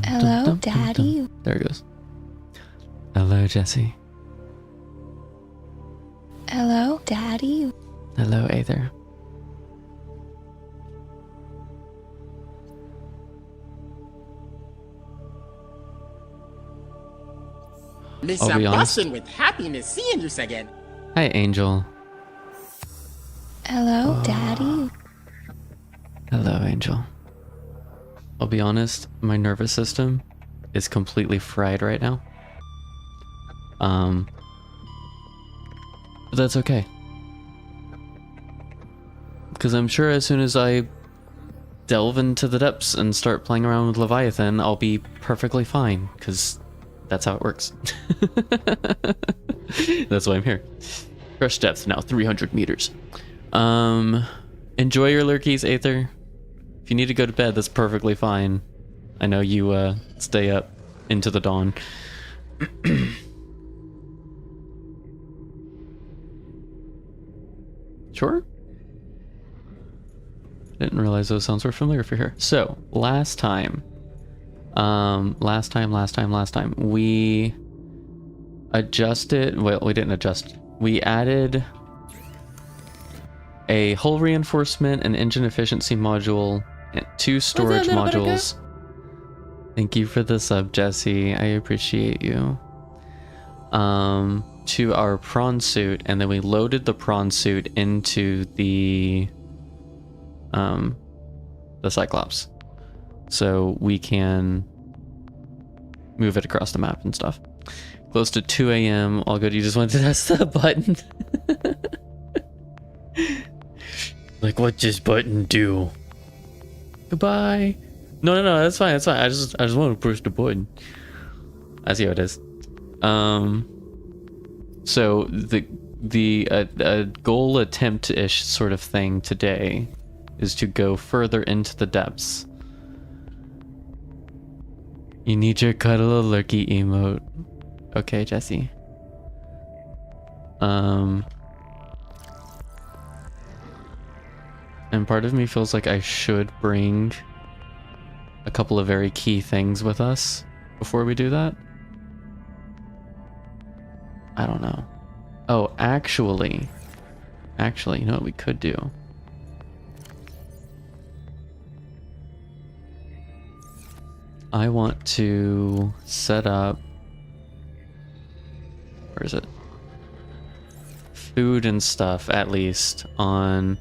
Hello, Daddy. There it goes. Hello, Jesse. Hello, Daddy. Hello, Aether. Miss I'll be honest. bustin' with happiness seeing you again. Hi, Angel. Hello, Daddy. Hello, Angel. I'll be honest, my nervous system is completely fried right now. But that's okay. Because I'm sure as soon as I delve into the depths and start playing around with Leviathan, I'll be perfectly fine, because that's how it works. That's why I'm here. Crush depth now, 300 meters. Enjoy your lurkies, Aether. If you need to go to bed, that's perfectly fine. I know you stay up into the dawn. Sure? Didn't realize those sounds were familiar for here. So, last time, we adjusted, well, we didn't adjust. We added a hull reinforcement, an engine efficiency module, and 2 storage modules. Thank you for the sub, Jesse. I appreciate you. To our prawn suit, and then we loaded the prawn suit into the Cyclops, so we can move it across the map and stuff. Close to 2 a.m. All good. You just wanted to test the button. Like, what does button do? Goodbye. No, that's fine. That's fine. I just want to push the button. I see how it is. So the goal attempt-ish sort of thing today is to go further into the depths. You need your cuddle lurky emote. Okay, Jesse. And part of me feels like I should bring a couple of very key things with us before we do that. I don't know. Oh, actually, you know what we could do? I want to set up, where is it? Food and stuff, at least, on,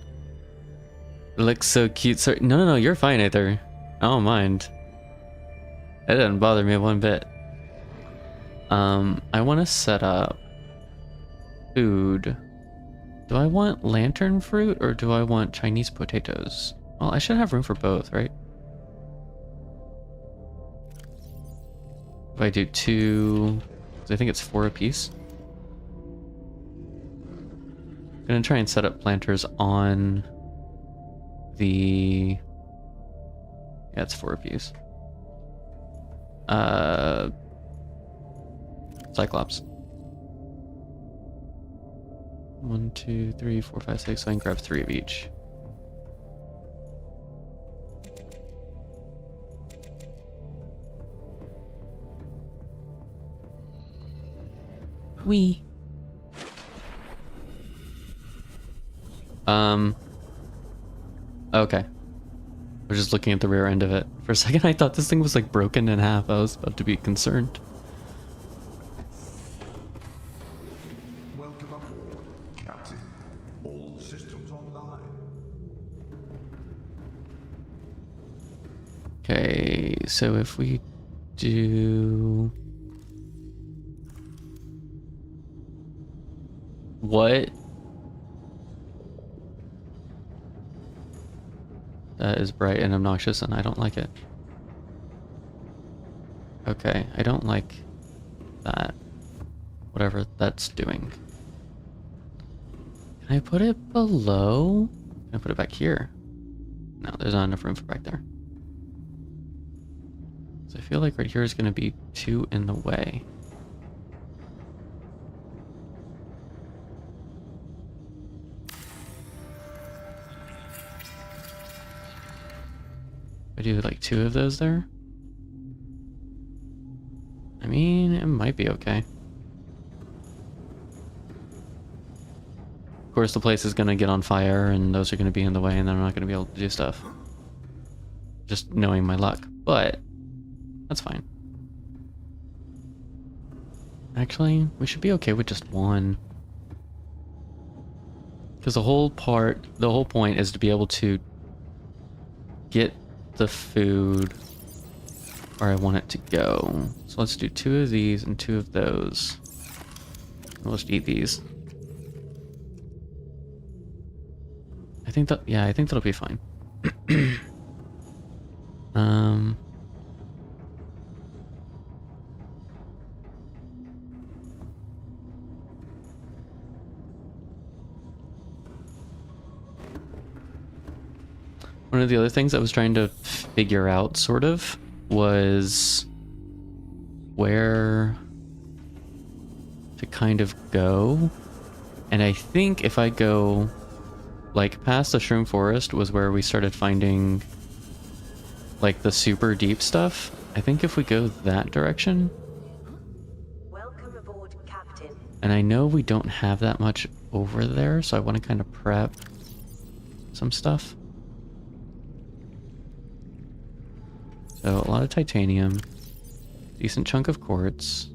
it looks so cute. Sorry, no, you're fine, Aether. I don't mind. It doesn't bother me one bit. I want to set up food. Do I want lantern fruit or do I want Chinese potatoes? Well, I should have room for both, right? If I do 2, I think it's 4 apiece. I'm gonna try and set up planters on the, yeah, it's 4 apiece. Cyclops. 1, 2, 3, 4, 5, 6. So I can grab 3 of each. Wee. Okay. We're just looking at the rear end of it. For a second, I thought this thing was like broken in half. I was about to be concerned. Welcome aboard, Captain. All systems online. Okay, so if we do... What? That is bright and obnoxious and I don't like it. Okay, I don't like that. Whatever that's doing. Can I put it below? Can I put it back here? No, there's not enough room for back there. So I feel like right here is going to be too in the way. I do like 2 of those there. mean, it might be okay. Of course, the place is gonna get on fire, and those are gonna be in the way, and then I'm not gonna be able to do stuff. Just knowing my luck, but that's fine. Actually, we should be okay with just one. Because the whole point is to be able to get the food where I want it to go. So let's do 2 of these and 2 of those. We'll just eat these. I think that'll be fine. One of the other things I was trying to figure out, sort of, was where to kind of go. And I think if I go, like, past the Shroom Forest was where we started finding, like, the super deep stuff. I think if we go that direction... Welcome aboard, Captain. And I know we don't have that much over there, so I want to kind of prep some stuff. So a lot of titanium, decent chunk of quartz.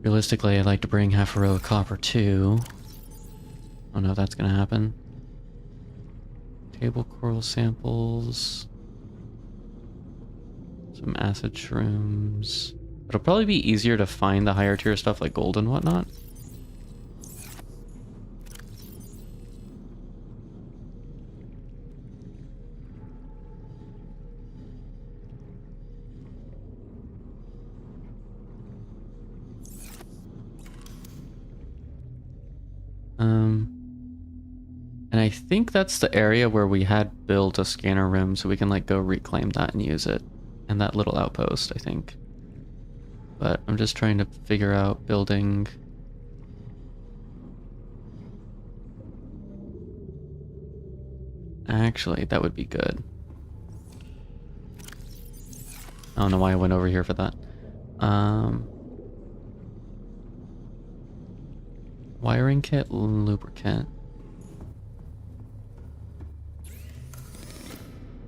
Realistically, I'd like to bring half a row of copper too. I don't know if that's gonna happen. Table coral samples. Some acid shrooms. It'll probably be easier to find the higher tier stuff like gold and whatnot. And I think that's the area where we had built a scanner room, so we can like go reclaim that and use it. And that little outpost, I think. But I'm just trying to figure out building... Actually, that would be good. I don't know why I went over here for that. Wiring kit, lubricant.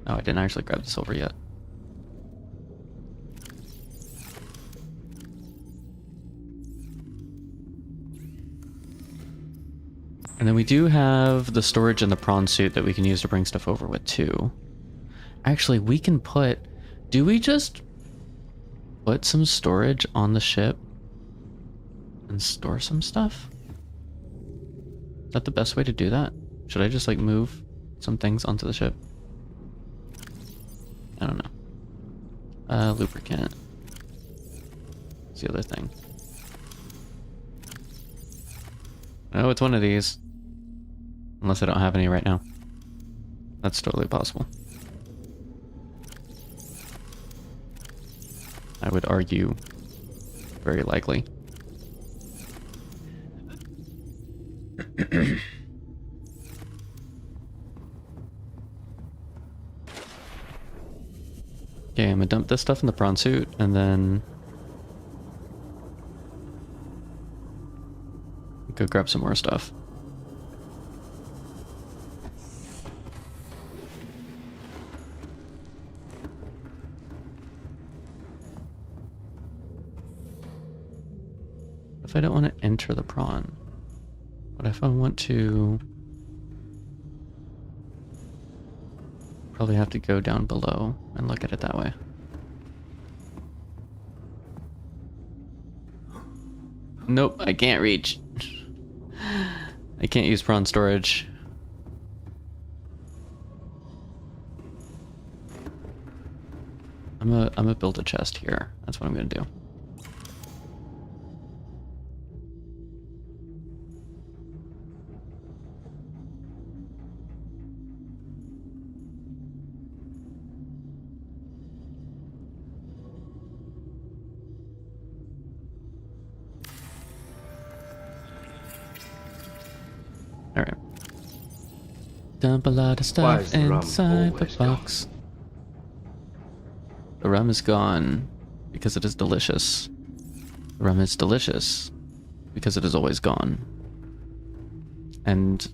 Oh, I didn't actually grab the silver yet. And then we do have the storage in the prawn suit that we can use to bring stuff over with too. Actually, we can put... Do we just put some storage on the ship and store some stuff? Is that the best way to do that? Should I just like move some things onto the ship? I don't know. Lubricant. What's the other thing? Oh, it's one of these. Unless I don't have any right now. That's totally possible. I would argue very likely. Okay, I'm gonna dump this stuff in the prawn suit and then go grab some more stuff. If I don't want to enter the prawn, but if I want to, probably have to go down below and look at it that way. Nope, I can't reach. I can't use prawn storage. I'm gonna build a chest here. That's what I'm gonna do. Alright. Dump a lot of Why stuff is the rum inside the always gone? box. The rum is gone because it is delicious. The rum is delicious because it is always gone. And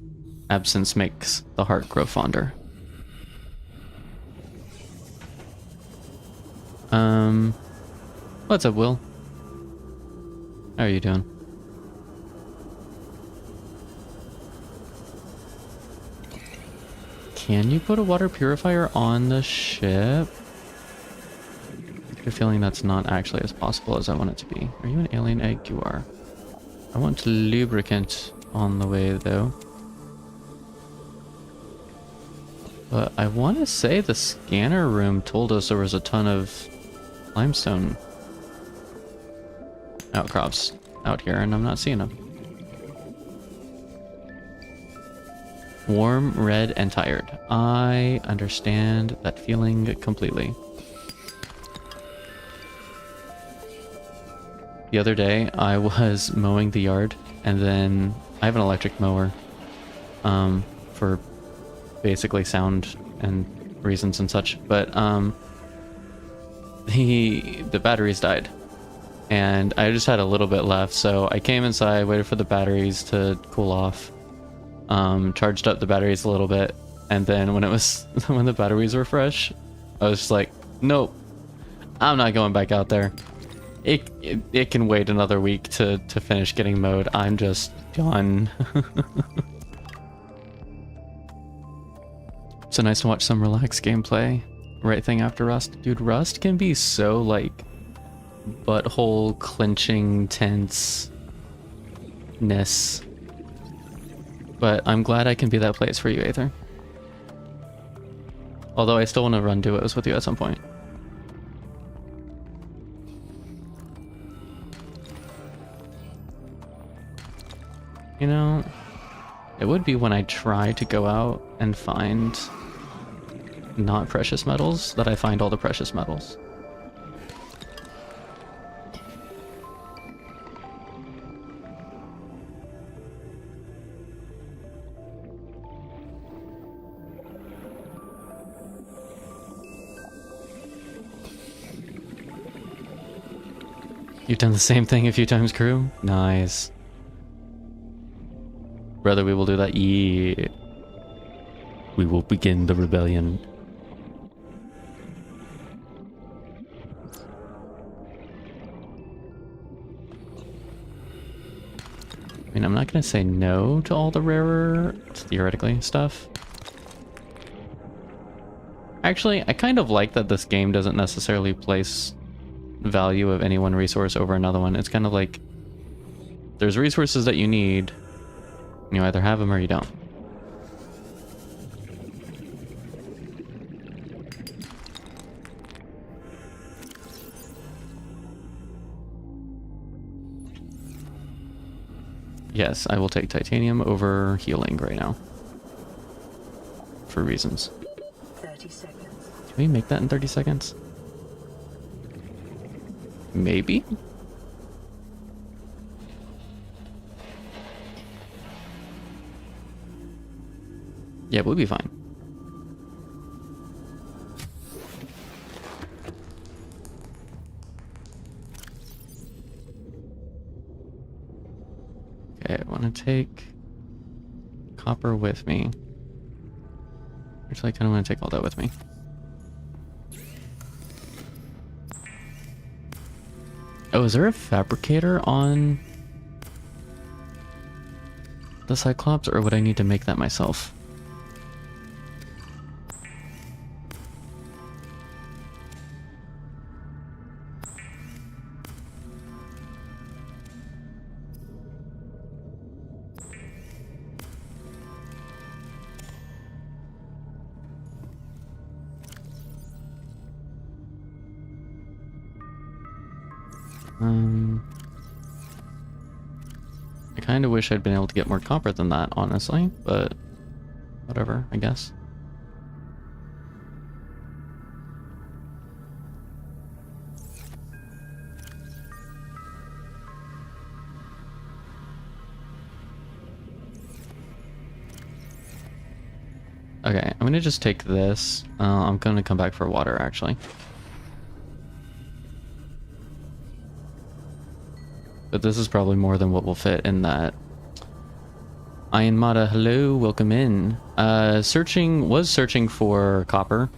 absence makes the heart grow fonder. What's up, Will? How are you doing? Can you put a water purifier on the ship? I have a feeling that's not actually as possible as I want it to be. Are you an alien egg? You are. I want lubricant on the way, though. But I want to say the scanner room told us there was a ton of limestone outcrops out here, and I'm not seeing them. Warm, red, and tired. I understand that feeling completely. The other day, I was mowing the yard, and then I have an electric mower for basically sound and reasons and such, but the batteries died, and I just had a little bit left, so I came inside, waited for the batteries to cool off, charged up the batteries a little bit, and then when the batteries were fresh, I was just like, nope, I'm not going back out there. It can wait another week to finish getting mowed. I'm just done. So nice to watch some relaxed gameplay. Right thing after Rust. Dude, Rust can be so, like, butthole clenching tense-ness. But I'm glad I can be that place for you, Aether. Although I still want to run duos with you at some point. You know, it would be when I try to go out and find not precious metals that I find all the precious metals. You've done the same thing a few times, crew? Nice. Brother, we will do that. Yeah. We will begin the rebellion. I mean, I'm not going to say no to all the rarer, theoretically, stuff. Actually, I kind of like that this game doesn't necessarily place value of any one resource over another one. It's kind of like there's resources that you need. You either have them or you don't. Yes, I will take titanium over healing right now. For reasons. 30 seconds. Can we make that in 30 seconds? Maybe? Yeah, we'll be fine. Okay, I want to take copper with me. Actually, I kind of want to take all that with me. Oh, is there a fabricator on the Cyclops, or would I need to make that myself? I kind of wish I'd been able to get more copper than that, honestly, but whatever, I guess. Okay, I'm gonna just take this. I'm gonna come back for water, actually. But this is probably more than what will fit in that. Ian Mata, hello, welcome in. Was searching for copper.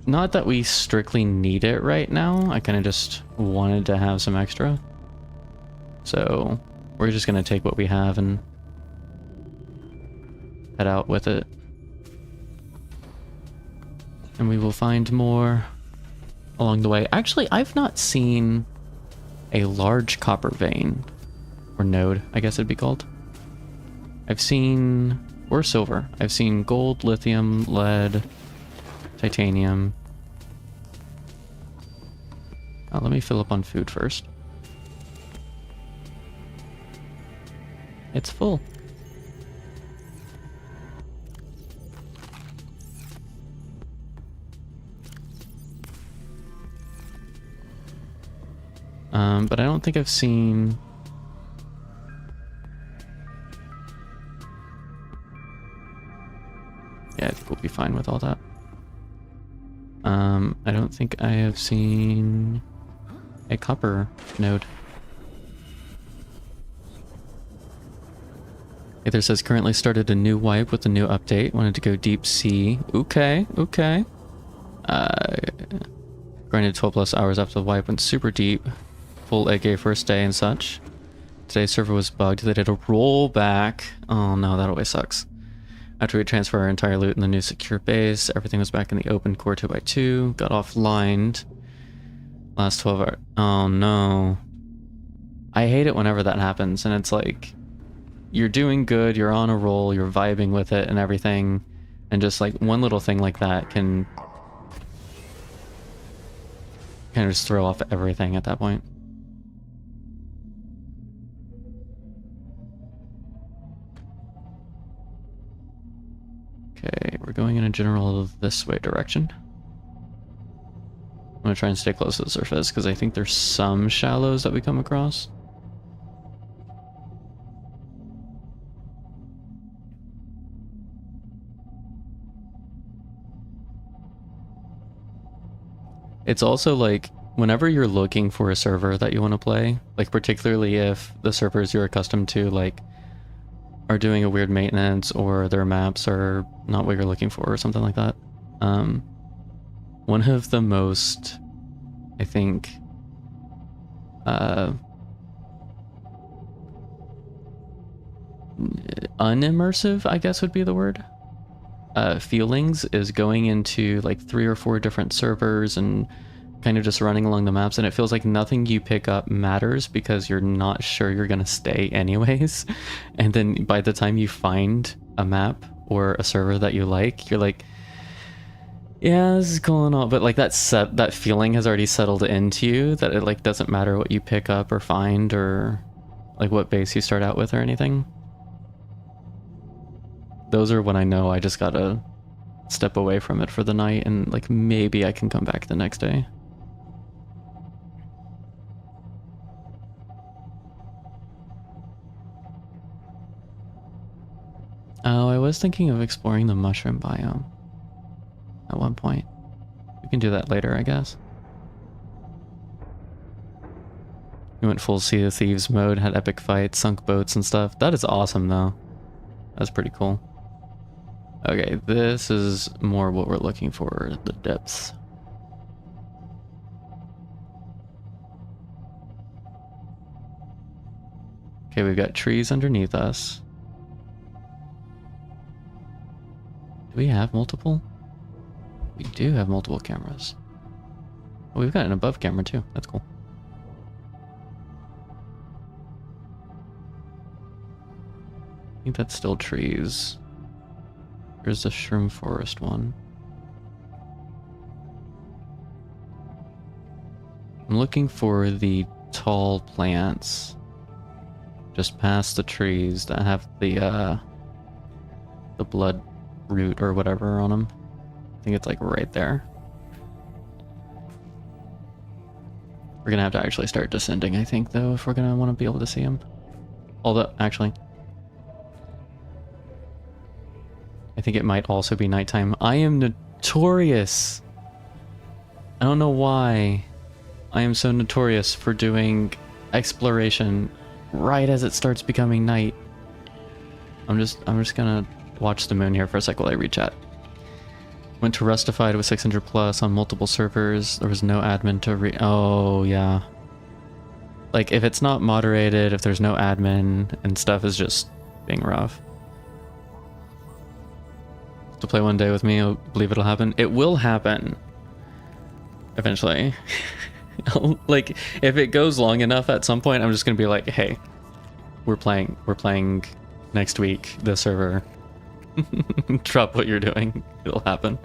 Not that we strictly need it right now. I kind of just wanted to have some extra. So we're just going to take what we have and head out with it. And we will find more along the way. Actually, I've not seen a large copper vein. Or node, I guess it'd be called. I've seen... or silver. I've seen gold, lithium, lead, titanium. Let me fill up on food first. It's full. But I don't think I've seen... Yeah, I think we'll be fine with all that. I don't think I have seen a copper node. Either says currently started a new wipe with a new update. Wanted to go deep sea. Okay, okay. Grinded 12 plus hours after the wipe, went super deep. Full AK first day and such. Today's server was bugged. They did a rollback. Oh no, that always sucks. After we transfer our entire loot in the new secure base, everything was back in the open core 2x2. Got offlined. Last 12 hours. Oh no. I hate it whenever that happens, and it's like, you're doing good, you're on a roll, you're vibing with it and everything, and just like one little thing like that can kind of just throw off everything at that point. Okay, we're going in a general this way direction. I'm gonna try and stay close to the surface because I think there's some shallows that we come across. It's also like, whenever you're looking for a server that you want to play, like particularly if the servers you're accustomed to like are doing a weird maintenance or their maps are not what you're looking for or something like that. One of the most, I think, unimmersive, I guess would be the word, feelings is going into like 3 or 4 different servers and kind of just running along the maps, and it feels like nothing you pick up matters because you're not sure you're gonna stay anyways. And then by the time you find a map or a server that you like, you're like, yeah, this is going on, but like that feeling has already settled into you that it like doesn't matter what you pick up or find or like what base you start out with or anything. Those are when I know I just gotta step away from it for the night, and like maybe I can come back the next day. Oh, I was thinking of exploring the mushroom biome at one point. We can do that later, I guess. We went full Sea of Thieves mode, had epic fights, sunk boats and stuff. That is awesome though. That's pretty cool. Okay, this is more what we're looking for, the depths. Okay, we've got trees underneath us. Do we have multiple? We do have multiple cameras. Oh, we've got an above camera too. That's cool. I think that's still trees. Here's the shroom forest one. I'm looking for the tall plants just past the trees that have the blood root or whatever on them. I think it's like right there. We're gonna have to actually start descending, I think, though, if we're gonna want to be able to see them. Although, actually, I think it might also be nighttime. I am notorious. I don't know why. I am so notorious for doing exploration right as it starts becoming night. I'm just gonna watch the moon here for a sec while I read chat. Went to Rustified with 600 plus on multiple servers. There was no admin to oh yeah. Like if it's not moderated, if there's no admin and stuff is just being rough. To play one day with me, I believe it'll happen. It will happen. Eventually. Like if it goes long enough at some point, I'm just gonna be like, hey, we're playing next week, the server. Drop what you're doing. It'll happen.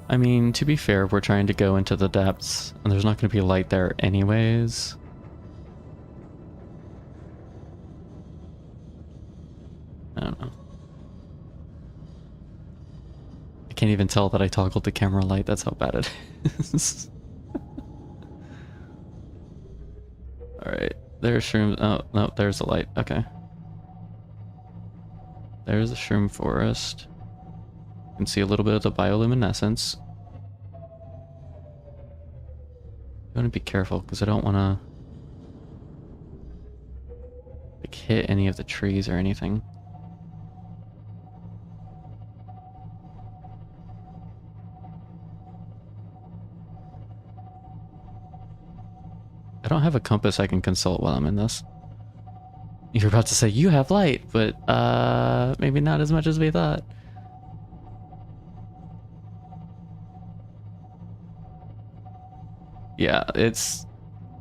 I mean, to be fair, we're trying to go into the depths, and there's not going to be light there anyways. I don't know. I can't even tell that I toggled the camera light. That's how bad it is. Alright, there's shrooms. Oh, no, there's the light. Okay. There's the shroom forest. You can see a little bit of the bioluminescence. I want to be careful because I don't want to like hit any of the trees or anything. I don't have a compass I can consult while I'm in this. You're about to say you have light, but maybe not as much as we thought. Yeah, it's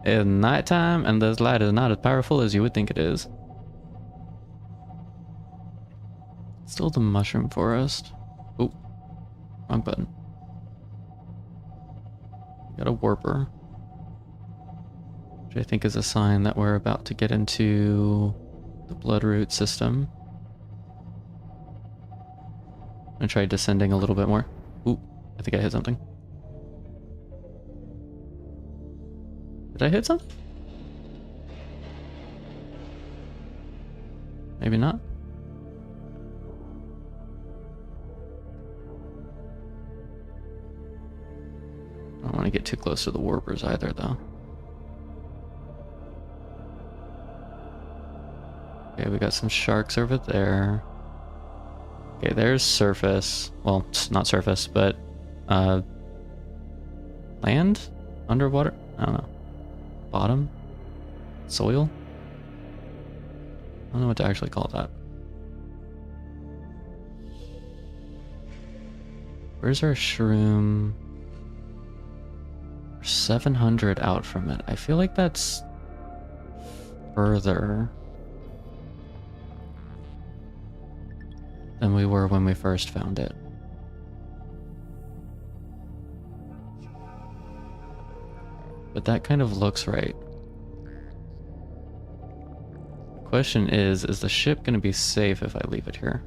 in nighttime and this light is not as powerful as you would think it is. Still the mushroom forest. Oh, wrong button. Got a warper. Which I think is a sign that we're about to get into the bloodroot system. I'm gonna try descending a little bit more. Ooh, I think I hit something. Did I hit something? Maybe not. I don't want to get too close to the warpers either, though. Okay, we got some sharks over there. Okay, there's surface. Well, it's not surface, but land? Underwater? I don't know. Bottom? Soil? I don't know what to actually call that. Where's our shroom? We're 700 out from it. I feel like that's further than we were when we first found it. But that kind of looks right. The question is the ship going to be safe if I leave it here?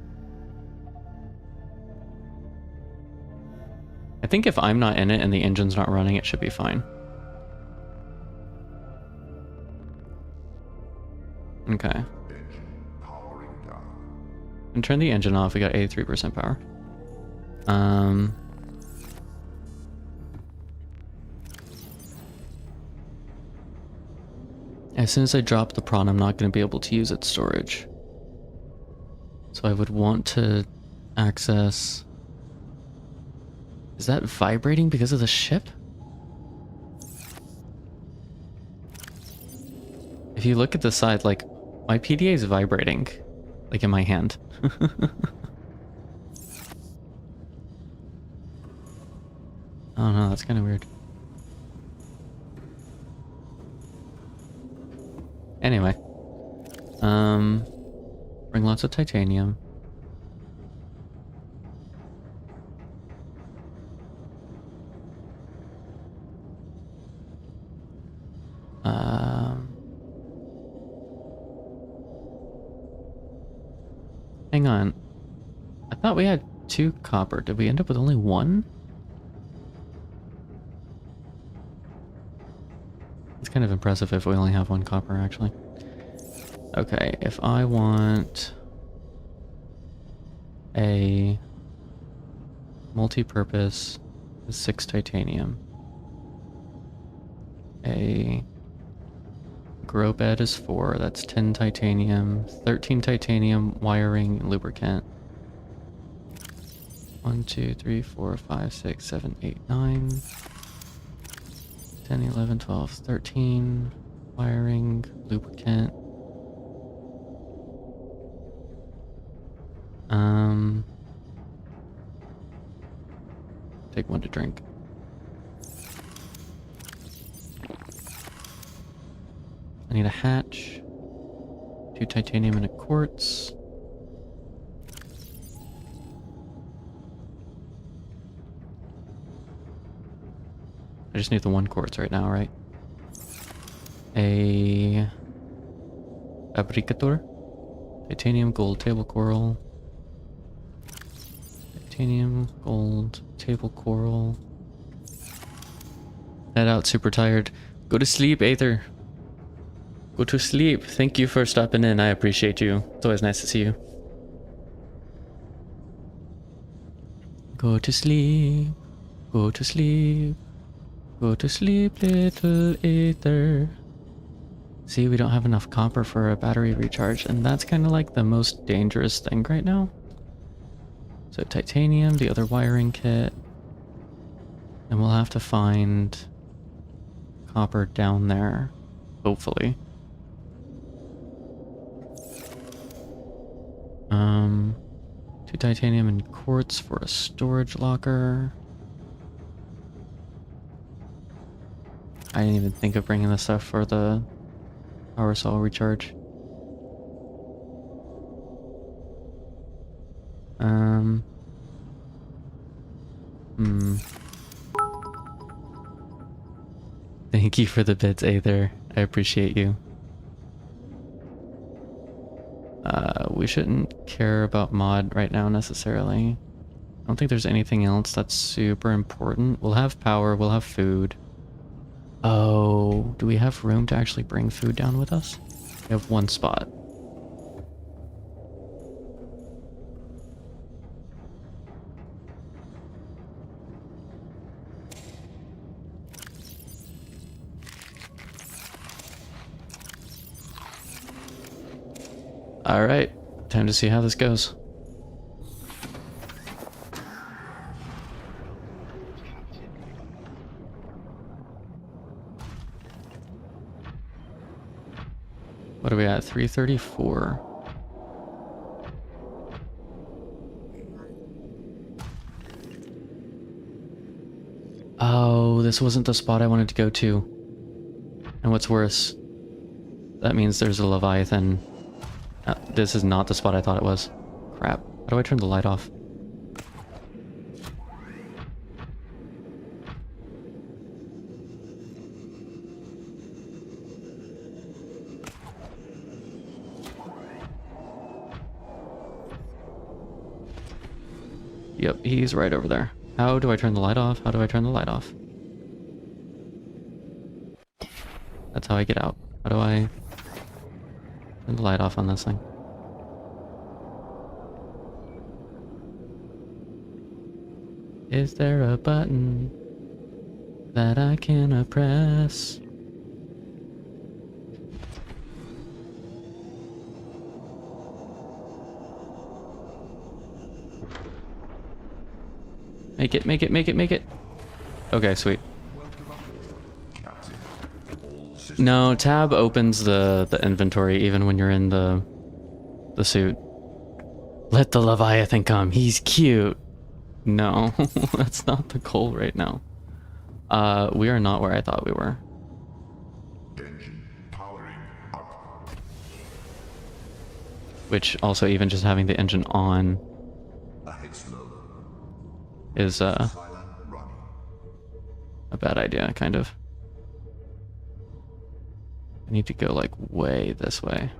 I think if I'm not in it and the engine's not running, it should be fine. Okay. And turn the engine off. We got 83% power. As soon as I drop the prawn, I'm not going to be able to use its storage. So I would want to access... Is that vibrating because of the ship? If you look at the side, like, my PDA is vibrating. Like in my hand. Oh no, that's kind of weird. Anyway. Bring lots of titanium. Hang on. I thought we had 2 copper. Did we end up with only 1? It's kind of impressive if we only have 1 copper, actually. Okay, if I want A multi-purpose is 6 titanium. A grow bed is 4, that's 10 titanium, 13 titanium, wiring, and lubricant. 1, 2, 3, 4, 5, 6, 7, 8, 9, 10, 11, 12, 13, wiring, lubricant. Take one to drink. I need a hatch, 2 titanium and a quartz. I just need the 1 quartz right now, right? A fabricator, titanium, gold, table coral. Titanium, gold, table coral. Head out, super tired. Go to sleep, Aether. Go to sleep. Thank you for stopping in. I appreciate you. It's always nice to see you. Go to sleep. Go to sleep. Go to sleep, little Aether. See, we don't have enough copper for a battery recharge, and that's kind of like the most dangerous thing right now. So titanium, the other wiring kit, and we'll have to find copper down there, hopefully. 2 titanium and quartz for a storage locker. I didn't even think of bringing this stuff for the power cell recharge. Thank you for the bits, Aether. I appreciate you. We shouldn't care about mod right now necessarily. I don't think there's anything else that's super important. We'll have power, we'll have food. Oh, do we have room to actually bring food down with us? We have 1 spot. Alright, time to see how this goes. What are we at? 334. Oh, this wasn't the spot I wanted to go to. And what's worse, that means there's a Leviathan. This is not the spot I thought it was. Crap. How do I turn the light off? Yep, he's right over there. How do I turn the light off? How do I turn the light off? That's how I get out. How do I turn the light off on this thing? Is there a button that I can press? Make it, make it, make it, make it. Okay, sweet. No, tab opens the inventory even when you're in the suit. Let the Leviathan come. He's cute. No, that's not the goal right now. We are not where I thought we were. Engine powering up. Which also even just having the engine on Ahead slow. is Silent running. a bad idea, kind of. I need to go like way this way.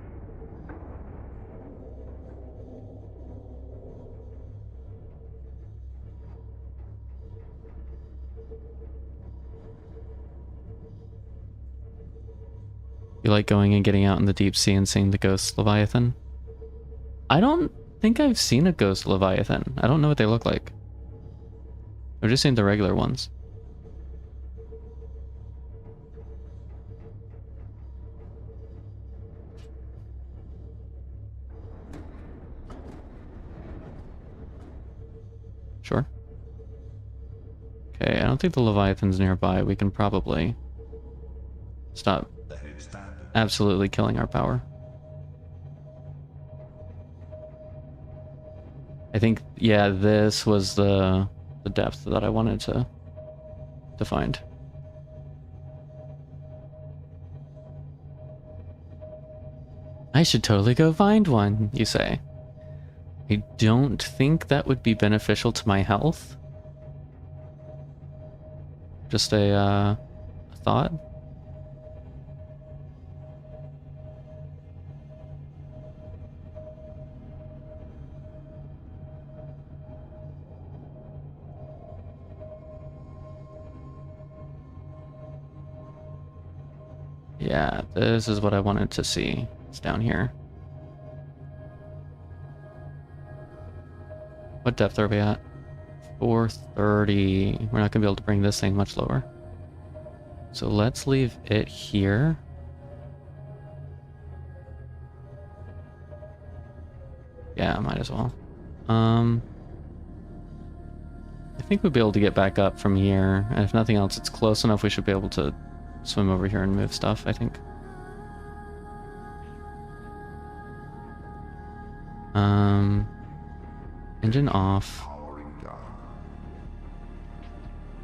You like going and getting out in the deep sea and seeing the ghost Leviathan? I don't think I've seen a ghost Leviathan. I don't know what they look like. I've just seen the regular ones. Sure. Okay, I don't think the Leviathan's nearby. We can probably stop The head standard. absolutely killing our power. I think, yeah, this was the depth that I wanted to find. I should totally go find one, you say. I don't think that would be beneficial to my health. Just a thought. Yeah, this is what I wanted to see. It's down here. What depth are we at? 430. We're not gonna be able to bring this thing much lower. So let's leave it here. Yeah, might as well. I think we'll be able to get back up from here. And if nothing else, it's close enough we should be able to swim over here and move stuff, I think. Engine off. Powering down.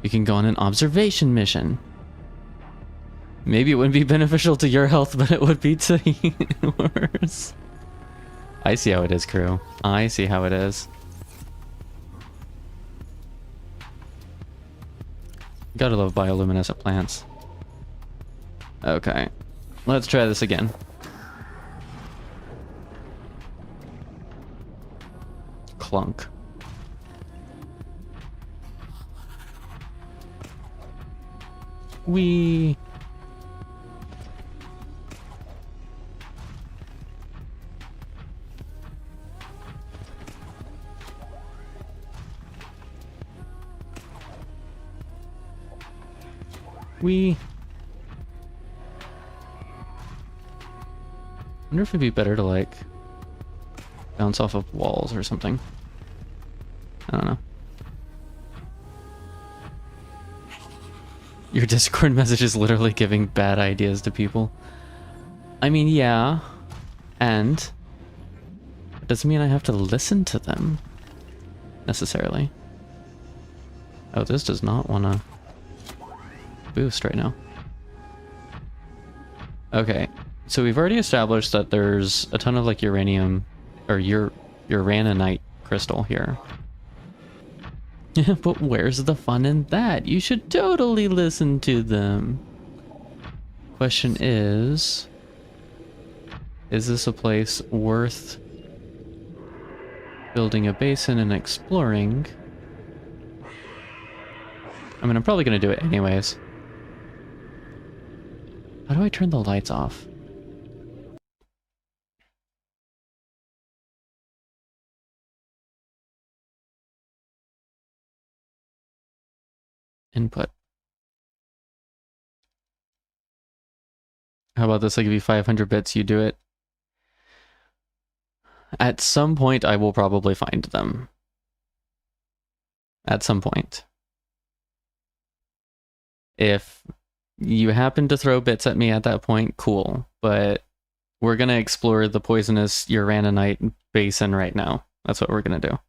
You can go on an observation mission. Maybe it wouldn't be beneficial to your health, but it would be to yours. I see how it is, crew. I see how it is. Gotta love bioluminescent plants. Okay. Let's try this again. Clunk. Wee. Wee. Wonder if it'd be better to like bounce off of walls or something. I don't know. Your Discord message is literally giving bad ideas to people. I mean, yeah, and it doesn't mean I have to listen to them necessarily. Oh, this does not want to boost right now. Okay, so we've already established that there's a ton of like uranium or uranite crystal here. But where's the fun in that? You should totally listen to them. Question is this a place worth building a basin and exploring? I mean, I'm probably gonna do it anyways. How do I turn the lights off? Input. How about this? I give you 500 bits, you do it. At some point, I will probably find them. At some point. If you happen to throw bits at me at that point, cool. But we're going to explore the poisonous uraninite basin right now. That's what we're going to do.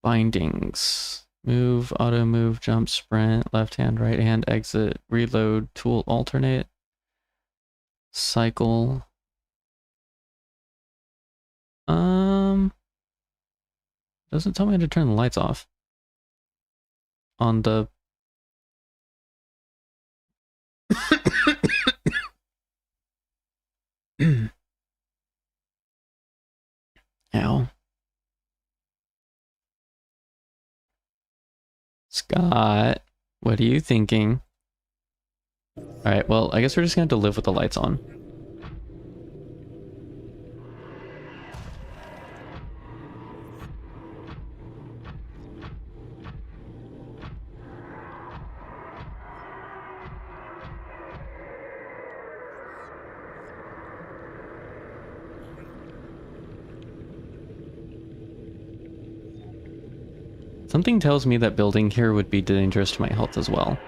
Bindings. Move, auto move, jump, sprint, left hand, right hand, exit, reload, tool, alternate, cycle. Doesn't tell me how to turn the lights off on the Ow. Scott, what are you thinking? Alright, well, I guess we're just gonna have to live with the lights on. Something tells me that building here would be dangerous to my health as well.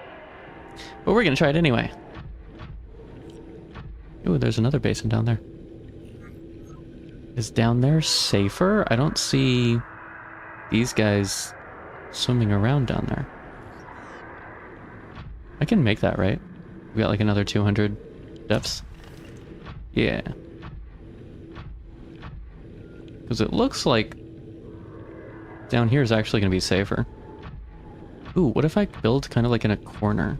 But we're gonna try it anyway. Ooh, there's another basin down there. Is down there safer? I don't see these guys swimming around down there. I can make that, right? We got like another 200 depths. Yeah. Because it looks like down here is actually going to be safer. Ooh, what if I build kind of like in a corner?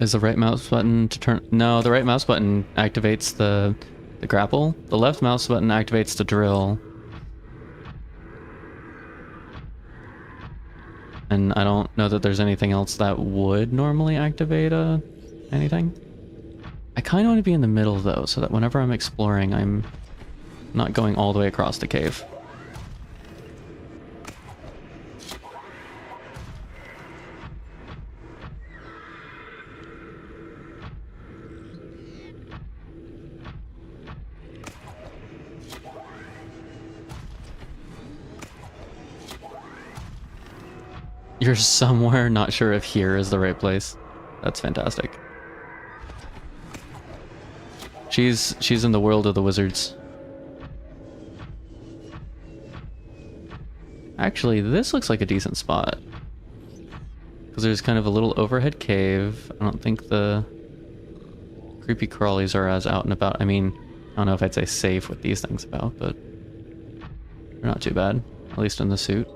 Is the right mouse button to turn... No, the right mouse button activates the grapple. The left mouse button activates the drill. And I don't know that there's anything else that would normally activate anything. I kind of want to be in the middle though, so that whenever I'm exploring, I'm not going all the way across the cave. You're somewhere, not sure if here is the right place. That's fantastic. She's in the world of the wizards. Actually, this looks like a decent spot. Because there's kind of a little overhead cave. I don't think the creepy crawlies are as out and about. I mean, I don't know if I'd say safe with these things about, but they're not too bad. At least in the suit.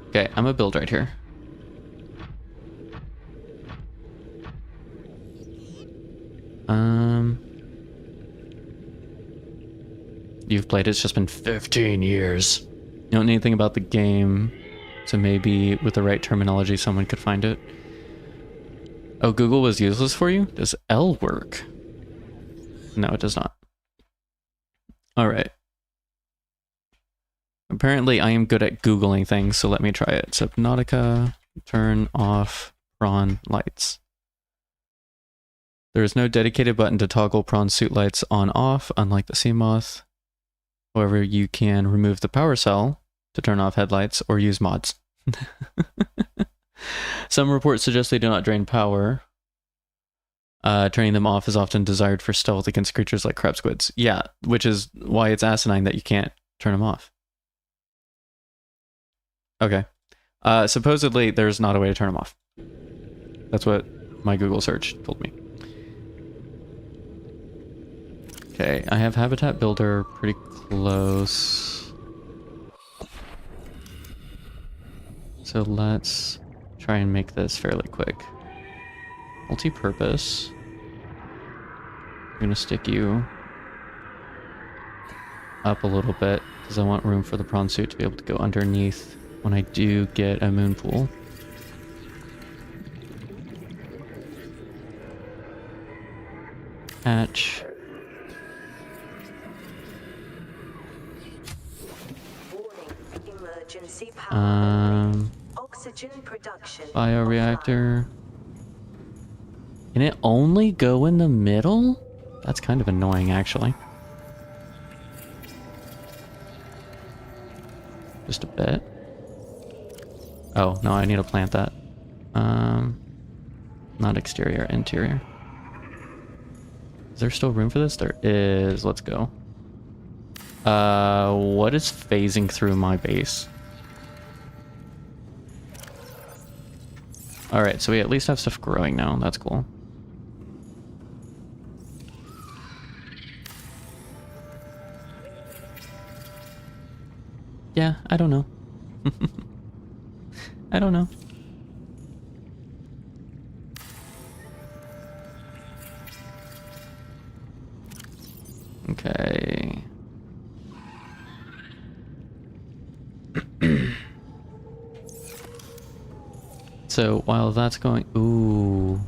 Okay, I'm gonna build right here. You've played it's just been 15 years. You don't know anything about the game, so maybe with the right terminology someone could find it. Oh, Google was useless for you? Does L work? No, it does not. Alright. Apparently I am good at Googling things, so let me try it. Subnautica, turn off prawn lights. There is no dedicated button to toggle prawn suit lights on off, unlike the sea moth. However, you can remove the power cell to turn off headlights or use mods. Some reports suggest they do not drain power. Turning them off is often desired for stealth against creatures like crab squids. Yeah, which is why it's asinine that you can't turn them off. Okay. Supposedly, there's not a way to turn them off. That's what my Google search told me. Okay, I have Habitat Builder pretty close. So let's try and make this fairly quick. Multi-purpose. I'm gonna stick you up a little bit because I want room for the prawn suit to be able to go underneath when I do get a moon pool. Hatch. Emergency power. Oxygen production. Bioreactor. Can it only go in the middle? That's kind of annoying, actually. Just a bit. Oh, no, I need to plant that. Not exterior, interior. Is there still room for this? There is. Let's go. What is phasing through my base? Alright, so we at least have stuff growing now. That's cool. Yeah, I don't know. I don't know. Okay. So while that's going, ooh.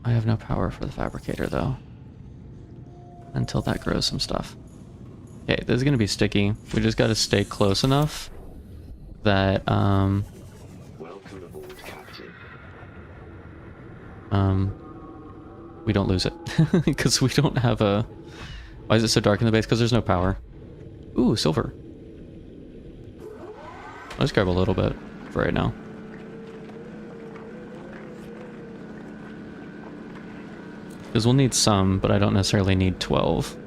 I have no power for the fabricator though. Until that grows some stuff. Okay, this is gonna be sticky. We just gotta stay close enough that Welcome aboard, Captain. we don't lose it. Because we don't have a Why is it so dark in the base? Because there's no power. Ooh, silver. Let's grab a little bit for right now. Because we'll need some, but I don't necessarily need 12.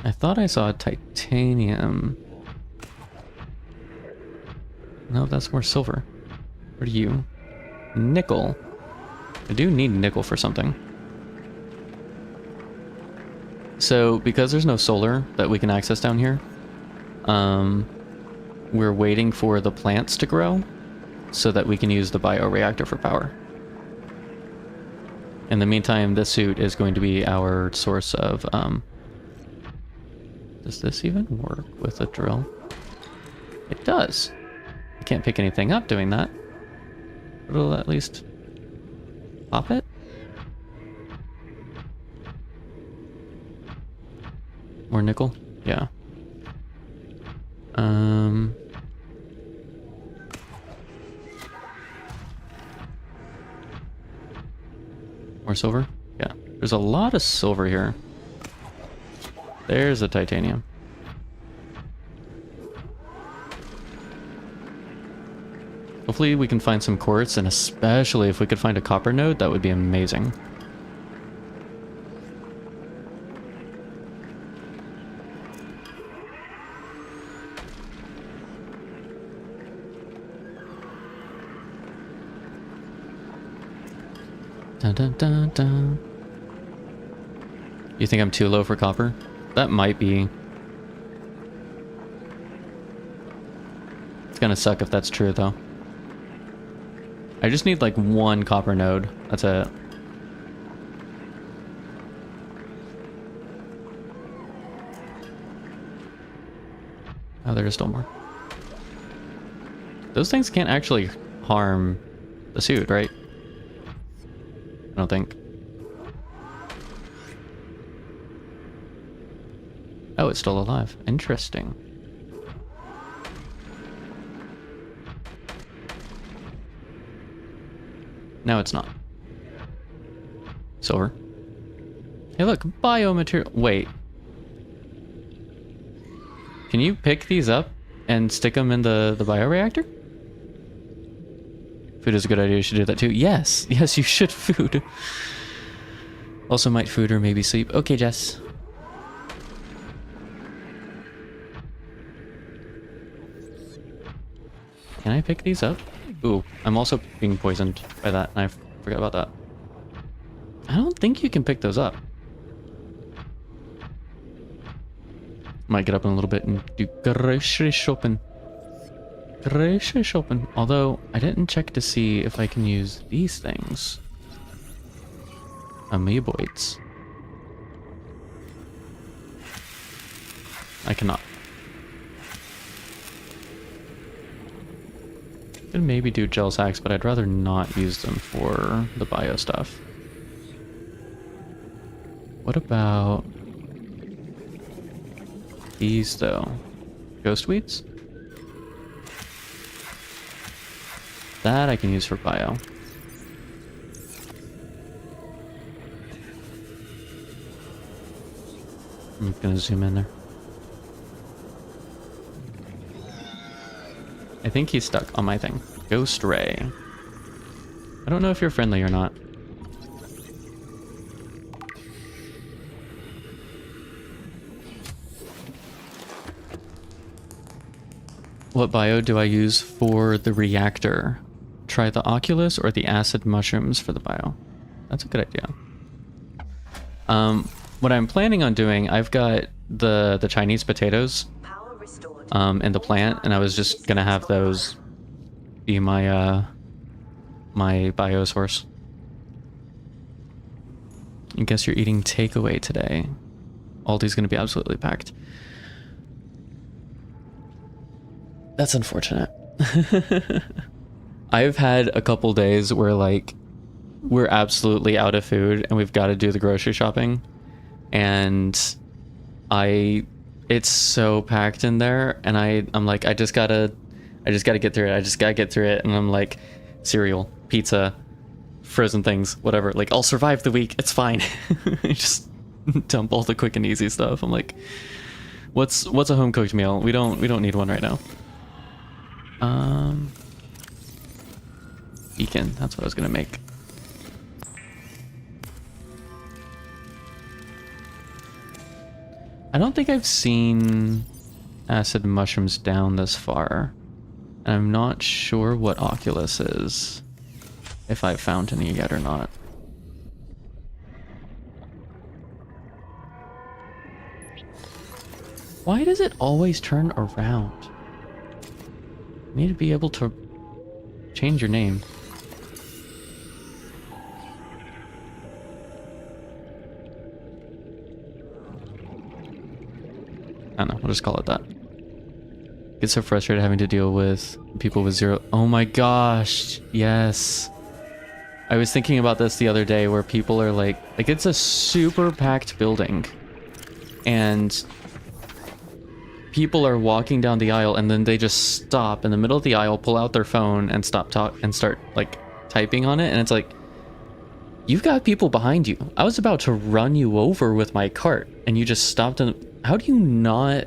I thought I saw titanium. No, that's more silver. What are you? Nickel. I do need nickel for something. So, because there's no solar that we can access down here, we're waiting for the plants to grow so that we can use the bioreactor for power. In the meantime, this suit is going to be our source of, does this even work with a drill? It does. I can't pick anything up doing that. But it'll at least pop it. More nickel? Yeah. More silver? Yeah. There's a lot of silver here. There's a titanium. Hopefully we can find some quartz, and especially if we could find a copper node, that would be amazing. Dun, dun, dun, dun. You think I'm too low for copper? That might be. It's gonna suck if that's true, though. I just need like one copper node. That's it. Oh, there's still more. Those things can't actually harm the suit, right? I don't think. Oh, it's still alive. Interesting. No, it's not. Silver. Hey, look, biomaterial. Wait. Can you pick these up and stick them in the bioreactor? Food is a good idea. You should do that too. Yes. Yes, you should food. Also might food or maybe sleep. Okay, Jess. Can I pick these up? Ooh, I'm also being poisoned by that, and I forgot about that. I don't think you can pick those up. Might get up in a little bit and do grocery shopping. Grocery shopping. Although, I didn't check to see if I can use these things. Amoeboids. I cannot. Could maybe do gel sacks, but I'd rather not use them for the bio stuff. What about these, though? Ghost weeds? That I can use for bio. I'm gonna zoom in there. I think he's stuck on my thing. Ghost Ray. I don't know if you're friendly or not. What bio do I use for the reactor? Try the Oculus or the acid mushrooms for the bio. That's a good idea. What I'm planning on doing, I've got the Chinese potatoes in the plant, and I was just gonna have those be my my bio source. I guess you're eating takeaway today. Aldi's gonna be absolutely packed. That's unfortunate. I've had a couple days where like we're absolutely out of food and we've got to do the grocery shopping, and it's so packed in there, and I'm like, I just gotta get through it. I just gotta get through it, and I'm like, cereal, pizza, frozen things, whatever. Like, I'll survive the week. It's fine. Just dump all the quick and easy stuff. I'm like, what's a home cooked meal? We don't need one right now. Beacon. That's what I was gonna make. I don't think I've seen acid mushrooms down this far. And I'm not sure what Oculus is. If I've found any yet or not. Why does it always turn around? You need to be able to change your name. I don't know, we'll just call it that. Get so frustrated having to deal with people with zero. Oh my gosh, yes. I was thinking about this the other day where people are like it's a super packed building and people are walking down the aisle and then they just stop in the middle of the aisle, pull out their phone and start like typing on it, and it's like, you've got people behind you. I was about to run you over with my cart and you just stopped. And how do you not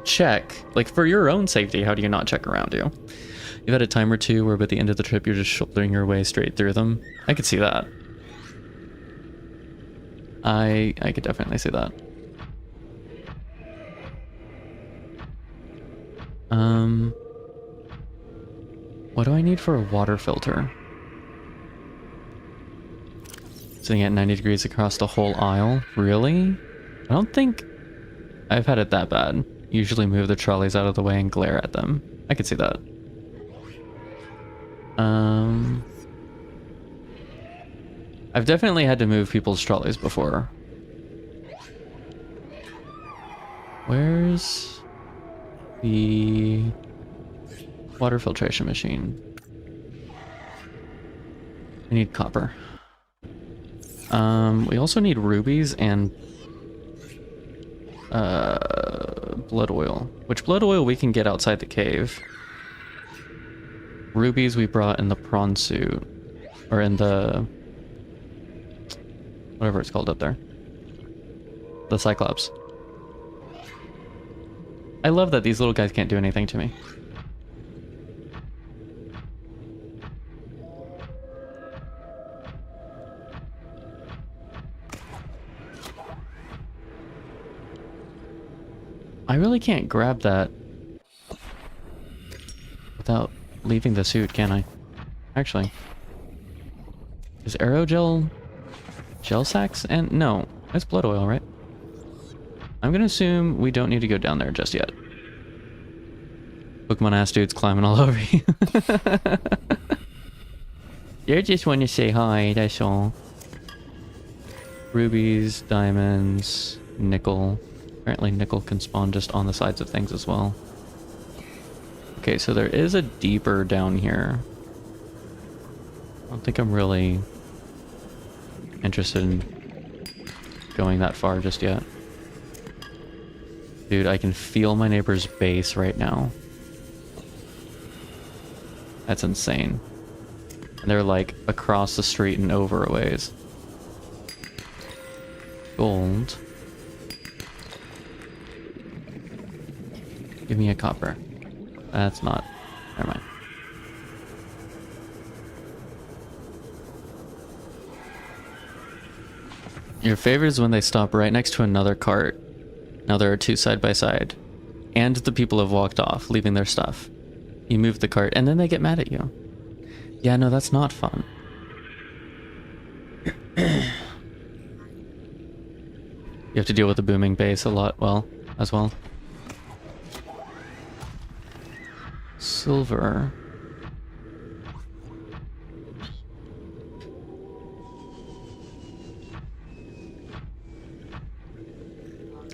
check, like, for your own safety, how do you not check around you? You've had a time or two where by the end of the trip you're just shouldering your way straight through them. I could see that. I could definitely see that. What do I need for a water filter? Sitting at 90 degrees across the whole aisle? Really? I don't think I've had it that bad. Usually move the trolleys out of the way and glare at them. I could see that. I've definitely had to move people's trolleys before. Where's the water filtration machine? I need copper. We also need rubies and blood oil. Which blood oil we can get outside the cave. Rubies we brought in the prawn suit. Or in the... whatever it's called up there. The Cyclops. I love that these little guys can't do anything to me. I really can't grab that without leaving the suit, can I? Actually. Is aerogel gel sacks? And no, it's blood oil, right? I'm gonna assume we don't need to go down there just yet. Pokemon ass dudes climbing all over you. They just want to say hi, that's all. Rubies, diamonds, nickel. Apparently nickel can spawn just on the sides of things as well. Okay, so there is a deeper down here. I don't think I'm really interested in going that far just yet. Dude, I can feel my neighbor's base right now. That's insane. And they're like across the street and over a ways. Gold. Give me a copper. That's not... never mind. Your favorite is when they stop right next to another cart. Now there are two side by side. And the people have walked off, leaving their stuff. You move the cart, and then they get mad at you. Yeah, no, that's not fun. You have to deal with the booming bass a lot, as well. Silver.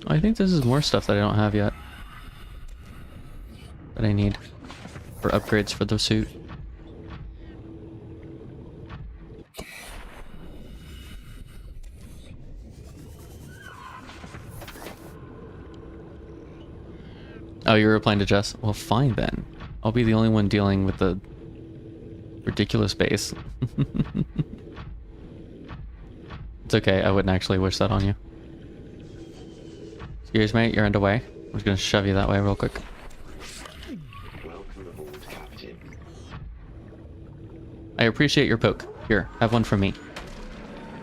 I think this is more stuff that I don't have yet. That I need for upgrades for the suit. Oh, you're replying to Jess? Well, fine then. I'll be the only one dealing with the Ridiculous base. It's okay, I wouldn't actually wish that on you. Excuse me, you're underway. I'm just gonna shove you that way real quick. Welcome aboard, Captain. I appreciate your poke. Here, have one from me.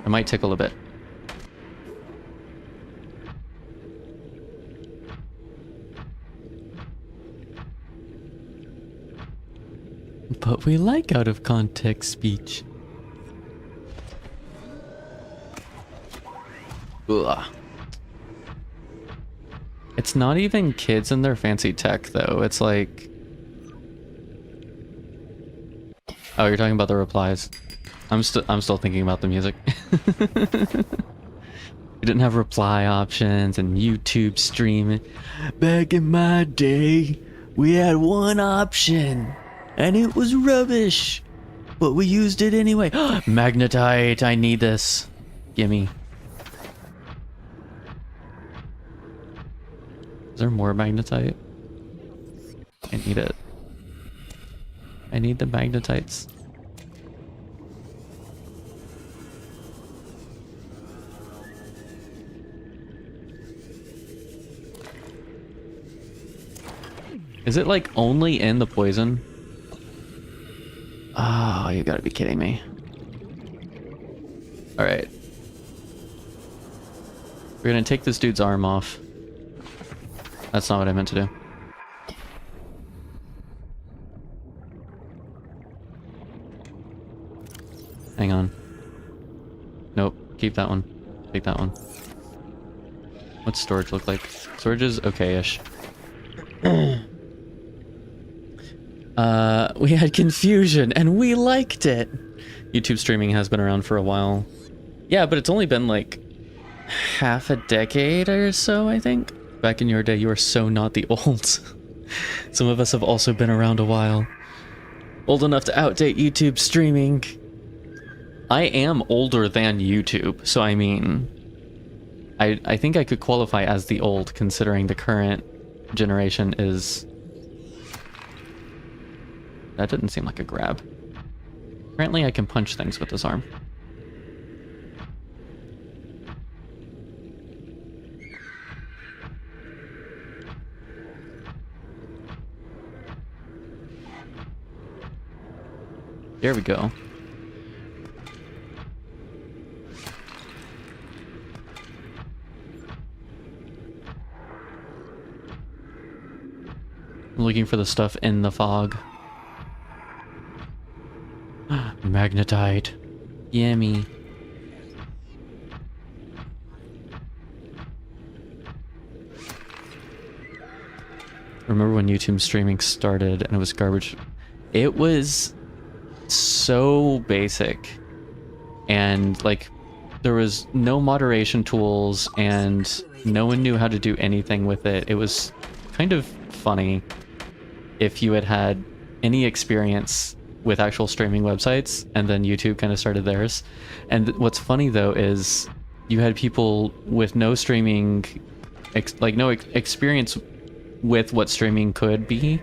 I might tickle a bit. But we like out of context speech. Ugh. It's not even kids and their fancy tech though. It's like... Oh, you're talking about the replies. I'm still thinking about the music. We didn't have reply options and YouTube streaming. Back in my day, we had one option, and it was rubbish, but we used it anyway. Magnetite, I need this. Gimme. Is there more magnetite? I need it. I need the magnetites. Is it like only in the poison? Oh, you gotta be kidding me. Alright. We're gonna take this dude's arm off. That's not what I meant to do. Hang on. Nope, keep that one. Take that one. What's storage look like? Storage is okay-ish. We had confusion and we liked it. YouTube streaming has been around for a while. Yeah, but it's only been like half a decade or so, I think. Back in your day, you were so not the old. Some of us have also been around a while. Old enough to outdate YouTube streaming. I am older than YouTube, so I mean... I think I could qualify as the old, considering the current generation is... That didn't seem like a grab. Apparently I can punch things with this arm. There we go. I'm looking for the stuff in the fog. Magnetite. Yummy. Remember when YouTube streaming started and it was garbage? It was so basic. And like there was no moderation tools and no one knew how to do anything with it. It was kind of funny if you had had any experience with actual streaming websites and then YouTube kind of started theirs. And what's funny though is you had people with no streaming experience with what streaming could be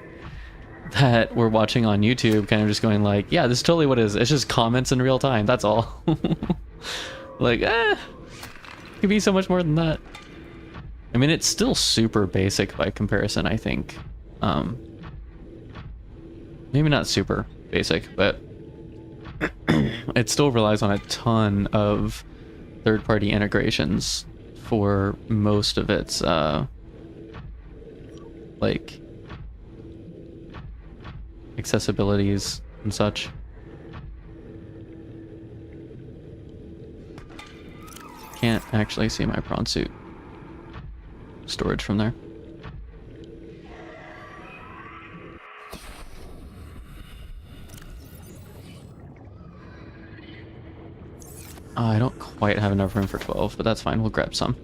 that were watching on YouTube kind of just going like, yeah, this is totally what it is. It's just comments in real time, that's all. Like, it could be so much more than that. I mean, it's still super basic by comparison, I think. Maybe not super basic, but it still relies on a ton of third-party integrations for most of its like accessibilities and such. Can't actually see my prawn suit storage from there. I don't quite have enough room for 12, but that's fine. We'll grab some.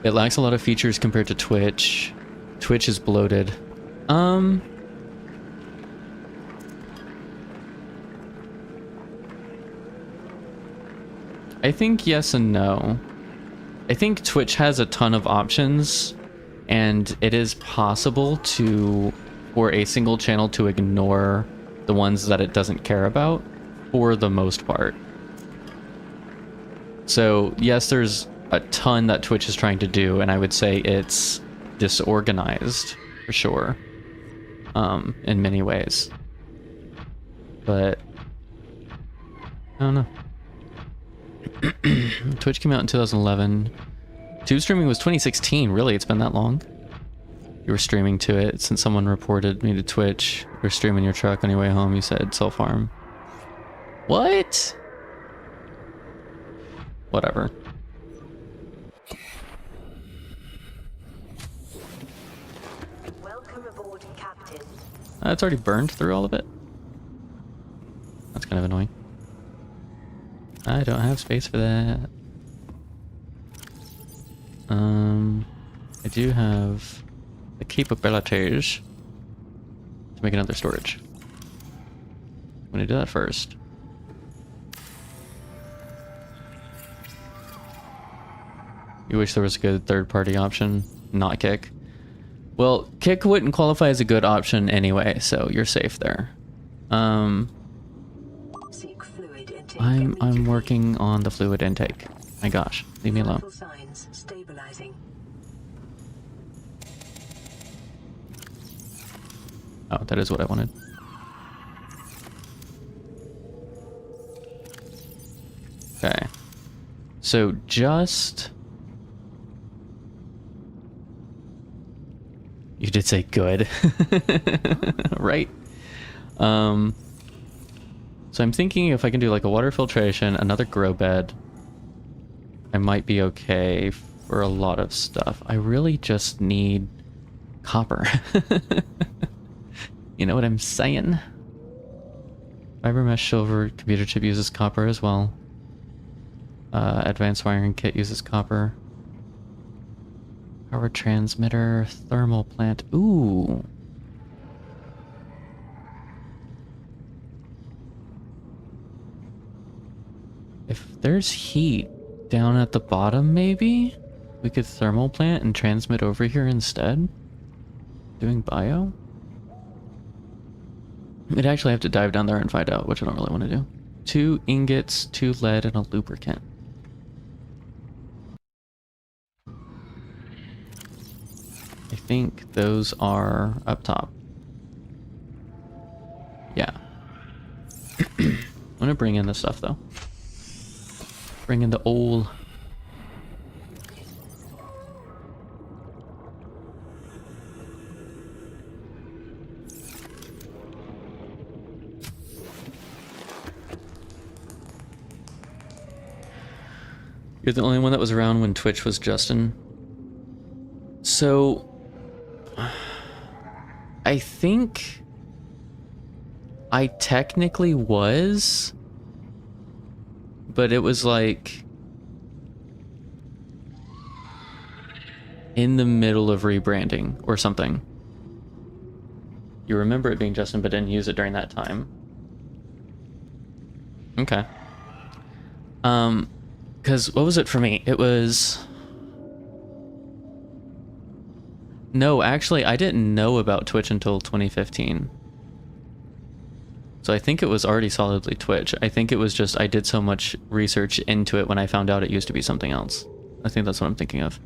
It lacks a lot of features compared to Twitch. Twitch is bloated. I think yes and no. I think Twitch has a ton of options, And it is possible for a single channel to ignore the ones that it doesn't care about for the most part. So yes, there's a ton that Twitch is trying to do, and I would say it's disorganized for sure, in many ways. But I don't know. Twitch came out in 2011. Tube streaming was 2016. Really, it's been that long? You were streaming to it since someone reported me to Twitch. You were streaming your truck on your way home. You said self-harm. What? Whatever. Welcome aboard, Captain. It's already burned through all of it. That's kind of annoying. I don't have space for that. I do have the capabilities to make another storage. I'm gonna do that first. You wish there was a good third-party option, not Kick. Well, Kick wouldn't qualify as a good option anyway, so you're safe there. Seek fluid intake I'm immediately. working on the fluid intake. My gosh, leave me alone. Vital signs stabilizing. Oh, that is what I wanted. Okay. So just... You did say good. Right? So I'm thinking if I can do like a water filtration, another grow bed, I might be okay for a lot of stuff. I really just need copper. You know what I'm saying? Fiber mesh silver computer chip uses copper as well. Advanced wiring kit uses copper. Power transmitter, thermal plant. Ooh. If there's heat down at the bottom, maybe we could thermal plant and transmit over here instead. Doing bio? We'd actually have to dive down there and find out, which I don't really want to do. 2 ingots, 2 lead, and a lubricant. I think those are up top. Yeah. I'm gonna bring in the stuff though. Bring in the old. You're the only one that was around when Twitch was Justin. So, I think I technically was, but it was like in the middle of rebranding or something. You remember it being Justin, but didn't use it during that time. Okay. Because what was it for me? It was... No, actually, I didn't know about Twitch until 2015. So I think it was already solidly Twitch. I think it was just I did so much research into it when I found out it used to be something else. I think that's what I'm thinking of.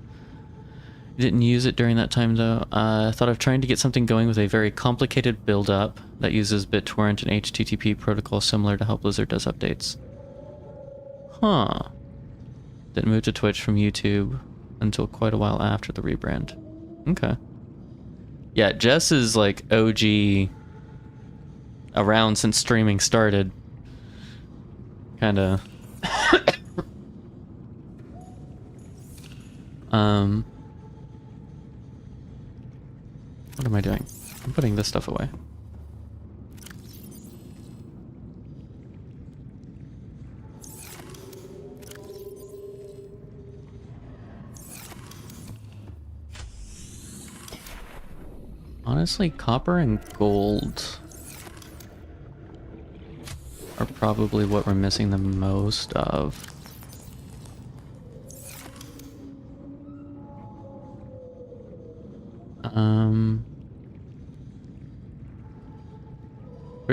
Didn't use it during that time, though. I thought of trying to get something going with a very complicated build-up that uses BitTorrent and HTTP protocol similar to how Blizzard does updates. Huh. Didn't move to Twitch from YouTube until quite a while after the rebrand. Okay. Yeah, Jess is like OG around since streaming started. Kinda. What am I doing? I'm putting this stuff away. Honestly, copper and gold are probably what we're missing the most of.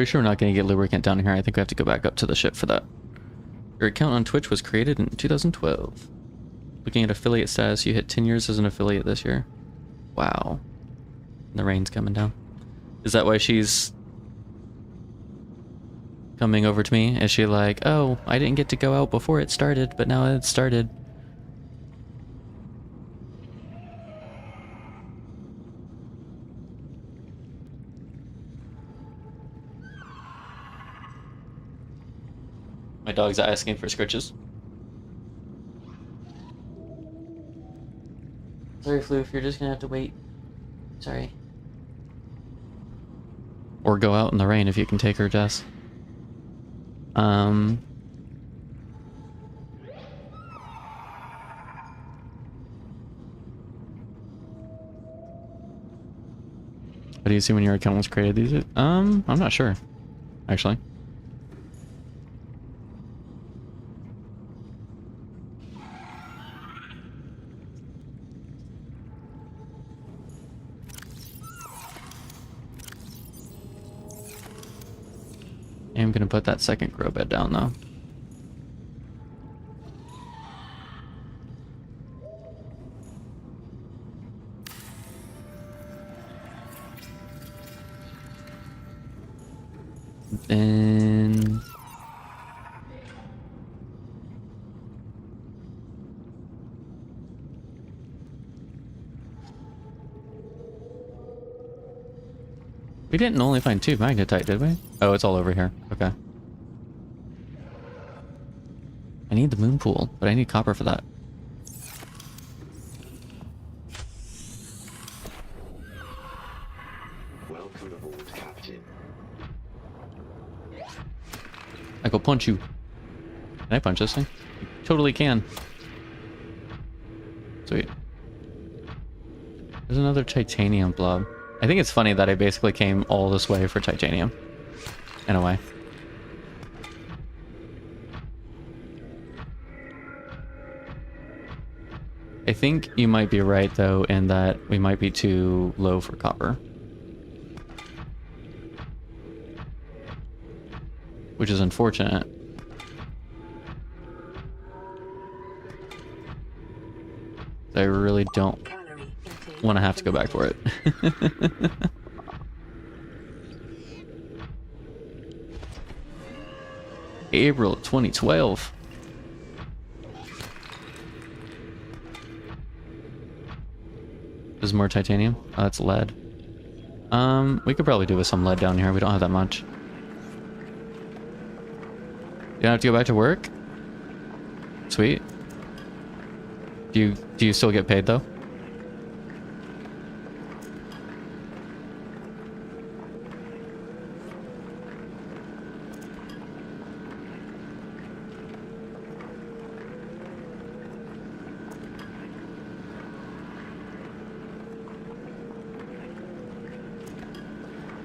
Pretty sure we're not going to get lubricant down here. I think we have to go back up to the ship for that. Your account on Twitch was created in 2012. Looking at affiliate status, you hit 10 years as an affiliate this year. Wow. The rain's coming down. Is that why she's coming over to me? Is she like, oh, I didn't get to go out before it started, but now it started. My dog's asking for scritches. Sorry, Floof, you're just gonna have to wait. Sorry. Or go out in the rain if you can take her, Jess. What do you see when your account was created these days? I'm not sure, actually. I'm gonna put that second grow bed down though. Then we didn't only find 2 magnetite, did we? Oh, it's all over here. Okay. I need the moon pool, but I need copper for that. Welcome aboard, Captain. I go punch you. Can I punch this thing? Totally can. Sweet. There's another titanium blob. I think it's funny that I basically came all this way for titanium. In a way. I think you might be right, though, in that we might be too low for copper. Which is unfortunate. I really don't want to have to go back for it. April 2012. There's more titanium. Oh, that's lead. We could probably do with some lead down here. We don't have that much. You don't have to go back to work? Sweet. Do you still get paid though?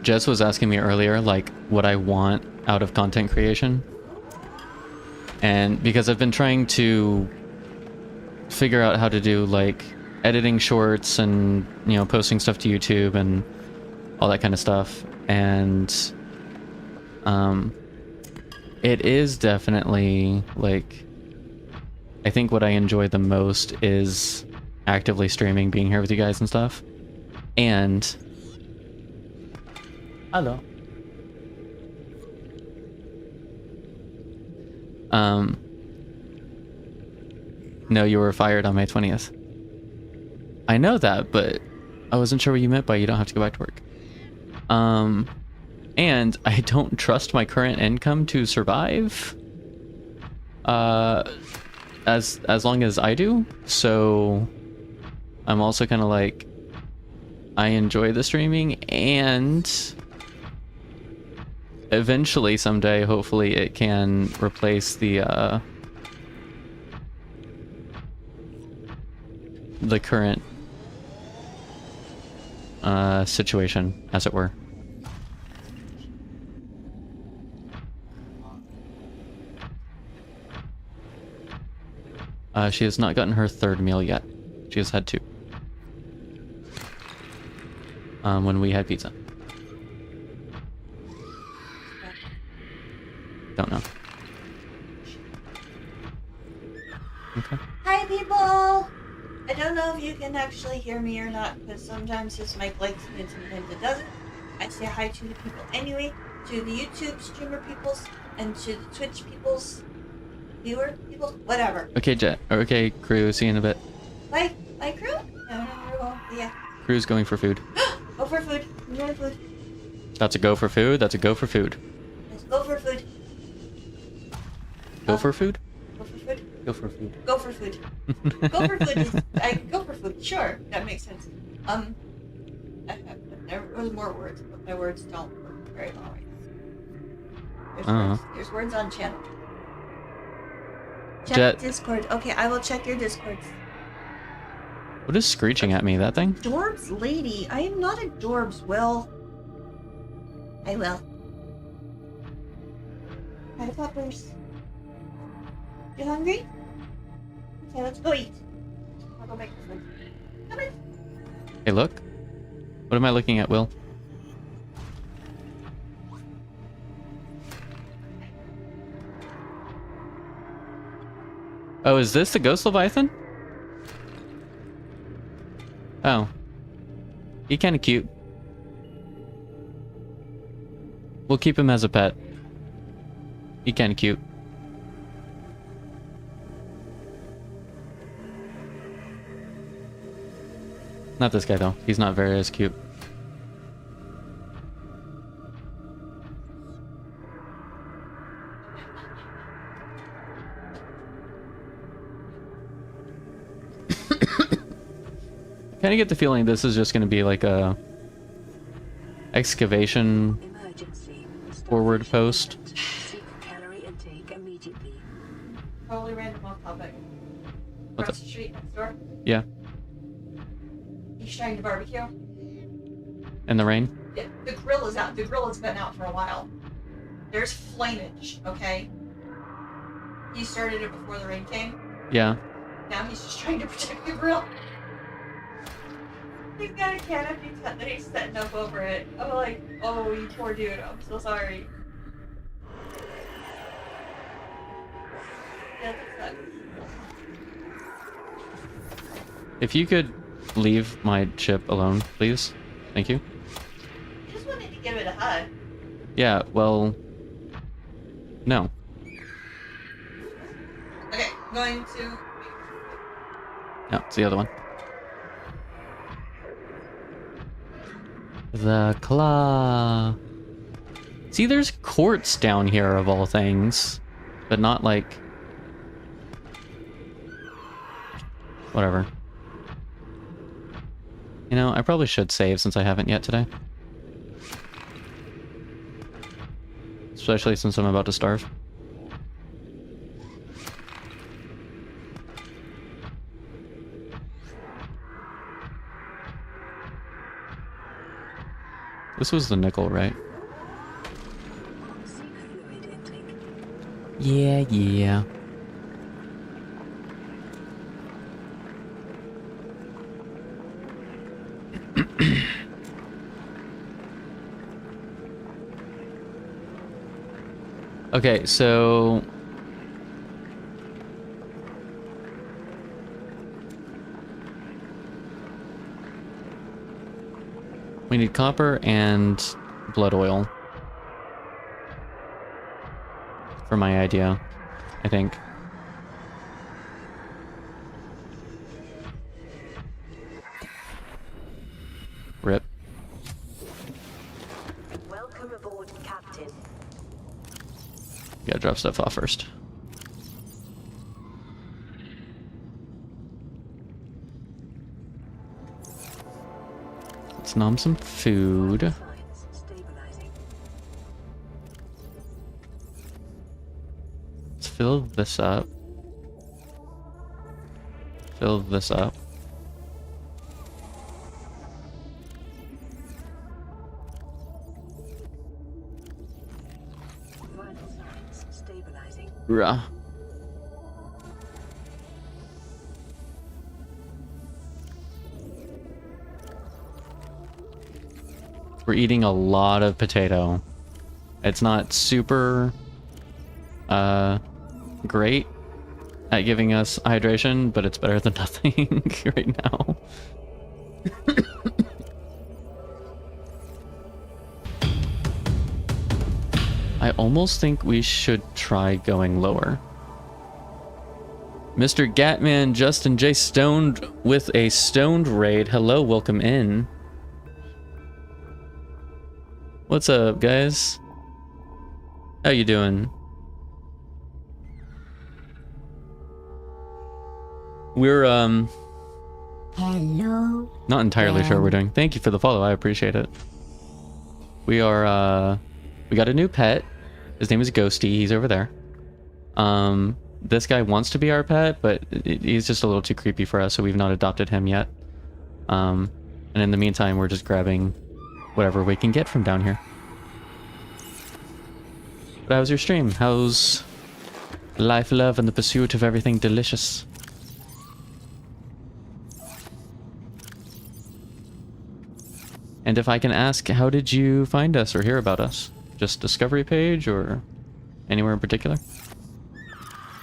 Jess was asking me earlier, like, what I want out of content creation. And because I've been trying to figure out how to do, like, editing shorts and, you know, posting stuff to YouTube and all that kind of stuff. And, it is definitely, like, I think what I enjoy the most is actively streaming, being here with you guys and stuff. And... Hello. No, you were fired on May 20th. I know that, but I wasn't sure what you meant by you don't have to go back to work. And I don't trust my current income to survive. As long as I do. So I'm also kind of like, I enjoy the streaming, and eventually someday hopefully it can replace the current situation, as it were. She has not gotten her third meal yet. She has had 2 when we had pizza. Don't know. Okay. Hi, people! I don't know if you can actually hear me or not, because sometimes this mic likes me and sometimes it doesn't. I say hi to the people anyway, to the YouTube streamer peoples, and to the Twitch peoples, viewer people, whatever. Okay, Jet. Okay, crew. See you in a bit. Bye, bye, crew? No, well, yeah. Crew's going for food. Go for food. Enjoy food. That's a go for food. That's a go for food. Let's go for food. Go for food? Go for food. Go for food. Go for food. Go for food. Go for food. Sure, that makes sense. There was more words, but my words don't work very well right now. There's words on channel. Check Jet. Discord. Okay, I will check your Discords. What is screeching at me? That thing? Dorbs lady. I am not a Dorbs, Will. I will. Hi, puppers. You hungry? Okay, let's go eat. I'll go make the food. Come in. Hey, look. What am I looking at, Will? Oh, is this the Ghost Leviathan? Oh. He kinda cute. We'll keep him as a pet. He kinda cute. Not this guy though. He's not very as cute. Kind of get the feeling this is just going to be like a excavation Emergency. forward post. Seek calorie intake immediately. Probably random off topic. What's Across the street next door. Yeah. He's trying to barbecue. In the rain. Yeah, the grill is out. The grill has been out for a while. There's flameage, okay? He started it before the rain came. Yeah. Now he's just trying to protect the grill. He's got a canopy tent that he's setting up over it. I'm like, oh, you poor dude. I'm so sorry. Yeah, that sucks. If you could leave my ship alone, please. Thank you. I just wanted to give it a hug. Yeah, well... No. Okay, I'm going to... No, it's the other one. The claw. See, there's quartz down here of all things. But not like... Whatever. You know, I probably should save since I haven't yet today. Especially since I'm about to starve. This was the nickel, right? Seek fluid intake. Yeah. Okay, so... we need copper and blood oil. For my idea, I think. Rip. Welcome aboard, Captain. Gotta drop stuff off first. Let's nom some food. Signs stabilizing. Let's fill this up. Fill this up. Vital signs stabilizing. Rah. We're eating a lot of potato. It's not super great at giving us hydration, but it's better than nothing right now. I almost think we should try going lower. Mr. Gatman Justin J. Stoned with a stoned raid. Hello, welcome in. What's up, guys? How you doing? We're Hello. not entirely sure what we're doing. Thank you for the follow. I appreciate it. We are we got a new pet. His name is Ghosty. He's over there. This guy wants to be our pet, but he's just a little too creepy for us, so we've not adopted him yet. And in the meantime, we're just grabbing whatever we can get from down here. But how's your stream? How's life, love, and the pursuit of everything delicious? And if I can ask, how did you find us or hear about us? Just Discovery page or anywhere in particular?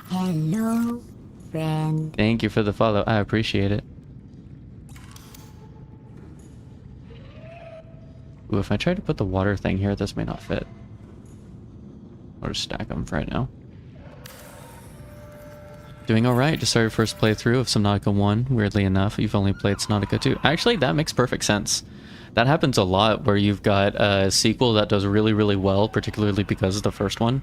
Hello, friend. Thank you for the follow. I appreciate it. Ooh, if I try to put the water thing here, this may not fit. I'll just stack them for right now. Doing alright. Just started first playthrough of Subnautica 1. Weirdly enough, you've only played Subnautica 2. Actually, that makes perfect sense. That happens a lot where you've got a sequel that does really, really well, particularly because of the first one.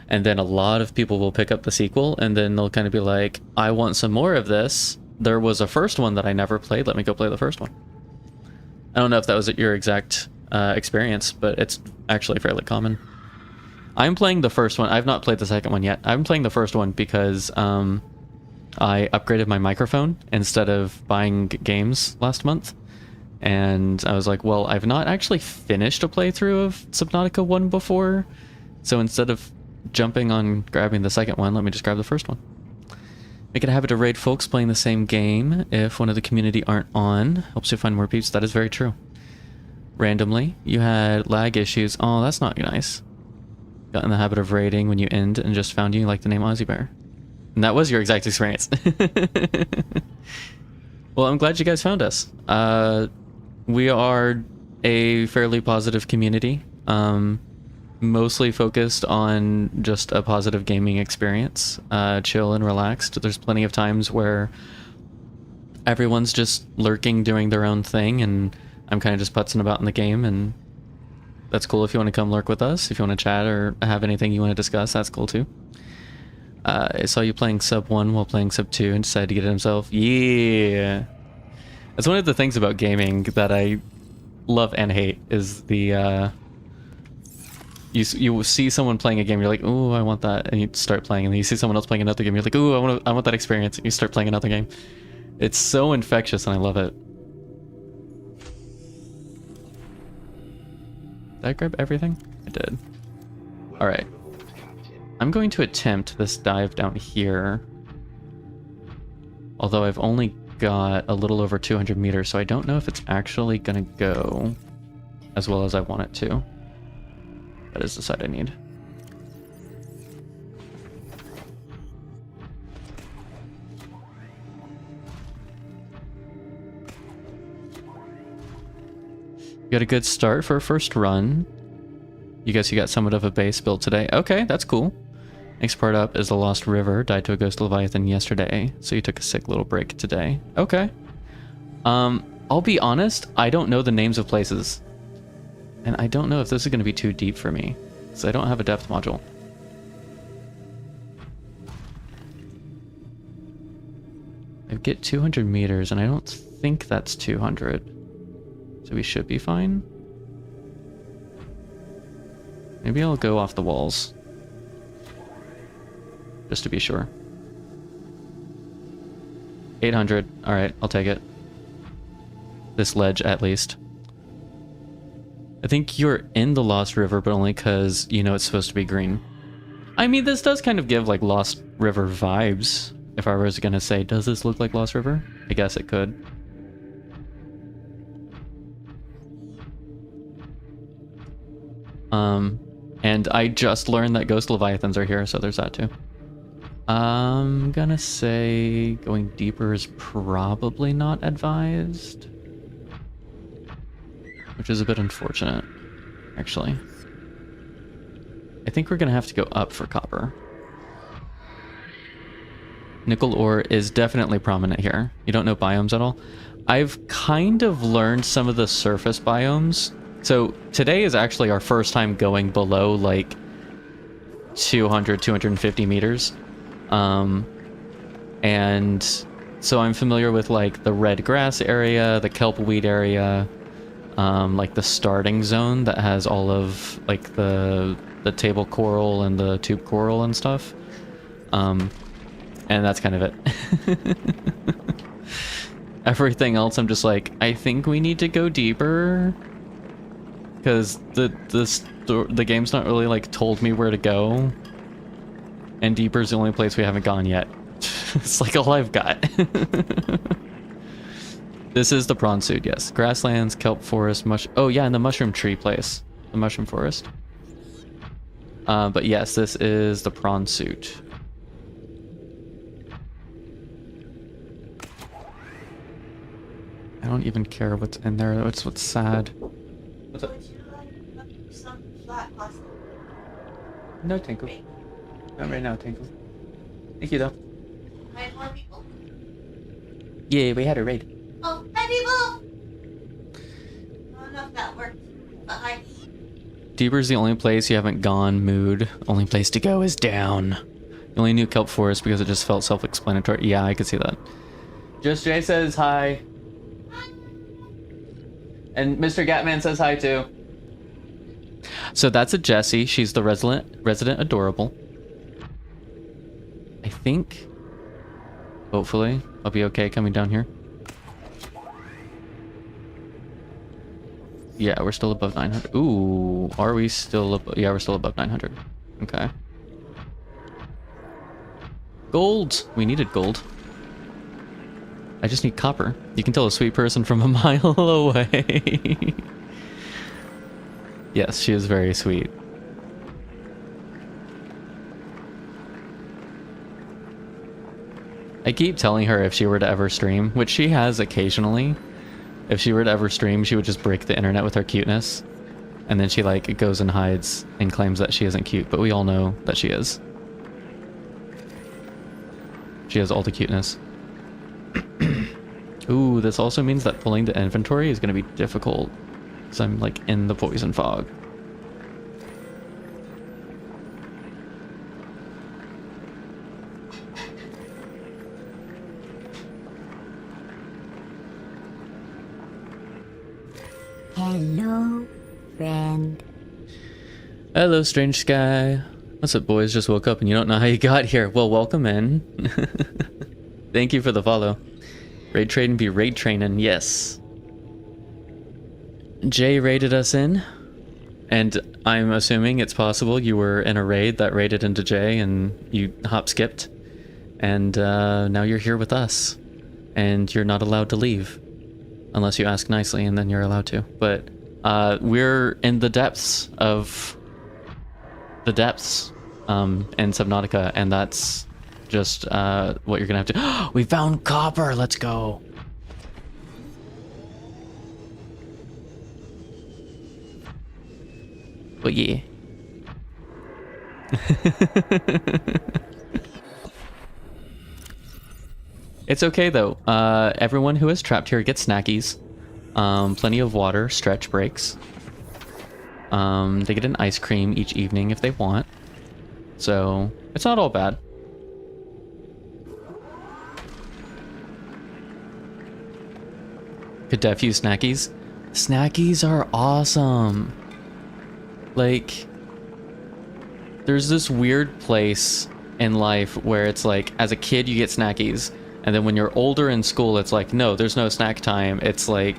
And then a lot of people will pick up the sequel, and then they'll kind of be like, I want some more of this. There was a first one that I never played. Let me go play the first one. I don't know if that was your exact experience, but it's actually fairly common. I'm playing the first one. I've not played the second one yet. I'm playing the first one because I upgraded my microphone instead of buying games last month. And I was like, well, I've not actually finished a playthrough of Subnautica 1 before. So instead of jumping on grabbing the second one, let me just grab the first one. Make it a habit to raid folks playing the same game if one of the community aren't on. Helps you find more peeps. That is very true. Randomly, you had lag issues. Oh, that's not nice. Got in the habit of raiding when you end and just found you like the name Aussie Bear. And that was your exact experience. Well, I'm glad you guys found us. We are a fairly positive community. Mostly focused on just a positive gaming experience. Chill and relaxed. There's plenty of times where everyone's just lurking, doing their own thing, and I'm kind of just putzing about in the game, and that's cool if you want to come lurk with us. If you want to chat or have anything you want to discuss, that's cool too. I saw you playing Sub 1 while playing Sub 2 and decided to get it himself. Yeah. That's one of the things about gaming that I love and hate is the you see someone playing a game, you're like, ooh, I want that, and you start playing, and then you see someone else playing another game, you're like, ooh, I want that experience, and you start playing another game. It's so infectious, and I love it. Did I grab everything? I did. Alright. I'm going to attempt this dive down here. Although I've only got a little over 200 meters, so I don't know if it's actually gonna go as well as I want it to. That is the side I need. You got a good start for a first run. You guess you got somewhat of a base built today. Okay, that's cool. Next part up is the Lost River. Died to a ghost Leviathan yesterday, so you took a sick little break today. Okay. I'll be honest, I don't know the names of places. And I don't know if this is going to be too deep for me, so I don't have a depth module. I get 200 meters, and I don't think that's 200. So we should be fine. Maybe I'll go off the walls. Just to be sure. 800. Alright, I'll take it. This ledge, at least. I think you're in the Lost River, but only because you know it's supposed to be green. I mean, this does kind of give, like, Lost River vibes. If I was gonna say, does this look like Lost River? I guess it could. And I just learned that ghost leviathans are here, so there's that too. I'm gonna say going deeper is probably not advised. Which is a bit unfortunate, actually. I think we're gonna have to go up for copper. Nickel ore is definitely prominent here. You don't know biomes at all? I've kind of learned some of the surface biomes. So today is actually our first time going below like 200, 250 meters. And so I'm familiar with like the red grass area, the kelp weed area, like the starting zone that has all of like the table coral and the tube coral and stuff. And that's kind of it. Everything else I'm just like, I think we need to go deeper. Because the game's not really like told me where to go. And deeper is the only place we haven't gone yet. It's like all I've got. This is the prawn suit, yes. Grasslands, kelp forest, oh yeah, and the mushroom tree place. The mushroom forest. But yes, this is the prawn suit. I don't even care what's in there. That's what's sad. What's up? Would you like some flat pasta? No, Tinkle. Not right now, Tinkle. Thank you, though. Hi, more people. Yeah, we had a raid. Oh, hi, people! I don't know if that worked, but hi. Deeper's the only place you haven't gone, mood. Only place to go is down. You only knew kelp forest because it just felt self-explanatory. Yeah, I could see that. Just Jay says hi. And Mr. Gatman says hi too. So that's a Jessie. She's the resident adorable. I think, hopefully, I'll be okay coming down here. Yeah, we're still above 900. Ooh, are we still above? Yeah, we're still above 900. Okay. Gold! We needed gold. I just need copper. You can tell a sweet person from a mile away. Yes, she is very sweet. I keep telling her if she were to ever stream, which she has occasionally, if she were to ever stream, she would just break the internet with her cuteness. And then she like goes and hides and claims that she isn't cute, but we all know that she is. She has all the cuteness. Ooh, this also means that pulling the inventory is going to be difficult. Because I'm like in the poison fog. Hello, friend. Hello, strange sky. What's up, boys? Just woke up and you don't know how you got here. Well, welcome in. Thank you for the follow. Raid trading be raid training, yes. Jay raided us in, and I'm assuming it's possible you were in a raid that raided into Jay and you hop skipped, and now you're here with us, and you're not allowed to leave unless you ask nicely, and then you're allowed to. But we're in the depths of in Subnautica, and that's just what you're gonna have to. We found copper. Let's go. But yeah. It's okay though. Everyone who is trapped here gets snackies. Plenty of water, stretch breaks. They get an ice cream each evening if they want. So it's not all bad. Could def use snackies. Snackies are awesome. Like, there's this weird place in life where it's like, as a kid you get snackies, and then when you're older in school it's like, no, there's no snack time. It's like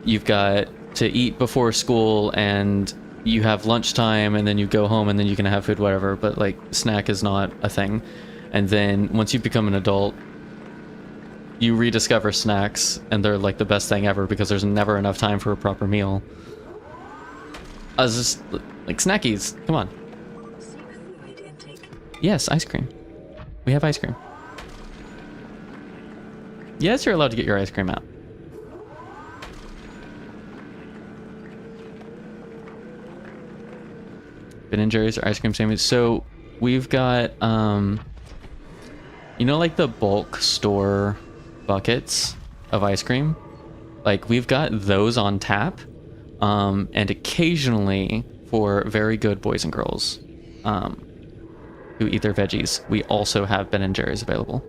you've got to eat before school and you have lunchtime and then you go home and then you can have food, whatever, but like snack is not a thing. And then once you become an adult, you rediscover snacks and they're like the best thing ever because there's never enough time for a proper meal. Like snackies. Come on. Seek fluid intake. Yes, ice cream. We have ice cream. Yes, you're allowed to get your ice cream out. Ben & Jerry's or ice cream sandwich. So we've got, you know, like the bulk store buckets of ice cream? Like we've got those on tap. And occasionally for very good boys and girls who eat their veggies, we also have Ben & Jerry's available.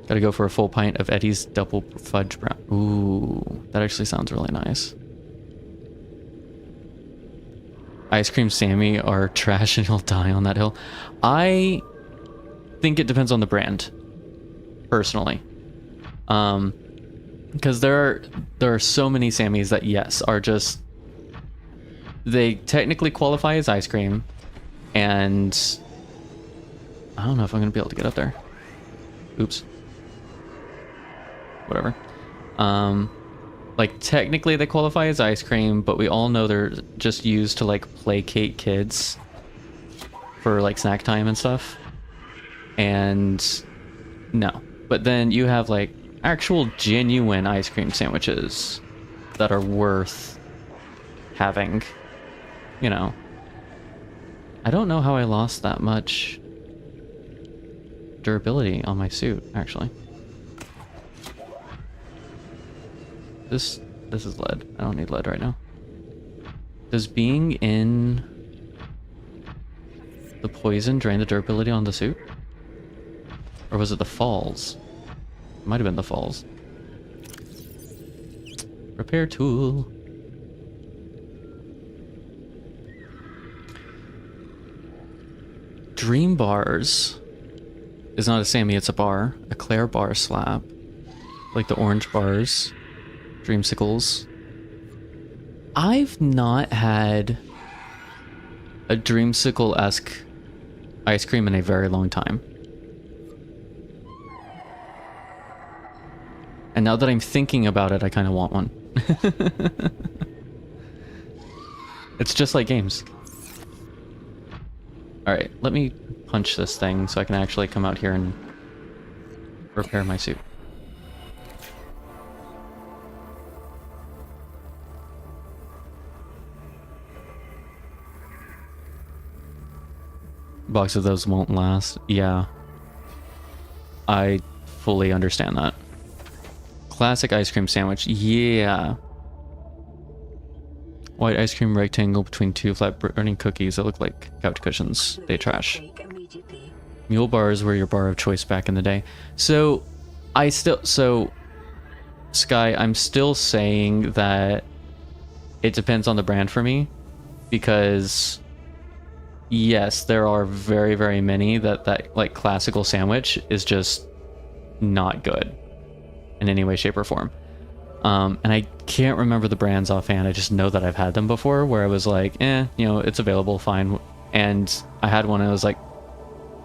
Gotta go for a full pint of Eddie's double fudge brown. Ooh, that actually sounds really nice. Ice cream Sammy are trash and he'll die on that hill. I think it depends on the brand, personally. Because there are so many Sammys that, yes, are just... They technically qualify as ice cream, and... I don't know if I'm going to be able to get up there. Oops. Whatever. Like, technically they qualify as ice cream, but we all know they're just used to, like, placate kids for, like, snack time and stuff. And... no. But then you have, like, actual genuine ice cream sandwiches that are worth having, you know. I don't know how I lost that much durability on my suit, actually. This is lead. I don't need lead right now. Does being in the poison drain the durability on the suit? Or was it the falls? It might have been the falls. Repair tool. Dream bars is not a Sammy, it's a bar. A Claire bar slab. Like the orange bars. Dreamsicles. I've not had a dreamsicle-esque ice cream in a very long time. And now that I'm thinking about it, I kind of want one. It's just like games. Alright, let me punch this thing so I can actually come out here and repair my suit. Box of those won't last. Yeah. I fully understand that. Classic ice cream sandwich. Yeah. White ice cream rectangle between two flat burning cookies that look like couch cushions. They trash. Mule bars were your bar of choice back in the day. So, Sky, I'm still saying that it depends on the brand for me. Because, yes, there are very, very many that like classical sandwich is just not good in any way, shape, or form. And I can't remember the brands offhand. I just know that I've had them before where I was like, you know, it's available, fine. And I had one and it was like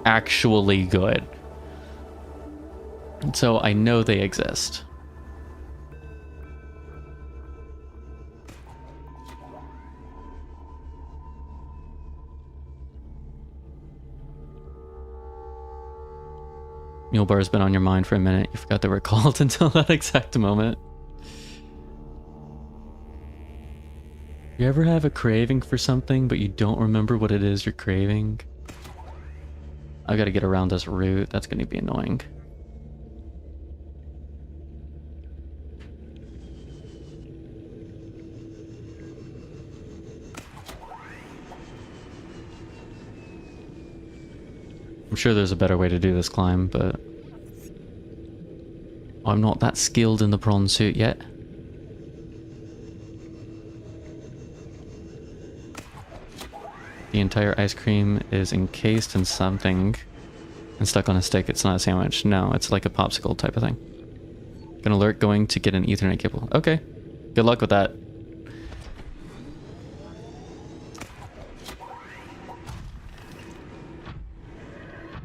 actually good. And so I know they exist. Mule bar's been on your mind for a minute. You forgot they were called until that exact moment. You ever have a craving for something, but you don't remember what it is you're craving? I gotta get around this route. That's gonna be annoying. I'm sure there's a better way to do this climb, but I'm not that skilled in the prawn suit yet. The entire ice cream is encased in something and stuck on a stick. It's not a sandwich. No, it's like a popsicle type of thing. An alert going to get an Ethernet cable. Okay. Good luck with that.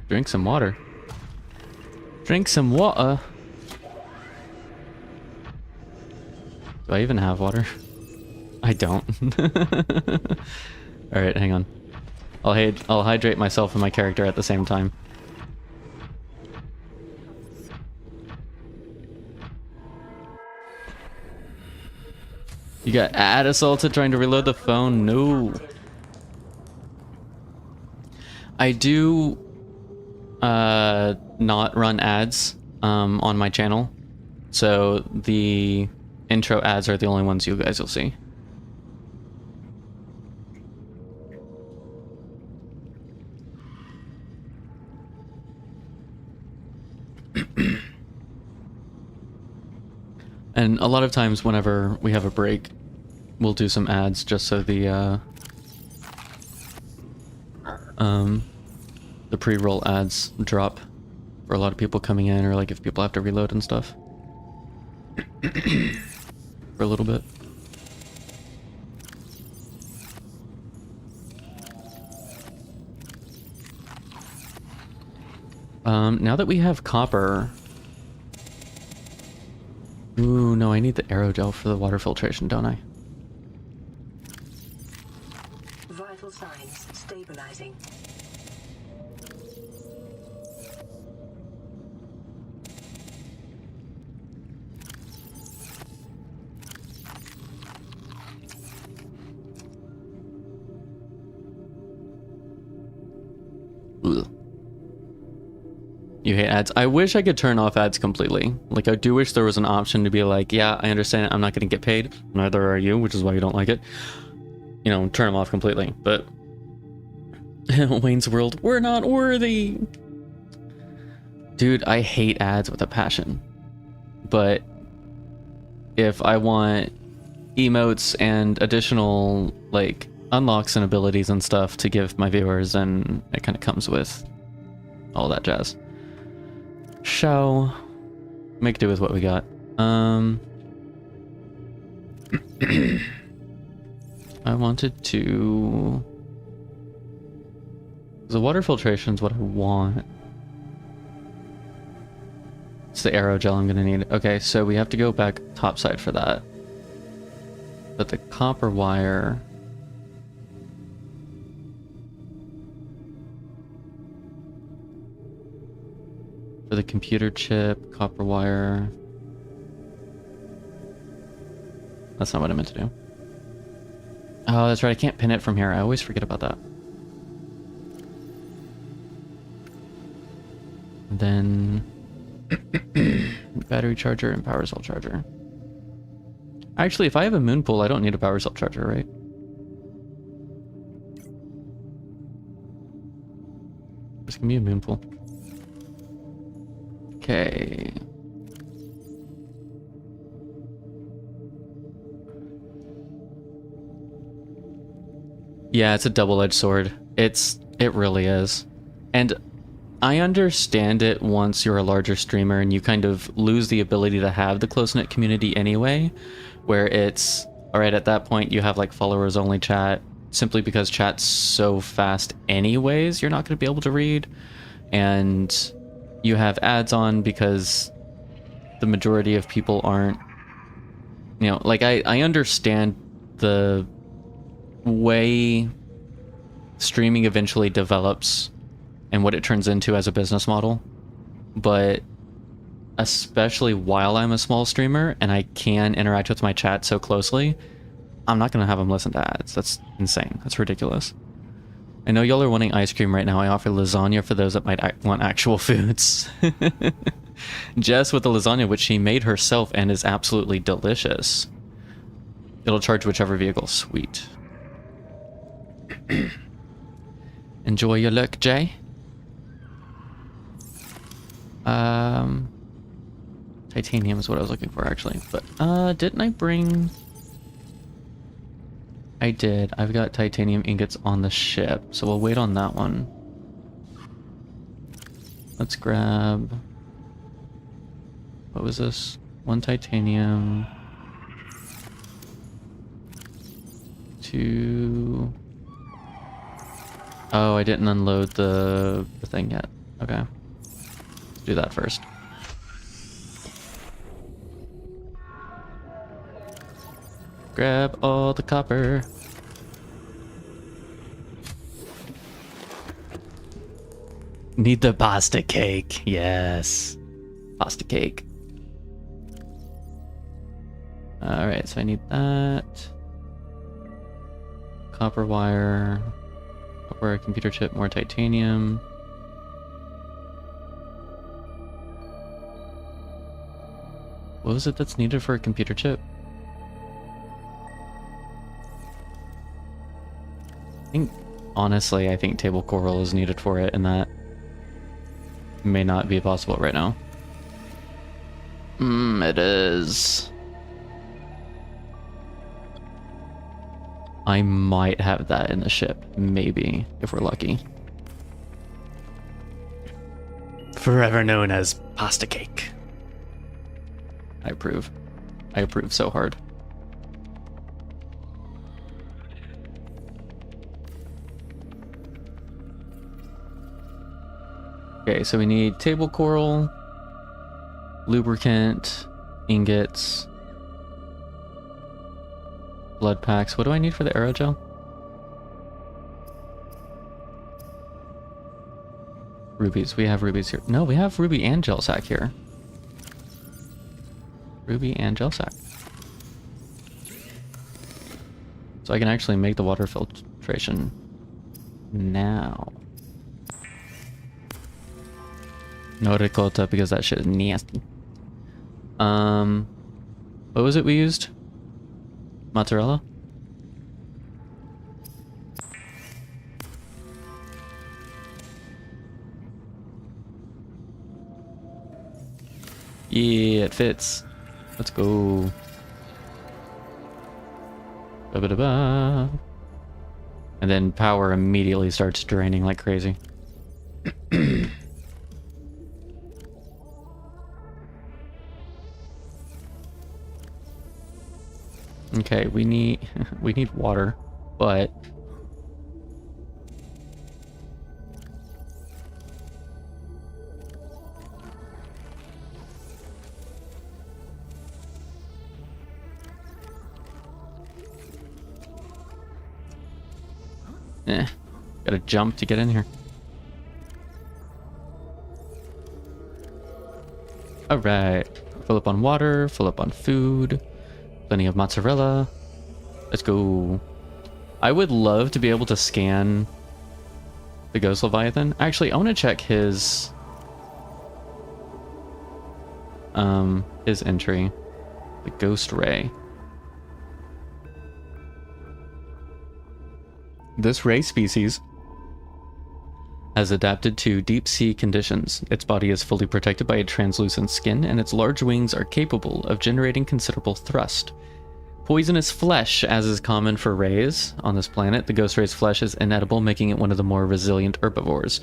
Drink some water. Drink some water. Do I even have water? I don't. All right, hang on. I'll hydrate myself and my character at the same time. You got ad assaulted trying to reload the phone? No. I do not run ads on my channel. So the intro ads are the only ones you guys will see. And a lot of times whenever we have a break, we'll do some ads just so the pre-roll ads drop for a lot of people coming in, or like if people have to reload and stuff. For a little bit. Now that we have copper... Ooh, no, I need the aerogel for the water filtration, don't I? Vital signs stabilizing. Ugh. You hate ads. I wish I could turn off ads completely. Like, I do wish there was an option to be like, yeah, I understand it, I'm not going to get paid. Neither are you, which is why you don't like it. You know, turn them off completely. But Wayne's World, we're not worthy. Dude, I hate ads with a passion. But if I want emotes and additional, like, unlocks and abilities and stuff to give my viewers, and it kind of comes with all that jazz. Shall make do with what we got. I wanted to... The water filtration is what I want. It's the aerogel I'm gonna need. Okay, so we have to go back topside for that. But the copper wire... For the computer chip, copper wire... That's not what I meant to do. Oh, that's right, I can't pin it from here. I always forget about that. And then... battery charger and power cell charger. Actually, if I have a moon pool, I don't need a power cell charger, right? There's gonna be a moon pool. Okay. Yeah, it's a double-edged sword. It really is. And I understand it once you're a larger streamer and you kind of lose the ability to have the close-knit community anyway, where it's, alright, at that point you have like followers-only chat, simply because chat's so fast anyways, you're not going to be able to read, and you have ads on because the majority of people aren't, you know, like I understand the way streaming eventually develops and what it turns into as a business model, but especially while I'm a small streamer and I can interact with my chat so closely, I'm not going to have them listen to ads. That's insane. That's ridiculous. I know y'all are wanting ice cream right now. I offer lasagna for those that might want actual foods. Jess with the lasagna, which she made herself and is absolutely delicious. It'll charge whichever vehicle. Sweet. Enjoy your look, Jay. Titanium is what I was looking for, actually. But, didn't I bring... I did. I've got titanium ingots on the ship, so we'll wait on that one. Let's grab... What was this? 1 titanium... 2... Oh, I didn't unload the thing yet. Okay. Let's do that first. Grab all the copper. Need the pasta cake. Yes. Pasta cake. Alright, so I need that. Copper wire. Copper wire, computer chip, more titanium. What was it that's needed for a computer chip? Honestly, I think table coral is needed for it, and that may not be possible right now. It is. I might have that in the ship, maybe, if we're lucky. Forever known as pasta cake. I approve. I approve so hard. Okay, so we need table coral, lubricant, ingots, blood packs. What do I need for the aerogel? Rubies. We have rubies here. No, we have ruby and gel sack here. Ruby and gel sack. So I can actually make the water filtration now. No ricotta because that shit is nasty. What was it we used? Mozzarella? Yeah, it fits. Let's go. Ba-ba-da-ba. And then power immediately starts draining like crazy. Okay, we need water, but gotta jump to get in here. Alright. Fill up on water, fill up on food. Plenty of mozzarella. Let's go. I would love to be able to scan the Ghost Leviathan. Actually, I want to check his entry. The Ghost Ray. This ray species has adapted to deep sea conditions. Its body is fully protected by a translucent skin, and its large wings are capable of generating considerable thrust. Poisonous flesh, as is common for rays on this planet, the ghost ray's flesh is inedible, making it one of the more resilient herbivores.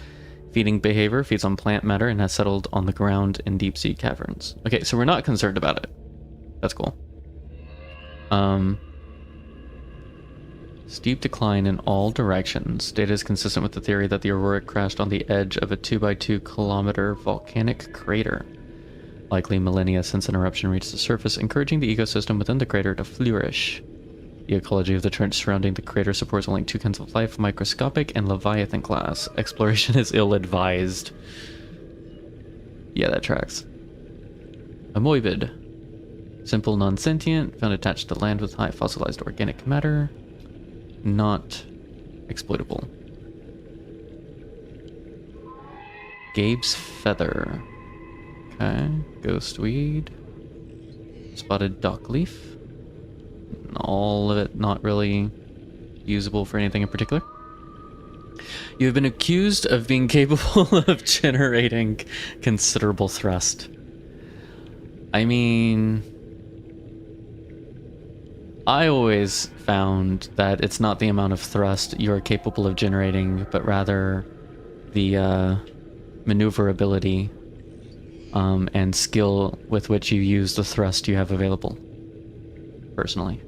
Feeding behavior, feeds on plant matter, and has settled on the ground in deep sea caverns. Okay, so we're not concerned about it. That's cool. Steep decline in all directions. Data is consistent with the theory that the Aurora crashed on the edge of a 2x2 kilometer volcanic crater. Likely millennia since an eruption reached the surface, encouraging the ecosystem within the crater to flourish. The ecology of the trench surrounding the crater supports only two kinds of life, microscopic and Leviathan class. Exploration is ill-advised. Yeah, that tracks. Amoebid. Simple, non-sentient, found attached to land with high fossilized organic matter. Not exploitable. Gabe's feather. Okay. Ghost weed. Spotted dock leaf. All of it not really usable for anything in particular. You have been accused of being capable of generating considerable thrust. I mean, I always found that it's not the amount of thrust you're capable of generating, but rather the maneuverability and skill with which you use the thrust you have available, personally.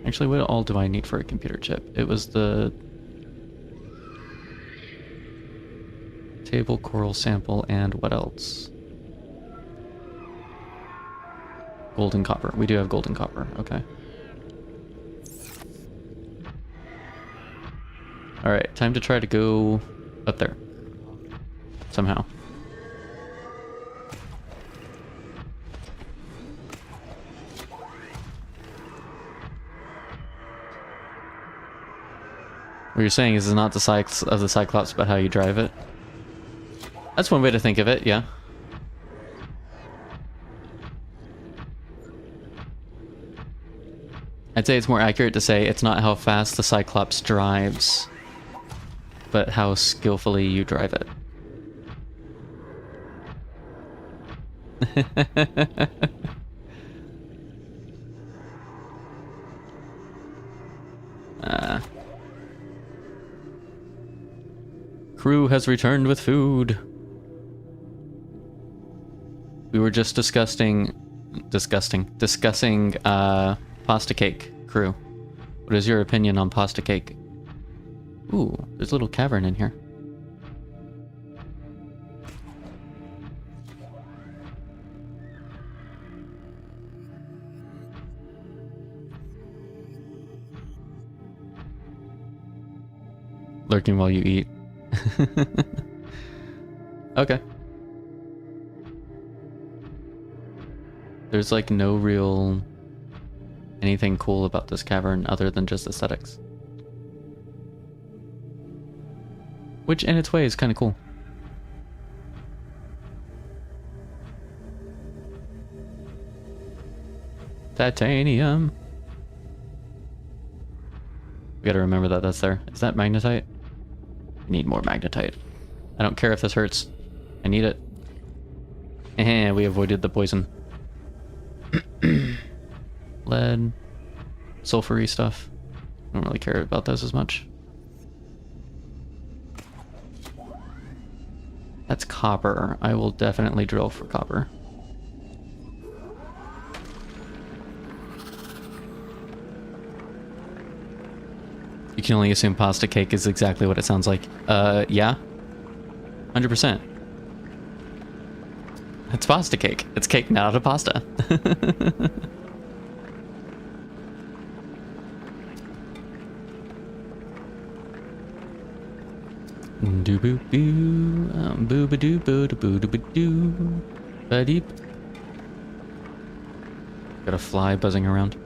Actually, what all do I need for a computer chip? It was the table coral sample and what else? Gold and copper. We do have gold and copper. Okay. Alright, time to try to go up there. Somehow. What you're saying is it's not the size of the Cyclops, but how you drive it. That's one way to think of it, yeah. I'd say it's more accurate to say it's not how fast the Cyclops drives, but how skillfully you drive it. Crew has returned with food. We were just discussing pasta cake, crew. What is your opinion on pasta cake? Ooh, there's a little cavern in here. Lurking while you eat. Okay. There's like no real anything cool about this cavern other than just aesthetics. Which in its way is kind of cool. Titanium. We gotta remember that that's there. Is that magnetite? I need more magnetite. I don't care if this hurts. I need it. And we avoided the poison. Lead. Sulfury stuff. I don't really care about those as much. That's copper. I will definitely drill for copper. You can only assume pasta cake is exactly what it sounds like. Yeah. 100%. It's pasta cake. It's cake made out of pasta. Do boo boo, boo ba doo boo da boo da ba doo, ba deep. Got a fly buzzing around.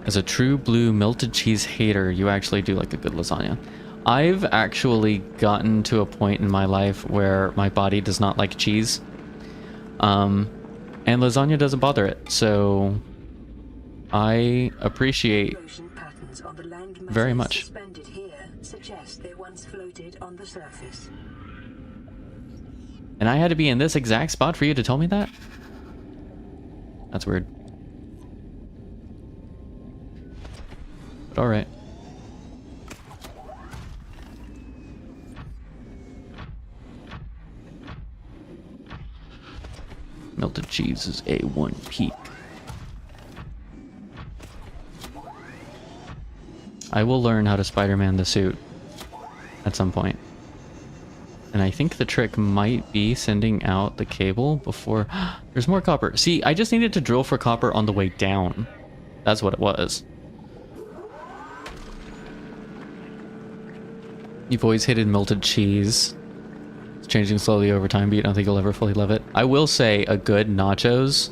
As a true blue melted cheese hater, you actually do like a good lasagna. I've actually gotten to a point in my life where my body does not like cheese. And lasagna doesn't bother it, so I appreciate very much. On the surface. And I had to be in this exact spot for you to tell me that? That's weird. But alright. Melted cheese is A1 peak. I will learn how to Spider-Man the suit at some point. And I think the trick might be sending out the cable before... There's more copper. See, I just needed to drill for copper on the way down. That's what it was. You've always hated melted cheese. It's changing slowly over time, but you don't think you'll ever fully love it. I will say a good nachos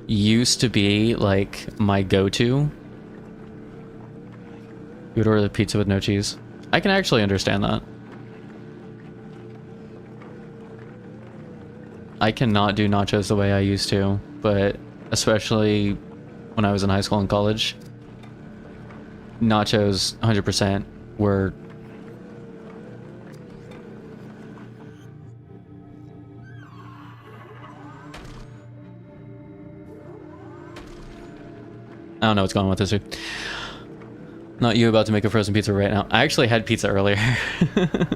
used to be like my go-to. You would order the pizza with no cheese. I can actually understand that. I cannot do nachos the way I used to, but especially when I was in high school and college, nachos 100% were I don't know what's going on with this dude. Not you about to make a frozen pizza right now. I actually had pizza earlier,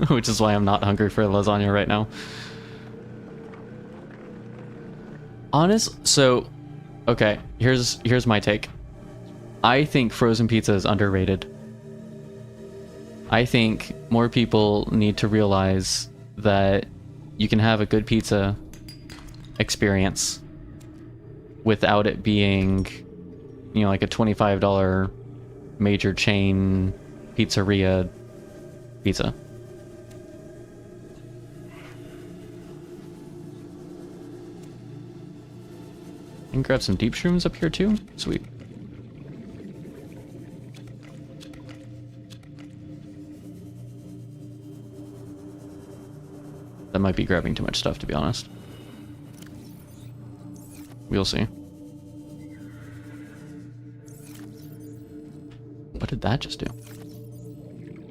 which is why I'm not hungry for lasagna right now. Okay, here's my take. I think frozen pizza is underrated. I think more people need to realize that you can have a good pizza experience without it being, you know, like a $25 major chain pizzeria pizza. And grab some deep shrooms up here too. Sweet. That might be grabbing too much stuff, to be honest. We'll see. What did that just do?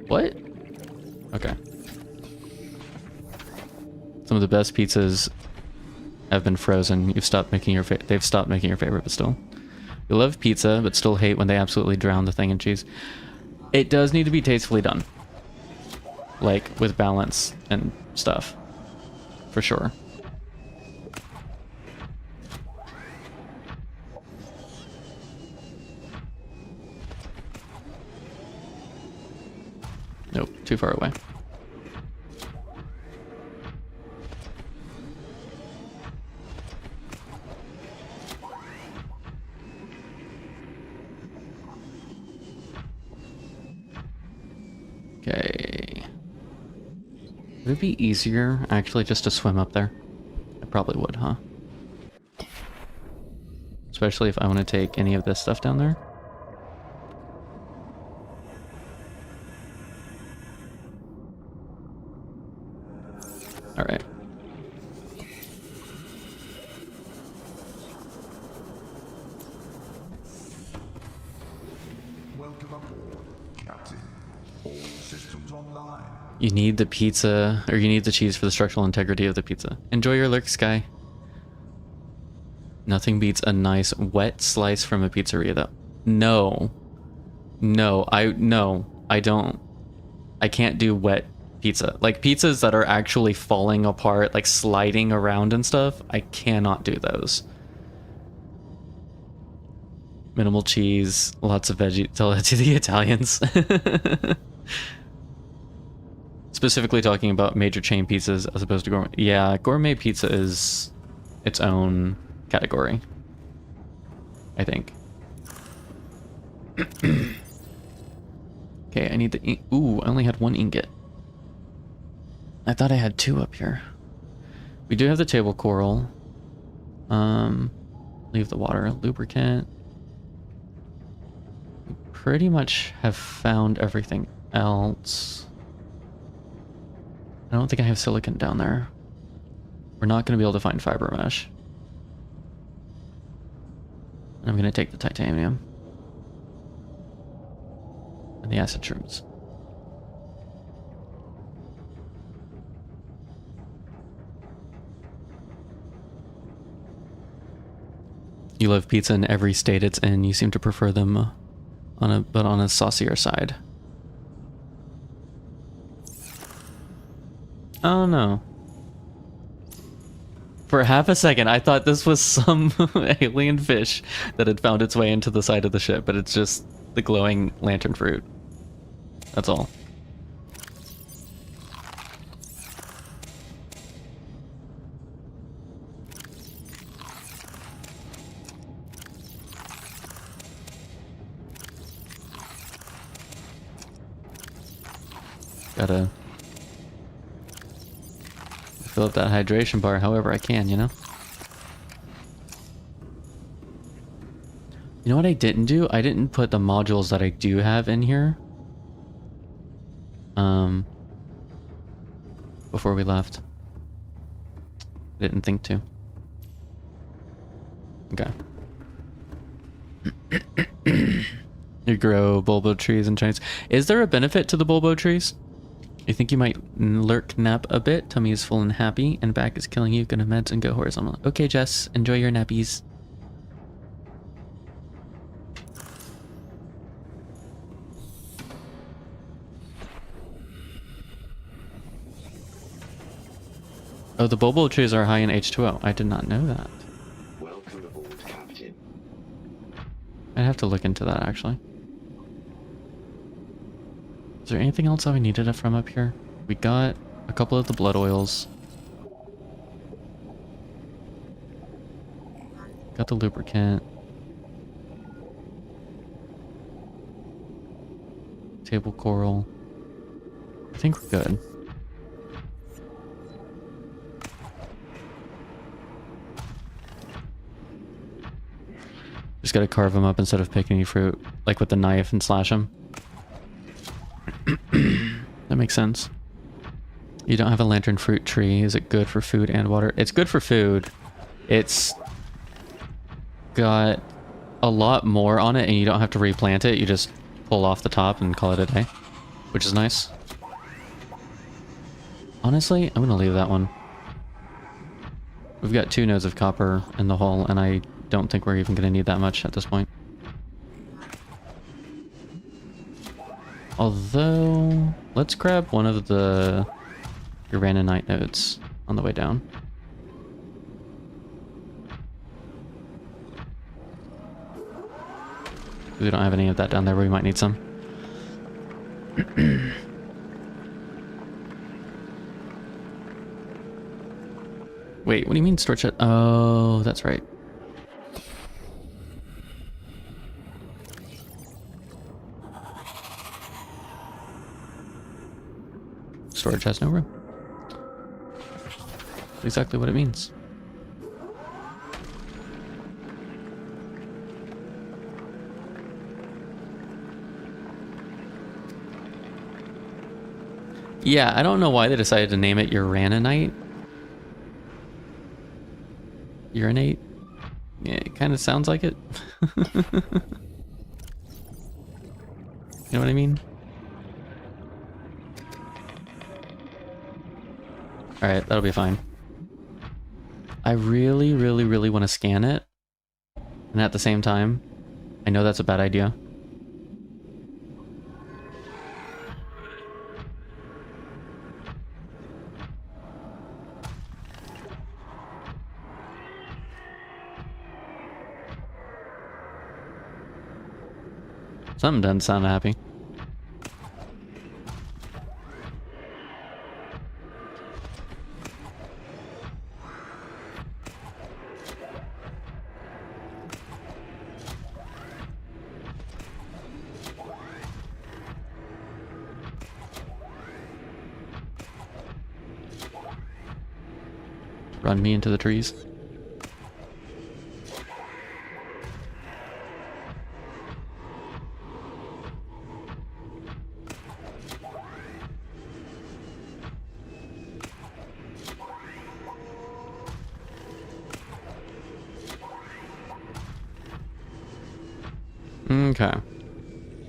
What? Okay. Some of the best pizzas have been frozen. You've stopped making your they've stopped making your favorite, but still. You love pizza, but still hate when they absolutely drown the thing in cheese. It does need to be tastefully done. Like, with balance and stuff. For sure. Nope, too far away. Okay. Would it be easier, actually, just to swim up there? It probably would, huh? Especially if I want to take any of this stuff down there. Alright. Welcome aboard, Captain. All systems online. You need the pizza, or you need the cheese for the structural integrity of the pizza. Enjoy your lurk, Sky. Nothing beats a nice wet slice from a pizzeria, though. No. No, I don't. I can't do wet pizza. Like, pizzas that are actually falling apart, like sliding around and stuff, I cannot do those. Minimal cheese, lots of veggie. Tell that to the Italians. Specifically talking about major chain pizzas as opposed to gourmet. Yeah, gourmet pizza is its own category, I think. Okay, I need the ooh, I only had one ingot. I thought I had two up here. We do have the table coral. Leave the water. Lubricant. We pretty much have found everything else. I don't think I have silicon down there. We're not going to be able to find fiber mesh. And I'm going to take the titanium. And the acid shrooms. You love pizza in every state it's in. You seem to prefer them on a saucier side. Oh no. For half a second, I thought this was some alien fish that had found its way into the side of the ship, but it's just the glowing lantern fruit. That's all. Gotta fill up that hydration bar however I can, you know? You know what I didn't do? I didn't put the modules that I do have in here. Before we left. Didn't think to. Okay. You grow bulbo trees in Chinese. Is there a benefit to the bulbo trees? You think you might lurk nap a bit? Tummy is full and happy, and back is killing you. Gonna meds and go horizontal. Okay, Jess, enjoy your nappies. Oh, the bulbo trees are high in H2O. I did not know that. Welcome aboard, Captain. I'd have to look into that, actually. Is there anything else that we needed from up here? We got a couple of the blood oils. Got the lubricant. table coral. I think we're good. Just gotta carve them up instead of picking any fruit, like with the knife and slash them. That makes sense. You don't have a lantern fruit tree. Is it good for food and water? It's good for food. It's got a lot more on it and you don't have to replant it. You just pull off the top and call it a day, which is nice. Honestly, I'm gonna leave that one. We've got 2 nodes of copper in the hull and I don't think we're even gonna need that much at this point. Although, let's grab one of the Uranite nodes on the way down. We don't have any of that down there, but we might need some. Wait, what do you mean storage shed? Oh, that's right. Storage has no room. That's exactly what it means. Yeah, I don't know why they decided to name it Uranite. Urinate? Yeah, it kind of sounds like it. You know what I mean? Alright, that'll be fine. I really, really, really want to scan it. And at the same time, I know that's a bad idea. Something doesn't sound happy. Run me into the trees. Okay.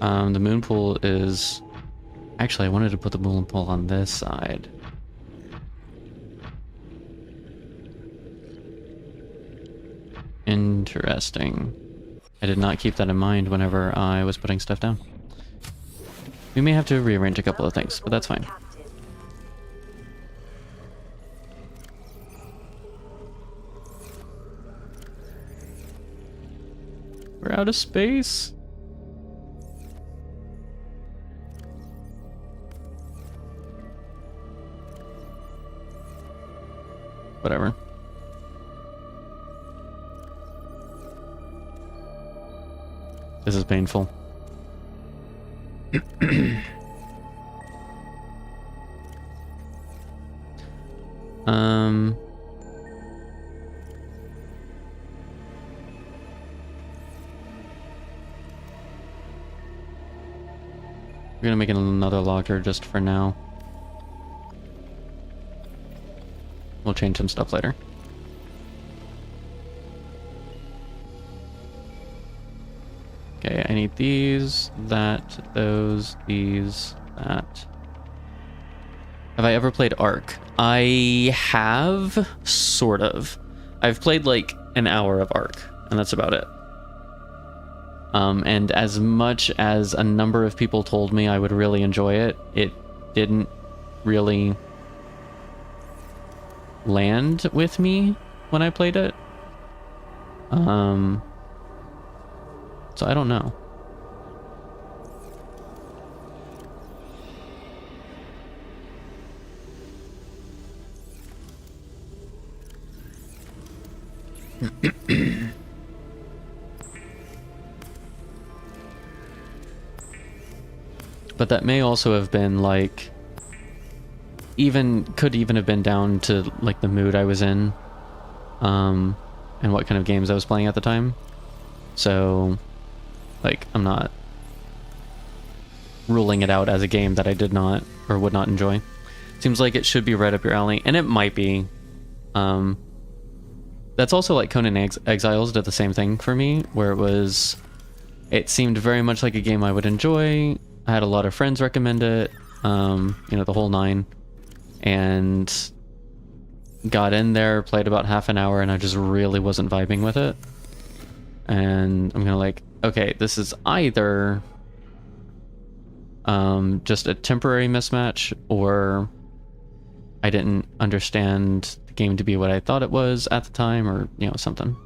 The moon pool is... Actually, I wanted to put the moon pool on this side. Interesting. I did not keep that in mind whenever I was putting stuff down. We may have to rearrange a couple of things, but that's fine. We're out of space. Whatever. This is painful. We're gonna make another locker just for now. We'll change some stuff later. Okay, I need these, that, those, these, that. Have I ever played Ark? I have, sort of. I've played like an hour of Ark, and that's about it. And as much as a number of people told me I would really enjoy it, it didn't really land with me when I played it. So I don't know. But that may also have been like could even have been down to like the mood I was in, and what kind of games I was playing at the time. So like I'm not ruling it out as a game that I did not or would not enjoy. Seems like it should be right up your alley, and it might be. That's also like Conan Exiles did the same thing for me, where it seemed very much like a game I would enjoy. I had a lot of friends recommend it, the whole nine, and got in there, played about half an hour, and I just really wasn't vibing with it. And I'm gonna like, okay, this is either just a temporary mismatch, or I didn't understand the game to be what I thought it was at the time, or something.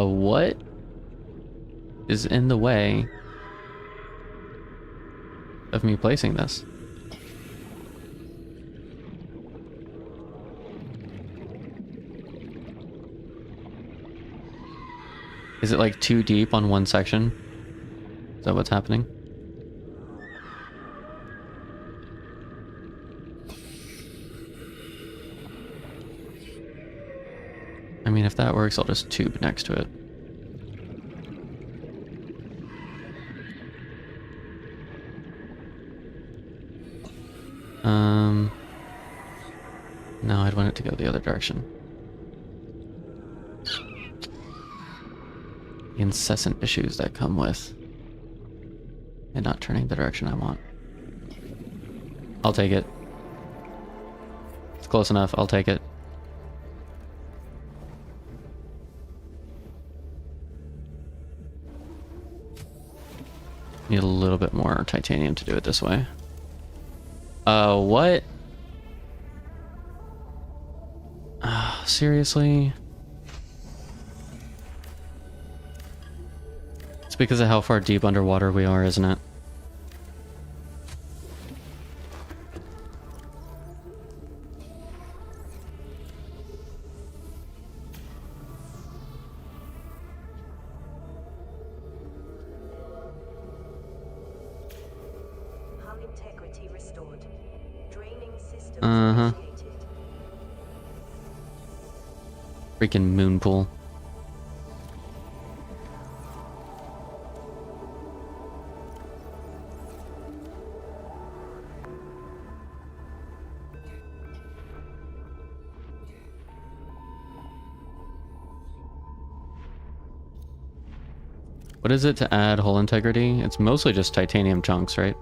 What is in the way of me placing this? Is it like too deep on one section? Is that what's happening? I mean, if that works, I'll just tube next to it. No, I'd want it to go the other direction. The incessant issues that come with it not turning the direction I want. I'll take it. It's close enough, I'll take it. Need a little bit more titanium to do it this way. What? Seriously? It's because of how far deep underwater we are, isn't it? Hull integrity restored. Draining systems Uh-huh. initiated. Freaking moon pool. What is it to add hull integrity? It's mostly just titanium chunks, right?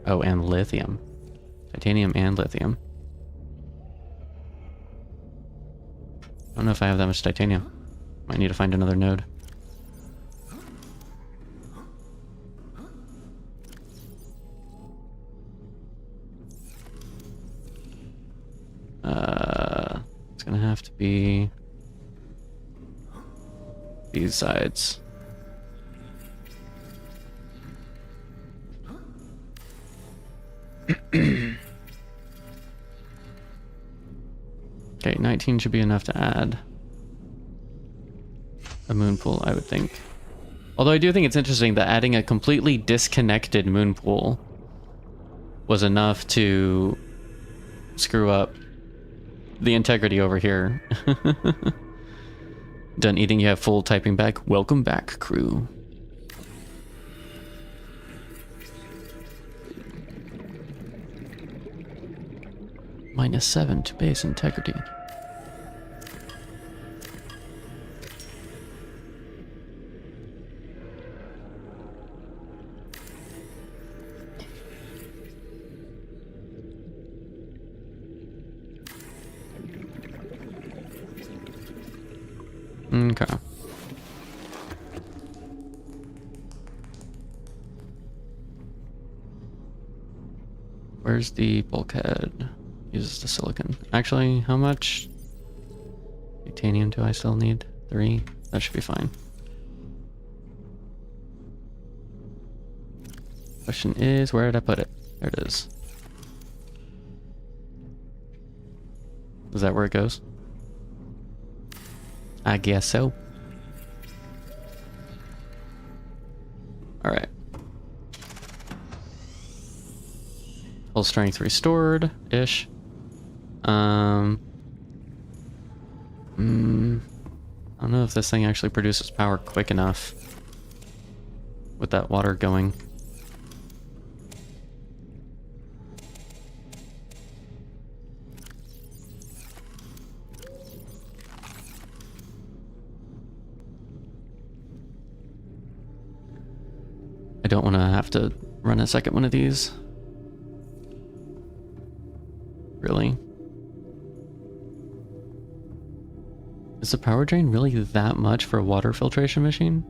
Oh, and lithium. Titanium and lithium. I don't know if I have that much titanium. Might need to find another node. It's gonna have to be these sides. Okay, 19 should be enough to add a moon pool, I would think. Although I do think it's interesting that adding a completely disconnected moon pool was enough to screw up the integrity over here. Done eating, you have full typing back. Welcome back, crew. -7 to base integrity. Okay. Where's the bulkhead? Uses the silicon. Actually, how much titanium do I still need? 3? That should be fine. Question is, where did I put it? There it is. Is that where it goes? I guess so. Alright. Full strength restored-ish. I don't know if this thing actually produces power quick enough with that water going. I don't want to have to run a second one of these. Really? Is the power drain really that much for a water filtration machine?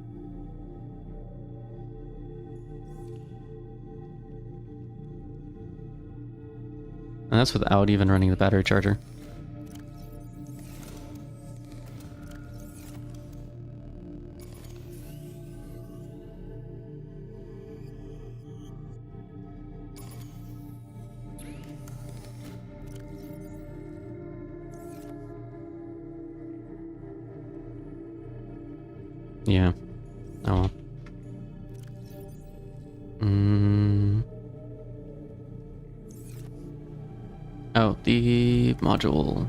And that's without even running the battery charger. Yeah. Oh well. Oh, the module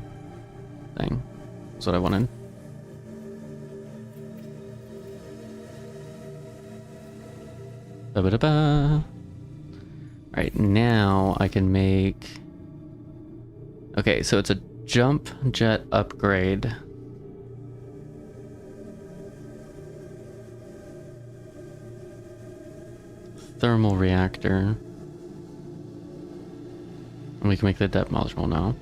thing. That's what I wanted. Ba-ba-da-ba. Alright, now I can make... Okay, so it's a jump jet upgrade. Thermal reactor. And we can make the depth module now.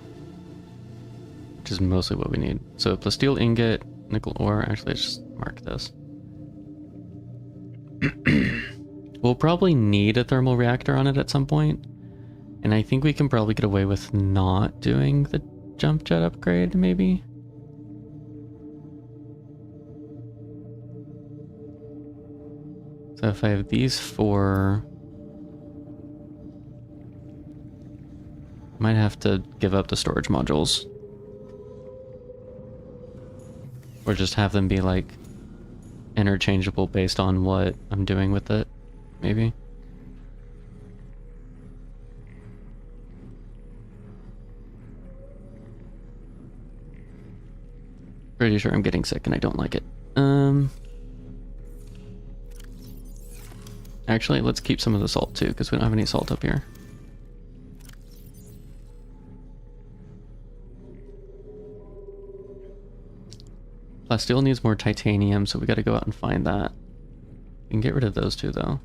Which is mostly what we need. So plasteel ingot, nickel ore. Actually, let's just mark this. We'll probably need a thermal reactor on it at some point. And I think we can probably get away with not doing the jump jet upgrade, maybe? So if I have these four, I might have to give up the storage modules. Or just have them be like interchangeable based on what I'm doing with it, maybe. Pretty sure I'm getting sick and I don't like it. Actually, let's keep some of the salt too, because we don't have any salt up here. Plasteel needs more titanium, so we gotta go out and find that. We can get rid of those two, though.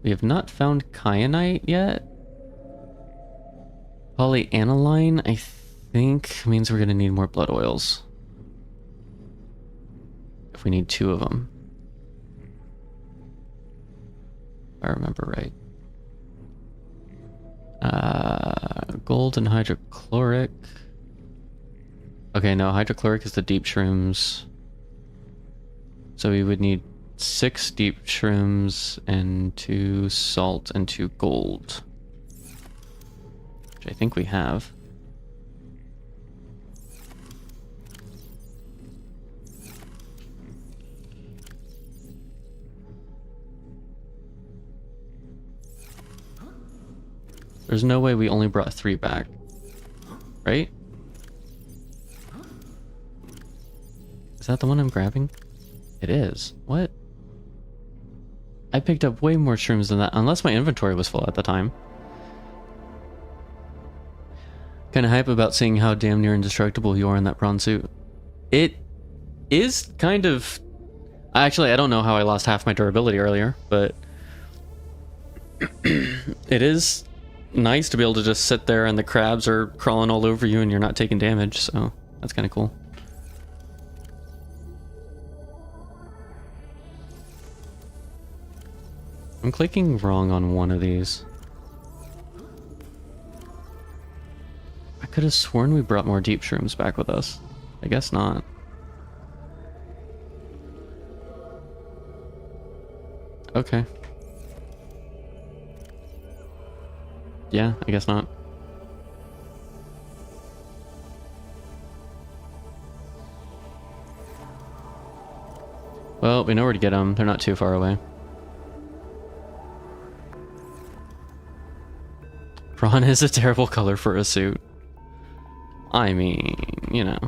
We have not found kyanite yet. Polyaniline, I think, means we're gonna need more blood oils. If we need 2 of them. If I remember right. Gold and hydrochloric. Okay, no, hydrochloric is the deep shrooms. So we would need 6 deep shrooms and 2 salt and 2 gold. Which I think we have. There's no way we only brought 3 back. Right? Is that the one I'm grabbing? It is. What? I picked up way more shrooms than that, unless my inventory was full at the time. Kinda hype about seeing how damn near indestructible you are in that prawn suit. It is kind of... Actually, I don't know how I lost half my durability earlier, but... it is nice to be able to just sit there and the crabs are crawling all over you and you're not taking damage, so that's kind of cool. I'm clicking wrong on one of these. I could have sworn we brought more deep shrooms back with us. I guess not. Okay. Yeah, I guess not. Well, we know where to get them. They're not too far away. Prawn is a terrible color for a suit. I mean, you know.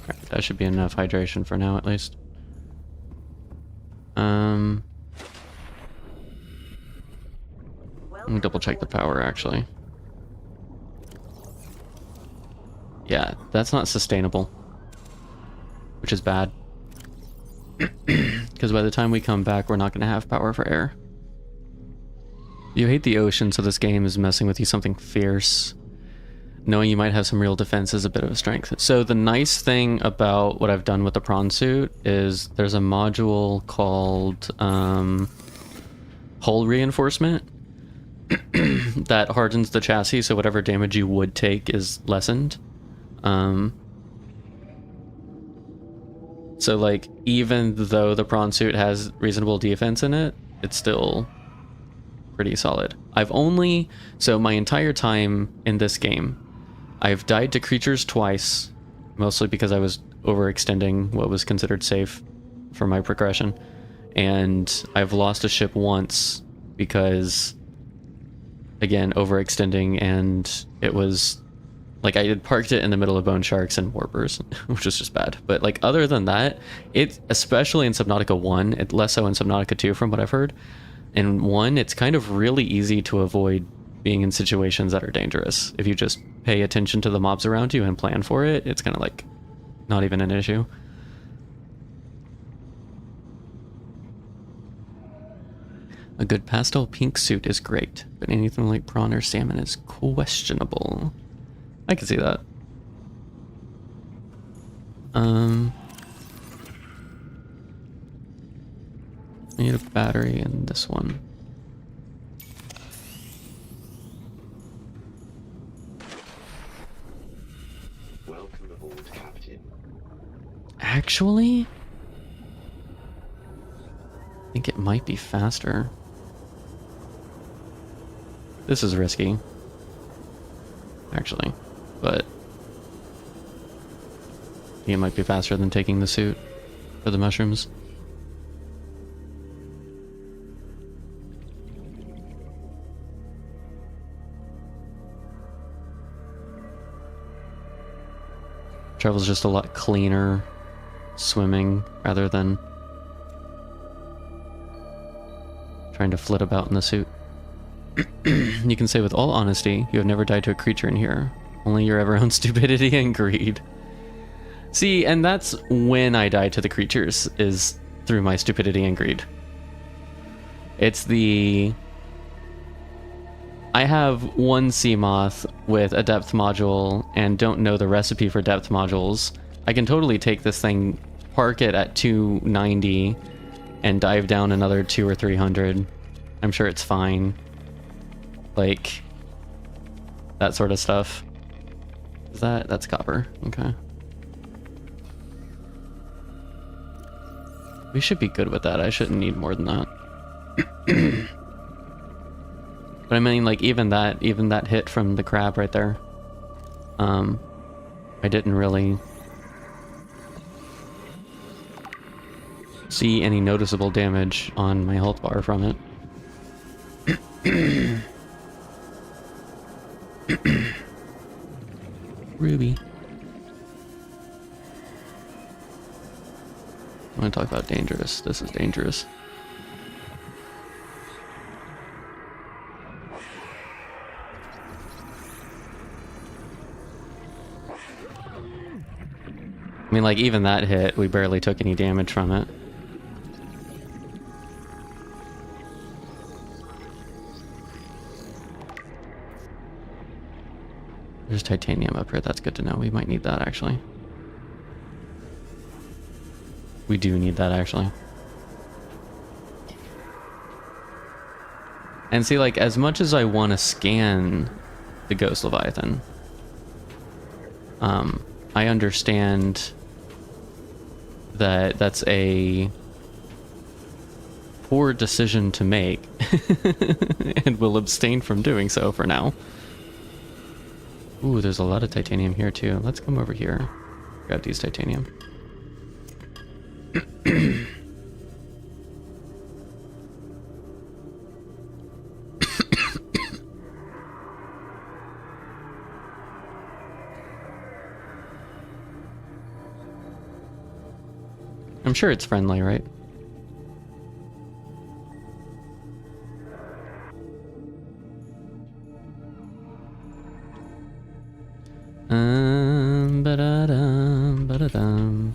Alright, that should be enough hydration for now, at least. Let me double check the power, actually. Yeah, that's not sustainable. Which is bad. Because by the time we come back, we're not going to have power for air. You hate the ocean, so this game is messing with you something fierce. Knowing you might have some real defense is a bit of a strength. So the nice thing about what I've done with the prawn suit is there's a module called hull reinforcement that hardens the chassis, so whatever damage you would take is lessened. So like, even though the prawn suit has reasonable defense in it, it's still pretty solid. So my entire time in this game, I've died to creatures twice, mostly because I was overextending what was considered safe for my progression. And I've lost a ship once because, again, overextending, and it was like I had parked it in the middle of bone sharks and warpers, which was just bad. But like, other than that, it, especially in Subnautica 1, it less so in Subnautica 2 from what I've heard. In 1, it's kind of really easy to avoid being in situations that are dangerous. If you just pay attention to the mobs around you and plan for it, it's kind of like not even an issue. A good pastel pink suit is great, but anything like prawn or salmon is questionable. I can see that. I need a battery in this one. Welcome aboard, Captain. Actually, I think it might be faster. This is risky, actually, but I think it might be faster than taking the suit for the mushrooms. Travel's just a lot cleaner swimming rather than trying to flit about in the suit. You can say with all honesty, you have never died to a creature in here. Only your ever own stupidity and greed. See, and that's when I die to the creatures, is through my stupidity and greed. It's the... I have one sea moth with a depth module and don't know the recipe for depth modules. I can totally take this thing, park it at 290, and dive down another 200 or 300. I'm sure it's fine. Like, that sort of stuff. Is that's copper? Okay. We should be good with that. I shouldn't need more than that. But I mean, like, even that hit from the crab right there, I didn't really see any noticeable damage on my health bar from it. Ruby. I want to talk about dangerous. This is dangerous. I mean, like, even that hit, we barely took any damage from it. There's titanium up here. That's good to know. We might need that, actually. We do need that, actually. And see, like, as much as I want to scan the Ghost Leviathan, I understand that that's a poor decision to make, and will abstain from doing so for now. Ooh, there's a lot of titanium here, too. Let's come over here. Grab these titanium. I'm sure it's friendly, right? Ba-da-dum, ba-da-dum.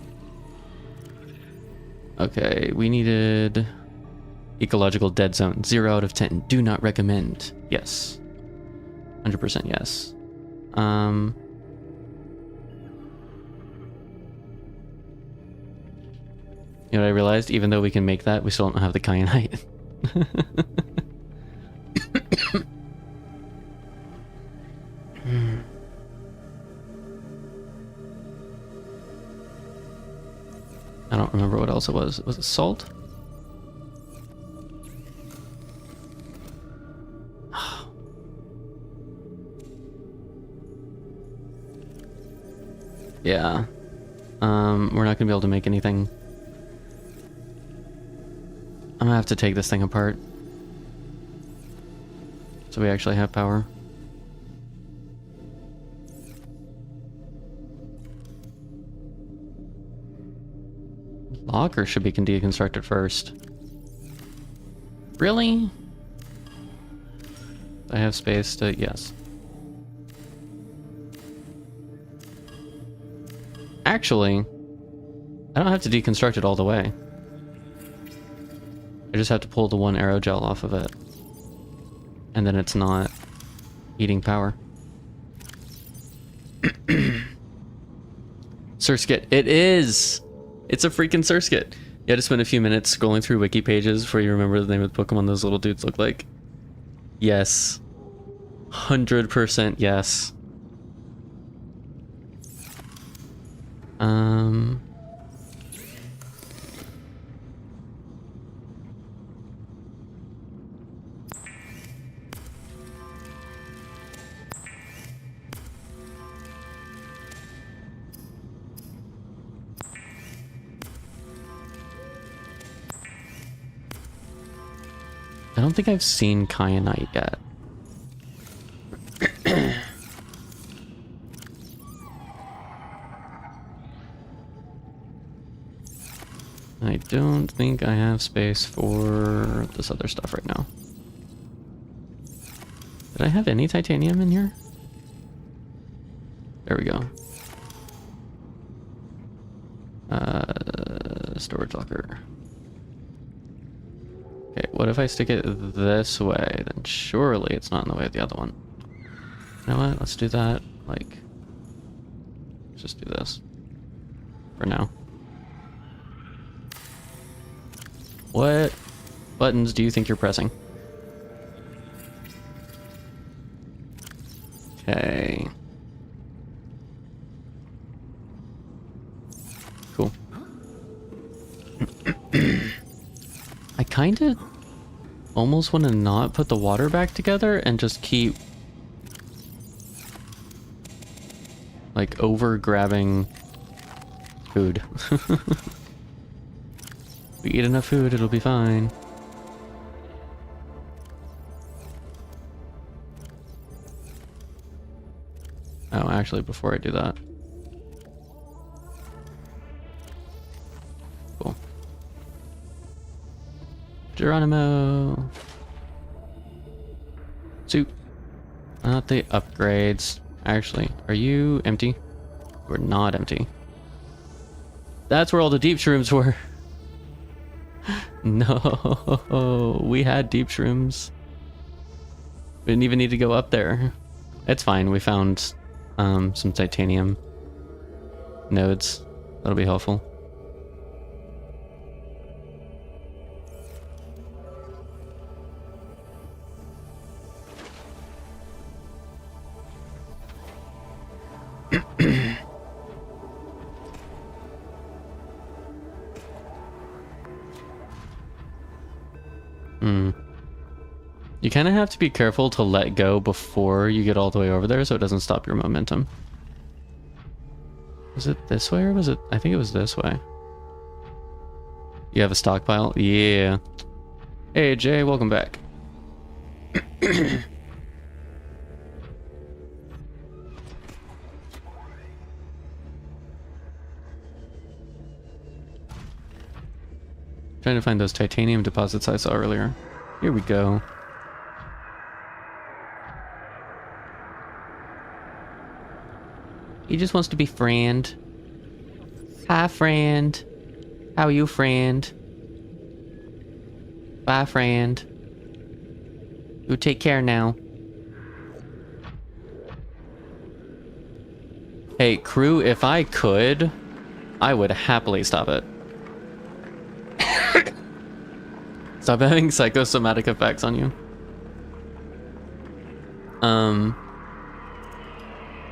Okay, we needed ecological dead zone. 0 out of 10. Do not recommend. Yes. 100% yes. You know what I realized? Even though we can make that, we still don't have the kyanite. I don't remember what else it was. Was it salt? Yeah. We're not gonna be able to make anything. I'm gonna have to take this thing apart, so we actually have power. Locker should be deconstructed first. Really? I have space to... yes. Actually, I don't have to deconstruct it all the way. I just have to pull the one aerogel off of it. And then it's not eating power. Surskit. It is! It's a freaking Surskit. You had to spend a few minutes scrolling through wiki pages before you remember the name of the Pokemon those little dudes look like. Yes. 100% yes. I don't think I've seen kyanite yet. I don't think I have space for this other stuff right now. Did I have any titanium in here? There we go. Storage locker. Okay, what if I stick it this way? Then surely it's not in the way of the other one. You know what? Let's do that. Like, let's just do this for now. What buttons do you think you're pressing? Okay. Cool. I kind of almost want to not put the water back together and just keep like over grabbing food. We eat enough food, it'll be fine. Oh, actually, before I do that. Cool. Geronimo. Soup. Not the upgrades. Actually, are you empty? We're not empty. That's where all the deep shrooms were. No, we had deep shrooms. We didn't even need to go up there. It's fine. We found some titanium nodes. That'll be helpful. You kind of have to be careful to let go before you get all the way over there so it doesn't stop your momentum. Was it this way or was it... I think it was this way. You have a stockpile? Yeah. Hey, Jay, welcome back. Trying to find those titanium deposits I saw earlier. Here we go. He just wants to be friend. Hi, friend. How are you, friend? Bye, friend. You take care now. Hey, crew, if I could, I would happily stop it. Stop having psychosomatic effects on you.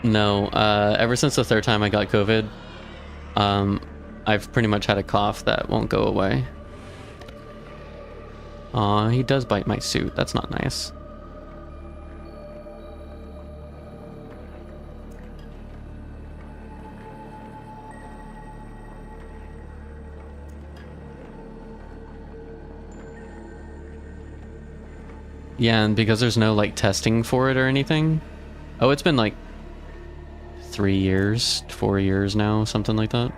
No, ever since the third time I got COVID, I've pretty much had a cough that won't go away. Aw, he does bite my suit. That's not nice. Yeah, and because there's no, like, testing for it or anything. Oh, it's been, like, 3 years, 4 years now, something like that.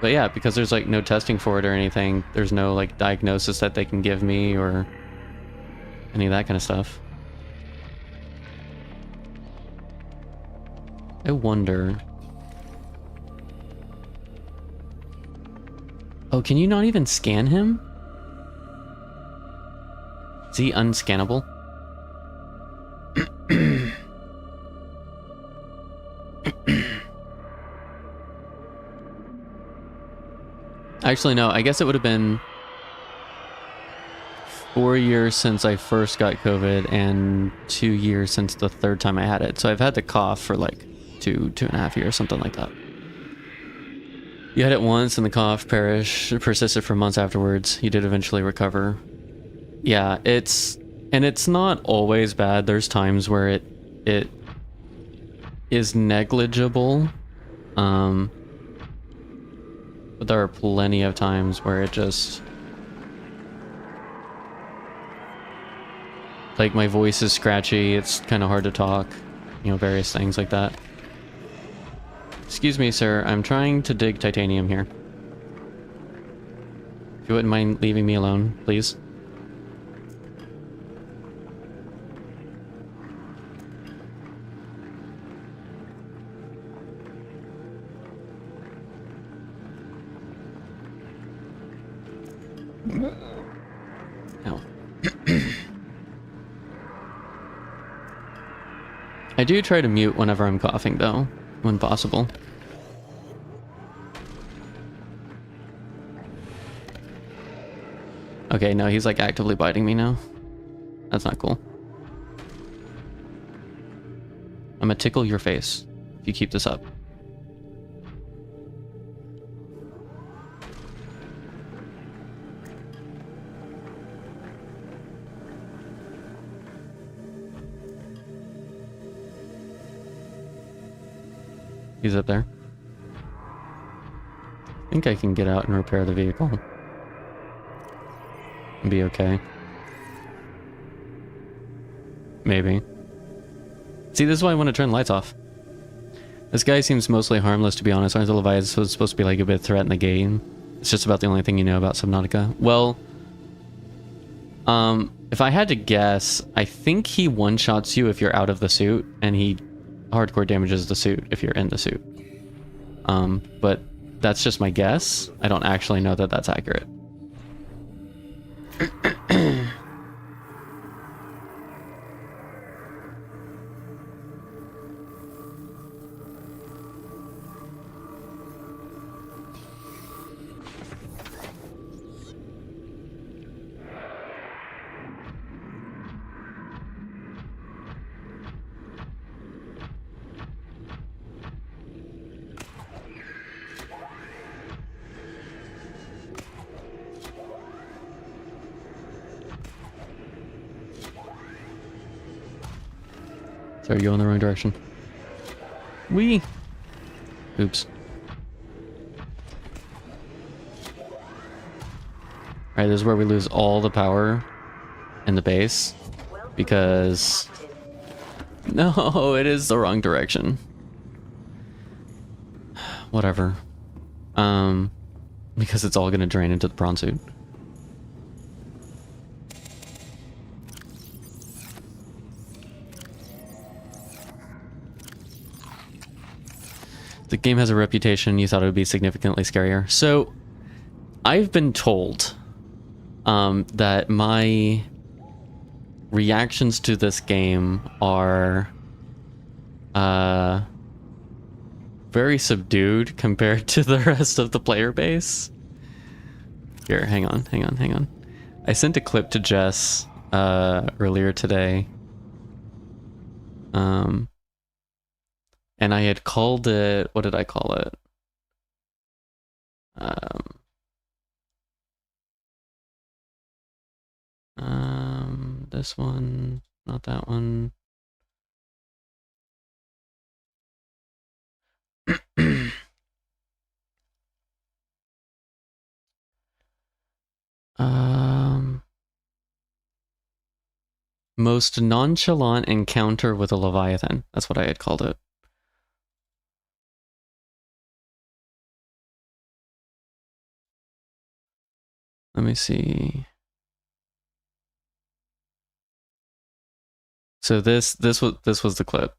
But yeah, because there's, like, no testing for it or anything, there's no, like, diagnosis that they can give me or any of that kind of stuff. I wonder... Oh, can you not even scan him? Is he unscannable? Actually, no. I guess it would have been 4 years since I first got COVID and 2 years since the third time I had it. So I've had the cough for like 2.5 years, something like that. You had it once and the cough persisted for months afterwards. You did eventually recover. Yeah, it's not always bad. There's times where it is negligible. But there are plenty of times where it just... Like, my voice is scratchy, it's kind of hard to talk. You know, various things like that. Excuse me, sir. I'm trying to dig titanium here. If you wouldn't mind leaving me alone, please. Ow. I do try to mute whenever I'm coughing, though, when possible. Okay, no, he's like actively biting me now. That's not cool. I'm gonna tickle your face if you keep this up. He's up there. I think I can get out and repair the vehicle. And be okay. Maybe. See, this is why I want to turn the lights off. This guy seems mostly harmless, to be honest. Aren't the Leviathans supposed to be like a bit of threat in the game? It's just about the only thing you know about Subnautica. Well, if I had to guess, I think he one-shots you if you're out of the suit, and he hardcore damages the suit if you're in the suit. But that's just my guess. I don't actually know that that's accurate. Sorry, you're going the wrong direction. Wee! Oops. Alright, this is where we lose all the power in the base. Because... No, it is the wrong direction. Whatever. Because it's all gonna drain into the prawn suit. The game has a reputation. You thought it would be significantly scarier. So, I've been told that my reactions to this game are very subdued compared to the rest of the player base. Here, hang on. I sent a clip to Jess earlier today. And I had called it, what did I call it? This one, not that one. Most nonchalant encounter with a Leviathan. That's what I had called it. Let me see. So this was the clip.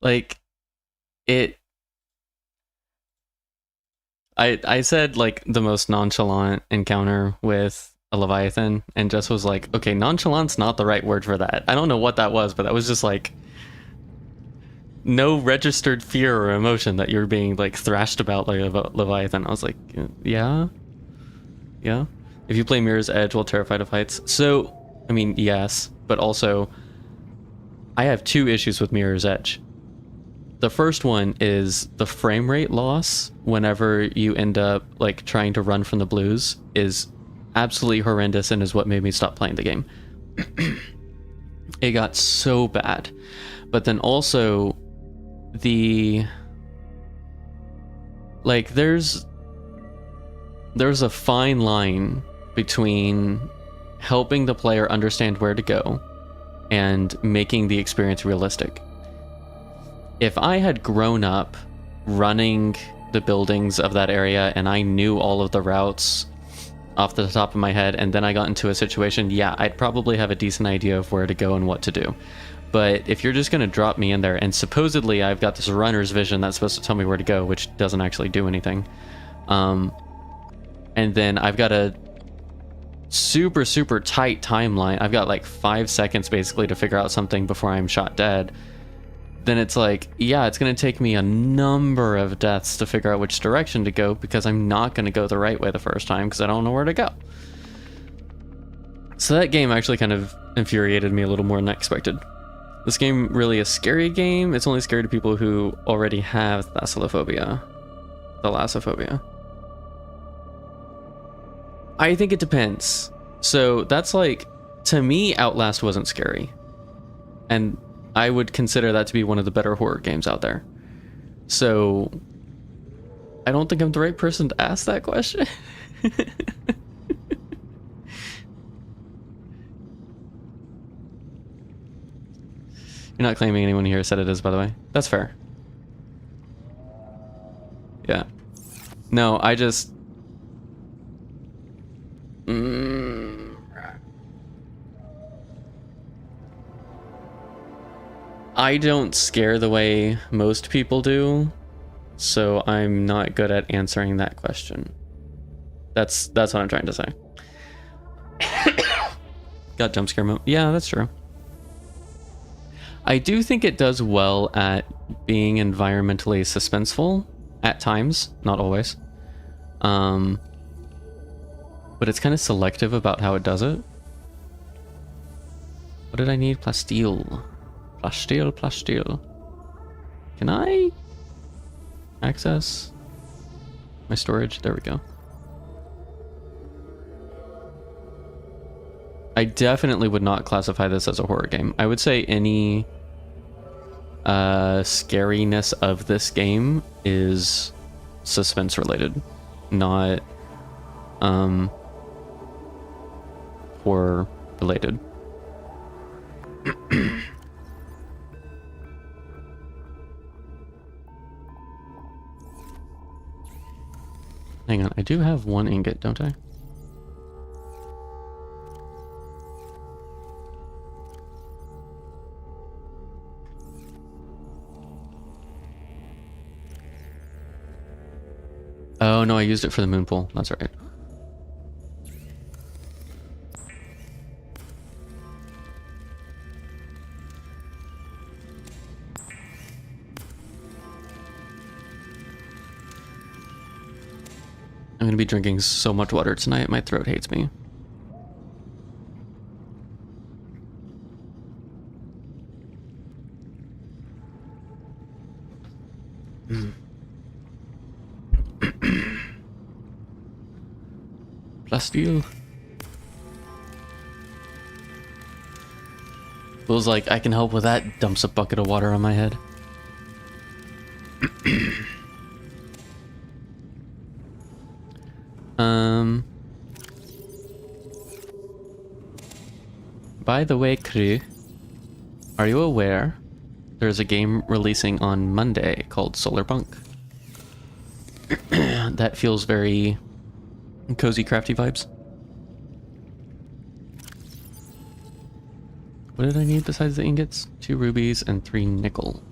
Like, I said, like, the most nonchalant encounter with a Leviathan, and Jess was like, okay, nonchalant's not the right word for that. I don't know what that was, but that was just, like, no registered fear or emotion that you're being, like, thrashed about like a Leviathan. I was like, yeah? Yeah? If you play Mirror's Edge while terrified of heights. So, I mean, yes, but also, I have two issues with Mirror's Edge. The first one is the frame rate loss whenever you end up like trying to run from the blues is absolutely horrendous and is what made me stop playing the game. It got so bad. But then also the like there's a fine line between helping the player understand where to go and making the experience realistic. If I had grown up running the buildings of that area and I knew all of the routes off the top of my head and then I got into a situation, yeah, I'd probably have a decent idea of where to go and what to do. But if you're just going to drop me in there, and supposedly I've got this runner's vision that's supposed to tell me where to go, which doesn't actually do anything. And then I've got a super, super tight timeline. I've got like 5 seconds basically to figure out something before I'm shot dead. Then it's like, yeah, it's going to take me a number of deaths to figure out which direction to go because I'm not going to go the right way the first time because I don't know where to go. So that game actually kind of infuriated me a little more than I expected. This game really a scary game. It's only scary to people who already have thalassophobia. I think it depends. So that's like, to me, Outlast wasn't scary. And I would consider that to be one of the better horror games out there. So I don't think I'm the right person to ask that question. You're not claiming anyone here said it is, by the way. That's fair. Yeah. No, I don't scare the way most people do, so I'm not good at answering that question. That's what I'm trying to say. Got jump scare mode. Yeah, that's true. I do think it does well at being environmentally suspenseful at times, not always. But it's kind of selective about how it does it. What did I need? Plasteel. Plasteel, plasteel. Can I access my storage? There we go. I definitely would not classify this as a horror game. I would say any scariness of this game is suspense related, not horror related. Hang on, I do have one ingot, don't I? Oh no, I used it for the moon pool. That's right. I'm gonna be drinking so much water tonight, my throat hates me. Plasteel. Feels like I can help with that, dumps a bucket of water on my head. By the way, crew, are you aware there's a game releasing on Monday called Solar Punk? That feels very cozy, crafty vibes. What did I need besides the ingots? 2 rubies and 3 nickel.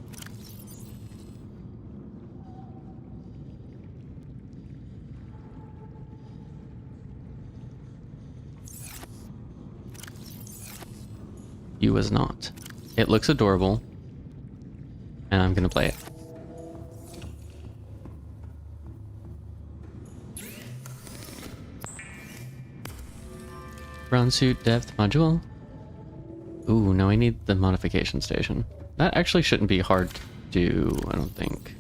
You was not. It looks adorable, and I'm gonna play it. Brown suit depth module. Ooh, now I need the modification station. That actually shouldn't be hard to do, I don't think.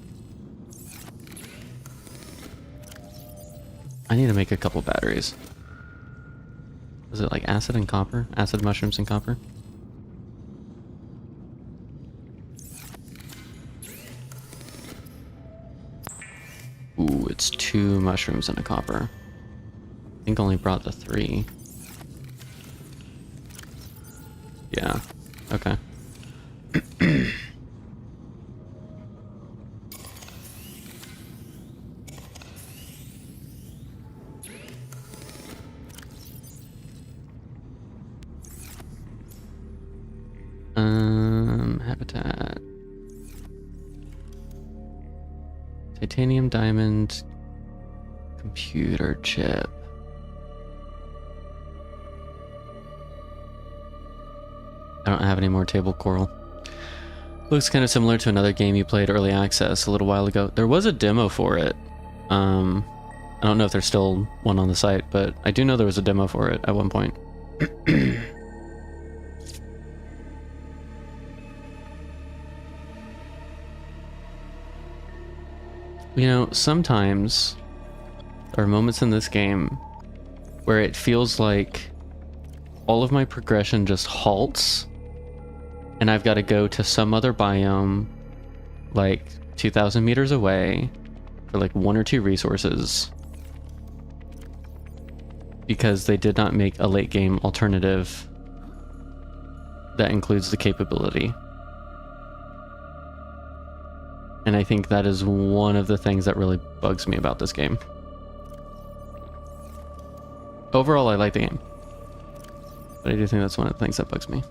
I need to make a couple batteries. Was it like acid and copper? Acid, mushrooms, and copper? Ooh, it's 2 mushrooms and a copper. I think I only brought the 3. Yeah, okay. Habitat. Titanium, diamond, computer chip. I don't have any more table coral. Looks kind of similar to another game you played early access a little while ago. There was a demo for it. I don't know if there's still one on the site, but I do know there was a demo for it at one point. You know, sometimes there are moments in this game where it feels like all of my progression just halts and I've got to go to some other biome like 2,000 meters away for like 1 or 2 resources because they did not make a late game alternative that includes the capability. And I think that is one of the things that really bugs me about this game. overall, I like the game. But I do think that's one of the things that bugs me.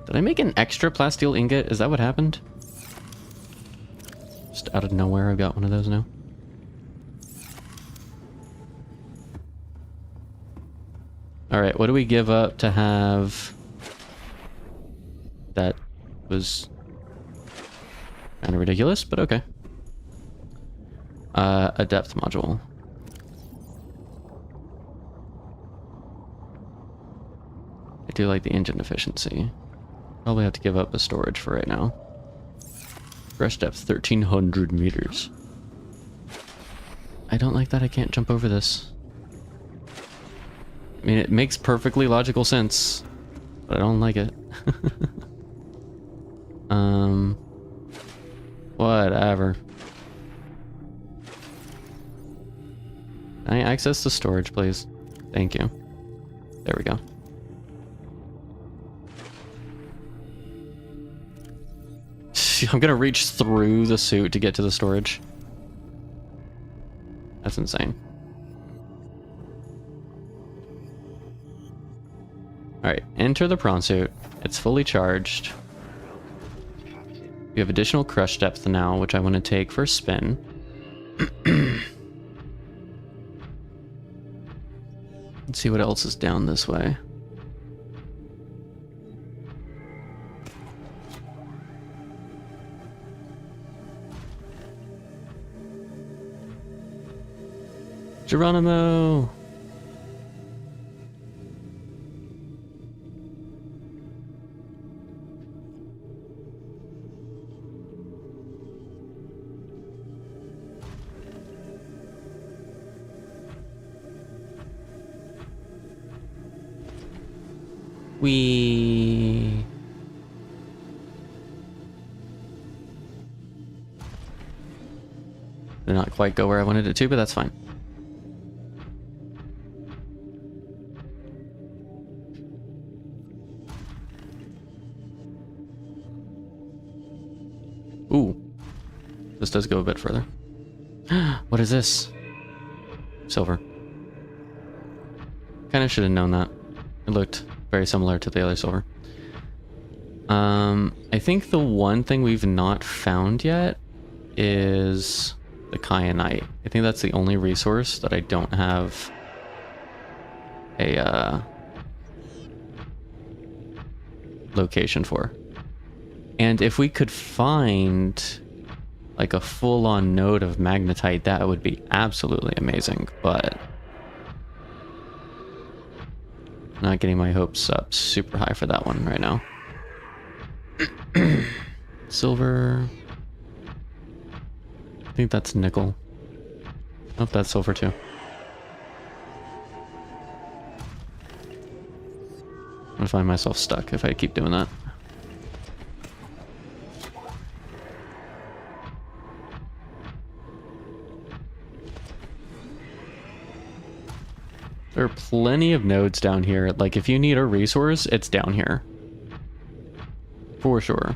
Did I make an extra plasteel ingot? Is that what happened? Just out of nowhere, I've got one of those now. Alright, what do we give up to have... That was kind of ridiculous, but okay. A depth module. I do like the engine efficiency. Probably have to give up the storage for right now. Brush depth 1300 meters. I don't like that I can't jump over this. I mean, it makes perfectly logical sense, but I don't like it. Whatever. Can I access the storage, please? Thank you. There we go. I'm gonna reach through the suit to get to the storage. That's insane. Alright, enter the prawn suit. It's fully charged. We have additional crush depth now, which I want to take for a spin. Let's see what else is down this way. Geronimo! We did not quite go where I wanted it to, but that's fine. Ooh, this does go a bit further. What is this? Silver. Kind of should have known that. It looked very similar to the other silver. I think the one thing we've not found yet is the kyanite. I think that's the only resource that I don't have a location for. And if we could find like a full-on node of magnetite, that would be absolutely amazing, but not getting my hopes up super high for that one right now. Silver. I think that's nickel. Oh, that's silver too. I'm gonna find myself stuck if I keep doing that. There are plenty of nodes down here. Like, if you need a resource, it's down here. For sure.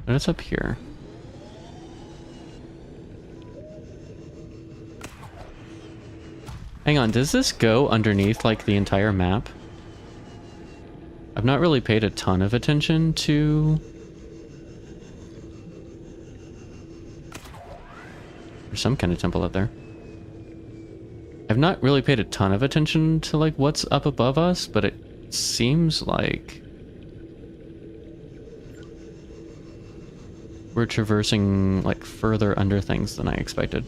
But it's up here. Hang on, does this go underneath, like, the entire map? I've not really paid a ton of attention to... There's some kind of temple up there. I've not really paid a ton of attention to like what's up above us, but it seems like we're traversing like further under things than I expected.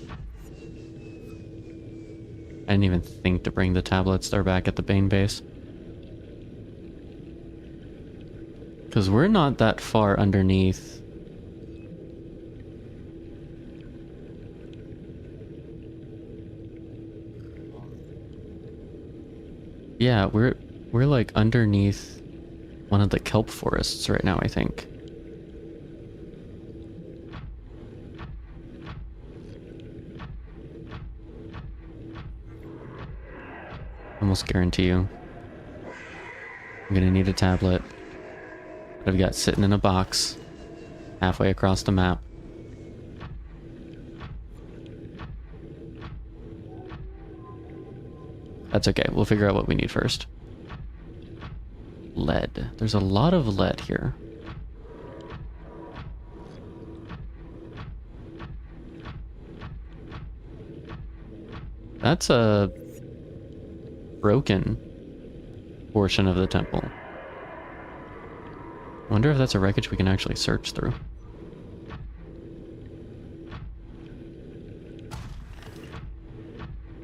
I didn't even think to bring the tablets. They're back at the Bane base. Because we're not that far underneath. Yeah, we're like underneath one of the kelp forests right now, I think. Almost guarantee you. I'm gonna need a tablet that I've got sitting in a box halfway across the map. That's okay. We'll figure out what we need first. Lead. There's a lot of lead here. That's a broken portion of the temple. Wonder if that's a wreckage we can actually search through.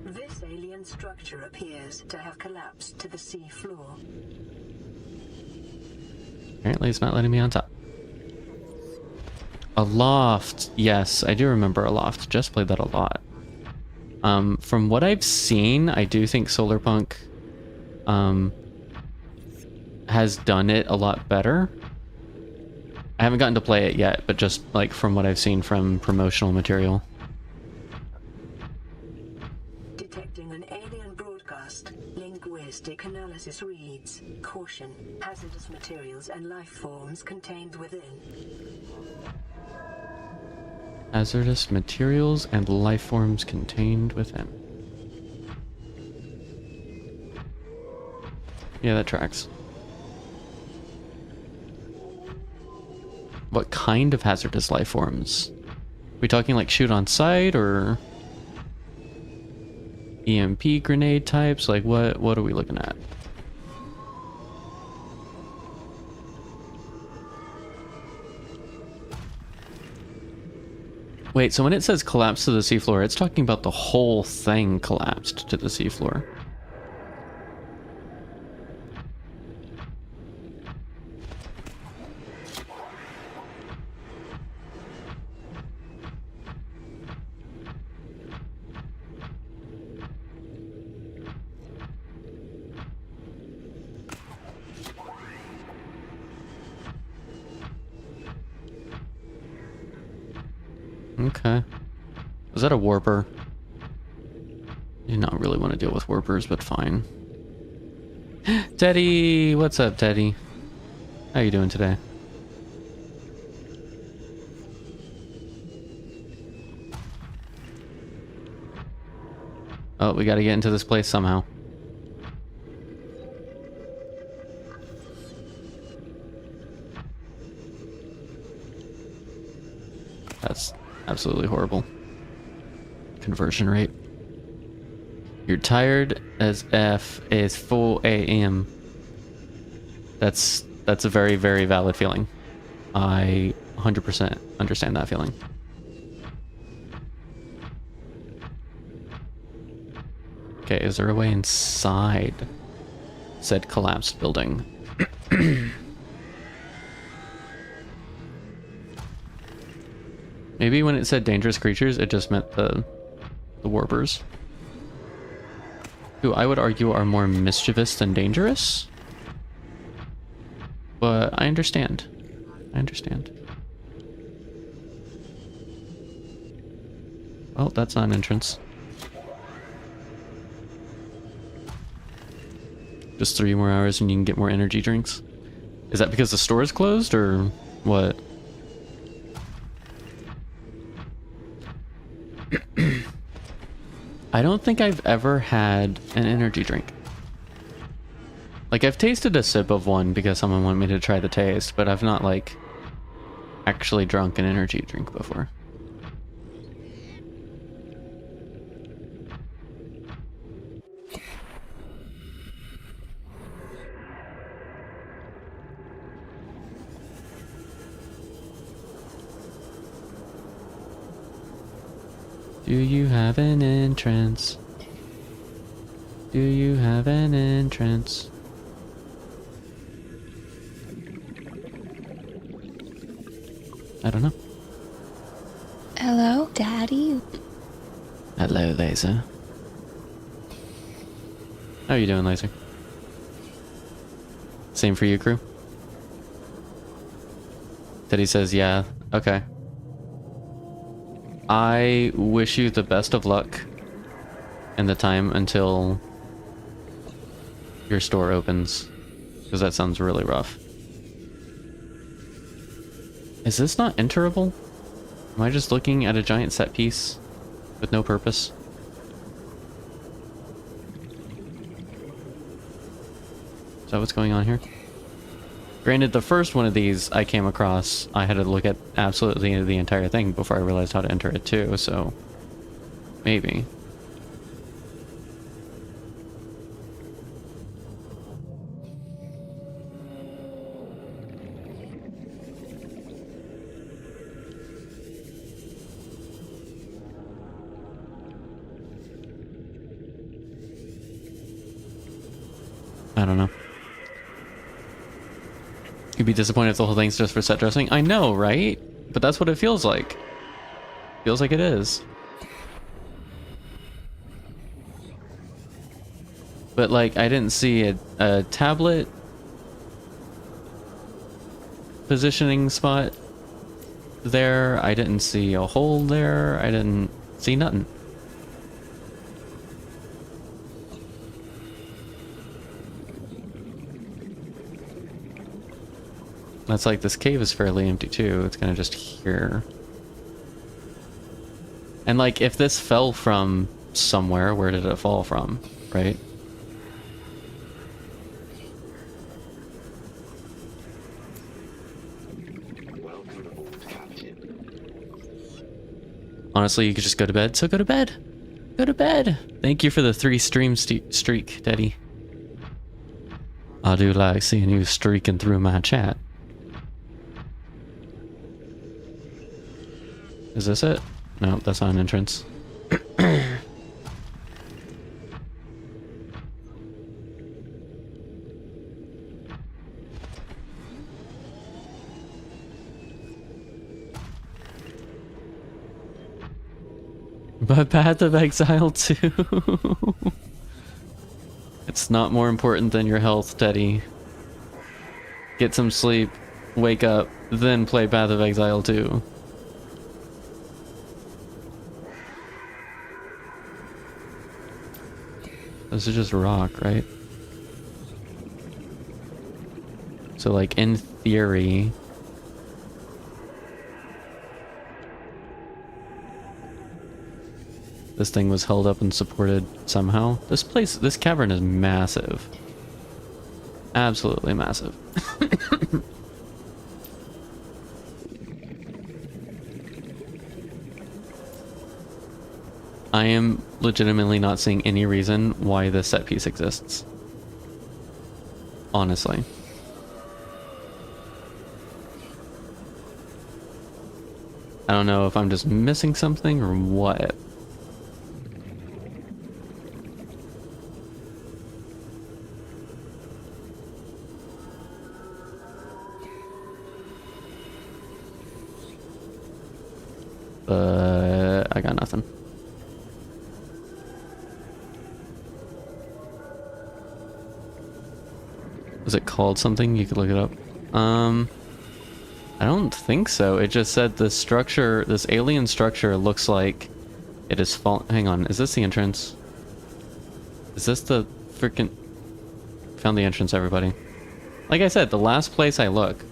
This alien structure appears to have collapsed to the sea floor. Apparently it's not letting me on top. A loft. Yes, I do remember a loft. Just played that a lot. From what I've seen, I do think Solarpunk has done it a lot better. I haven't gotten to play it yet, but just like from what I've seen from promotional material. Detecting an alien broadcast. Linguistic analysis reads, caution, hazardous materials and life forms contained within. Hazardous materials and life forms contained within. Yeah, that tracks. What kind of hazardous life forms? We talking like shoot on sight or EMP grenade types? Like what are we looking at? Wait, so when it says collapse to the seafloor, it's talking about the whole thing collapsed to the seafloor. Okay. Was that a warper? Do not really want to deal with warpers, but fine. Teddy! What's up, Teddy? How you doing today? Oh, we gotta get into this place somehow. That's absolutely horrible. Conversion rate. You're tired as F. It's 4 a.m. That's a very, very valid feeling. I 100% understand that feeling. Okay, is there a way inside said collapsed building? Maybe when it said dangerous creatures, it just meant the warpers. Who I would argue are more mischievous than dangerous. But I understand. I understand. Well, that's not an entrance. Just 3 more hours and you can get more energy drinks. Is that because the store is closed or what? I don't think I've ever had an energy drink. Like, I've tasted a sip of one because someone wanted me to try the taste, but I've not, like, actually drunk an energy drink before. Do you have an entrance? Do you have an entrance? I don't know. Hello, Daddy? Hello, Laser. How are you doing, Laser? Same for you, crew? Teddy says, yeah. Okay. I wish you the best of luck in the time until your store opens, because that sounds really rough. Is this not enterable? Am I just looking at a giant set piece with no purpose? Is that what's going on here? Granted, the first one of these I came across, I had to look at absolutely the entire thing before I realized how to enter it too, so maybe. I don't know. You'd be disappointed if the whole thing's just for set dressing. I know, right? But that's what it feels like. Feels like it is. But like, I didn't see a tablet positioning spot there. I didn't see a hole there. I didn't see nothing. That's like, this cave is fairly empty too. It's kind of just here. And like, if this fell from somewhere, where did it fall from, right? Welcome aboard, Captain. Honestly, you could just go to bed. So go to bed. Go to bed. Thank you for the 3 stream streak, Daddy. I do like seeing you streaking through my chat. Is this it? No, that's not an entrance. But Path of Exile 2. It's not more important than your health, Teddy. Get some sleep, wake up, then play Path of Exile 2. This is just rock, right? So like, in theory, this thing was held up and supported somehow. This cavern is massive. Absolutely massive. I am legitimately not seeing any reason why this set piece exists. Honestly. I don't know if I'm just missing something or what. But I got nothing. Was it called something? You could look it up. I don't think so. It just said the structure, this alien structure looks like it is fall. Hang on, is this the entrance? Is this the freaking... Found the entrance, everybody. Like I said, the last place I look.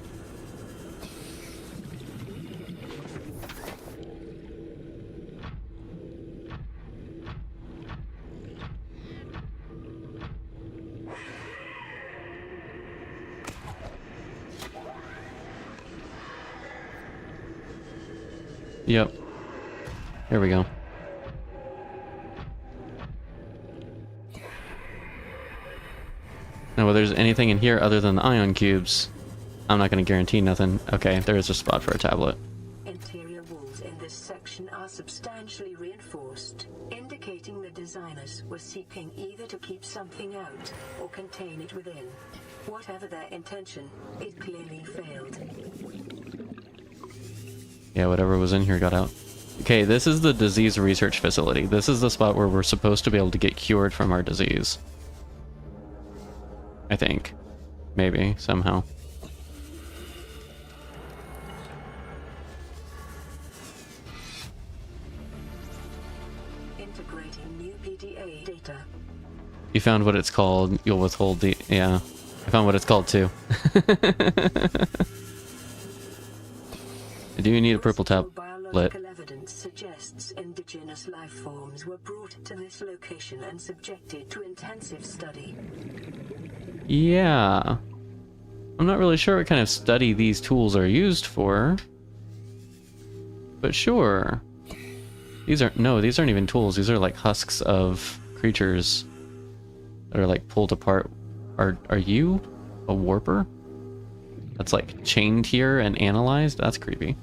Yep. Here we go. Now, whether there's anything in here other than the ion cubes, I'm not going to guarantee nothing. Okay, there is a spot for a tablet. Interior walls in this section are substantially reinforced, indicating the designers were seeking either to keep something out or contain it within. Whatever their intention, it clearly failed. Yeah, whatever was in here got out. Okay, this is the disease research facility. This is the spot where we're supposed to be able to get cured from our disease. I think. Maybe, somehow. Integrating new PDA data. You found what it's called. You'll withhold the... Yeah. I found what it's called, too. I do need a purple Possible tablet. biological evidence suggests indigenous life forms were brought to this location and subjected to intensive study. Yeah. I'm not really sure what kind of study these tools are used for. But sure. These aren't even tools. These are like husks of creatures that are like pulled apart. Are you a warper? That's like chained here and analyzed? That's creepy.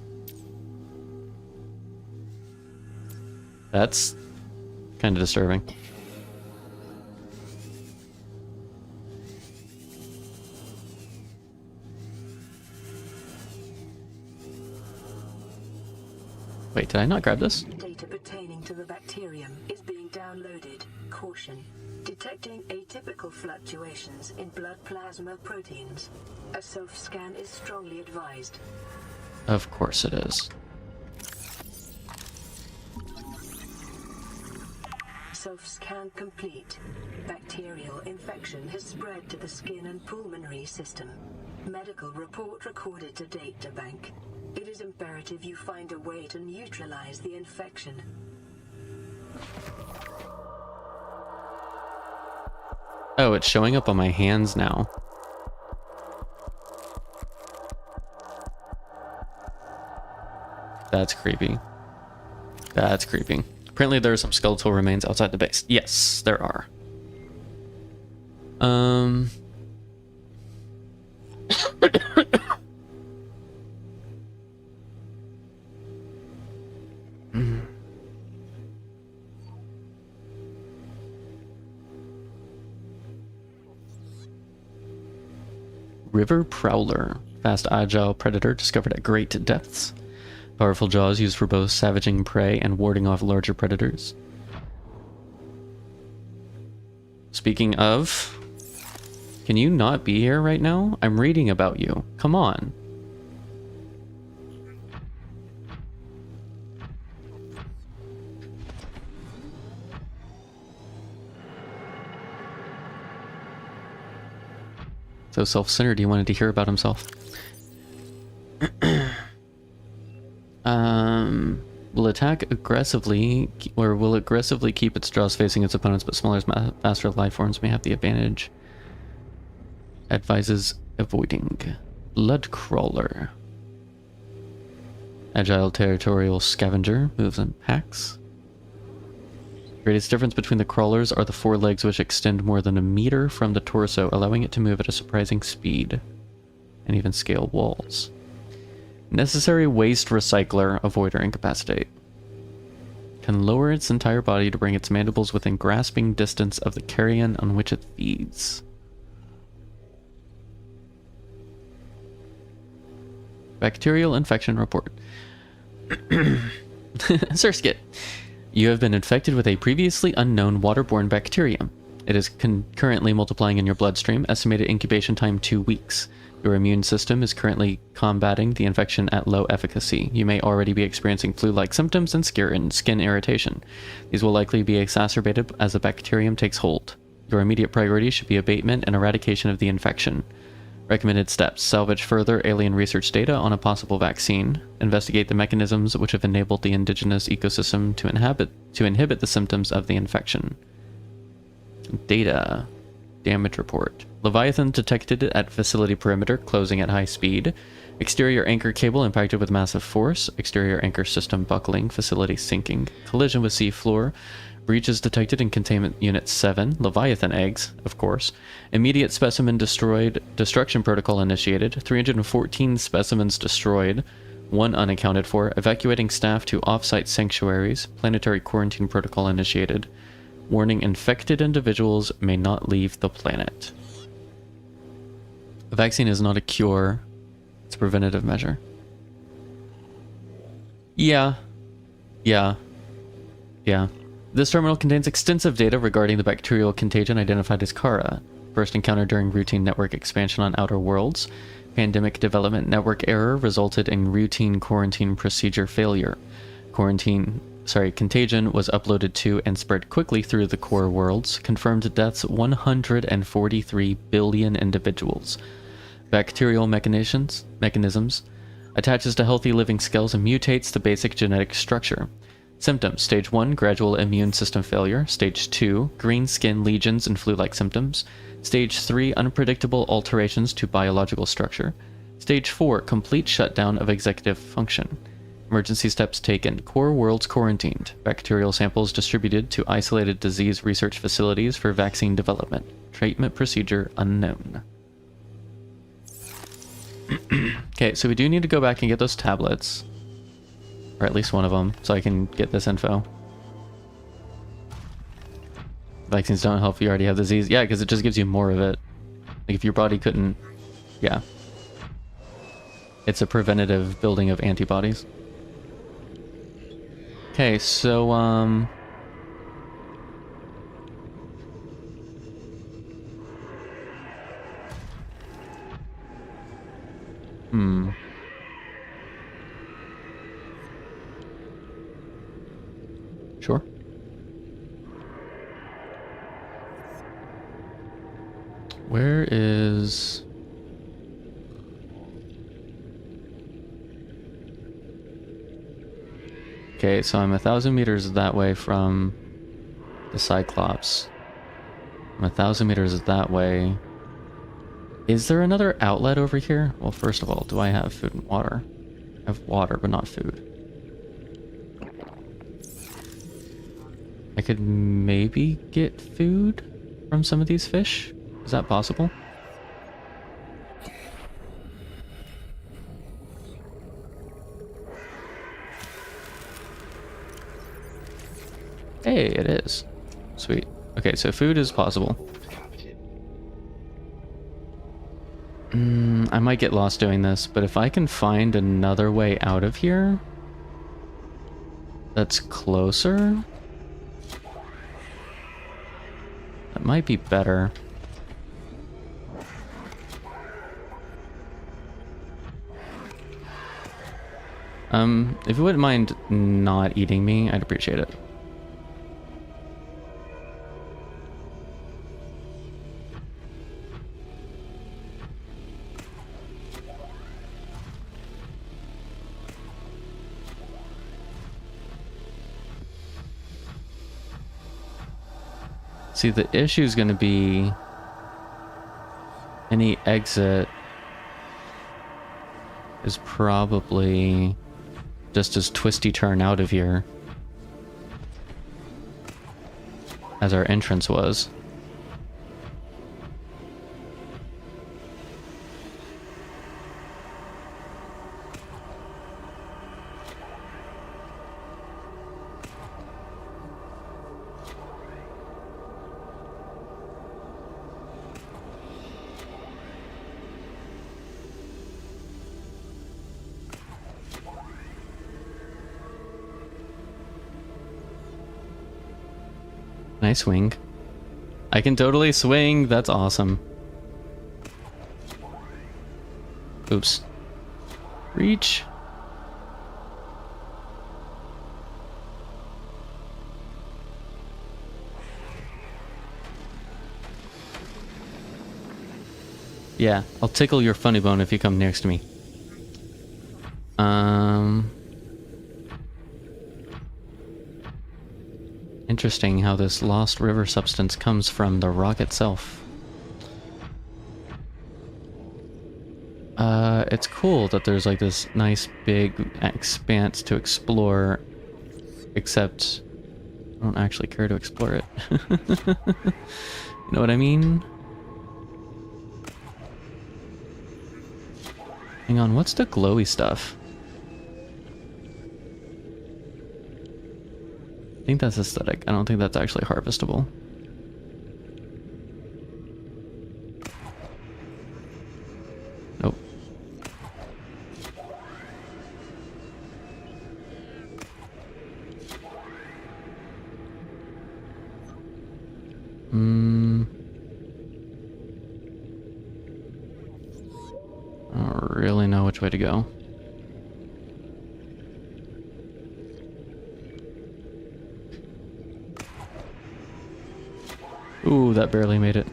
That's kind of disturbing. Wait, did I not grab this? Data pertaining to the bacterium is being downloaded. Caution. Detecting atypical fluctuations in blood plasma proteins. A self-scan is strongly advised. Of course it is. Self-scan complete. Bacterial infection has spread to the skin and pulmonary system. Medical report recorded to data bank. It is imperative you find a way to neutralize the infection. Oh, it's showing up on my hands now. That's creepy. That's creepy. Apparently there are some skeletal remains outside the base. Yes, there are. River Prowler. Fast, agile predator discovered at great depths. Powerful jaws used for both savaging prey and warding off larger predators. Speaking of, can you not be here right now? I'm reading about you. Come on. So self-centered, he wanted to hear about himself. Will attack aggressively, or will aggressively keep its jaws facing its opponents, but smaller, faster life forms may have the advantage. Advises avoiding. Blood Crawler. Agile territorial scavenger, moves in packs. Greatest difference between the crawlers are the four legs, which extend more than a meter from the torso, allowing it to move at a surprising speed and even scale walls. Necessary waste recycler, avoid or incapacitate. Can lower its entire body to bring its mandibles within grasping distance of the carrion on which it feeds. Bacterial infection report. Sir Skit, you have been infected with a previously unknown waterborne bacterium. It is currently multiplying in your bloodstream, estimated incubation time 2 weeks. Your immune system is currently combating the infection at low efficacy. You may already be experiencing flu-like symptoms and skin irritation. These will likely be exacerbated as the bacterium takes hold. Your immediate priority should be abatement and eradication of the infection. Recommended steps: salvage further alien research data on a possible vaccine, investigate the mechanisms which have enabled the indigenous ecosystem to inhibit the symptoms of the infection. Data. Damage report. Leviathan detected at facility perimeter, closing at high speed. Exterior anchor cable impacted with massive force. Exterior anchor system buckling, facility sinking. Collision with sea floor. Breaches detected in containment unit 7. Leviathan eggs, of course. Immediate specimen destroyed. Destruction protocol initiated. 314 specimens destroyed. 1 unaccounted for. Evacuating staff to off-site sanctuaries. Planetary quarantine protocol initiated. Warning: infected individuals may not leave the planet. A vaccine is not a cure. It's a preventative measure. Yeah. This terminal contains extensive data regarding the bacterial contagion identified as Kara. First encountered during routine network expansion on Outer Worlds. Pandemic development network error resulted in routine quarantine procedure failure. Contagion was uploaded to and spread quickly through the core worlds. Confirmed deaths: 143 billion individuals. Bacterial mechanisms. Attaches to healthy living cells and mutates the basic genetic structure. Symptoms: Stage 1, gradual immune system failure. Stage 2, green skin lesions and flu-like symptoms. Stage 3, unpredictable alterations to biological structure. Stage 4, complete shutdown of executive function. Emergency steps taken. Core worlds quarantined. Bacterial samples distributed to isolated disease research facilities for vaccine development. Treatment procedure unknown. Okay, so we do need to go back and get those tablets. Or at least one of them, so I can get this info. Vaccines don't help if you already have disease. Yeah, because it just gives you more of it. Like if your body couldn't... Yeah. It's a preventative building of antibodies. Okay, so, Sure. Where is... Okay, so I'm 1,000 meters that way from the Cyclops. I'm 1,000 meters that way. Is there another outlet over here? Well, first of all, do I have food and water? I have water, but not food. I could maybe get food from some of these fish? Is that possible? Hey, it is. Sweet. Okay, so food is possible. I might get lost doing this, but if I can find another way out of here that's closer, that might be better. If you wouldn't mind not eating me, I'd appreciate it. See, the issue is going to be any exit is probably just as twisty turn out of here as our entrance was. Can I swing? I can totally swing. That's awesome. Oops. Reach. Yeah, I'll tickle your funny bone if you come next to me. Interesting how this lost river substance comes from the rock itself. It's cool that there's like this nice big expanse to explore, except I don't actually care to explore it. You know what I mean? Hang on, what's the glowy stuff? I think that's aesthetic. I don't think that's actually harvestable. Nope. I don't really know which way to go. Ooh, that barely made it.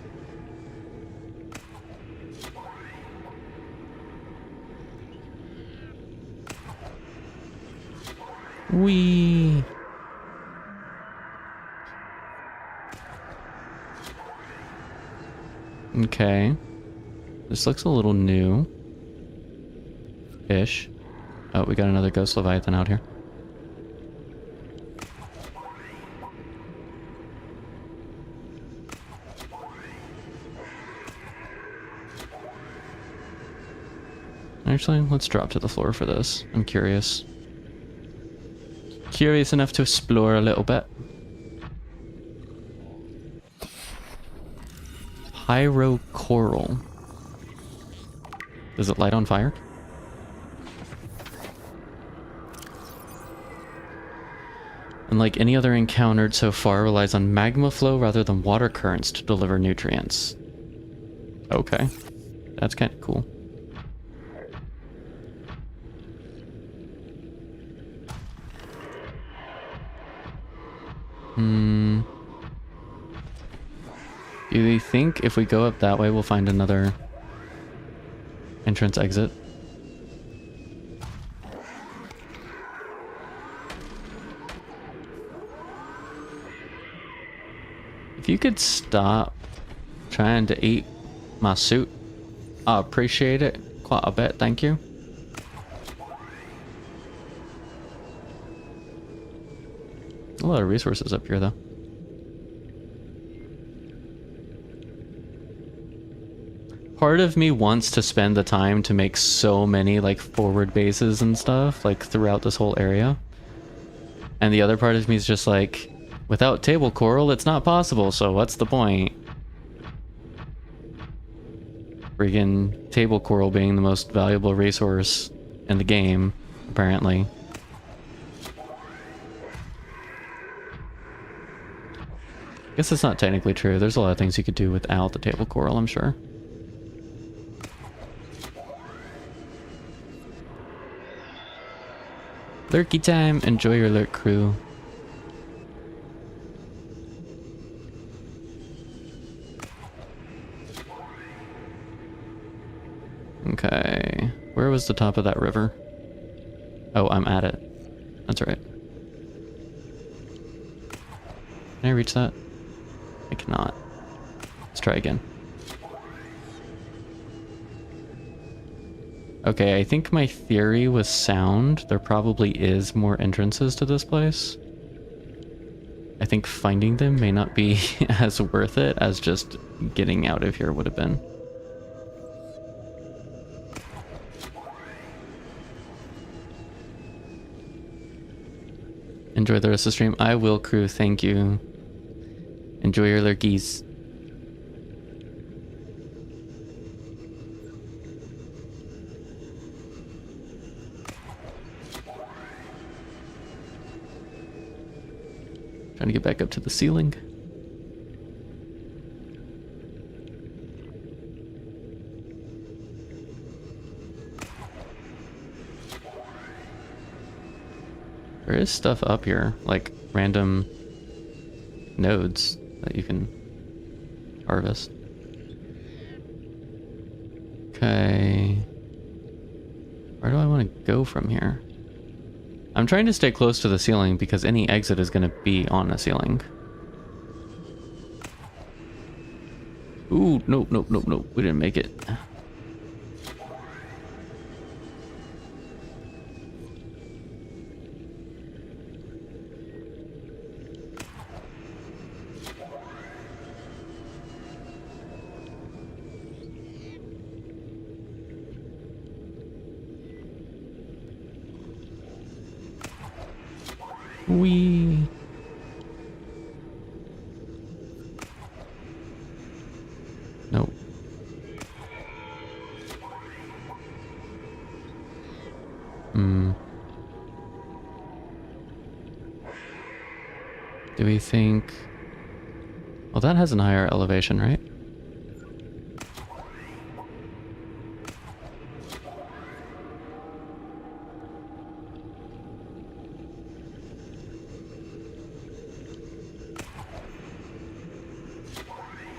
Wee. Okay. This looks a little new. Ish. Oh, we got another ghost leviathan out here. Actually, let's drop to the floor for this. I'm curious. Curious enough to explore a little bit. Pyro coral. Does it light on fire? Unlike any other encountered so far, relies on magma flow rather than water currents to deliver nutrients. Okay. That's kind of cool. Do you think if we go up that way, we'll find another entrance exit? If you could stop trying to eat my suit, I appreciate it quite a bit, thank you. A lot of resources up here, though. Part of me wants to spend the time to make so many, like, forward bases and stuff, like, throughout this whole area. And the other part of me is just like, without table coral, it's not possible, so what's the point? Friggin' table coral being the most valuable resource in the game, apparently. I guess it's not technically true. There's a lot of things you could do without the table coral, I'm sure. Lurky time! Enjoy your lurk, crew. Okay. Where was the top of that river? Oh, I'm at it. That's right. Can I reach that? I cannot. Let's try again. Okay, I think my theory was sound. There probably is more entrances to this place. I think finding them may not be as worth it as just getting out of here would have been. Enjoy the rest of the stream. I will, crew. Thank you. Enjoy your lurkies. Trying to get back up to the ceiling. There is stuff up here, like random nodes that you can harvest. Okay. Where do I want to go from here? I'm trying to stay close to the ceiling because any exit is going to be on a ceiling. Ooh, nope, nope, nope, nope. We didn't make it. Wee. Nope. Do we think... Well, that has an higher elevation, right?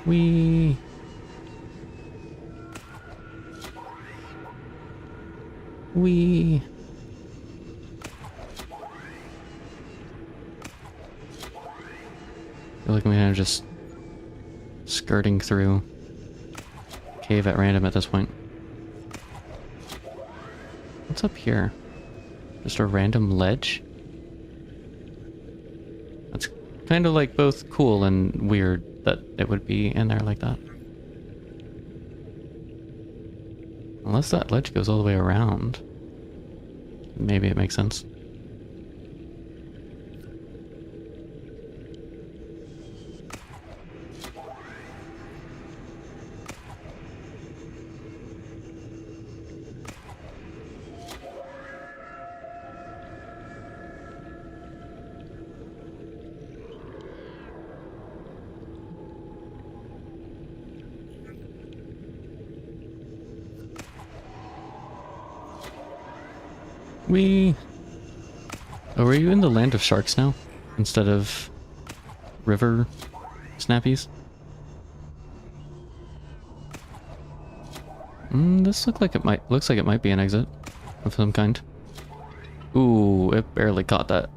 Wee. feel like I'm kind of just skirting through cave at random at this point. What's up here? Just a random ledge? That's kind of like both cool and weird that it would be in there like that. Unless that ledge goes all the way around. Maybe it makes sense. Oh, are you in the land of sharks now? Instead of river snappies? This looks like it might be an exit of some kind. Ooh, it barely caught that.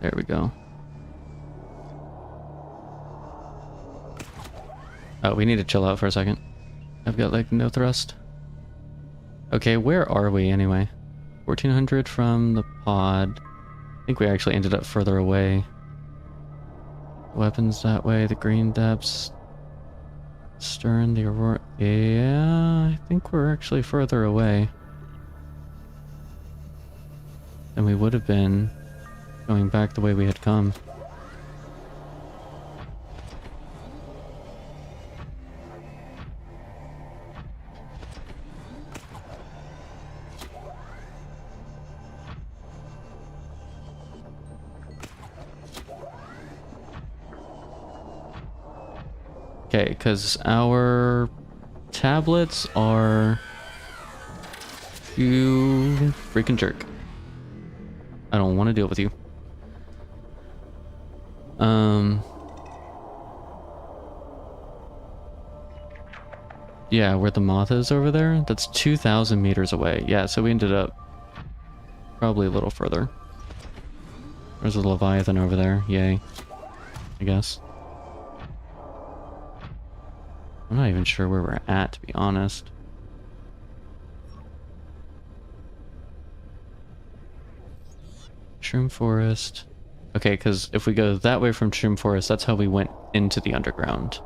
There we go. Oh, we need to chill out for a second. I've got like no thrust. Okay, where are we anyway? 1400 from the pod. I think we actually ended up further away. Weapons that way, the green depths. Stern, the Aurora. Yeah, I think we're actually further away than we would have been going back the way we had come. Okay, because our tablets are... You freaking jerk. I don't want to deal with you. Yeah, where the moth is over there, that's 2,000 meters away. Yeah, so we ended up probably a little further. There's a Leviathan over there. Yay, I guess. I'm not even sure where we're at, to be honest. Shroom Forest. Okay, because if we go that way from Shroom Forest, that's how we went into the underground.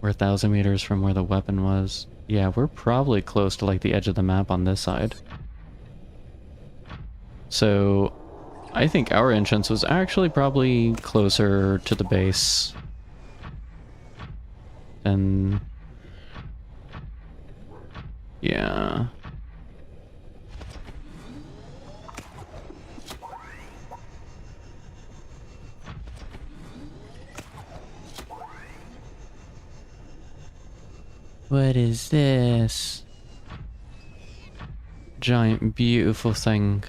We're 1,000 meters from where the weapon was. Yeah, we're probably close to like the edge of the map on this side. So I think our entrance was actually probably closer to the base than... Yeah. What is this? Giant beautiful thing.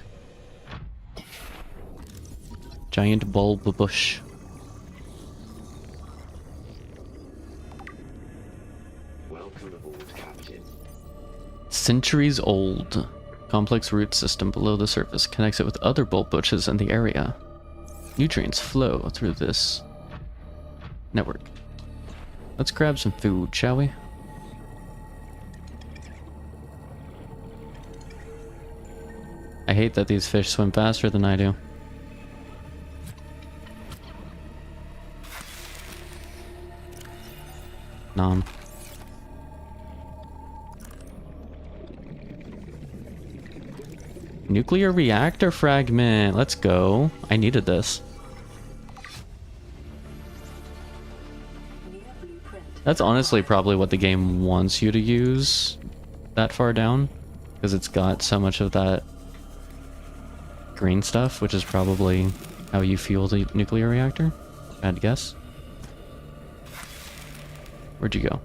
Giant bulb bush. Welcome aboard, Captain. Centuries old. Complex root system below the surface connects it with other bulb bushes in the area. Nutrients flow through this network. Let's grab some food, shall we? I hate that these fish swim faster than I do. Nom. Nuclear reactor fragment. Let's go. I needed this. That's honestly probably what the game wants you to use that far down, because it's got so much of that green stuff, which is probably how you fuel the nuclear reactor. I'd guess. Where'd you go?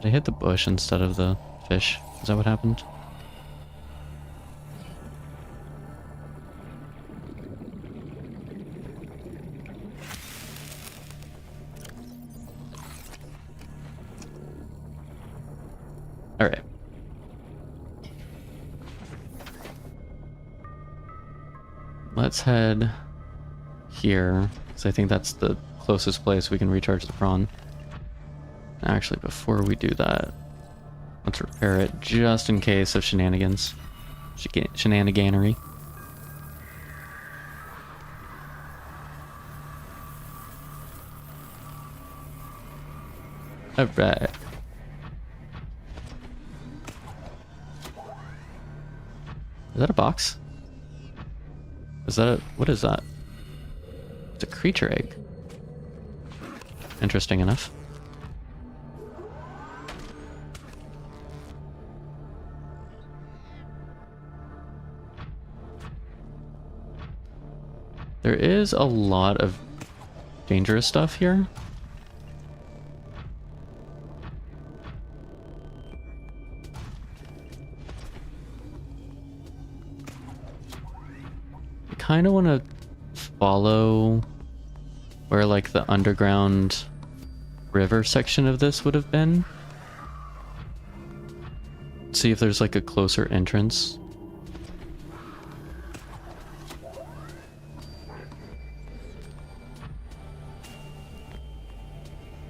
Did I hit the bush instead of the fish? Is that what happened? All right. Let's head here, because I think that's the closest place we can recharge the prawn. Actually, before we do that, let's repair it just in case of shenanigans. Shenaniganery. Alright. Is that a box? Is that a... what is that? It's a creature egg. Interesting enough. There is a lot of dangerous stuff here. I kind of want to follow where like the underground river section of this would have been. See if there's like a closer entrance.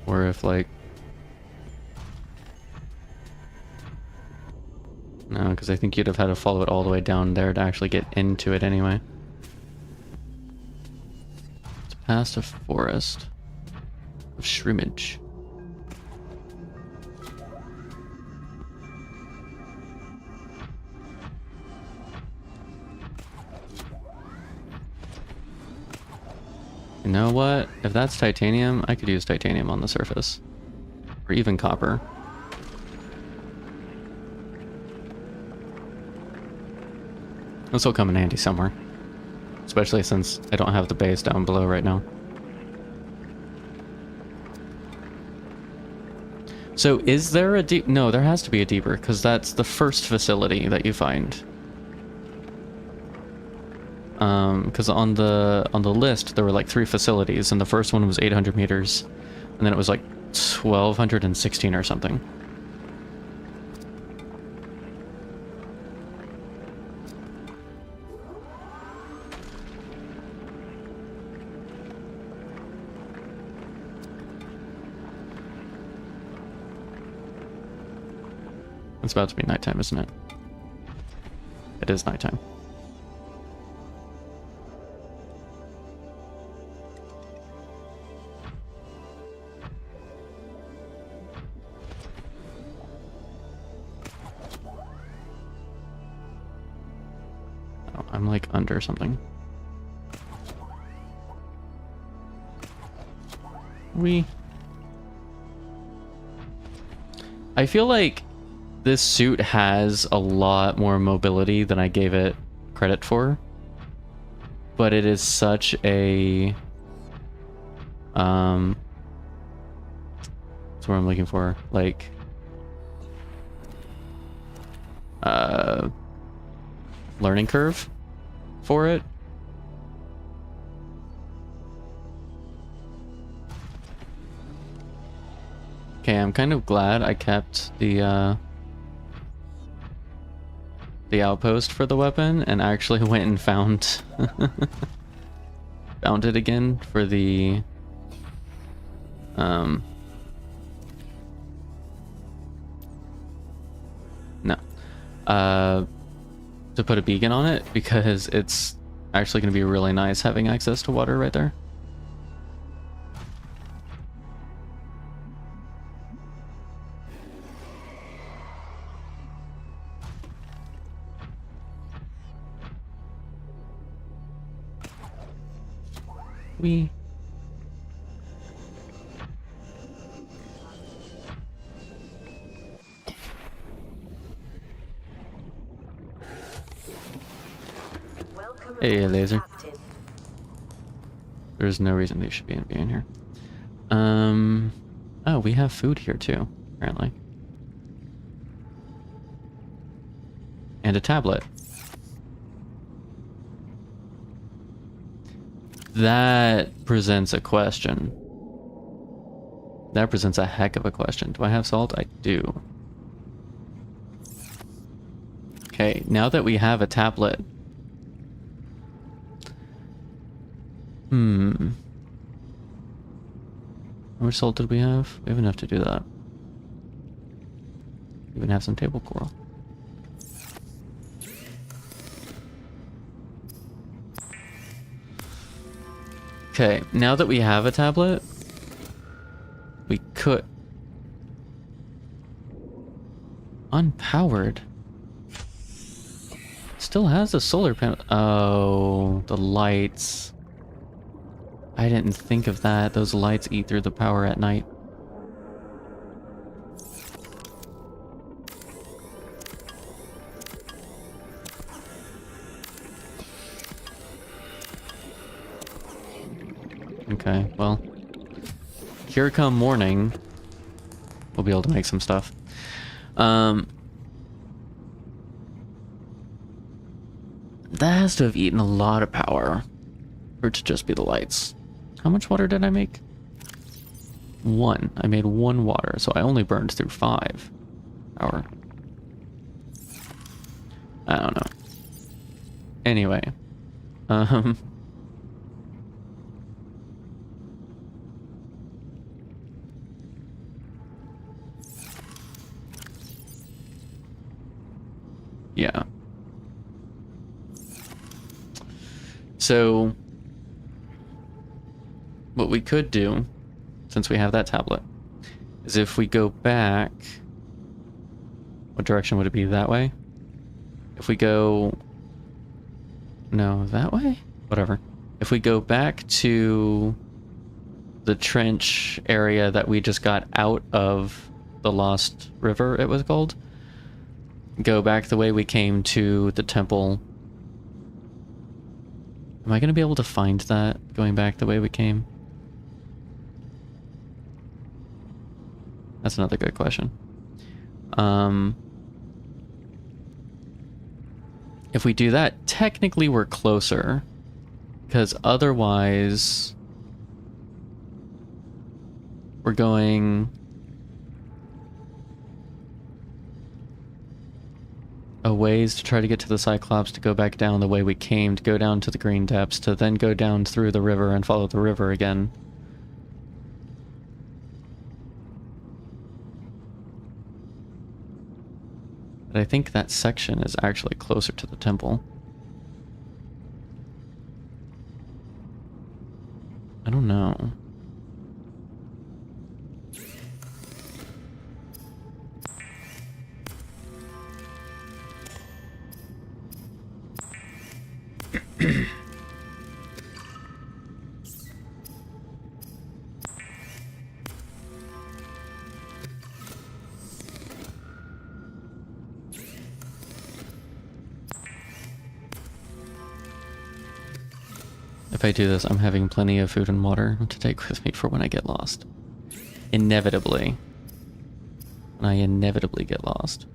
Or if like... no, because I think you'd have had to follow it all the way down there to actually get into it anyway. It's past a forest of shrimmage. You know what? If that's titanium, I could use titanium on the surface. Or even copper. This will come in handy somewhere. Especially since I don't have the base down below right now. So is there a deep... no, there has to be a deeper, because that's the first facility that you find. Because on the list there were like 3 facilities, and the first one was 800 meters, and then it was like 1216 or something. It's about to be nighttime, isn't it? It is nighttime. Oh, I'm like under something. I feel like this suit has a lot more mobility than I gave it credit for, but it is such a that's what I'm looking for, like learning curve for it. Okay, I'm kind of glad I kept the outpost for the weapon and actually went and found found it again for the no to put a beacon on it, because it's actually going to be really nice having access to water right there. Hey, laser. There's no reason they should be in here. Oh, we have food here too, apparently. And a tablet. That presents a question. That presents a heck of a question. Do I have salt? I do. Okay, now that we have a tablet. How much salt did we have? We have enough to do that. Even have some table coral. Okay, now that we have a tablet, we could... Unpowered? Still has a solar panel. Oh, the lights. I didn't think of that. Those lights eat through the power at night. Okay, well, here come morning. We'll be able to make some stuff. That has to have eaten a lot of power for it to just be the lights. How much water did I make? 1. I made 1 water, so I only burned through 5 power. I don't know. Anyway, yeah. So, what we could do, since we have that tablet, is if we go back... What direction would it be? That way? If we go... No, that way? Whatever. If we go back to the trench area that we just got out of the Lost River, it was called, go back the way we came to the temple. Am I going to be able to find that going back the way we came? That's another good question. If we do that, technically we're closer, because otherwise we're going a ways to try to get to the Cyclops, to go back down the way we came, to go down to the Green Depths, to then go down through the river and follow the river again. But I think that section is actually closer to the temple. I don't know. If I do this, I'm having plenty of food and water to take with me for when I get lost. Inevitably. When I inevitably get lost.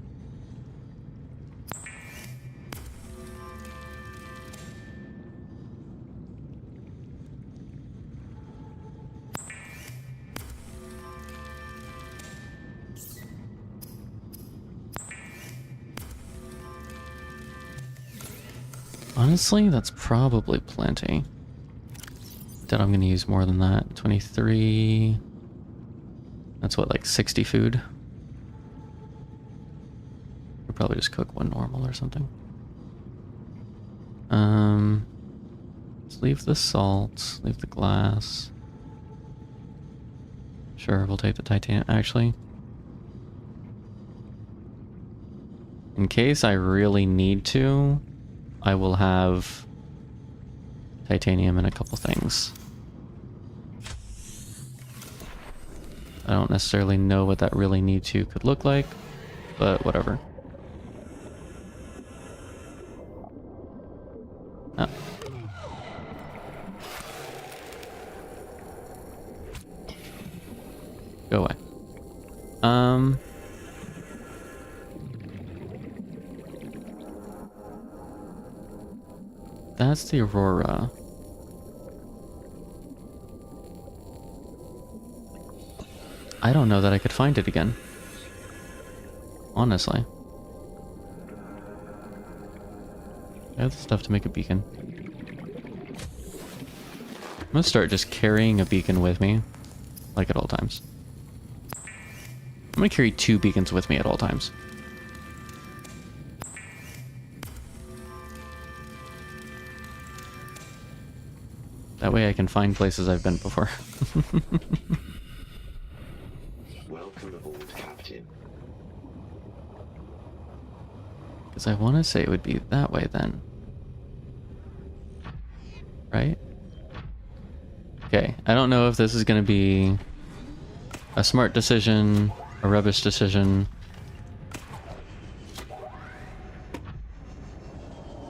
Honestly, that's probably plenty. Then I'm going to use more than that. 23... That's what, like 60 food? We'll probably just cook one normal or something. Let's leave the salt, leave the glass. Sure, we'll take the titanium. Actually, in case I really need to, I will have titanium in a couple things. I don't necessarily know what that really need to could look like, but whatever. Ah. Go away. That's the Aurora. I don't know that I could find it again. Honestly. I have the stuff to make a beacon. I'm gonna start just carrying a beacon with me, like at all times. I'm gonna carry 2 beacons with me at all times. That way I can find places I've been before. Welcome aboard, Captain. Because I want to say it would be that way then. Right? Okay, I don't know if this is going to be a smart decision, a rubbish decision,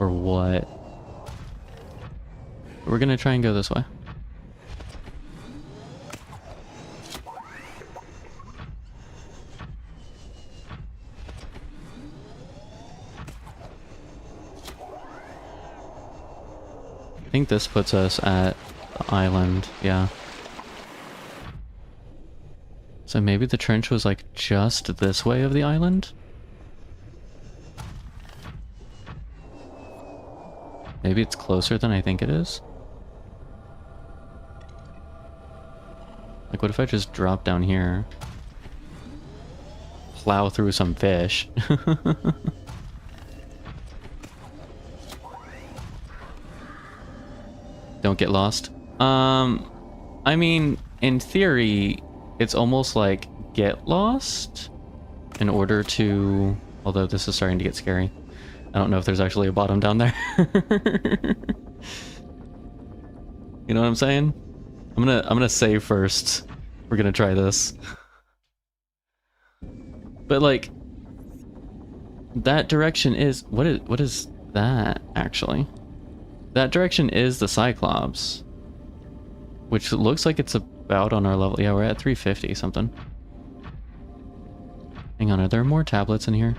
or what. But we're going to try and go this way. I think this puts us at the island, yeah. So maybe the trench was like just this way of the island? Maybe it's closer than I think it is? Like what if I just drop down here? Plow through some fish? Don't get lost. I mean, in theory, it's almost like get lost in order to... Although this is starting to get scary. I don't know if there's actually a bottom down there. You know what I'm saying? I'm gonna save first. We're gonna try this. But like, that direction is... What is that, actually? That direction is the Cyclops, which looks like it's about on our level. Yeah, we're at 350 something. Hang on, are there more tablets in here?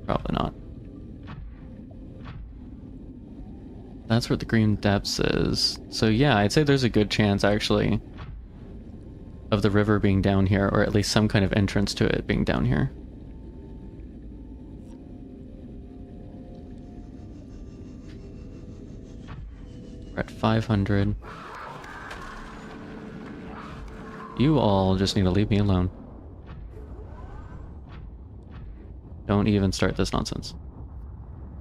Probably not. That's where the green depths is. So yeah, I'd say there's a good chance actually of the river being down here, or at least some kind of entrance to it being down here. We're at 500. You all just need to leave me alone. Don't even start this nonsense.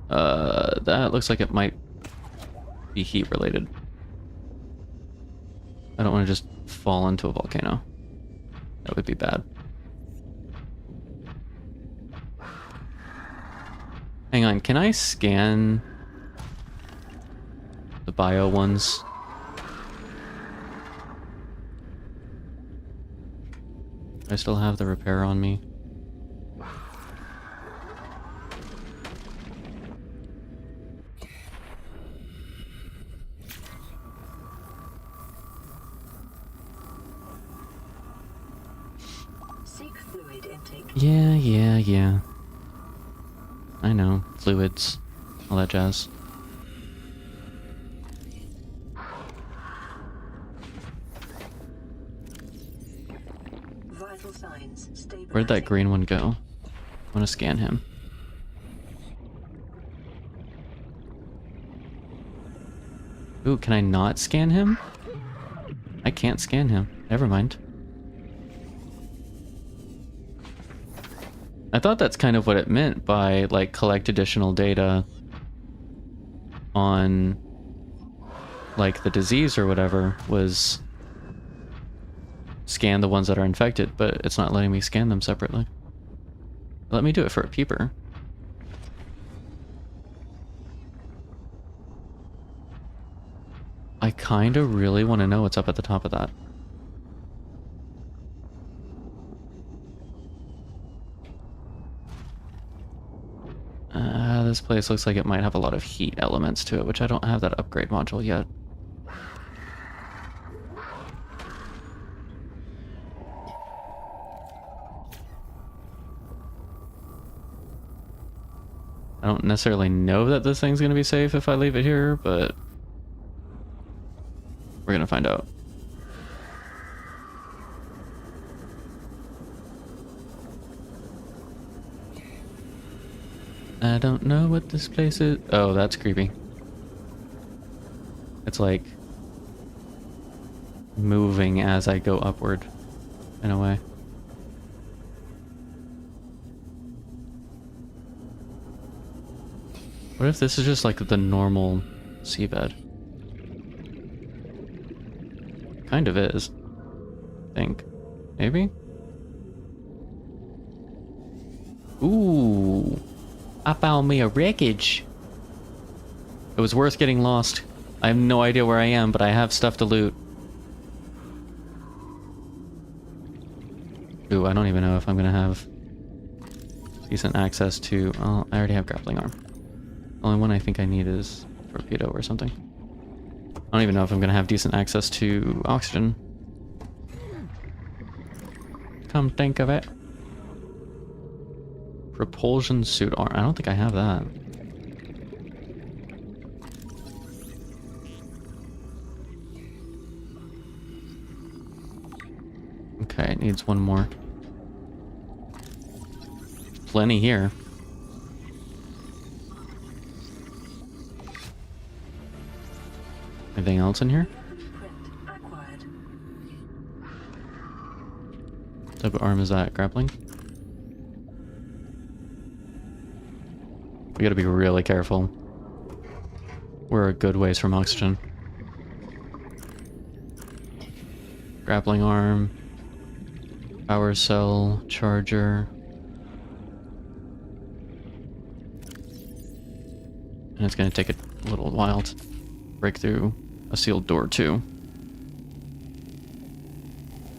That looks like it might be heat related. I don't want to just fall into a volcano. That would be bad. Hang on, can I scan the bio ones? Do I still have the repair on me? Seek fluid intake. Yeah. I know. Fluids. All that jazz. Vital signs stabilizing. Where'd that green one go? I want to scan him. Ooh, can I not scan him? I can't scan him. Never mind. I thought that's kind of what it meant by, like, collect additional data on, like, the disease or whatever, was scan the ones that are infected, but it's not letting me scan them separately. Let me do it for a peeper. I kind of really want to know what's up at the top of that. This place looks like it might have a lot of heat elements to it, which I don't have that upgrade module yet. I don't necessarily know that this thing's going to be safe if I leave it here, but we're going to find out. I don't know what this place is. Oh, that's creepy. It's like moving as I go upward in a way. What if this is just like the normal seabed? Kind of is. I think. Maybe? Ooh. I found me a wreckage. It was worth getting lost. I have no idea where I am, but I have stuff to loot. Ooh, I don't even know if I'm gonna have decent access to... Oh, I already have grappling arm. The only one I think I need is torpedo or something. I don't even know if I'm gonna have decent access to oxygen. Come think of it. Propulsion suit arm. I don't think I have that. Okay, it needs one more. Plenty here. Anything else in here? What type of arm is that? Grappling? We gotta be really careful. We're a good ways from oxygen. Grappling arm. Power cell. Charger. And it's gonna take a little while to break through a sealed door too.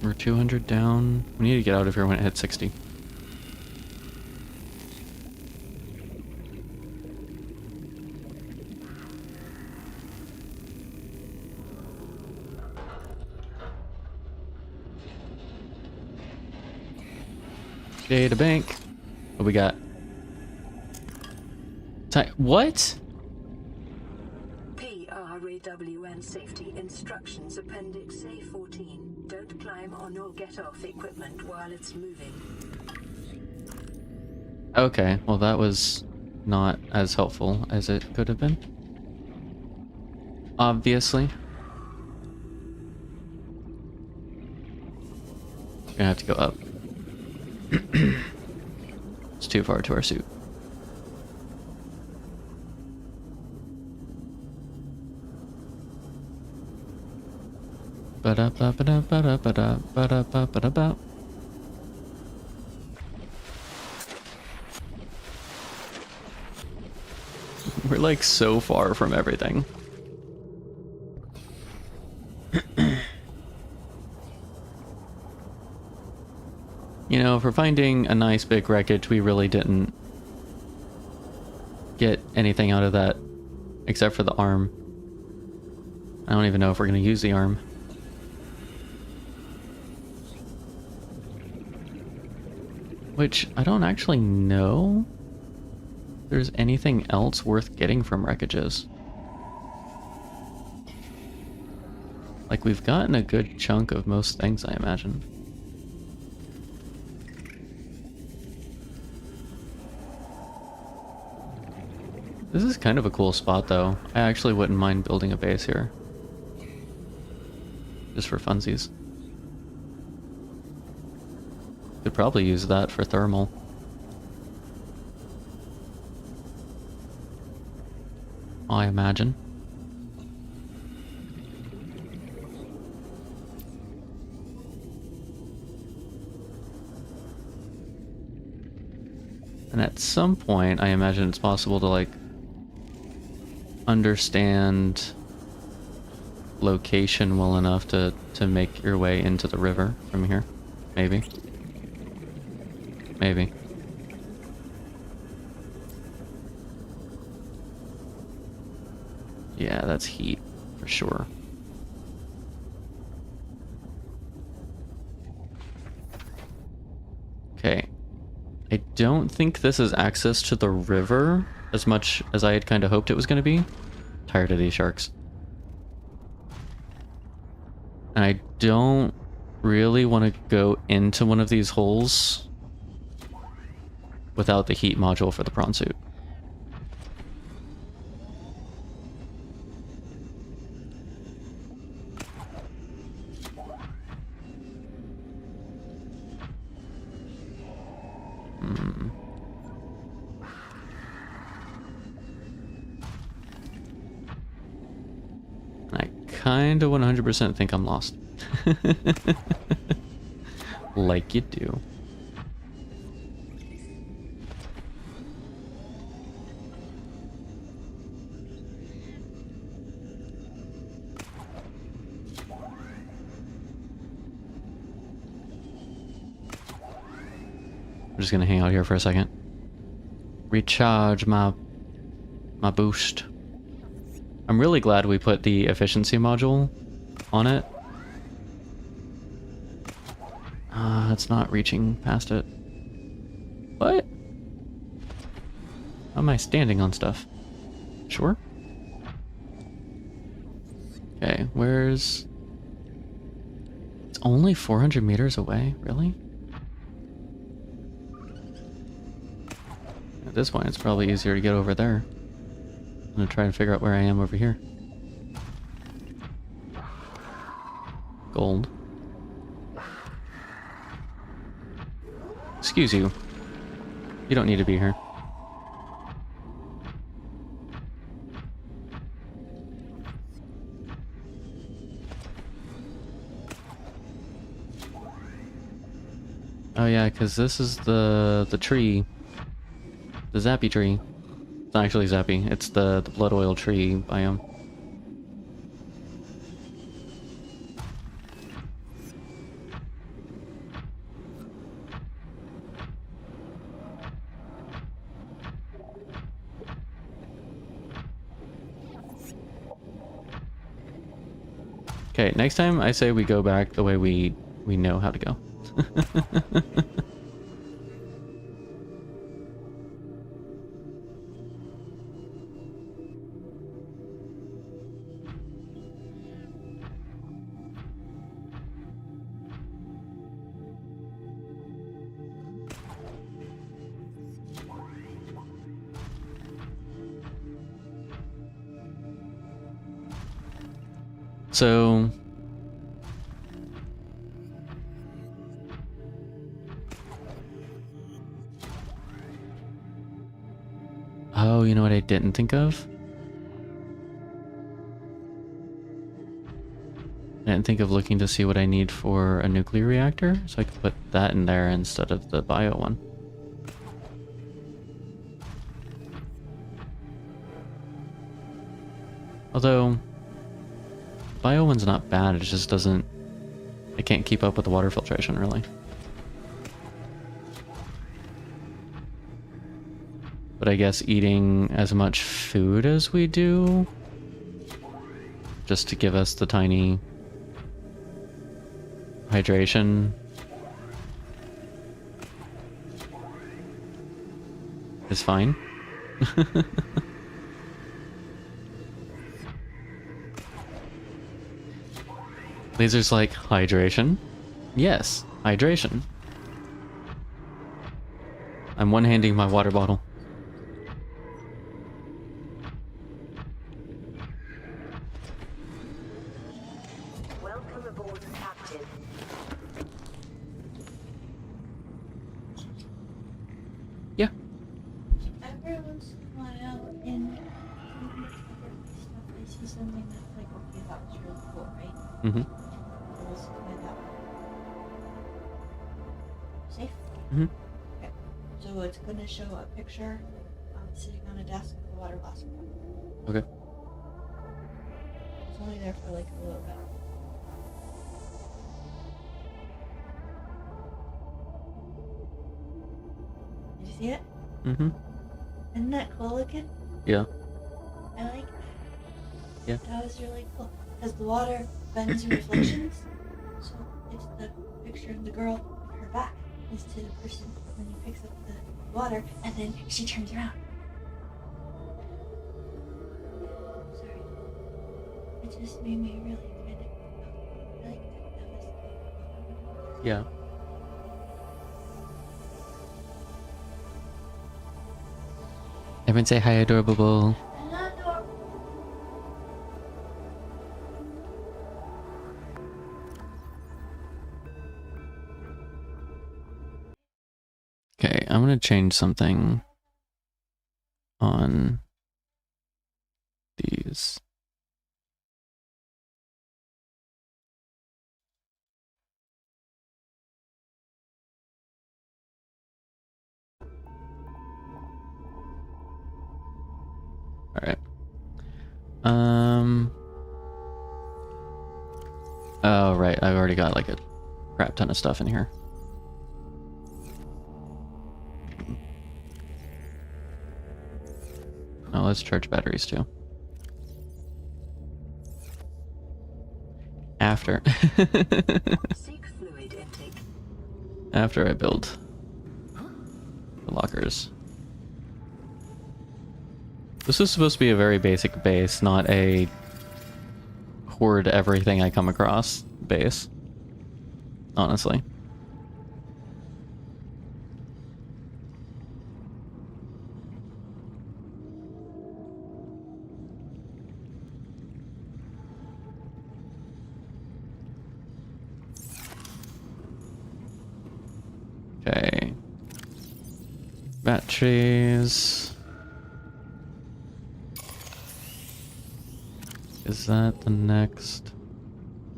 We're 200 down. We need to get out of here when it hits 60. Data bank. What we got? What? PRAWN Safety Instructions Appendix A14. Don't climb on or get off equipment while it's moving. Okay, well that was not as helpful as it could have been. Obviously. Gonna have to go up. It's too far to our suit. Ba-da-ba-ba-da-ba-da-ba-da-ba-da-ba-da-ba. We're like so far from everything. You know, for finding a nice big wreckage, we really didn't get anything out of that except for the arm. I don't even know if we're going to use the arm. Which, I don't actually know if there's anything else worth getting from wreckages. Like, we've gotten a good chunk of most things, I imagine. This is kind of a cool spot, though. I actually wouldn't mind building a base here. Just for funsies. Could probably use that for thermal. I imagine. And at some point, I imagine it's possible to, like, understand location well enough to make your way into the river from here. Maybe. Maybe. Yeah, that's heat for sure. Okay. I don't think this is access to the river as much as I had kind of hoped it was going to be. Tired of these sharks. And I don't really want to go into one of these holes without the heat module for the prawn suit. I kinda 100% think I'm lost. Like you do. I'm just gonna hang out here for a second. Recharge my boost. I'm really glad we put the efficiency module on it. It's not reaching past it. What? How am I standing on stuff? Sure. Okay, where's... It's only 400 meters away? Really? At this point, it's probably easier to get over there. I'm gonna try and figure out where I am over here. Gold. Excuse you. You don't need to be here. Oh yeah, because this is the tree. The zappy tree. It's not actually zappy, it's the blood oil tree biome. Okay, next time I say we go back the way we know how to go. So oh, you know what I didn't think of? I didn't think of looking to see what I need for a nuclear reactor, so I could put that in there instead of the bio one. Although, bio one's not bad, it just doesn't... It can't keep up with the water filtration, really. But I guess eating as much food as we do, just to give us the tiny hydration, is fine. Laser's like, hydration? Yes, hydration. I'm one-handing my water bottle. Welcome aboard, Captain. Yeah. Every once in a while in stuff, I see something that's like, okay, that was really cool, right? Mm-hmm. So let's try that one. Safe? Mm-hmm. Okay. So it's gonna show a picture sitting on a desk with a water glass. Okay. It's only there for like a little bit. Did you see it? Mm-hmm. Isn't that cool looking? Yeah. I like that. Yeah. That was really cool. Because the water bends reflections. So it's the picture of the girl with her back is to the person when he picks up the water and then she turns around. Sorry. It just made me really kind of like that was Yeah. Everyone say hi, adorable. Okay, I'm gonna change something on these. All right. Oh, right. I've already got like a crap ton of stuff in here. Oh, let's charge batteries too. After. Seek fluid intake. After I build the lockers. This is supposed to be a very basic base, not a hoard everything I come across base. Honestly. Okay. Batteries. Is that the next?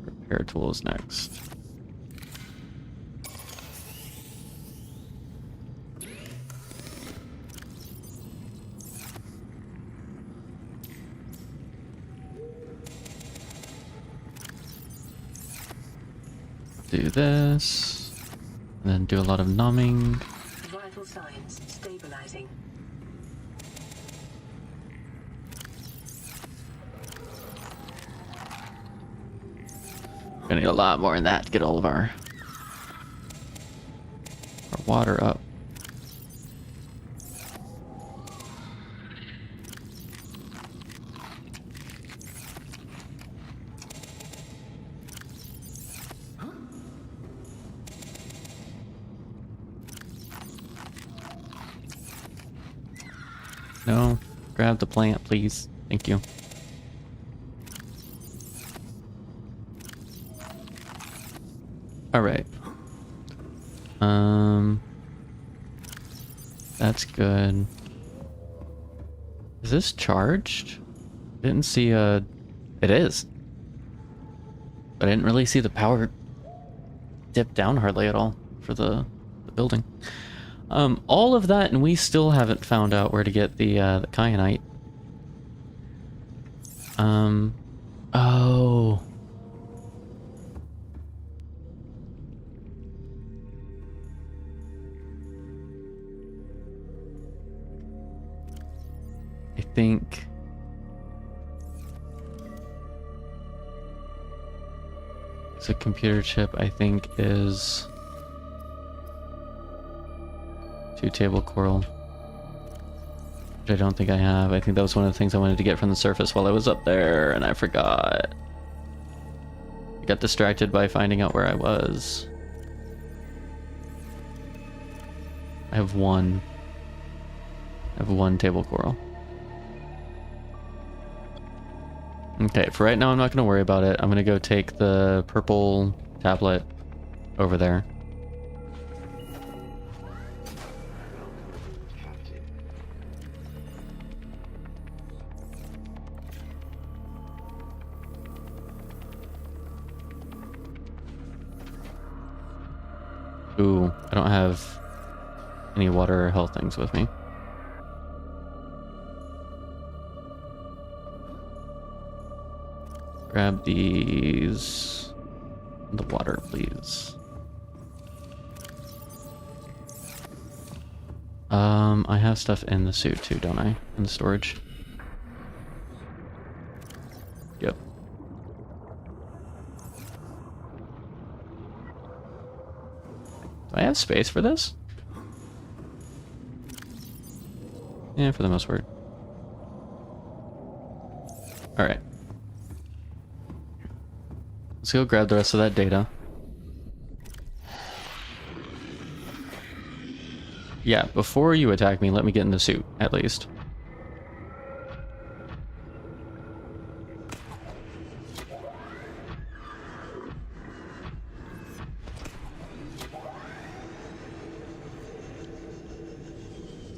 Repair tools next. Do this. And then do a lot of numbing. Vital signs stabilizing. Gonna need a lot more than that to get all of our water up. No, grab the plant, please. Thank you. All right. That's good. Is this charged? Didn't see a... It is. But I didn't really see the power dip down hardly at all for the building. All of that, and we still haven't found out where to get the kyanite. Oh. I think... It's a computer chip, I think, is... 2 table coral. Which I don't think I have. I think that was one of the things I wanted to get from the surface while I was up there, and I forgot. I got distracted by finding out where I was. I have one. I have 1 table coral. Okay, for right now I'm not going to worry about it. I'm going to go take the purple tablet over there. Ooh, I don't have any water or health things with me. Grab these. The water, please. I have stuff in the suit too, don't I? In the storage. Yep. Do I have space for this? Yeah, for the most part. Alright. Let's go grab the rest of that data. Yeah, before you attack me, let me get in the suit, at least.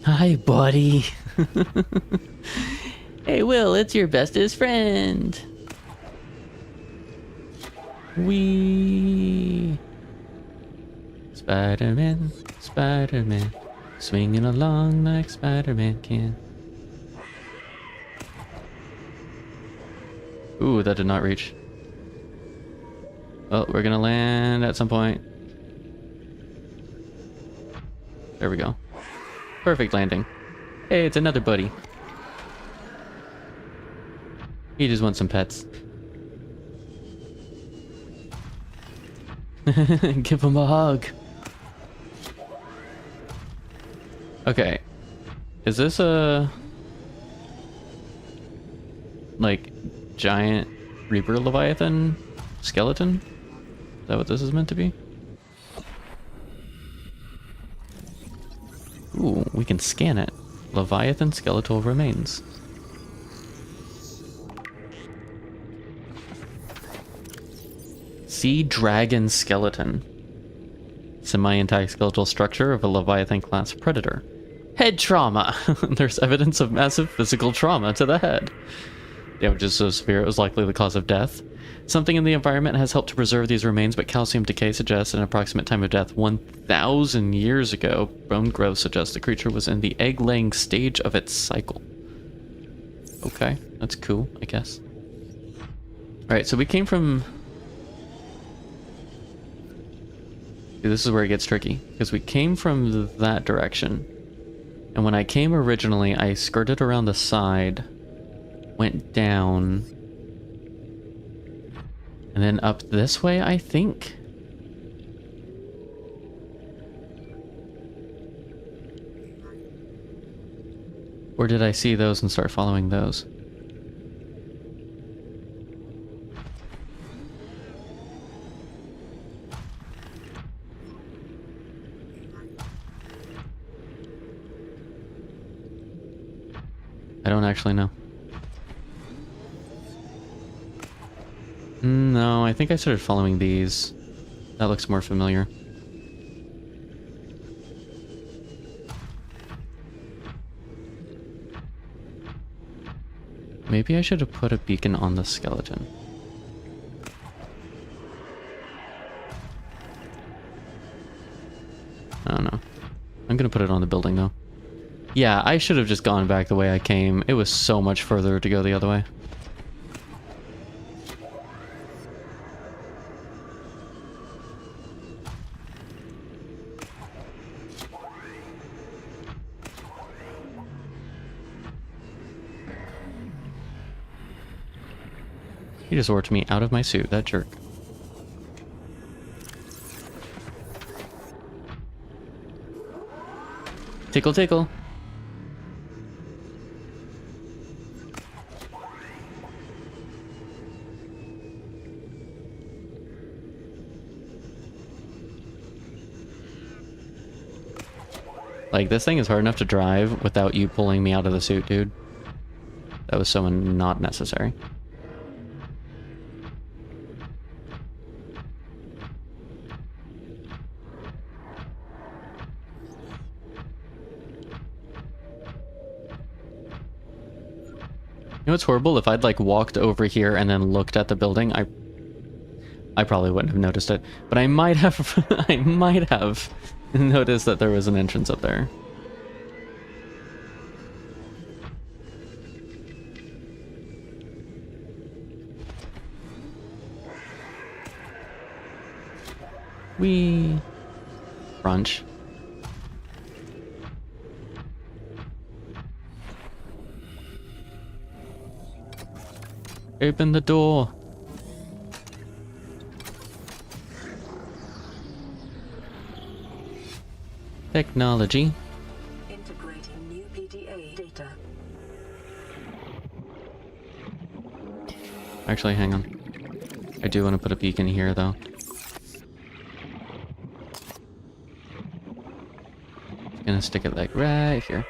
Hi, buddy. Hey, Will, it's your bestest friend. Wee. Spider-Man, Spider-Man, swinging along like Spider-Man can. Ooh, that did not reach. Oh, we're gonna land at some point. There we go. Perfect landing. Hey, it's another buddy. He just wants some pets. Give him a hug. Okay. Is this a... like, giant Reaper Leviathan skeleton? Is that what this is meant to be? Ooh, we can scan it. Leviathan skeletal remains. Sea dragon skeleton. Semi-intact skeletal structure of a Leviathan class predator. Head trauma! There's evidence of massive physical trauma to the head. Damage is so severe it was likely the cause of death. Something in the environment has helped to preserve these remains, but calcium decay suggests an approximate time of death 1,000 years ago. Bone growth suggests the creature was in the egg-laying stage of its cycle. Okay, that's cool, I guess. Alright, so we came from... This is where it gets tricky, because we came from that direction. And when I came originally, I skirted around the side, went down... and then up this way, I think? Or did I see those and start following those? I don't actually know. No, I think I started following these. That looks more familiar. Maybe I should have put a beacon on the skeleton. I don't know. I'm gonna put it on the building though. Yeah, I should have just gone back the way I came. It was so much further to go the other way. He just orked me out of my suit, that jerk. Tickle, tickle. Like, this thing is hard enough to drive without you pulling me out of the suit, dude. That was so not necessary. You know what's horrible? If I'd like walked over here and then looked at the building, I probably wouldn't have noticed it. But I might have I might have noticed that there was an entrance up there. Wee brunch. Open the door. Technology. Integrating new PDA data. Actually, hang on. I do want to put a beacon here, though. Gonna stick it like right here.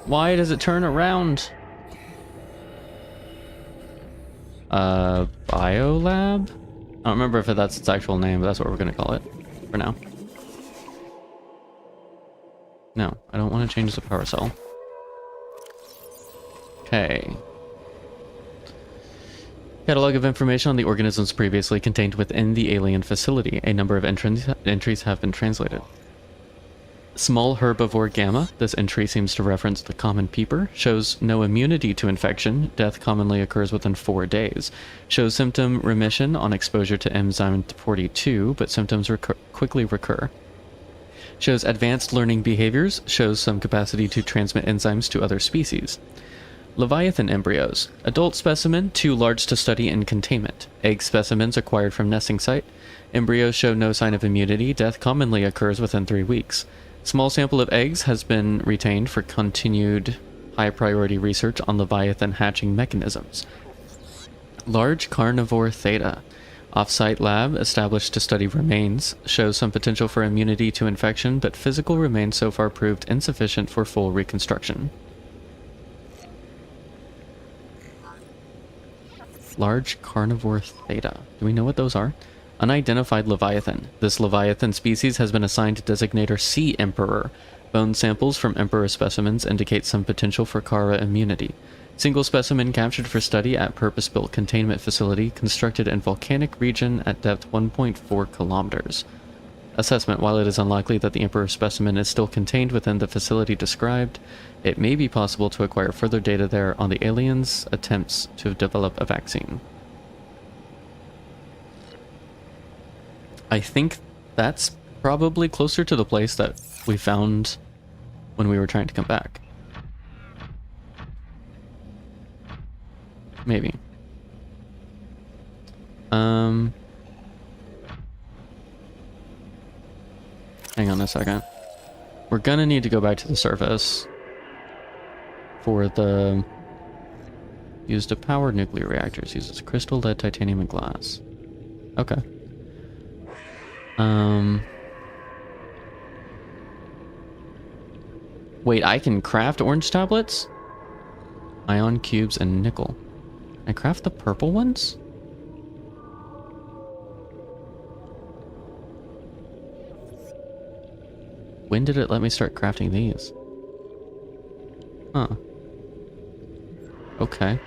Why does it turn around? Biolab? I don't remember if that's its actual name, but that's what we're gonna call it for now. want to change the power cell. Okay. Catalog of information on the organisms previously contained within the alien facility. A number of entries have been translated. Small herbivore gamma. This entry seems to reference the common peeper. Shows no immunity to infection. Death commonly occurs within 4 days. Shows symptom remission on exposure to enzyme 42, but symptoms quickly recur. Shows advanced learning behaviors. Shows some capacity to transmit enzymes to other species. Leviathan embryos. Adult specimen, too large to study in containment. Egg specimens acquired from nesting site. Embryos show no sign of immunity. Death commonly occurs within 3 weeks. Small sample of eggs has been retained for continued high-priority research on Leviathan hatching mechanisms. Large carnivore theta. Off-site lab established to study remains. Shows some potential for immunity to infection, but physical remains so far proved insufficient for full reconstruction. Large carnivore theta. Do we know what those are? Unidentified Leviathan. This Leviathan species has been assigned designator Sea Emperor. Bone samples from Emperor specimens indicate some potential for Kara immunity. Single specimen captured for study at purpose-built containment facility constructed in volcanic region at depth 1.4 kilometers. Assessment. While it is unlikely that the Emperor specimen is still contained within the facility described, it may be possible to acquire further data there on the aliens' attempts to develop a vaccine. I think that's probably closer to the place that we found when we were trying to come back. Maybe. Hang on a second. We're gonna need to go back to the surface for the used to power nuclear reactors. Uses crystal, lead, titanium, and glass. Okay. Wait, I can craft orange tablets? Ion cubes and nickel. Can I craft the purple ones? When did it let me start crafting these? Huh. Okay.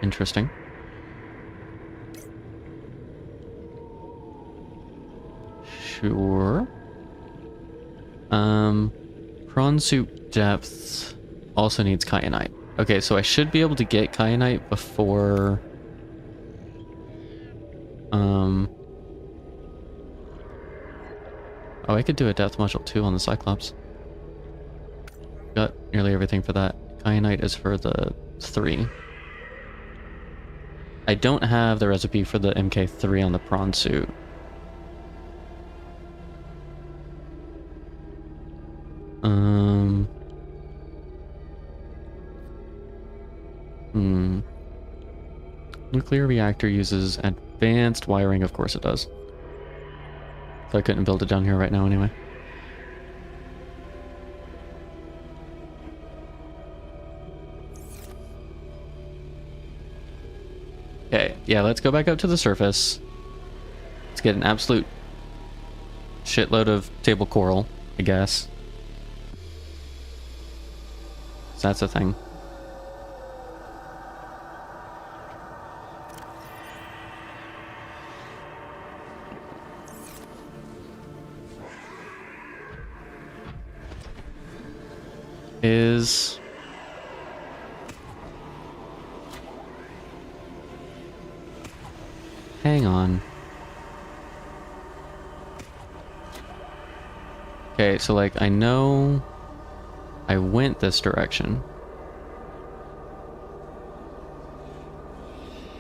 Interesting. Sure. Prawn soup depth also needs kyanite. Okay, so I should be able to get kyanite before... Oh, I could do a depth module too on the Cyclops. Got nearly everything for that. Kyanite is for the 3. I don't have the recipe for the MK3 on the prawn suit. Nuclear reactor uses advanced wiring, of course it does. So I couldn't build it down here right now anyway. Okay, yeah, let's go back up to the surface. Let's get an absolute shitload of table coral, I guess. So that's a thing. Is... Hang on. Okay, so like I know I went this direction.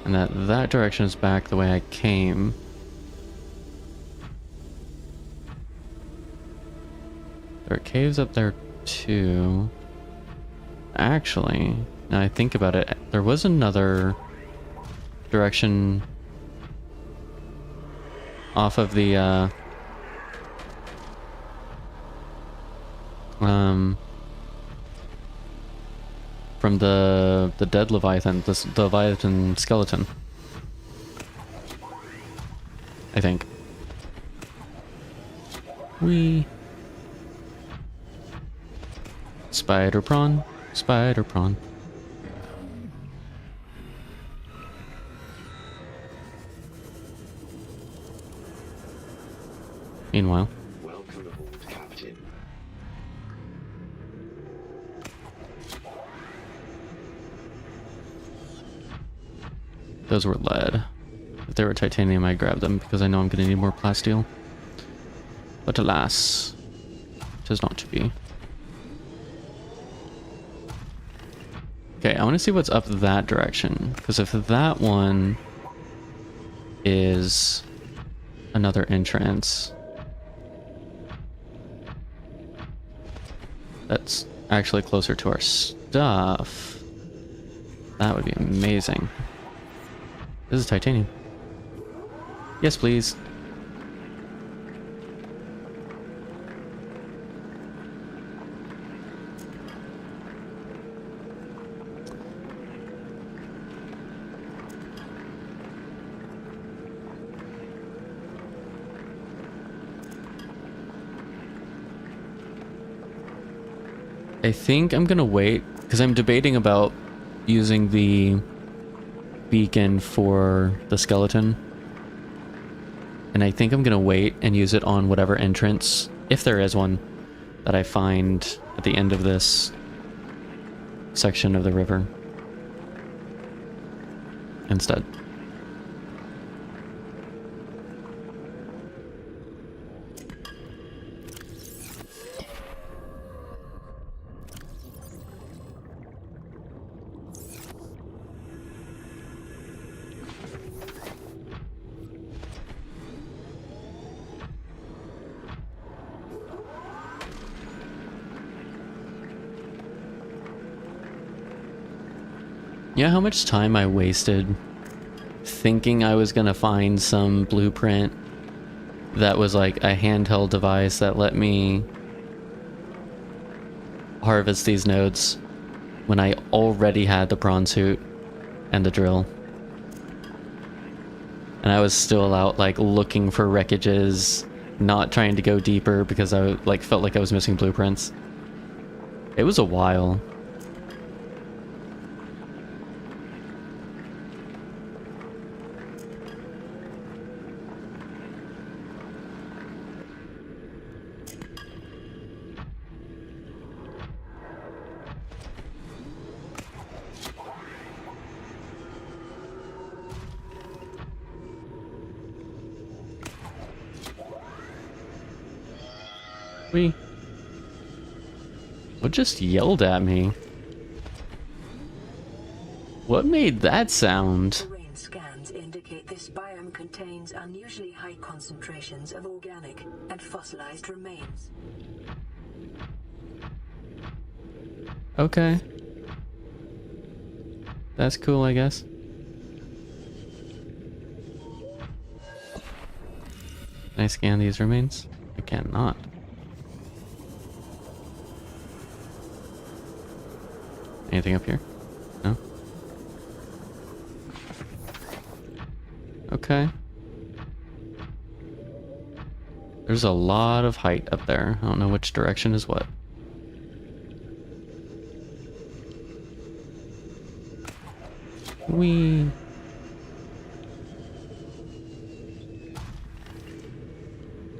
And that direction is back the way I came. There are caves up there too. Actually, now I think about it, there was another direction off of the from the dead Leviathan, the Leviathan skeleton, I think. Spider prawn. Spider prawn. Meanwhile. Welcome aboard, Captain. Those were lead. If they were titanium, I'd grab them because I know I'm going to need more plasteel. But alas, it is not to be. Okay, I want to see what's up that direction. Because if that one is another entrance, that's actually closer to our stuff. That would be amazing. This is titanium. Yes, please. I think I'm gonna wait because I'm debating about using the beacon for the skeleton. And I think I'm gonna wait and use it on whatever entrance, if there is one, that I find at the end of this section of the river instead. You know how much time I wasted thinking I was gonna find some blueprint that was like a handheld device that let me harvest these nodes when I already had the prawn suit and the drill. And I was still out like looking for wreckages, not trying to go deeper because I like felt like I was missing blueprints. It was a while. What just yelled at me? What made that sound? Terrain scans indicate this biome contains unusually high concentrations of organic and fossilized remains. Okay. That's cool, I guess. Can I scan these remains? I cannot. Anything up here? No? Okay. There's a lot of height up there. I don't know which direction is what. Whee!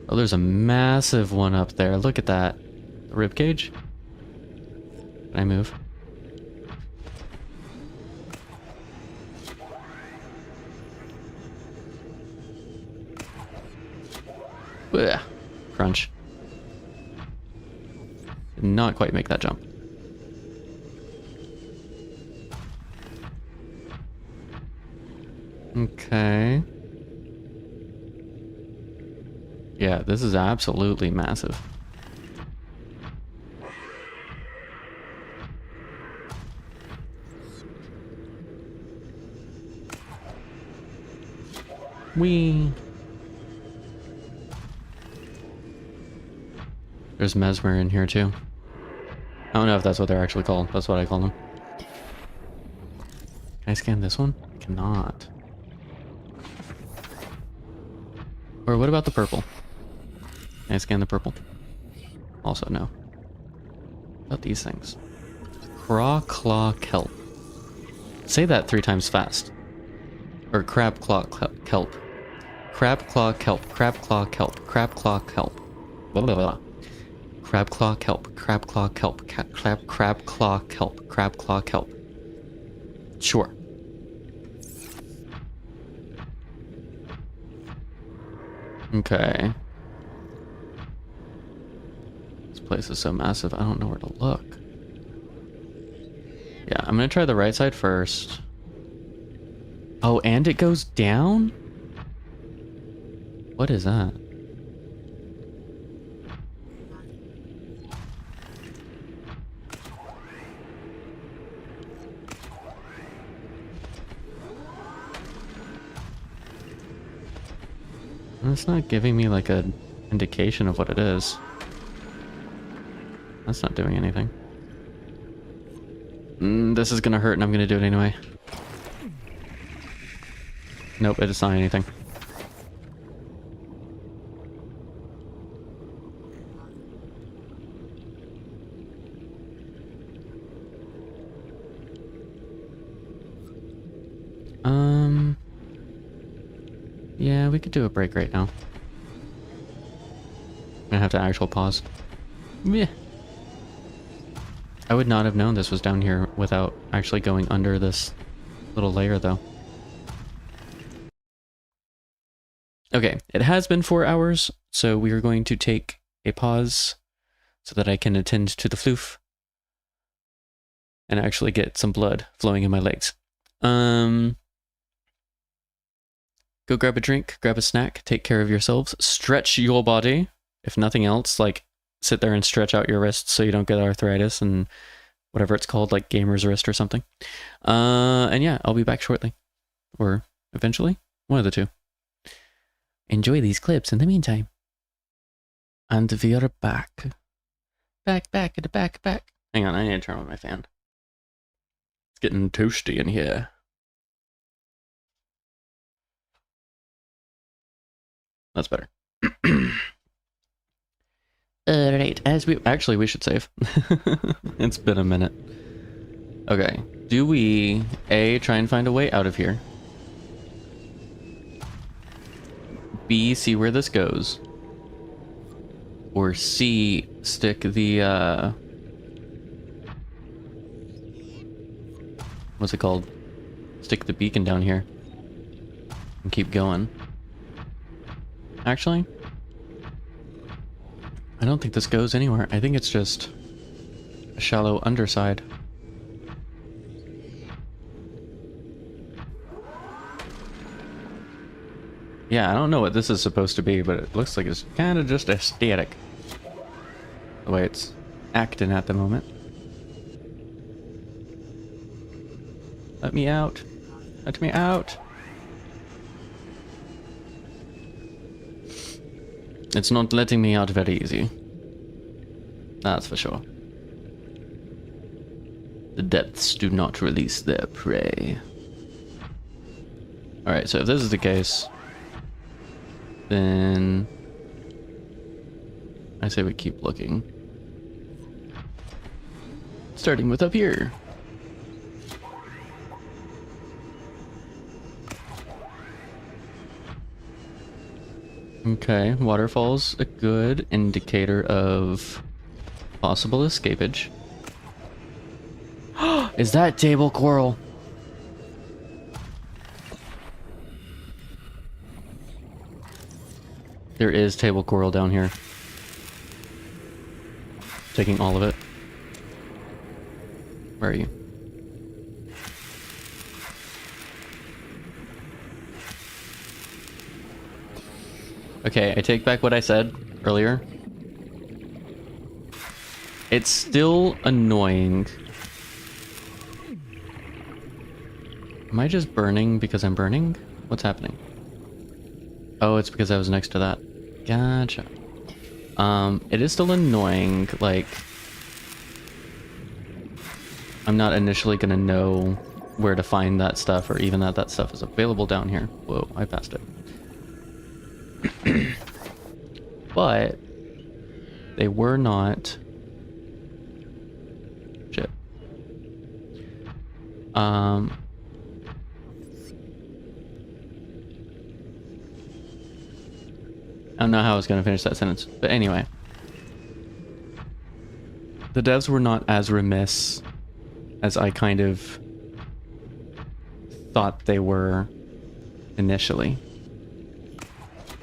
Oh, there's a massive one up there. Look at that. The ribcage? Can I move? Blech. Crunch. Did not quite make that jump. Okay. Yeah, this is absolutely massive. Whee! There's Mesmer in here too. I don't know if that's what they're actually called. That's what I call them. Can I scan this one? I cannot. Or what about the purple? Can I scan the purple? Also no. About these things. Craw claw kelp. Say that 3 times fast. Or crab claw kelp. Crab claw kelp. Crab claw kelp. Crab claw kelp. Blah blah blah. Crab claw kelp. Crab claw kelp. Crab claw kelp. Crab claw kelp. Sure. Okay. This place is so massive, I don't know where to look. Yeah, I'm gonna try the right side first. Oh, and it goes down? What is that? It's not giving me like an indication of what it is. That's not doing anything. This is gonna hurt and I'm gonna do it anyway. Nope, it's not anything. Yeah, we could do a break right now. I'm gonna have to actual pause. Meh. I would not have known this was down here without actually going under this little layer, though. Okay, it has been 4 hours, so we are going to take a pause so that I can attend to the floof and actually get some blood flowing in my legs. Go grab a drink, grab a snack, take care of yourselves, stretch your body, if nothing else, like sit there and stretch out your wrists so you don't get arthritis and whatever it's called, like gamer's wrist or something. And yeah, I'll be back shortly. Or eventually, one of the two. Enjoy these clips in the meantime. And we are back. Back. Hang on, I need to turn on my fan. It's getting toasty in here. That's better. Alright, as we... Actually, we should save. It's been a minute. Okay. Do we, A, try and find a way out of here? B, see where this goes? Or C, stick the, what's it called? Stick the beacon down here. And keep going. Actually, I don't think this goes anywhere. I think it's just a shallow underside. Yeah, I don't know what this is supposed to be, but it looks like it's kind of just aesthetic. The way it's acting at the moment. Let me out. Let me out. It's not letting me out very easy. That's for sure. The depths do not release their prey. Alright, so if this is the case, then I say we keep looking. Starting with up here. Okay, waterfall's a good indicator of possible escapage. Is that table coral? There is table coral down here. Taking all of it. Where are you? Okay, I take back what I said earlier. It's still annoying. Am I just burning because I'm burning? What's happening? Oh, it's because I was next to that. Gotcha. It is still annoying, like... I'm not initially gonna know where to find that stuff, or even that stuff is available down here. Whoa, I passed it. But they were not I don't know how I was going to finish that sentence, but anyway. The devs were not as remiss as I kind of thought they were initially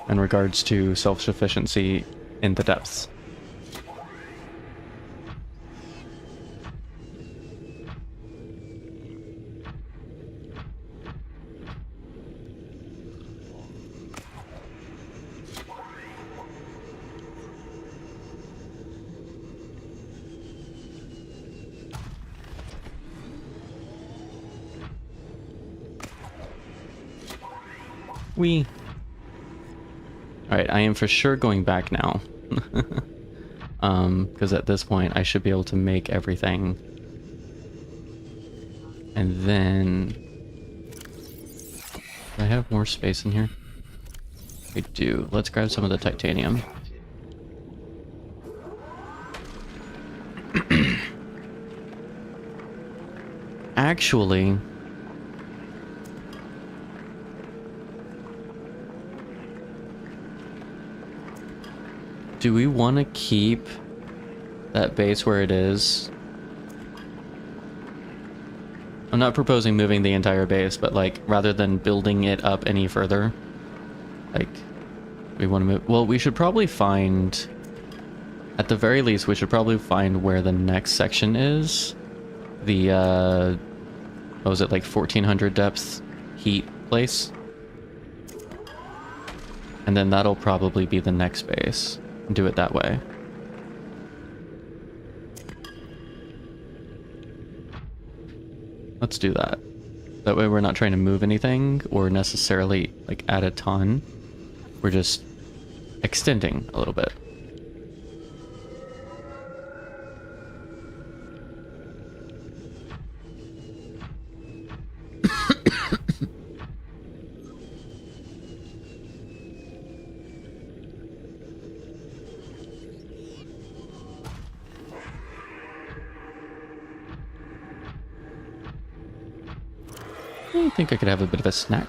in regards to self-sufficiency in the depths. Alright, I am for sure going back now. Because at this point I should be able to make everything. And then... do I have more space in here? I do. Let's grab some of the titanium. Actually... do we want to keep that base where it is? I'm not proposing moving the entire base, but like, rather than building it up any further, like, we want to move... well, we should probably find... at the very least, we should probably find where the next section is. The, what was it, like 1400 depth heat place? And then that'll probably be the next base. Do it that way. Let's do that. That way we're not trying to move anything or necessarily like add a ton. We're just extending a little bit. I think I could have a bit of a snack.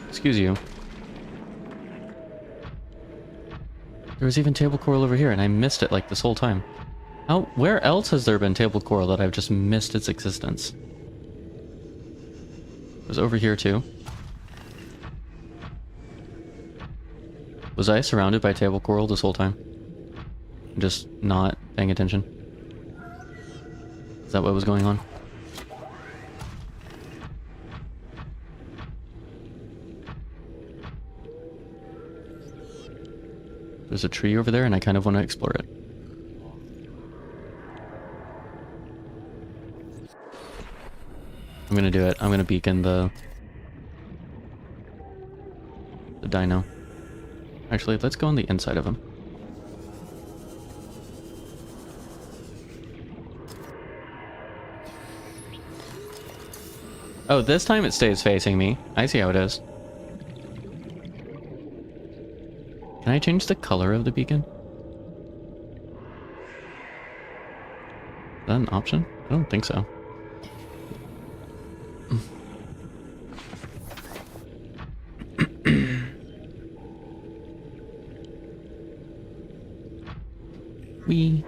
Excuse you. There was even table coral over here, and I missed it like this whole time. How? Where else has there been table coral that I've just missed its existence? It was over here too. Was I surrounded by table coral this whole time? Just not paying attention? Is that what was going on? There's a tree over there and I kind of want to explore it. I'm gonna do it. I'm gonna beacon the dino. Actually, let's go on the inside of him. Oh, this time it stays facing me. I see how it is. Can I change the color of the beacon? Is that an option? I don't think so. Wee.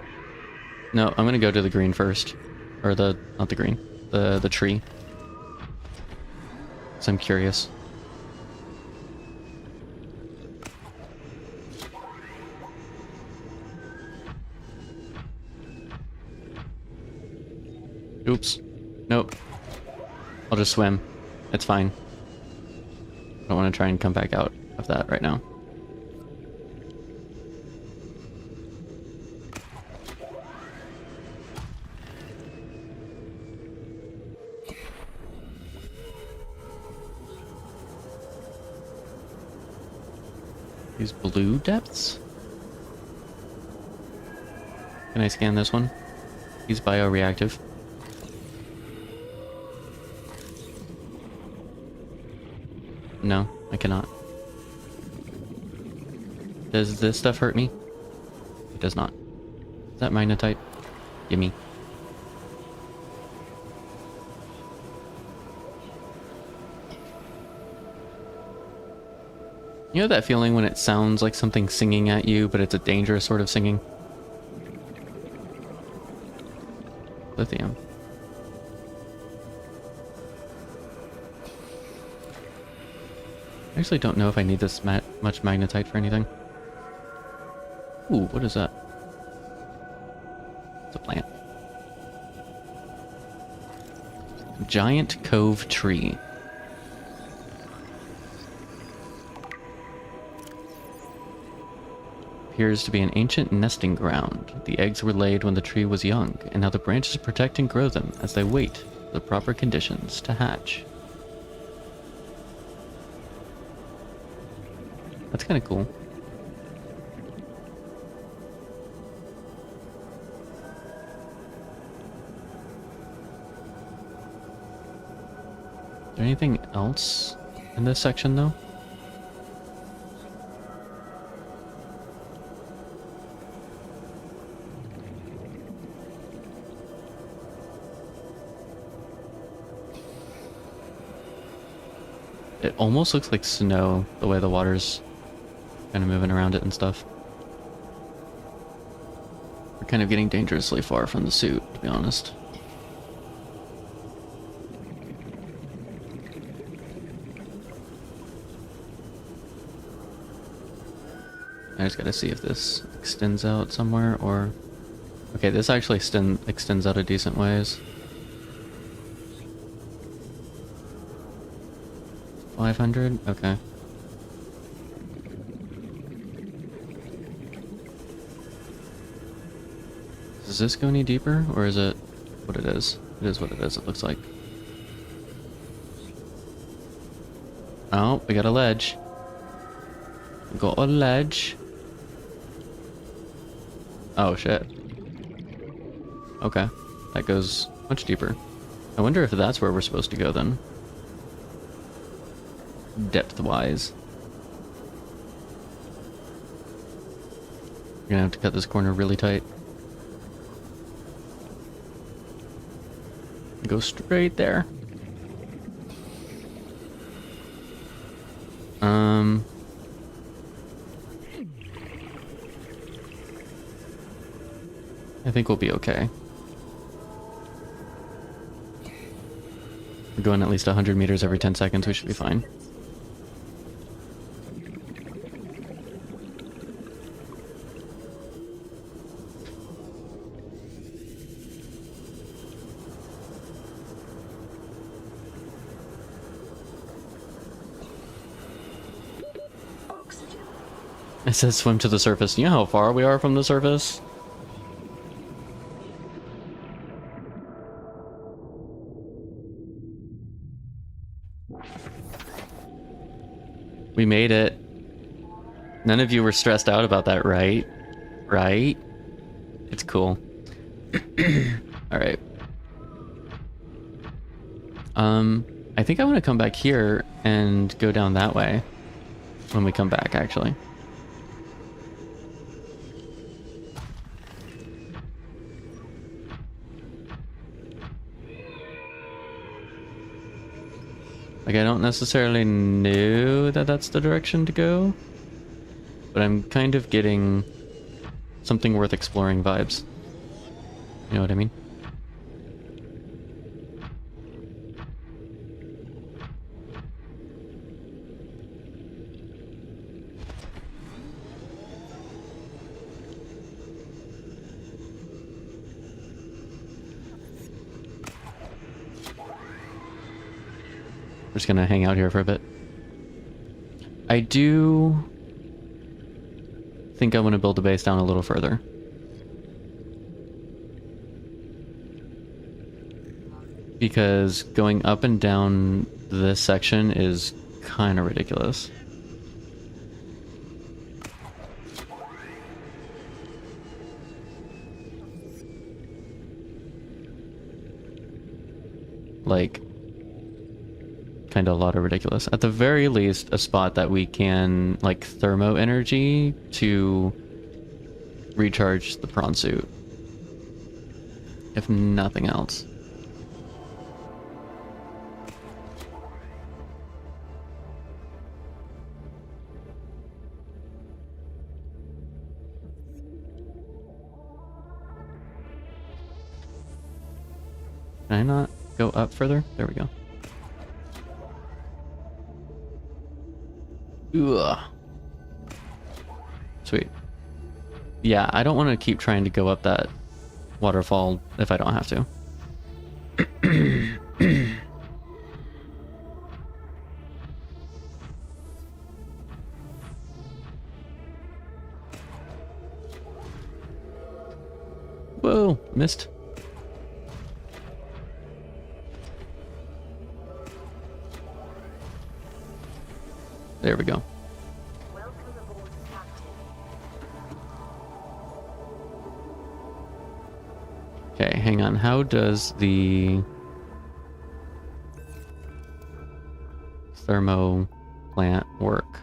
No, I'm gonna go to the green first. Or not the green. The tree. 'Cause I'm curious. Oops. Nope. I'll just swim. It's fine. I don't want to try and come back out of that right now. These blue depths? Can I scan this one? He's bioreactive. No, I cannot. Does this stuff hurt me? It does not. Is that magnetite? Gimme. You know that feeling when it sounds like something singing at you, but it's a dangerous sort of singing? Lithium. I actually don't know if I need this much magnetite for anything. Ooh, what is that? It's a plant. Giant Cove Tree. Appears to be an ancient nesting ground. The eggs were laid when the tree was young, and now the branches protect and grow them as they wait for the proper conditions to hatch. That's kind of cool. Is there anything else in this section, though? It almost looks like snow, the way the water's kind of moving around it and stuff. We're kind of getting dangerously far from the suit, to be honest. I just gotta see if this extends out somewhere, or... Okay, this actually extends out a decent ways. 500? Okay. Does this go any deeper, or is it what it is? It is what it is, it looks like. Oh, we got a ledge. We got a ledge. Oh, shit. Okay. That goes much deeper. I wonder if that's where we're supposed to go, then. Depth-wise. We're gonna have to cut this corner really tight. Go straight there. I think we'll be okay. We're going at least 100 meters every 10 seconds, we should be fine. It says swim to the surface. You know how far we are from the surface? We made it. None of you were stressed out about that, right? Right? It's cool. Alright. I think I want to come back here and go down that way when we come back, actually. Like, I don't necessarily know that that's the direction to go, but I'm kind of getting something worth exploring vibes. You know what I mean? We're just gonna hang out here for a bit. I do think I want to build the base down a little further. Because going up and down this section is kind of ridiculous. Like, kind of a lot of ridiculous. At the very least, a spot that we can, like, thermo energy to recharge the prawn suit. If nothing else. Can I not go up further? There we go. Ugh. Sweet. Yeah, I don't want to keep trying to go up that waterfall if I don't have to. Whoa, missed. There we go. Okay, hang on. How does the thermo plant work?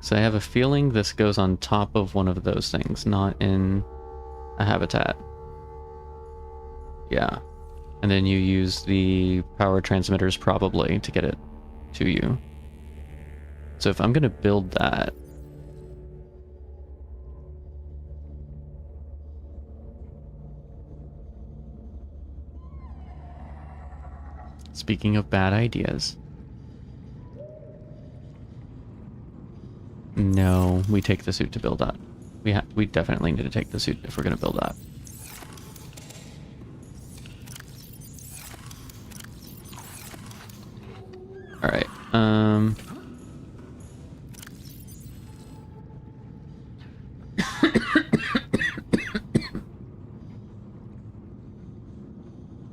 So I have a feeling this goes on top of one of those things, not in a habitat. Yeah. And then you use the power transmitters probably to get it to you. So if I'm going to build that, speaking of bad ideas. No, we take the suit to build that. We definitely need to take the suit if we're going to build that. All right.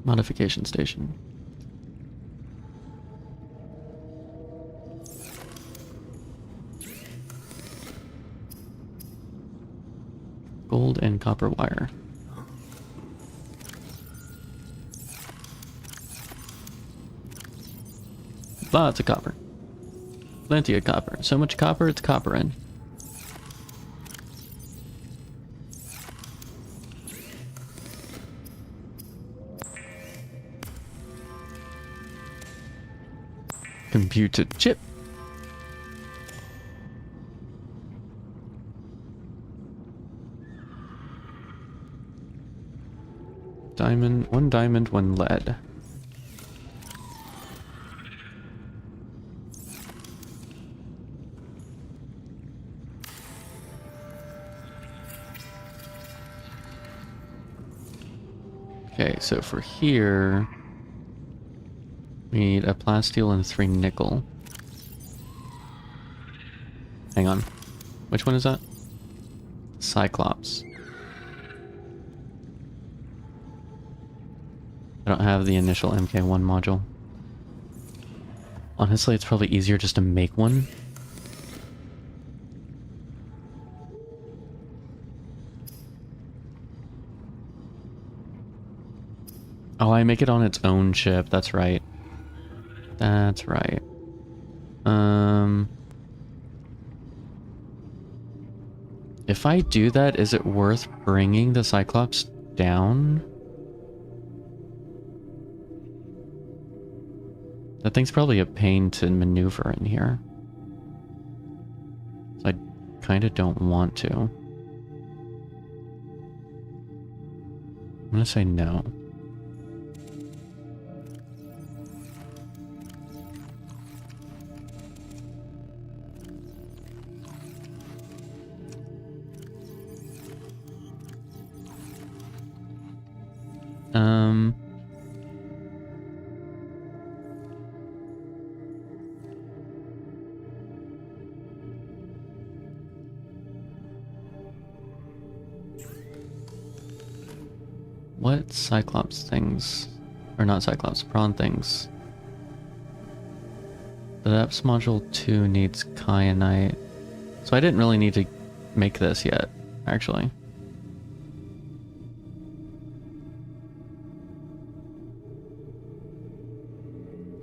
Modification station. Gold and copper wire. Lots of copper. Plenty of copper. So much copper, it's copperin'. Computer chip. Diamond, one lead. Okay, so for here, we need a plasteel and 3 nickel. Hang on. Which one is that? Cyclops. I don't have the initial MK1 module. Honestly, it's probably easier just to make one. Oh, I make it on its own chip. That's right. That's right. If I do that, is it worth bringing the Cyclops down? That thing's probably a pain to maneuver in here. So I kind of don't want to. I'm gonna say no. What Cyclops things, or not Cyclops, prawn things? The depths module 2 needs kyanite. So I didn't really need to make this yet, actually.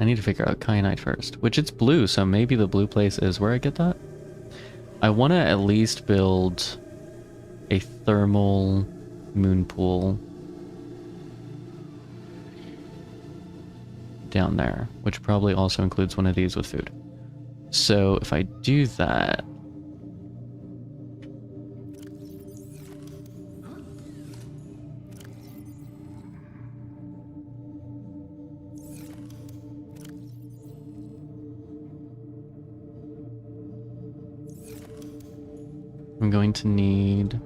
I need to figure out kyanite first, which it's blue, so maybe the blue place is where I get that. I want to at least build a thermal moon pool down there, which probably also includes one of these with food. So if I do that, I'm going to need...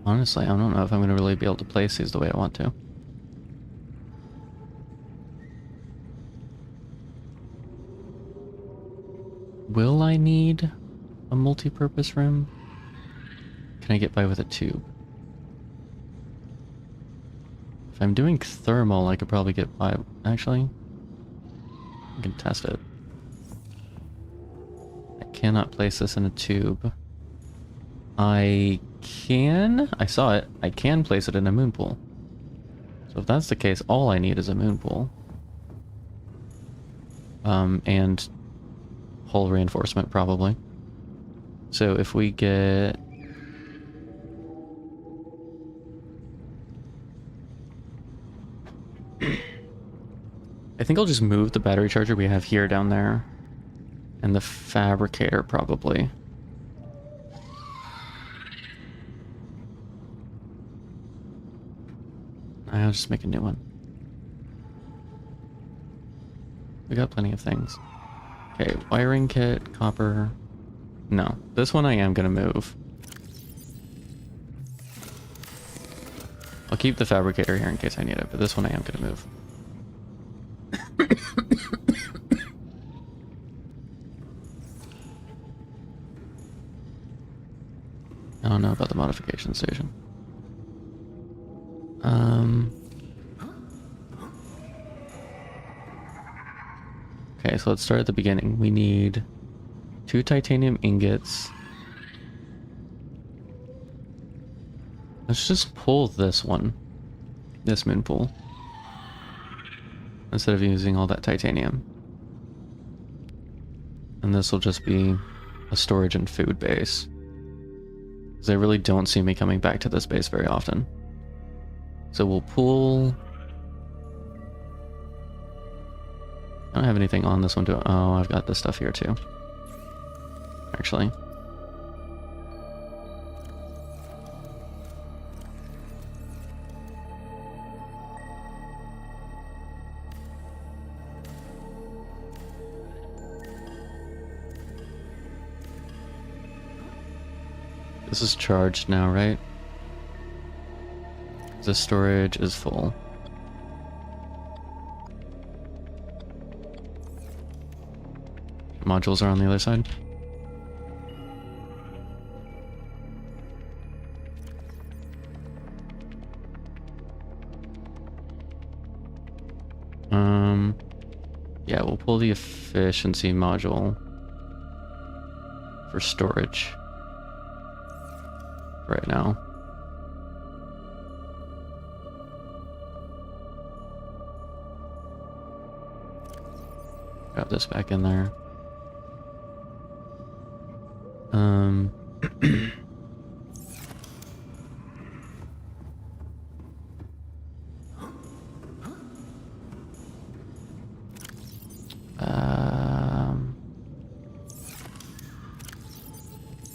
Honestly, I don't know if I'm going to really be able to place these the way I want to. Will I need a multi-purpose room? Can I get by with a tube? If I'm doing thermal, I could probably get by... Actually, I can test it. I cannot place this in a tube. I can... I saw it. I can place it in a moon pool. So if that's the case, all I need is a moon pool. And hull reinforcement, probably. So if we get... I think I'll just move the battery charger we have here down there. And the fabricator, probably. I'll just make a new one. We got plenty of things. Okay, wiring kit, copper. No, this one I am gonna move. I'll keep the fabricator here in case I need it, but this one I am gonna move. I don't know about the modification station. Okay, so let's start at the beginning. We need 2 titanium ingots. Let's just pull this one. This moon pool. Instead of using all that titanium. And this will just be a storage and food base. Because I really don't see me coming back to this base very often. So we'll pull... I don't have anything on this one to... Oh, I've got this stuff here too. Actually. This is charged now, right? The storage is full. Modules are on the other side. Yeah, we'll pull the efficiency module for storage right now. Got this back in there.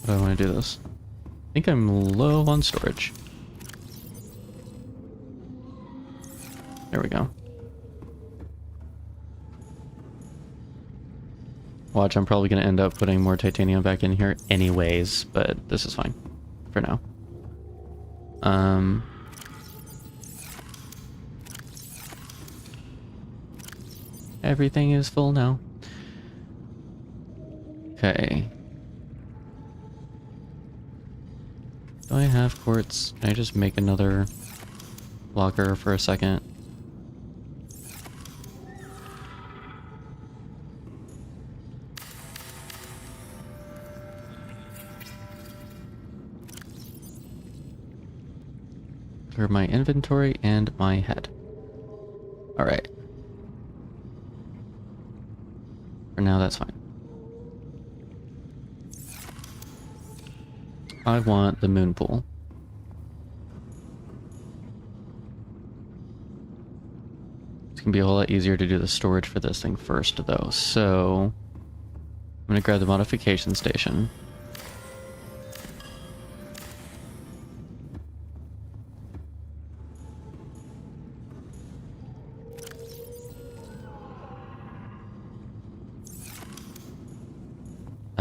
How do I want to do this? I think I'm low on storage. There we go. Watch, I'm probably going to end up putting more titanium back in here anyways, but this is fine for now. Everything is full now. Okay. Do I have quartz? Can I just make another locker for a second? For my inventory and my head. Alright. For now, that's fine. I want the moon pool. It's gonna be a whole lot easier to do the storage for this thing first, though. So, I'm gonna grab the modification station.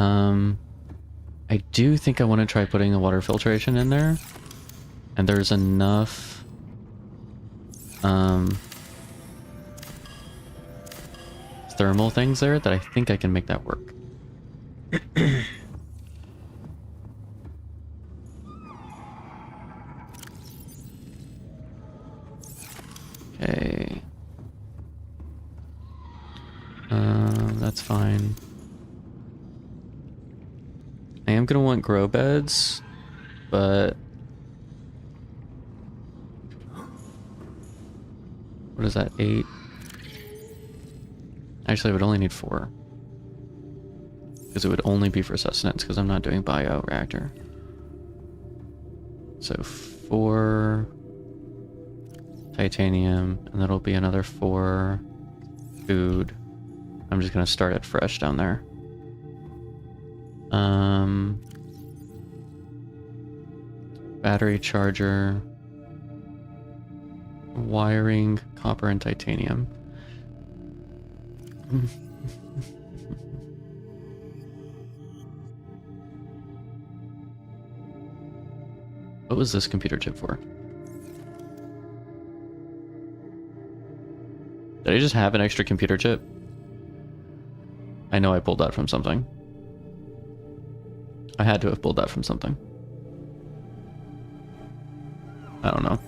I do think I want to try putting the water filtration in there. And there's enough thermal things there that I think I can make that work. Okay. That's fine. I am gonna want grow beds, but what is that, 8? Actually, I would only need 4. Because it would only be for sustenance, because I'm not doing bioreactor. So 4 titanium, and that'll be another 4 food. I'm just gonna start it fresh down there. Battery charger, wiring, copper and titanium. What was this computer chip for? Did I just have an extra computer chip? I know I pulled that from something. I had to have pulled that from something. I don't know.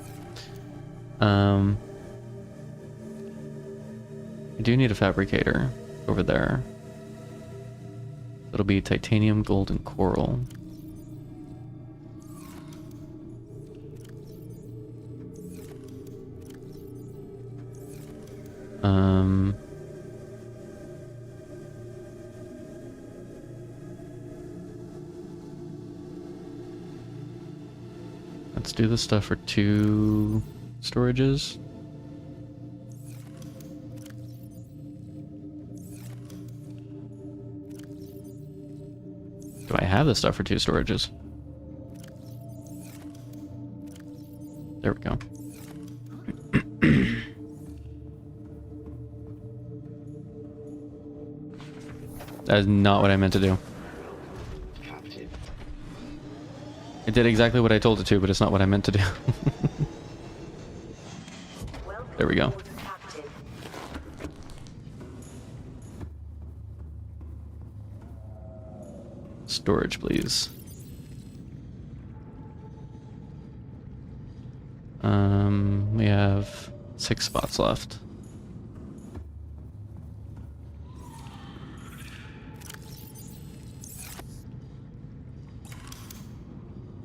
I do need a fabricator over there. It'll be titanium, gold, and coral. Let's do the stuff for 2 storages. Do I have the stuff for 2 storages? There we go. That is not what I meant to do. Captain. It did exactly what I told it to, but it's not what I meant to do. There we go. Storage, please. We have 6 spots left.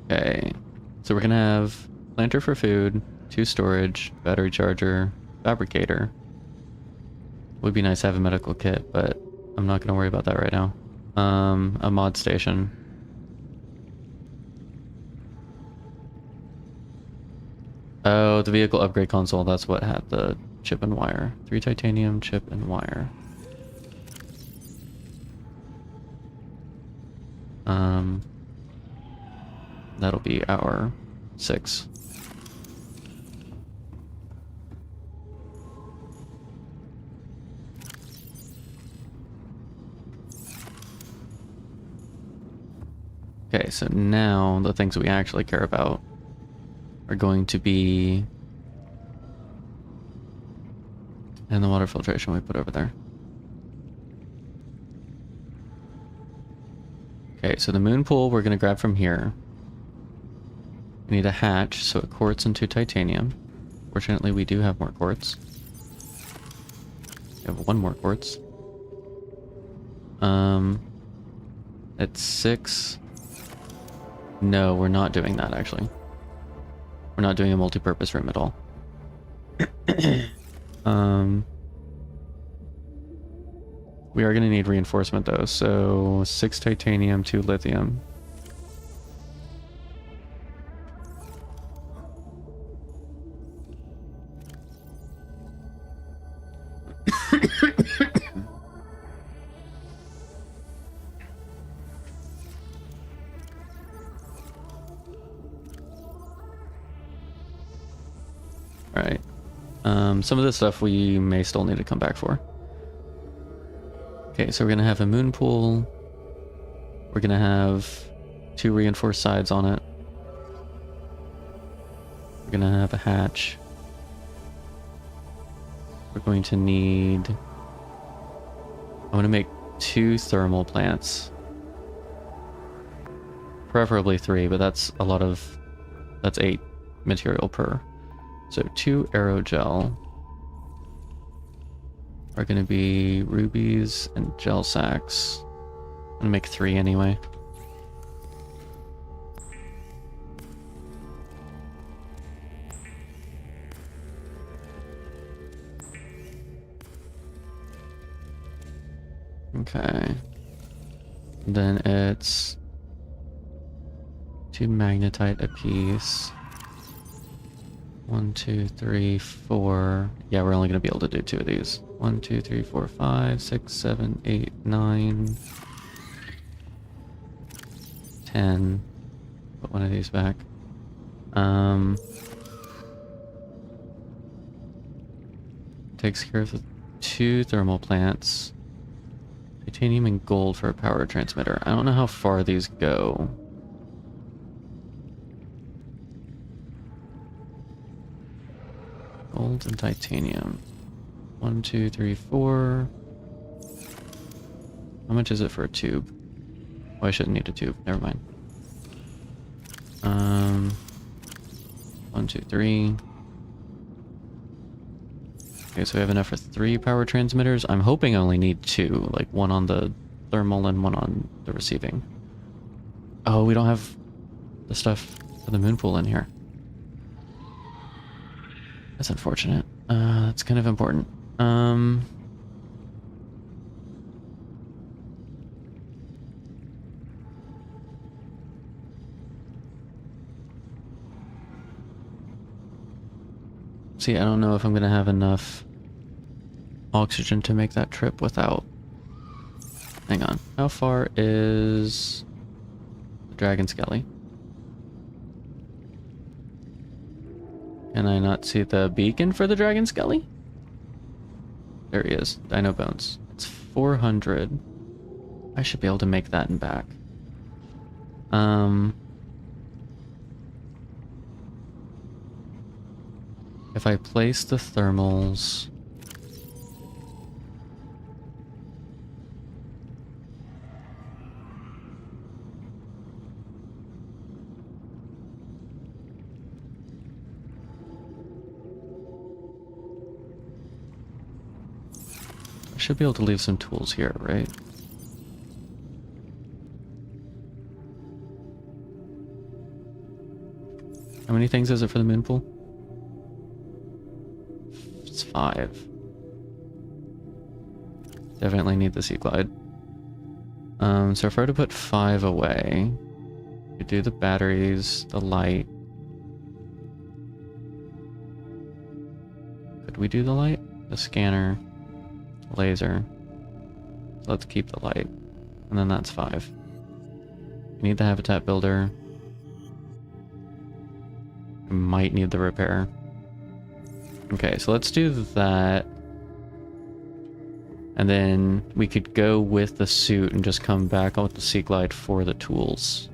Okay, so we're gonna have planter for food, 2 storage, battery charger, fabricator. Would be nice to have a medical kit, but I'm not gonna worry about that right now. A mod station. Oh, the vehicle upgrade console, that's what had the chip and wire. 3 titanium, chip and wire. That'll be our 6. Okay, so now the things that we actually care about are going to be... and the water filtration we put over there. Okay, so the moon pool we're going to grab from here. We need a hatch, so a quartz and 2 titanium. Fortunately, we do have more quartz. We have 1 more quartz. At 6... No, we're not doing that, actually. We're not doing a multi-purpose room at all. We are going to need reinforcement, though, so 6 titanium, 2 lithium. Alright. Some of this stuff we may still need to come back for. Okay, so we're gonna have a moon pool, We're gonna have 2 reinforced sides on it. We're gonna have a hatch. We're going to need... I'm gonna make 2 thermal plants. Preferably 3, but that's a lot of... That's 8 material per. So 2 aerogel are gonna be rubies and gel sacks. I'm gonna make 3 anyway. Okay. Then it's 2 magnetite apiece. 1, 2, 3, 4. Yeah, we're only gonna be able to do 2 of these. 1, 2, 3, 4, 5, 6, 7, 8, 9, 10. Put one of these back. Takes care of the 2 thermal plants. Titanium and gold for a power transmitter. I don't know how far these go. Gold and titanium. 1, 2, 3, 4. How much is it for a tube? Oh, I shouldn't need a tube. Never mind. 1, 2, 3. Okay, so we have enough for 3 power transmitters. I'm hoping I only need 2, like 1 on the thermal and 1 on the receiving. Oh, we don't have the stuff for the moon pool in here. That's unfortunate. That's kind of important. See, I don't know if I'm gonna have enough oxygen to make that trip without... Hang on. How far is the Dragon Skelly? Can I not see the beacon for the Dragon Skelly? There he is. Dino Bones. It's 400. I should be able to make that and back. If I place the thermals... I should be able to leave some tools here, right? How many things is it for the moon pool? It's 5. Definitely need the sea glide. So if I were to put 5 away, we could do the batteries, the light. Could we do the light? The scanner, laser. So let's keep the light. And then that's 5. We need the habitat builder. We might need the repair. Okay, so let's do that. And then we could go with the suit and just come back with the Sea Glide for the tools.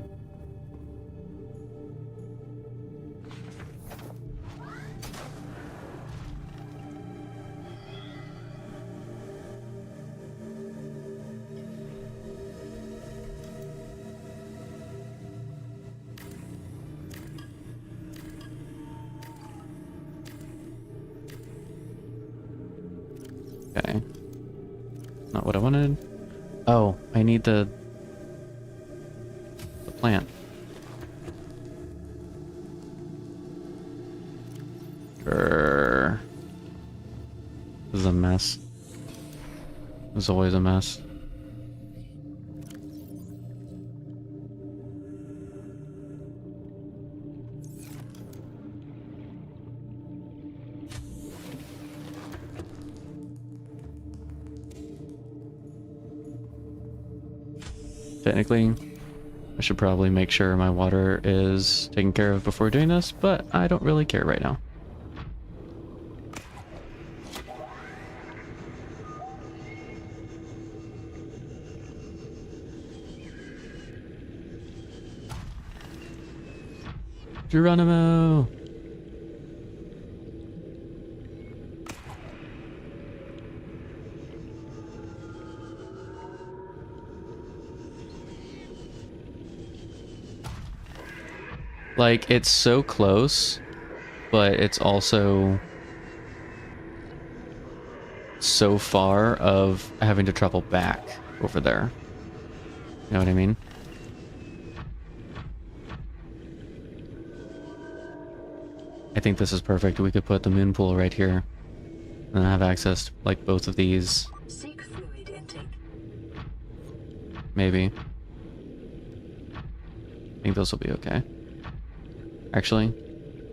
Okay. Not what I wanted. Oh, I need the plant. Grrr. This is a mess. This is always a mess. Technically, I should probably make sure my water is taken care of before doing this, but I don't really care right now. Geronimo! Like, it's so close, but it's also so far of having to travel back over there. You know what I mean? I think this is perfect. We could put the moon pool right here and have access to, like, both of these. Seek fluid intake. Maybe. I think those will be okay. Actually,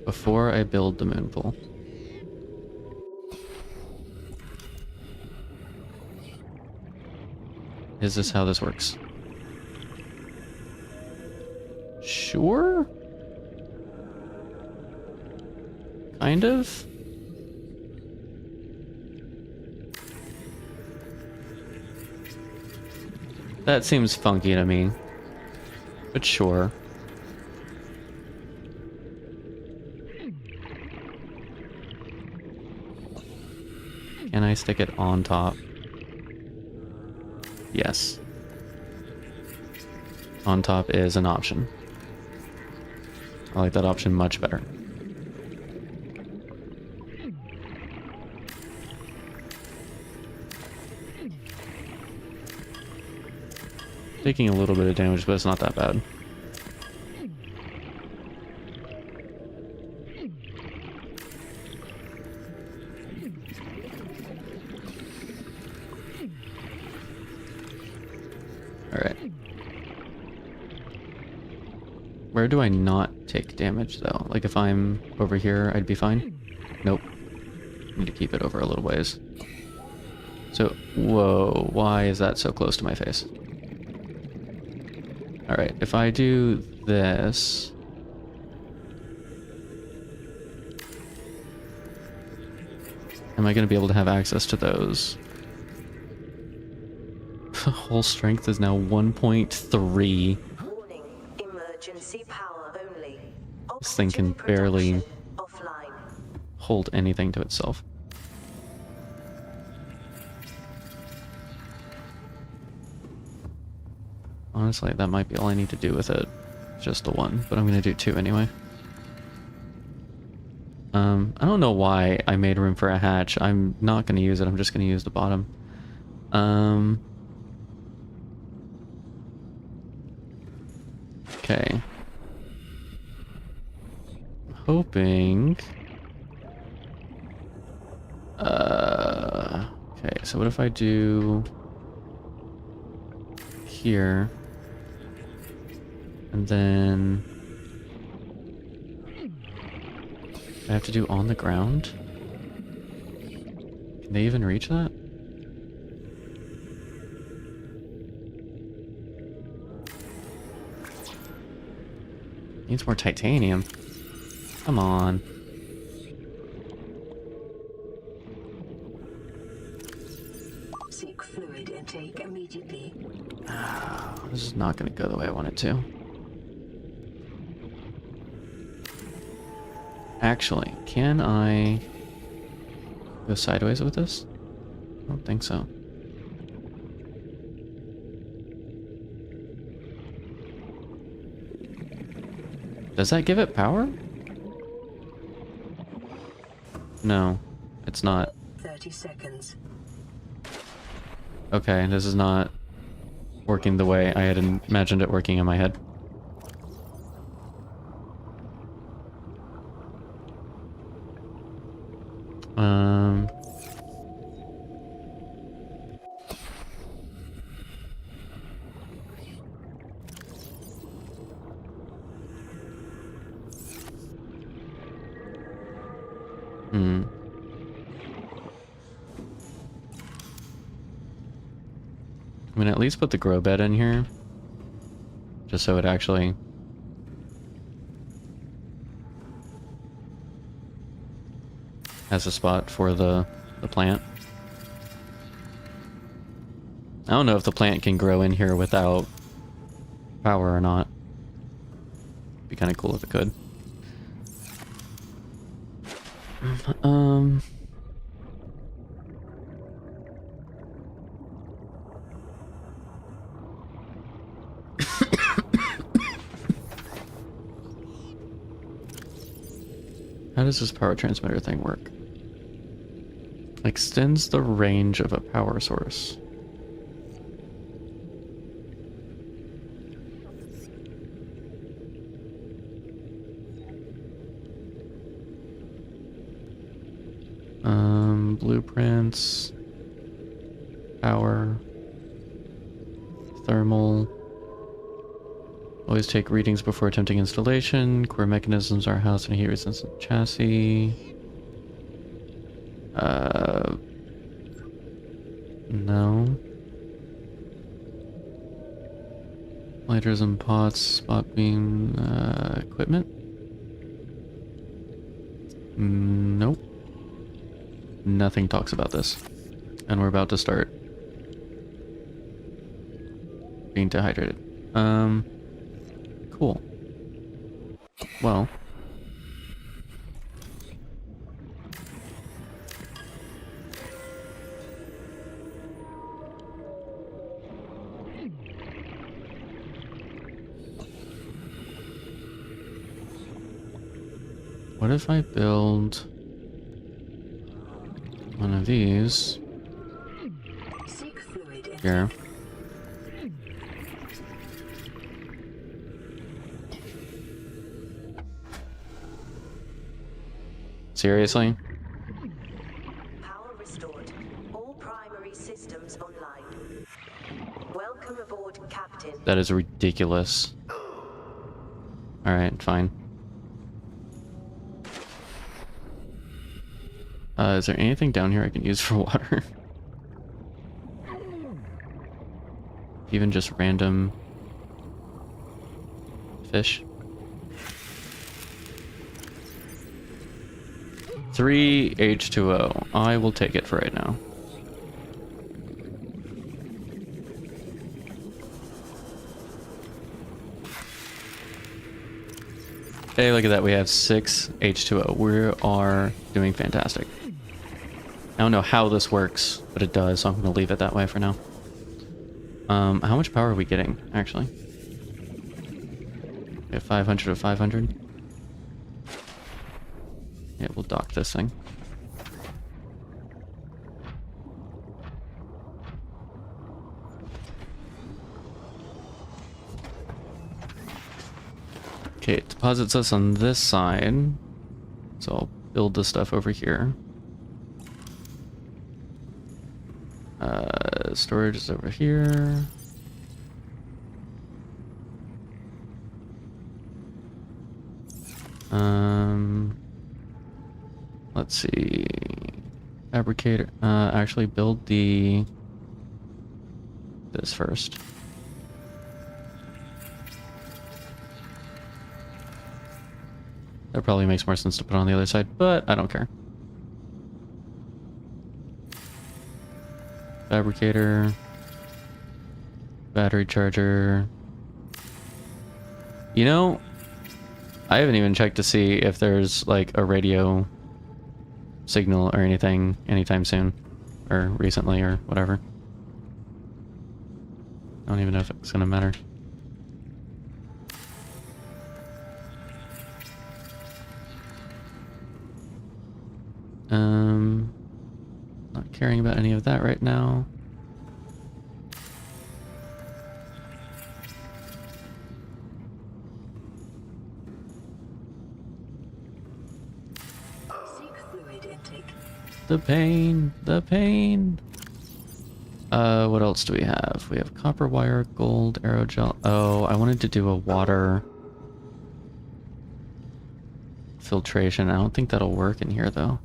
before I build the moon pool. Is this how this works? Sure? Kind of? That seems funky to me. But sure. Can I stick it on top? Yes. On top is an option. I like that option much better. Taking a little bit of damage, but it's not that bad. Alright. Where do I not take damage, though? Like, if I'm over here, I'd be fine? Nope. Need to keep it over a little ways. So, whoa, why is that so close to my face? Alright, if I do this... am I going to be able to have access to those? Whole strength is now 1.3. Warning. Emergency power only. This thing can barely Offline. hold anything to itself. Honestly, that might be all I need to do with it. Just the one, but I'm gonna do two anyway. I don't know why I made room for a hatch. I'm not gonna use it, I'm just gonna use the bottom. Okay. Hoping... okay, so what if I do... here... and then... I have to do on the ground? Can they even reach that? Needs more titanium. Come on. Seek fluid intake immediately. This is not going to go the way I want it to. Actually, can I go sideways with this? I don't think so. Does that give it power? No, it's not. 30 seconds. Okay, this is not working the way I had imagined it working in my head. I'm gonna at least put the grow bed in here, just so it actually has a spot for the plant. I don't know if the plant can grow in here without power or not. Be kind of cool if it could. Um. How does this power transmitter thing work? Extends the range of a power source. Blueprints, power, thermal. Always take readings before attempting installation. Core mechanisms are housed in a heat-resistant chassis. No. Lighters and pots, spot beam, equipment. Nope. Nothing talks about this. And we're about to start being dehydrated. Cool. Well. What if I build one of these Seek fluid intake. here? Seriously? Power restored. All primary systems online. Welcome aboard, Captain. That is ridiculous. Alright, fine. Is there anything down here I can use for water? Even just random fish? 3 H2O. I will take it for right now. Hey, look at that. We have 6 H2O. We are doing fantastic. I don't know how this works, but it does, so I'm going to leave it that way for now. How much power are we getting, actually? We have 500 of 500. Yeah, we'll dock this thing. Okay, it deposits us on this side. So I'll build the stuff over here. Storage is over here. Let's see. Fabricator. Actually build this first. That probably makes more sense to put on the other side, but I don't care. Fabricator. Battery charger. You know, I haven't even checked to see if there's like a radio signal or anything anytime soon. Or recently or whatever. I don't even know if it's gonna matter. Not caring about any of that right now. Seek fluid intake. The pain, the pain. What else do we have? We have copper wire, gold, aerogel. Oh, I wanted to do a water filtration. I don't think that'll work in here though.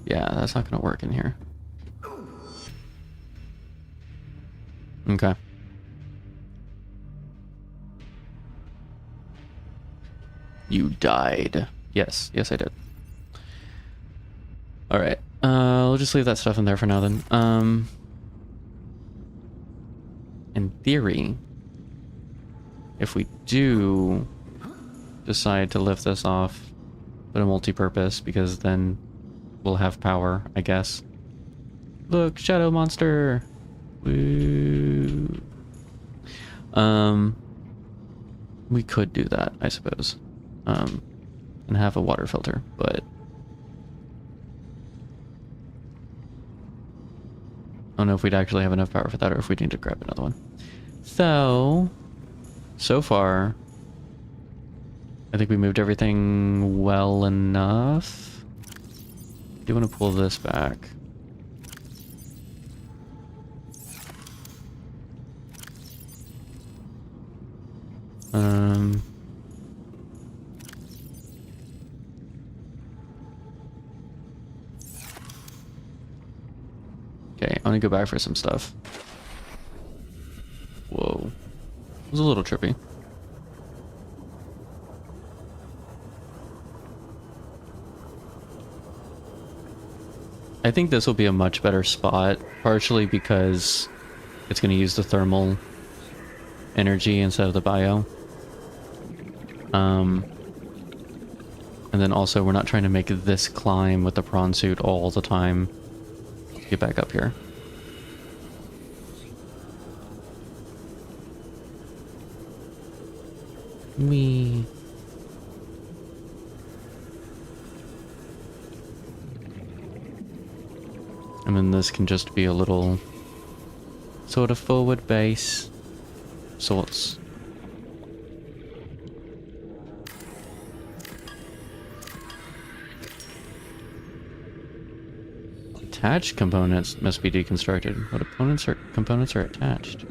Yeah, that's not gonna work in here. Okay. You died. Yes, yes I did. Alright, we'll just leave that stuff in there for now then. In theory, if we do decide to lift this off But a multi-purpose, because then we'll have power, I guess. Look, shadow monster! Woo! We could do that, I suppose. And have a water filter, but... I don't know if we'd actually have enough power for that, or if we need to grab another one. So far, I think we moved everything well enough. I do want to pull this back. Okay, I'm gonna go back for some stuff. Whoa. It was a little trippy. I think this will be a much better spot, partially because it's going to use the thermal energy instead of the bio. And then also we're not trying to make this climb with the prawn suit all the time. Get back up here. Whee. And then this can just be a little sort of forward base sorts. Attached components must be deconstructed. What components are attached?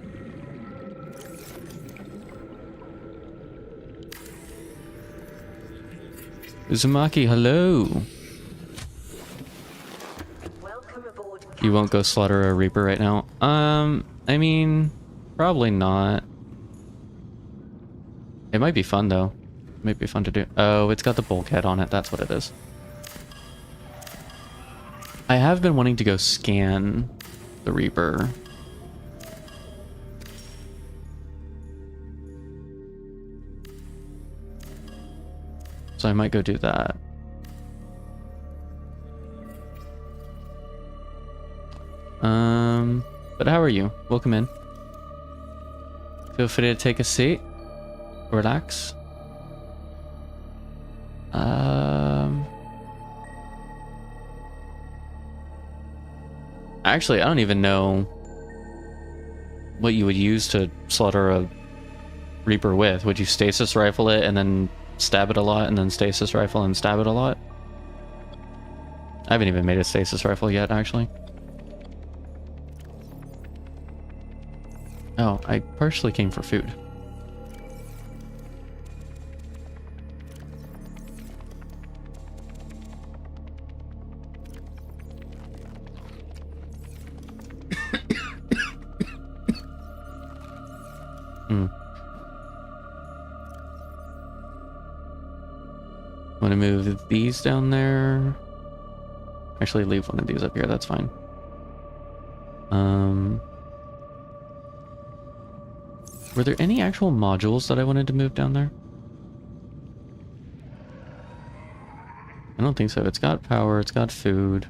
Uzumaki, hello! You won't go slaughter a Reaper right now? I mean, probably not. It might be fun, though. It might be fun to do. Oh, it's got the bulkhead on it. That's what it is. I have been wanting to go scan the Reaper. So I might go do that. But how are you? Welcome in. Feel free to take a seat. Relax. Actually, I don't even know what you would use to slaughter a Reaper with. Would you stasis rifle it and then stab it a lot, and then stasis rifle and stab it a lot? I haven't even made a stasis rifle yet, actually. Oh, I partially came for food. Want to move these down there? Actually, leave one of these up here. That's fine. Were there any actual modules that I wanted to move down there? I don't think so. It's got power. It's got food.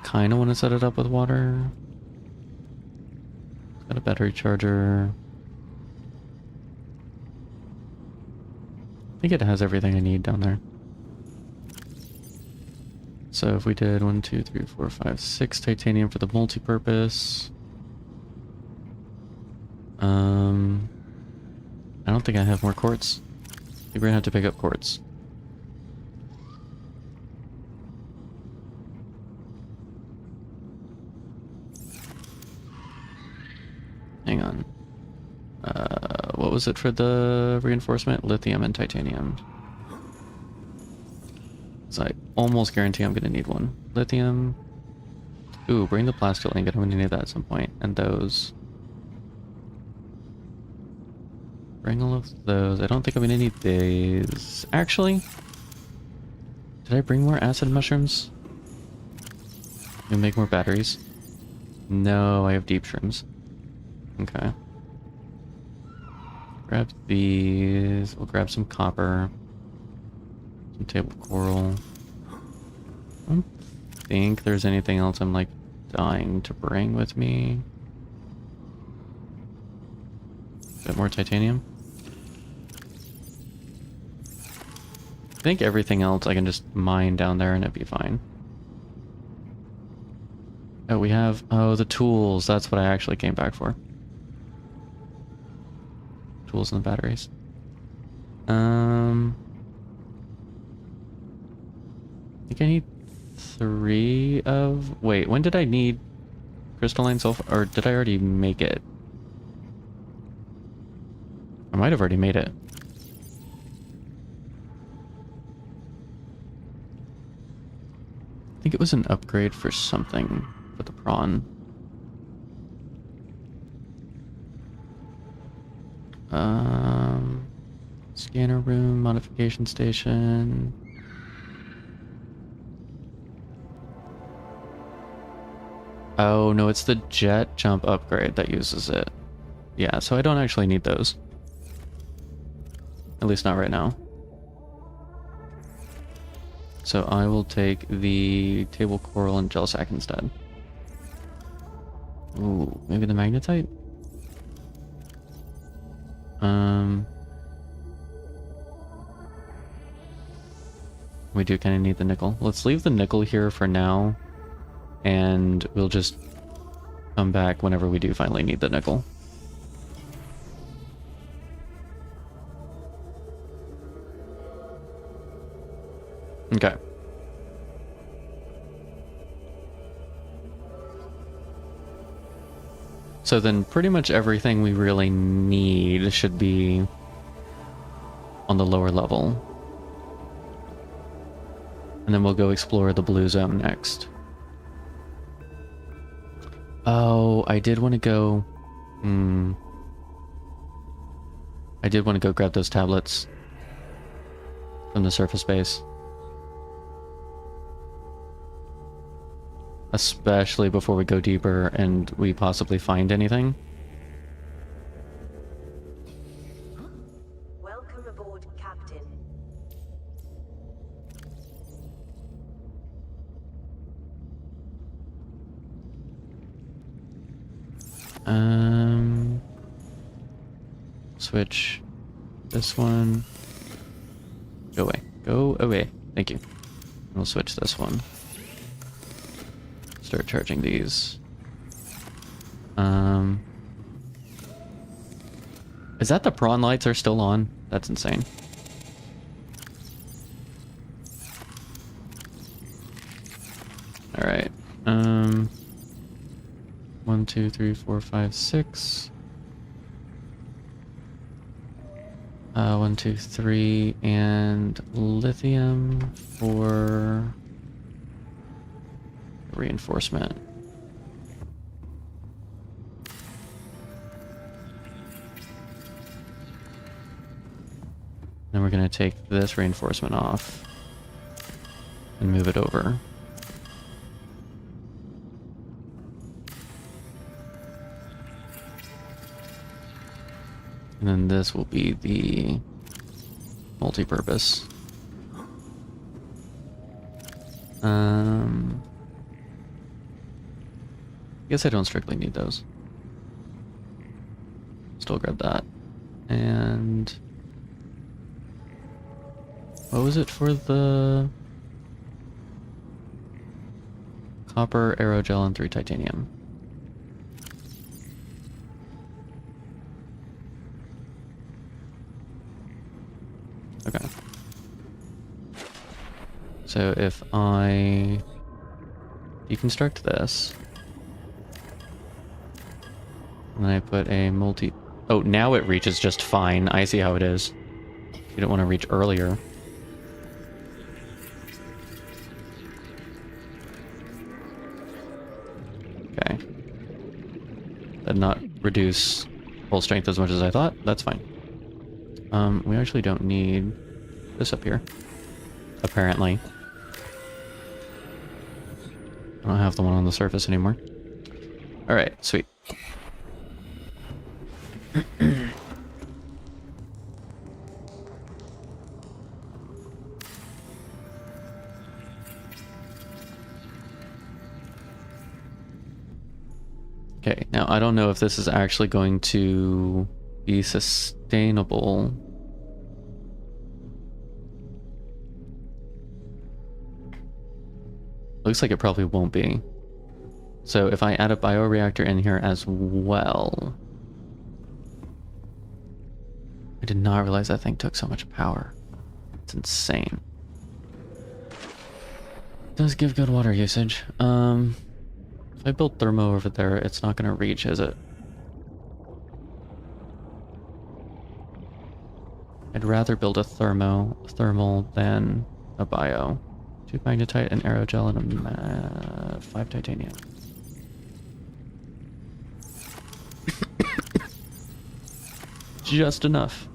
Kind of want to set it up with water. It's got a battery charger. I think it has everything I need down there. So if we did 1, 2, 3, 4, 5, 6 titanium for the multi-purpose. I don't think I have more quartz. I think we're gonna have to pick up quartz. Hang on. What was it for the reinforcement? Lithium and titanium. So I almost guarantee I'm gonna need one. Lithium. Ooh, bring the plastic ingot. I'm gonna need that at some point. And those. Bring all of those. I don't think I'm gonna need these. Actually, did I bring more acid mushrooms? You make more batteries? No, I have deep shrooms. Okay. Grab these. We'll grab some copper. Some table coral. I don't think there's anything else I'm like dying to bring with me. A bit more titanium. I think everything else I can just mine down there and it'd be fine. Oh, we have... Oh, the tools. That's what I actually came back for. Tools and the batteries. I think I need 3 of... Wait, when did I need crystalline sulfur? Or did I already make it? I might have already made it. I think it was an upgrade for something with the prawn. Scanner room, modification station. Oh, no, it's the jet jump upgrade that uses it. Yeah, so I don't actually need those. At least not right now. So I will take the table coral and gel sack instead. Ooh, maybe the magnetite? We do kind of need the nickel. Let's leave the nickel here for now, and we'll just come back whenever we do finally need the nickel. Okay. So then pretty much everything we really need should be on the lower level. And then we'll go explore the blue zone next. Oh, I did want to go... I did want to go grab those tablets from the surface base. Especially before we go deeper and we possibly find anything. Welcome aboard, Captain. Switch this one. Go away. Go away. Thank you. We'll switch this one. Start charging these. Is that the prawn lights are still on? That's insane. Alright. 1, 2, 3, 4, 5, 6. 1, 2, 3, and lithium for reinforcement. Then we're going to take this reinforcement off and move it over. And then this will be the multi-purpose. I guess I don't strictly need those. Still grab that. And what was it for the copper, aerogel, and 3 titanium? Okay. So if I deconstruct this, and then I put a multi... Oh, now it reaches just fine. I see how it is. You don't want to reach earlier. Okay. Did not reduce full strength as much as I thought. That's fine. We actually don't need this up here. Apparently. I don't have the one on the surface anymore. Alright, sweet. Okay, now I don't know if this is actually going to be sustainable. Looks like it probably won't be. So if I add a bioreactor in here as well... I did not realize that thing took so much power. It's insane. Does give good water usage. If I build thermo over there, it's not going to reach, is it? I'd rather build a thermal than a bio. 2 magnetite, an aerogel, and 5 titanium. Just enough.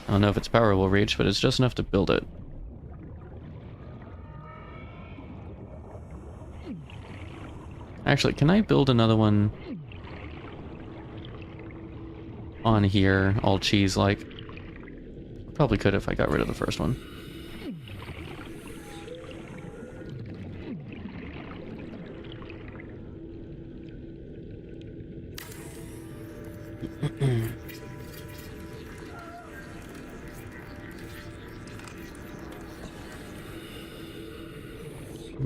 I don't know if its power will reach, but it's just enough to build it. Actually, can I build another one on here, all cheese-like? Probably could if I got rid of the first one.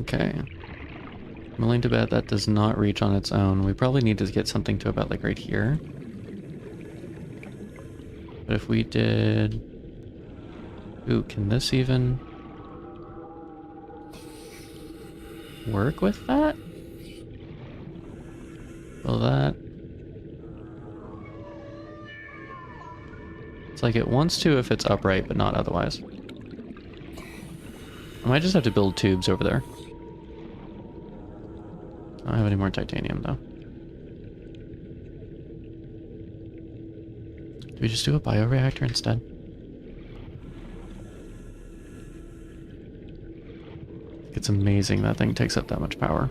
Okay. I'm willing to bet that does not reach on its own. We probably need to get something to about like right here. But if we did... Ooh, can this even work with that? Will that... It's like it wants to if it's upright, but not otherwise. I might just have to build tubes over there. I don't have any more titanium, though. Do we just do a bioreactor instead? It's amazing that thing takes up that much power.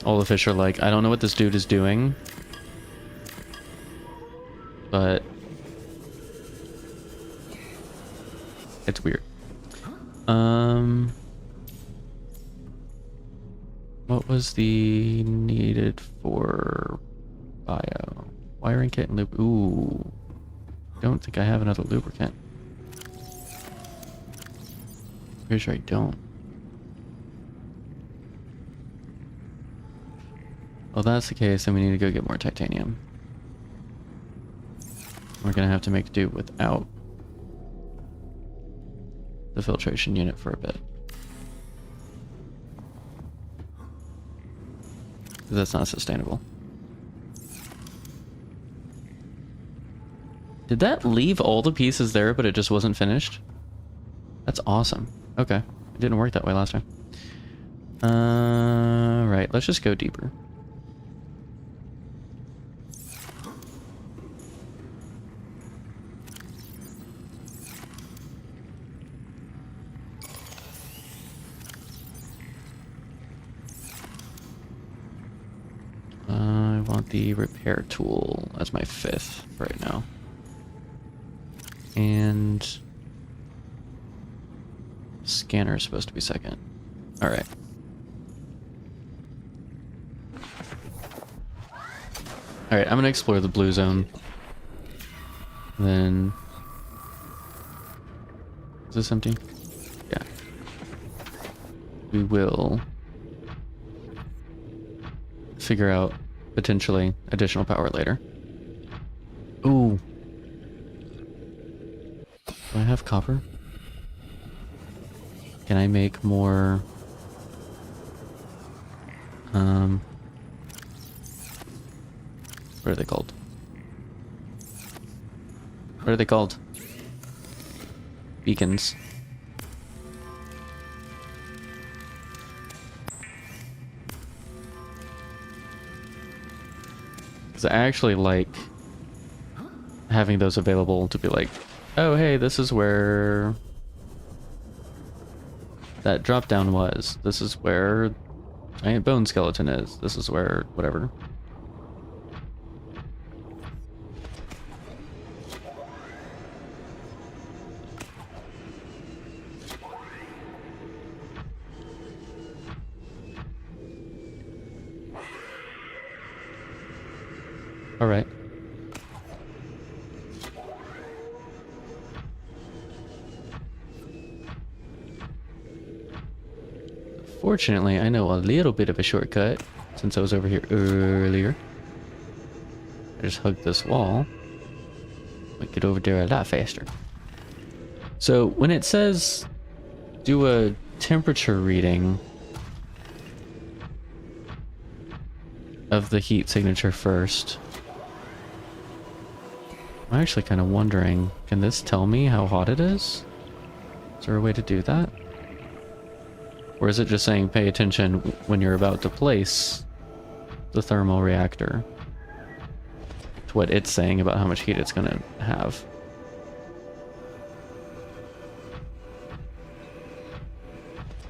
All the fish are like, I don't know what this dude is doing, but it's weird. What was the needed for bio? Wiring kit and lube. Ooh. Don't think I have another lubricant. Pretty sure I don't. Well, that's the case, then we need to go get more titanium. We're gonna have to make do without the filtration unit for a bit. That's not sustainable. Did that leave all the pieces there, but it just wasn't finished? That's awesome. Okay. It didn't work that way last time. Right, let's just go deeper. I want the repair tool as my 5th right now. And scanner is supposed to be 2nd. All right. All right, I'm gonna explore the blue zone. Then, is this empty? Yeah. We will figure out potentially additional power later. Ooh. Do I have copper? Can I make more... What are they called? What are they called? Beacons. Because I actually like having those available to be like, oh hey, this is where that drop down was. This is where giant bone skeleton is. This is where whatever. Alright. Fortunately, I know a little bit of a shortcut since I was over here earlier. I just hugged this wall. I get over there a lot faster. So when it says do a temperature reading of the heat signature first, I'm actually kind of wondering, can this tell me how hot it is? Is there a way to do that? Or is it just saying pay attention when you're about to place the thermal reactor to what it's saying about how much heat it's going to have?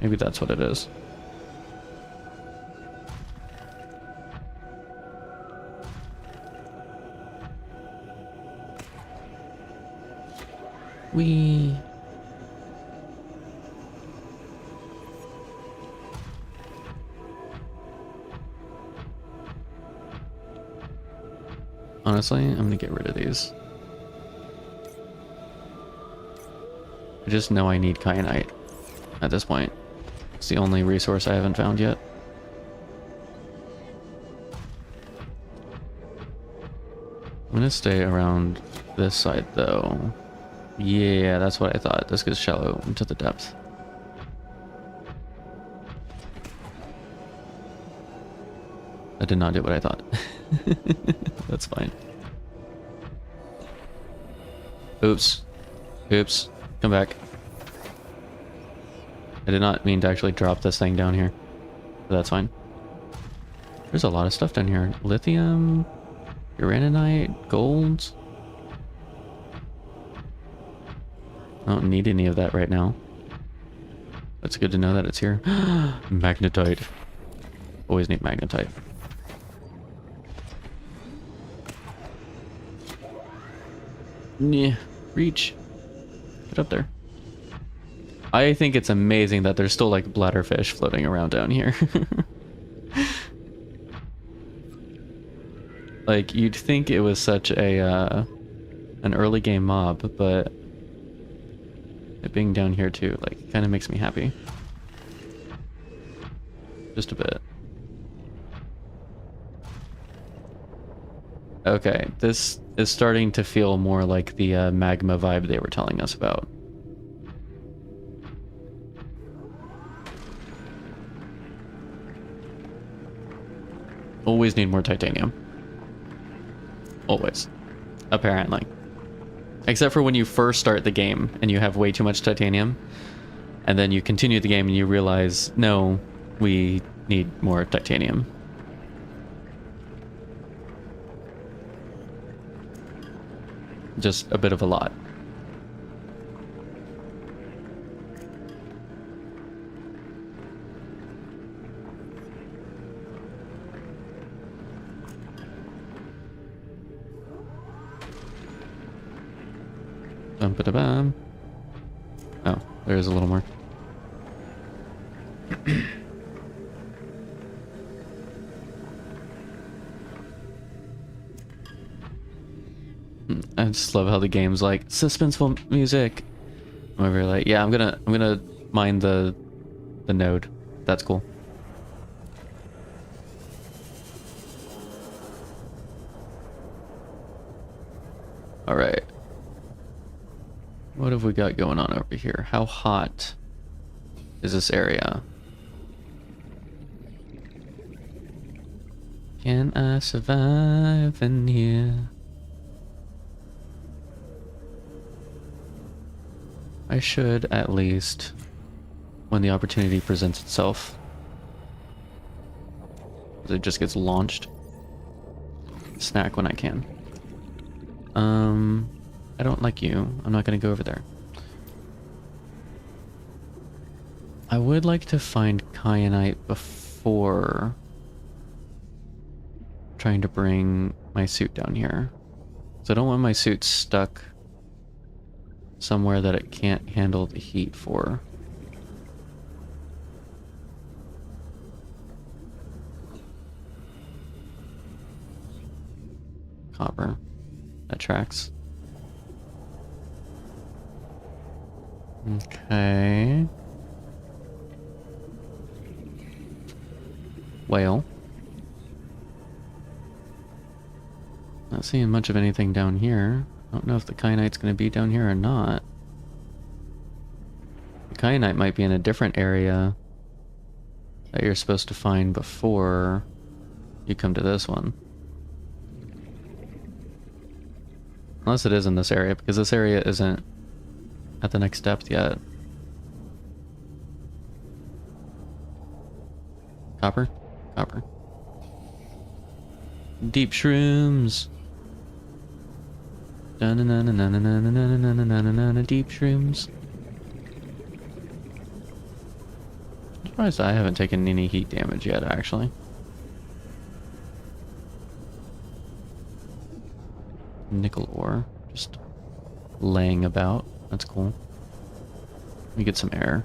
Maybe that's what it is. Whee! Honestly, I'm gonna get rid of these. I just know I need kyanite at this point. It's the only resource I haven't found yet. I'm gonna stay around this side though. Yeah, that's what I thought. This gets shallow into the depth. I did not do what I thought. That's fine. Oops. Oops. Come back. I did not mean to actually drop this thing down here. But that's fine. There's a lot of stuff down here. Lithium, uraninite, gold. I don't need any of that right now. It's good to know that it's here. Magnetite. Always need magnetite. Yeah, reach. Get up there. I think it's amazing that there's still like bladderfish floating around down here. Like, you'd think it was such a an early game mob, but it being down here too, like, kind of makes me happy. Just a bit. Okay, this is starting to feel more like the magma vibe they were telling us about. Always need more titanium. Always. Apparently. Except for when you first start the game and you have way too much titanium, and then you continue the game and you realize, no, we need more titanium. Just a bit of a lot. Bum-ba-da-bum. Oh, there's a little more. I just love how the game's like suspenseful music. I'm over here like, yeah, I'm gonna mine the node. That's cool. All right. What have we got going on over here? How hot is this area? Can I survive in here? I should, at least, when the opportunity presents itself. It just gets launched. Snack when I can. I don't like you. I'm not gonna go over there. I would like to find kyanite before trying to bring my suit down here. So I don't want my suit stuck somewhere that it can't handle the heat for. copper. That tracks. Okay. Whale. Not seeing much of anything down here. I don't know if the kyanite's going to be down here or not. The kyanite might be in a different area that you're supposed to find before you come to this one. Unless it is in this area, because this area isn't at the next depth yet. Copper? Copper. Deep shrooms. Da-na-na-na-na-na-na-na-na-na-na-na-na, deep shrooms. I'm surprised I haven't taken any heat damage yet, actually. Nickel ore. Just laying about. That's cool. Let me get some air.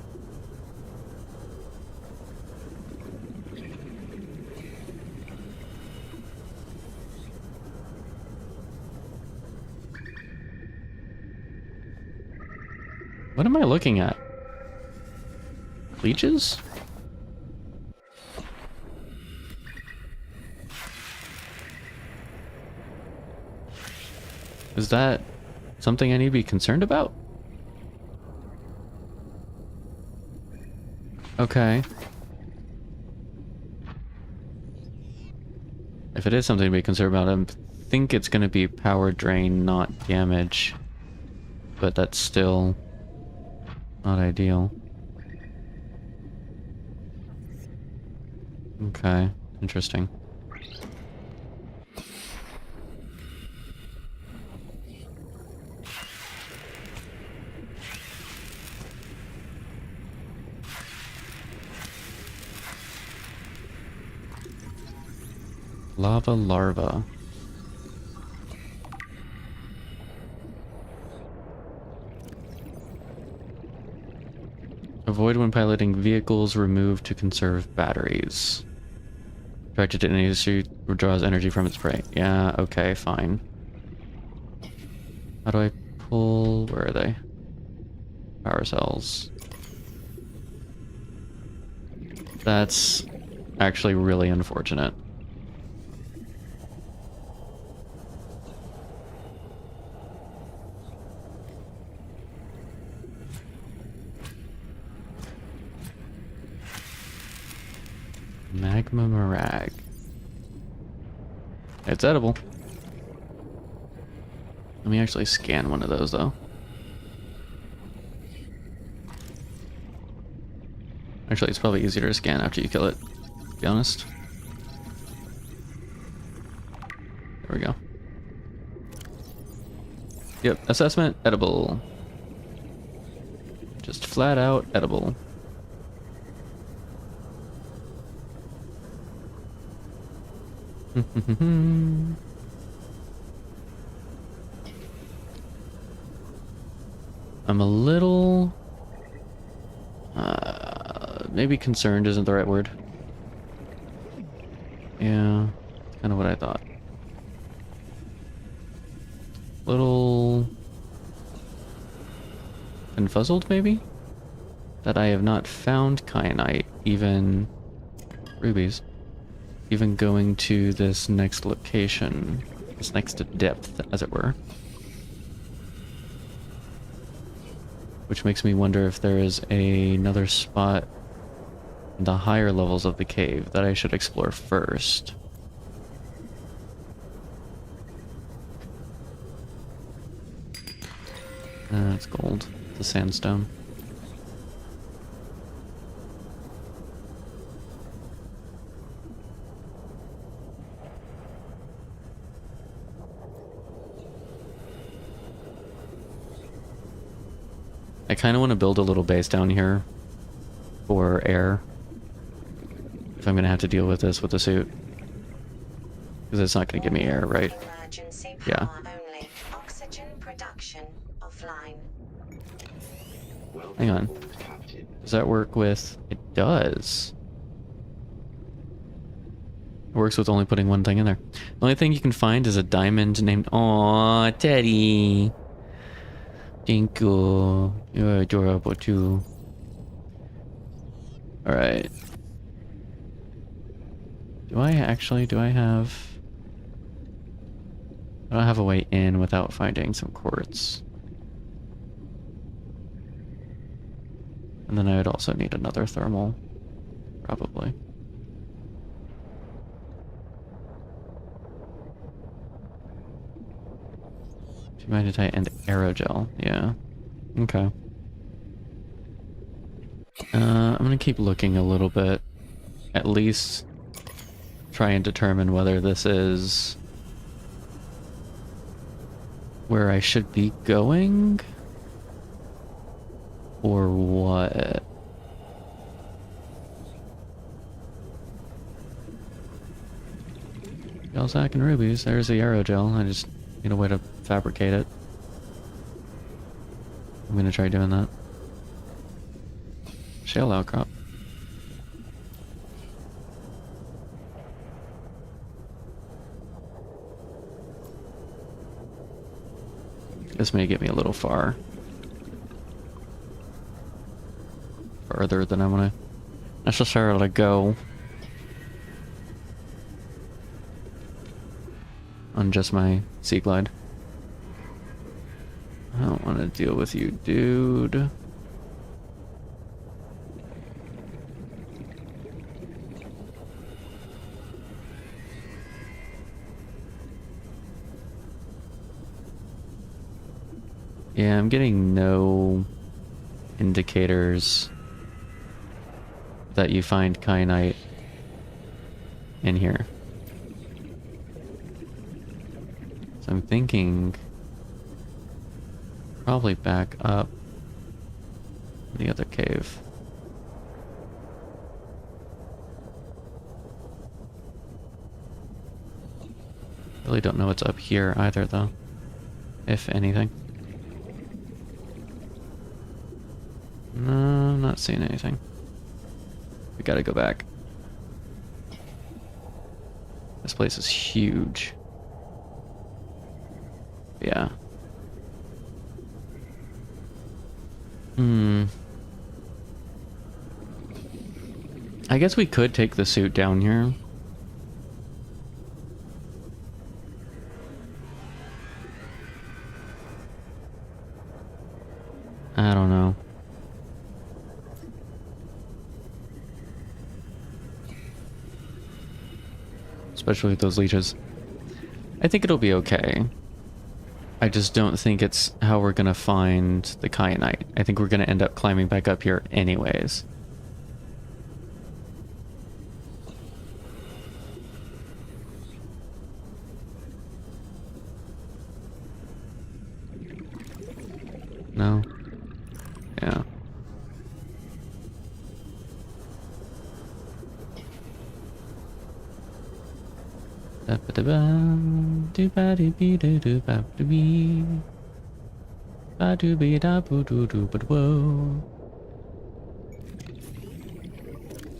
What am I looking at? Leeches? Is that something I need to be concerned about? Okay. If it is something to be concerned about, I think it's going to be power drain, not damage. But that's still not ideal. Okay, interesting. Lava larva. Avoid when piloting vehicles, remove to conserve batteries. Directed to any suit withdraws energy from its prey. Yeah, okay, fine. How do I pull... where are they? Power cells. That's actually really unfortunate. Magma Mirag. It's edible. Let me actually scan one of those, though. Actually, it's probably easier to scan after you kill it, to be honest. There we go. Yep, assessment, edible. Just flat out edible. I'm a little... maybe concerned isn't the right word. Yeah, kind of what I thought. Little... confuzzled, maybe? That I have not found kyanite, even rubies. Even going to this next location, this next depth, as it were. Which makes me wonder if there is another spot in the higher levels of the cave that I should explore first. That's gold. The sandstone. I kind of want to build a little base down here for air. If I'm going to have to deal with this with the suit. Because it's not going to give me air, right? Emergency Yeah. power only. Oxygen production offline. Hang on. Does that work with... It does. It works with only putting one thing in there. The only thing you can find is a diamond named... Aw, Teddy. Thank you. You're adorable too. Alright. Do I have... I don't have a way in without finding some quartz. And then I would also need another thermal. Probably. Humanitite and aerogel. Yeah. Okay. I'm gonna keep looking a little bit. At least try and determine whether this is where I should be going or what. Gelsack and rubies. There's the aerogel. I just need a way to fabricate it. I'm gonna try doing that. Shale outcrop. This may get me a little far. Further than I want to necessarily go. On just my Sea Glide. I don't want to deal with you, dude. Yeah, I'm getting no indicators that you find kyanite in here. So I'm thinking probably back up the other cave. Really don't know what's up here either though, if anything. No, I'm not seeing anything. We gotta go back. This place is huge. Yeah. I guess we could take the suit down here. I don't know. Especially with those leeches. I think it'll be okay. I just don't think it's how we're gonna find the kyanite. I think we're gonna end up climbing back up here anyways. No? Yeah.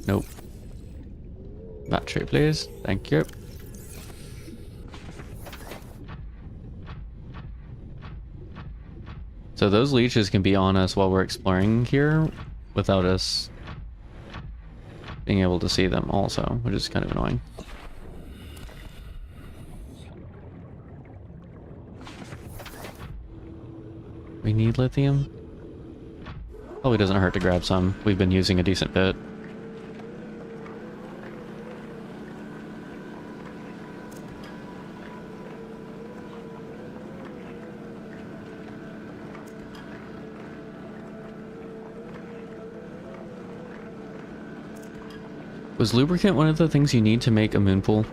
Nope. Battery, please. Thank you. So those leeches can be on us while we're exploring here without us being able to see them also, which is kind of annoying. We need lithium? Probably doesn't hurt to grab some. We've been using a decent bit. Was lubricant one of the things you need to make a moon pool?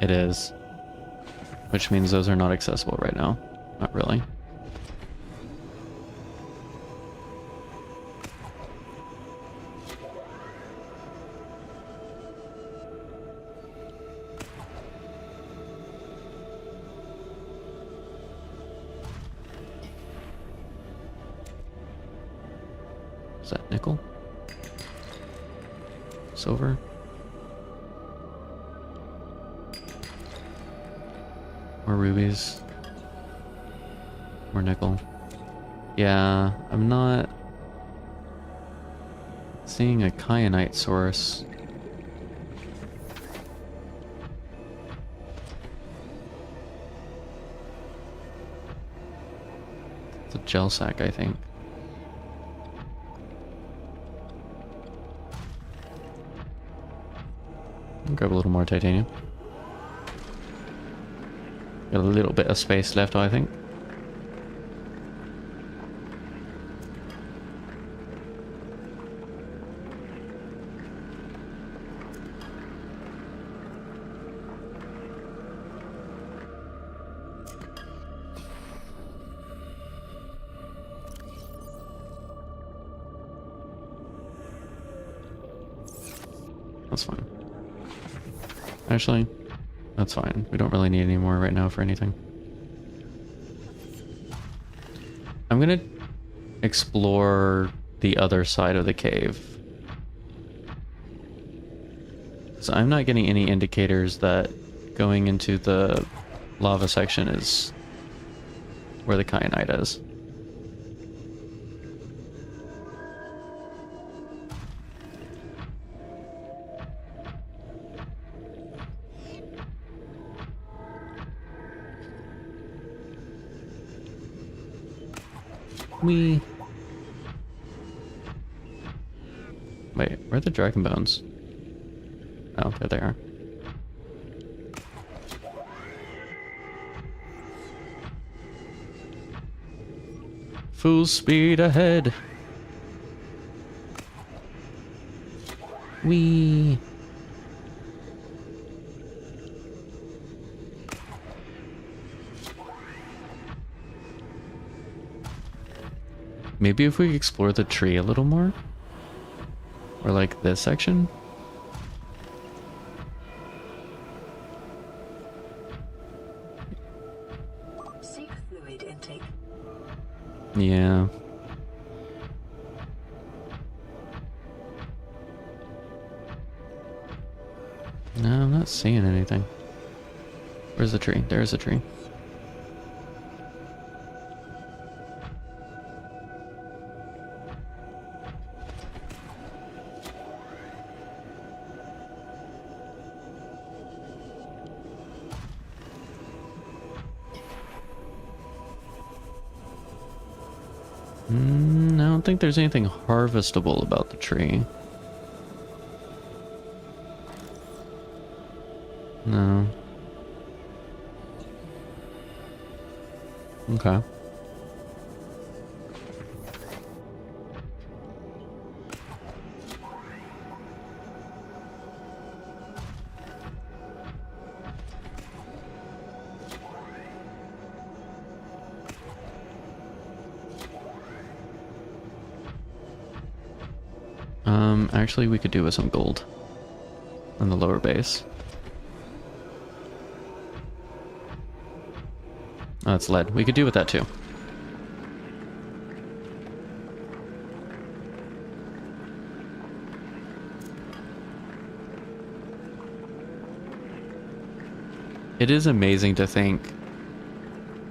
It is. Which means those are not accessible right now. Not really. Is that nickel? Silver? More rubies. More nickel. Yeah, I'm not seeing a kyanite source. It's a gel sack, I think. I'll grab a little more titanium. Got a little bit of space left, I think. That's fine. Actually, that's fine. We don't really need any more right now for anything. I'm gonna explore the other side of the cave. So I'm not getting any indicators that going into the lava section is where the kyanite is. Wait, where are the dragon bones? Oh, there they are. Full speed ahead. Wee. Maybe if we explore the tree a little more? Or like this section? Seek fluid intake. Yeah. No, I'm not seeing anything. Where's the tree? There's a tree. I don't think there's anything harvestable about the tree. No. Okay. Actually, we could do with some gold on the lower base. Oh, that's lead. We could do with that too. It is amazing to think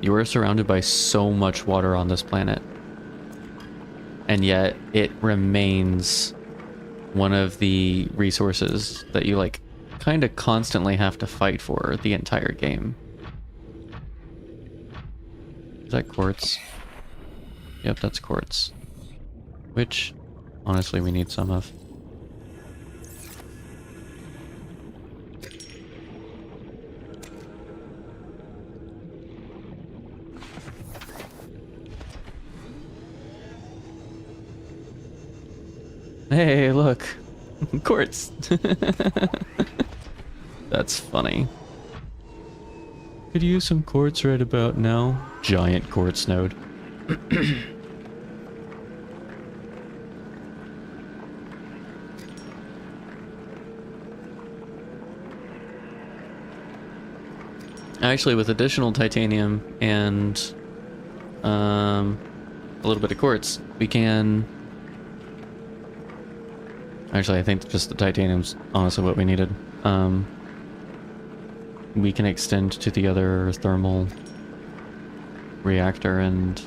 you are surrounded by so much water on this planet, and yet it remains one of the resources that you like kind of constantly have to fight for the entire game. Is that quartz? Yep, that's quartz. Which, honestly, we need some of. Hey, look. Quartz. That's funny. Could use some quartz right about now. Giant quartz node. Actually, with additional titanium and a little bit of quartz, we can Actually, I think just the titanium's honestly what we needed. We can extend to the other thermal reactor and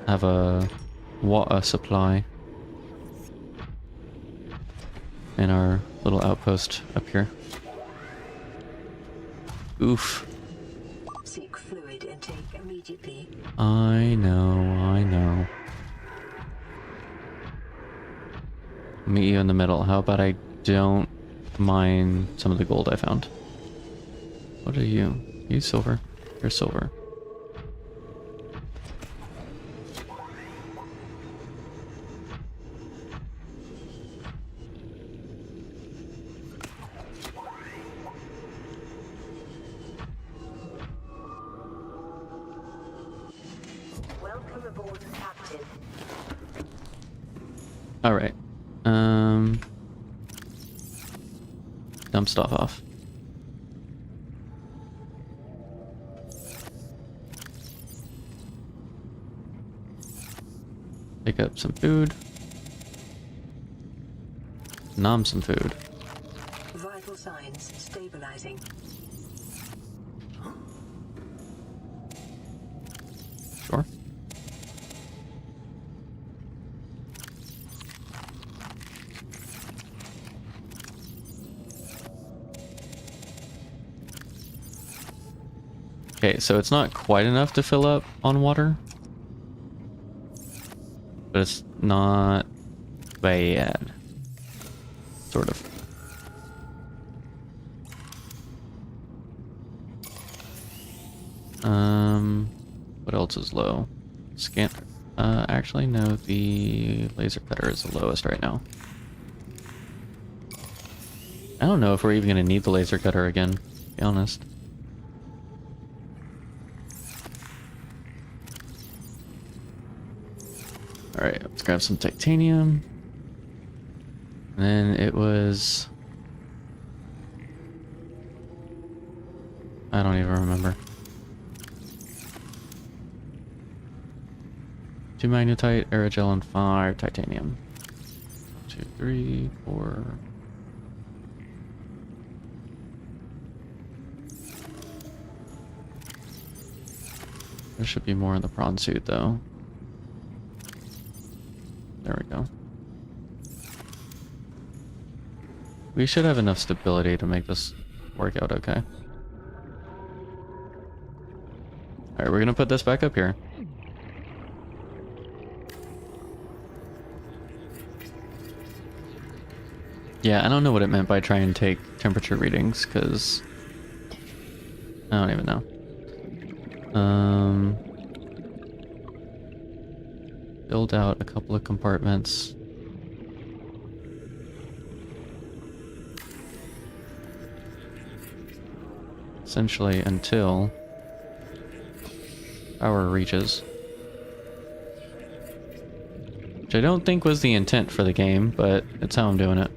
have a water supply in our little outpost up here. Oof. Seek fluid intake immediately. I know. Meet you in the middle. How about I don't mine some of the gold I found? What are you? You silver? You're silver. Welcome aboard, Captain. Alright. Dump stuff off. Pick up some food. Nom some food. Vital signs stabilizing. Sure. Okay, so it's not quite enough to fill up on water. But it's not bad. Sort of. What else is low? Scan. Actually, no, the laser cutter is the lowest right now. I don't know if we're even going to need the laser cutter again, to be honest. Alright, let's grab some titanium. And then it was... I don't even remember. 2 magnetite, aerogel, and 5 titanium. 2, 3, 4... There should be more in the prawn suit, though. There we go. We should have enough stability to make this work out okay. Alright, we're gonna put this back up here. Yeah, I don't know what it meant by try and take temperature readings, because I don't even know. Build out a couple of compartments. Essentially until power reaches. Which I don't think was the intent for the game, but it's how I'm doing it.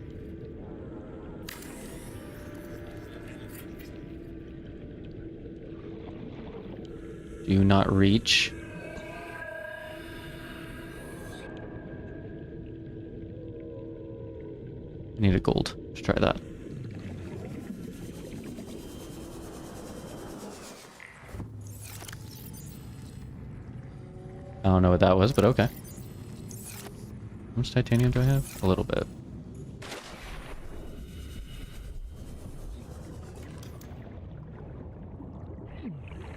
Do you not reach? I need a gold. Let's try that. I don't know what that was, but okay. How much titanium do I have? A little bit.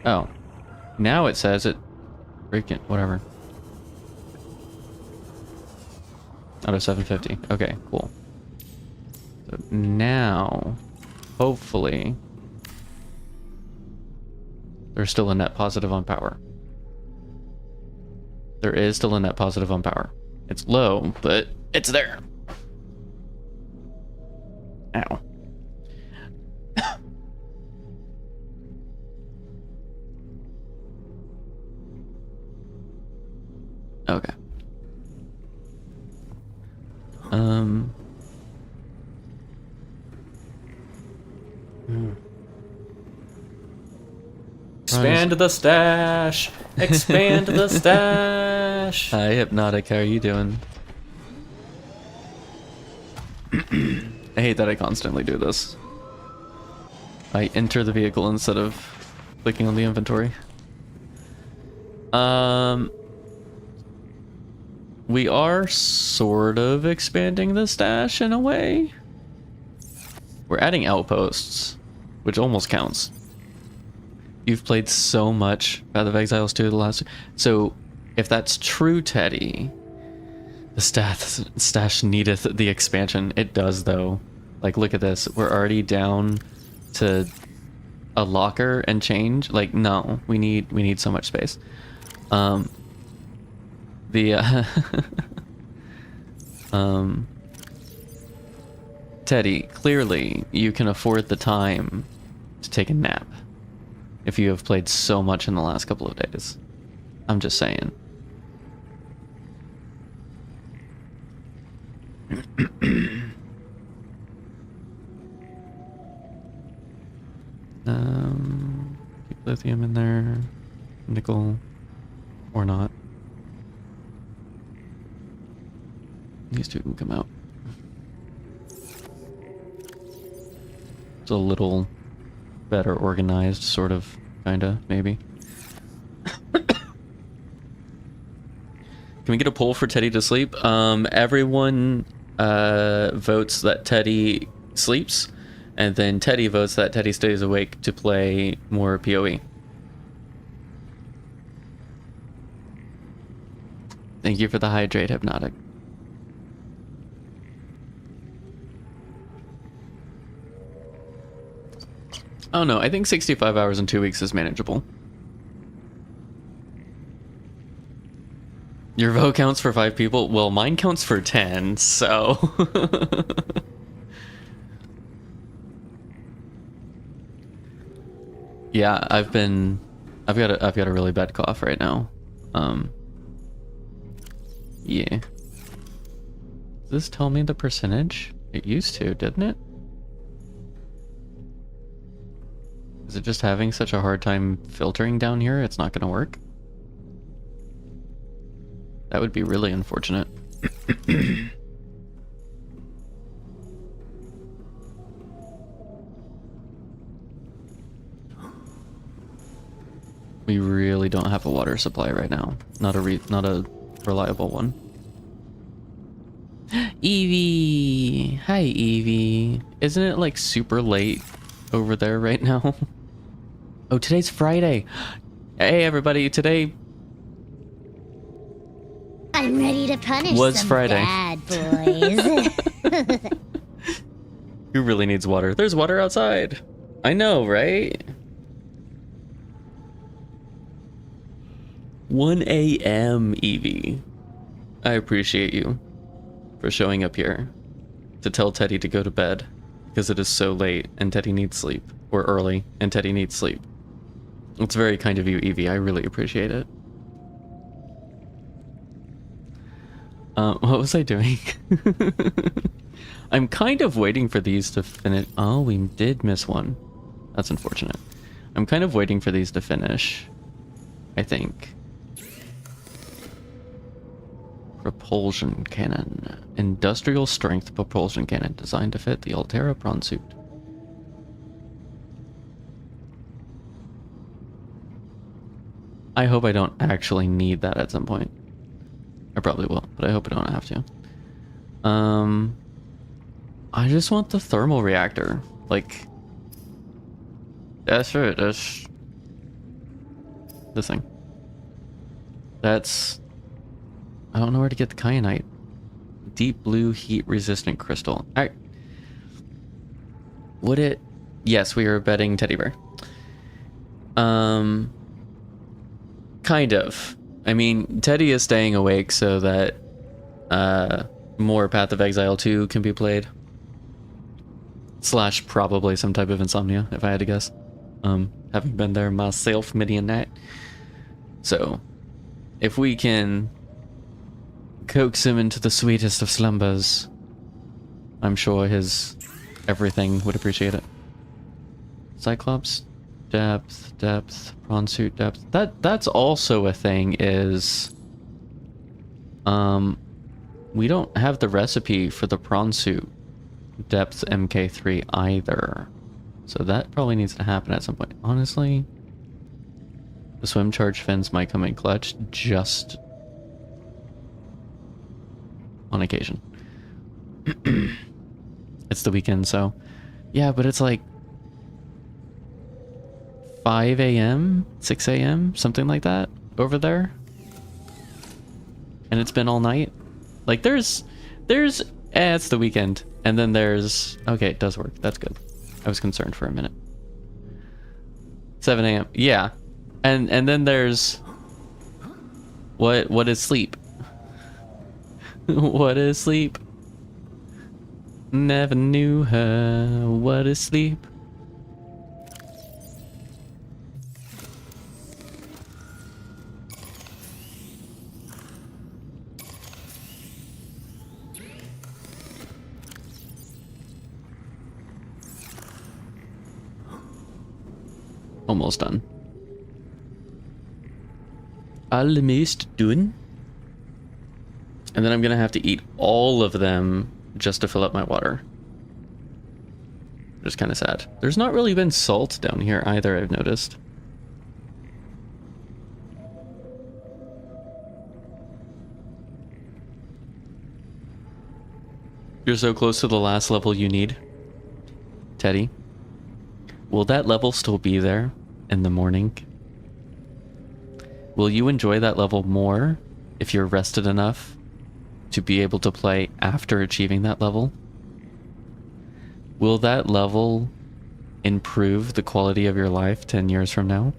Oh. Now it says it... Freaking... Whatever. Out of 750. Okay, cool. So now... Hopefully... There's still a net positive on power. There is still a net positive on power. It's low, but it's there. Ow. Okay. Expand the stash! Expand the stash! Hi, Hypnotic, how are you doing? I hate that I constantly do this. I enter the vehicle instead of clicking on the inventory. We are sort of expanding the stash in a way. We're adding outposts, which almost counts. You've played so much Path of Exiles 2 the last... So, if that's true, Teddy, the stash needeth the expansion. It does, though. Like, look at this. We're already down to a locker and change. Like, no. We need so much space. Teddy, clearly you can afford the time to take a nap if you have played so much in the last couple of days. I'm just saying. Keep lithium in there, nickel, or not. These two can come out. It's a little better organized, sort of, kinda, maybe. Can we get a poll for Teddy to sleep? Everyone votes that Teddy sleeps, and then Teddy votes that Teddy stays awake to play more PoE. Thank you for the hydrate, Hypnotic. Oh no, I think 65 hours in 2 weeks is manageable. Your vote counts for 5 people? Well, mine counts for 10, so... Yeah, I've got a really bad cough right now. Yeah. Does this tell me the percentage? It used to, didn't it? Is it just having such a hard time filtering down here? It's not gonna work? That would be really unfortunate. We really don't have a water supply right now. Not a reliable one. Evie! Hi, Evie. Isn't it like super late over there right now? Oh, today's Friday. Hey, everybody. Today I'm ready to punish was some Friday. bad boys. Who really needs water? There's water outside. I know, right? 1 a.m. Evie. I appreciate you for showing up here to tell Teddy to go to bed because it is so late and Teddy needs sleep. Or early and Teddy needs sleep. It's very kind of you, Evie. I really appreciate it. What was I doing? I'm kind of waiting for these to finish. Oh, we did miss one. That's unfortunate. I'm kind of waiting for these to finish, I think. Propulsion cannon. Industrial strength propulsion cannon designed to fit the Altera prawn suit. I hope I don't actually need that at some point. I probably will, but I hope I don't have to. I just want the thermal reactor. Like, that's it. That's this thing. That's... I don't know where to get the kyanite. Deep blue heat resistant crystal. Alright. Would it... Yes, we are betting teddy bear. Kind of. I mean, Teddy is staying awake so that more Path of Exile 2 can be played. Slash probably some type of insomnia, if I had to guess. Having been there myself many a night. So, if we can coax him into the sweetest of slumbers, I'm sure his everything would appreciate it. Cyclops, depth, prawn suit depth. That's also a thing is we don't have the recipe for the prawn suit depth MK3 either. So that probably needs to happen at some point. Honestly, the swim charge fins might come in clutch just on occasion. It's the weekend, so yeah, but it's like 5 a.m., 6 a.m., something like that over there. And it's been all night. Like there's it's the weekend. And then there's, okay, it does work. That's good. I was concerned for a minute. 7 a.m. Yeah. And then there's what is sleep? What is sleep? Never knew her. What is sleep? Almost done. Almost done. And then I'm gonna have to eat all of them just to fill up my water. Just kind of sad. There's not really been salt down here either, I've noticed. You're so close to the last level you need, Teddy. Will that level still be there in the morning? Will you enjoy that level more if you're rested enough to be able to play after achieving that level? Will that level improve the quality of your life 10 years from now?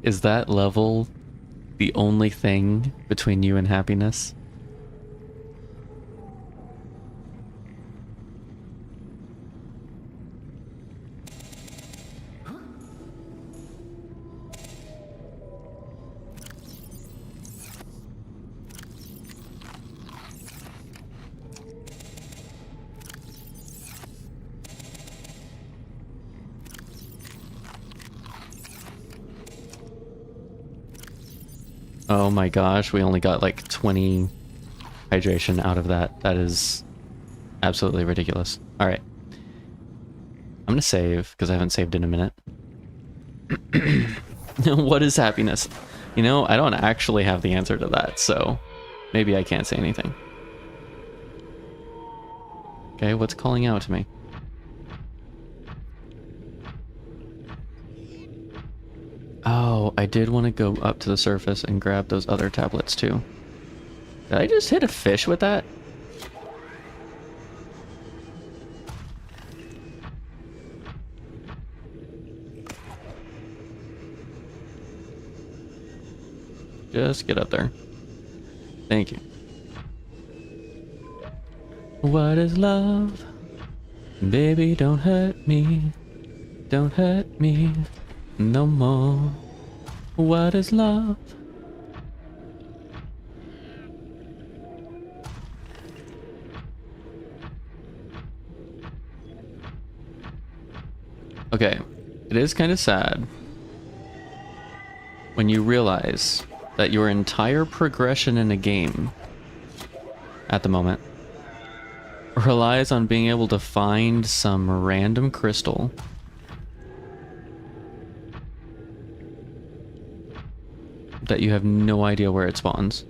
Is that level the only thing between you and happiness? Oh my gosh, we only got like 20 hydration out of that. That is absolutely ridiculous. Alright. I'm gonna save, because I haven't saved in a minute. What is happiness? You know, I don't actually have the answer to that, so maybe I can't say anything. Okay, what's calling out to me? Oh, I did want to go up to the surface and grab those other tablets too. Did I just hit a fish with that? Just get up there. Thank you. What is love? Baby, don't hurt me. Don't hurt me no more. What is love? Okay, it is kind of sad when you realize that your entire progression in a game at the moment relies on being able to find some random crystal that you have no idea where it spawns.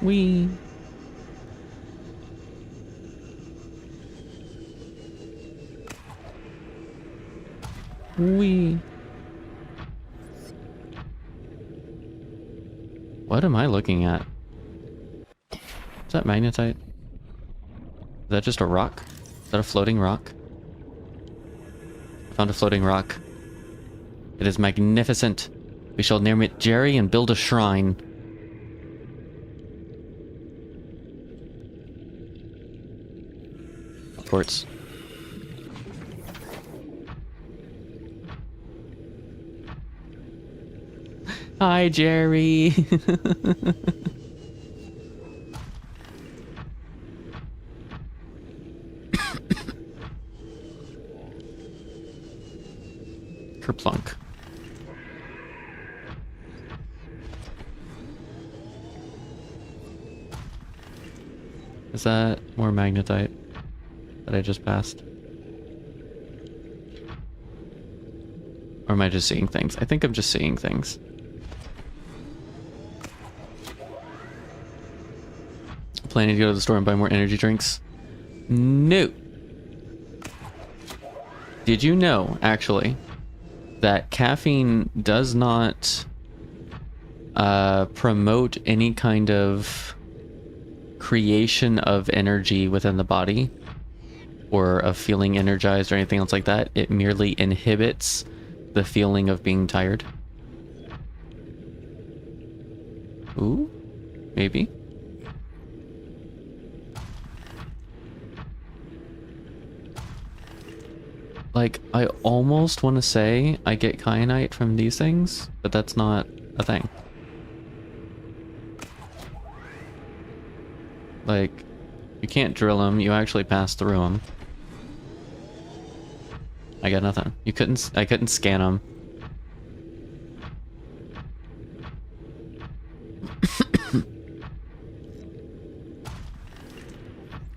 Wee. Wee. What am I looking at? Is that magnetite? Is that just a rock? Is that a floating rock? I found a floating rock. It is magnificent. We shall name it Jerry and build a shrine. Quartz. Hi, Jerry. Kerplunk. Is that more magnetite that I just passed? Or am I just seeing things? I think I'm just seeing things. Planning to go to the store and buy more energy drinks? No. Did you know, actually, that caffeine does not promote any kind of creation of energy within the body or of feeling energized or anything else like that? It merely inhibits the feeling of being tired. Ooh, maybe. Like, I almost want to say I get kyanite from these things, but that's not a thing. Like, you can't drill them, you actually pass through them. I got nothing. I couldn't scan them.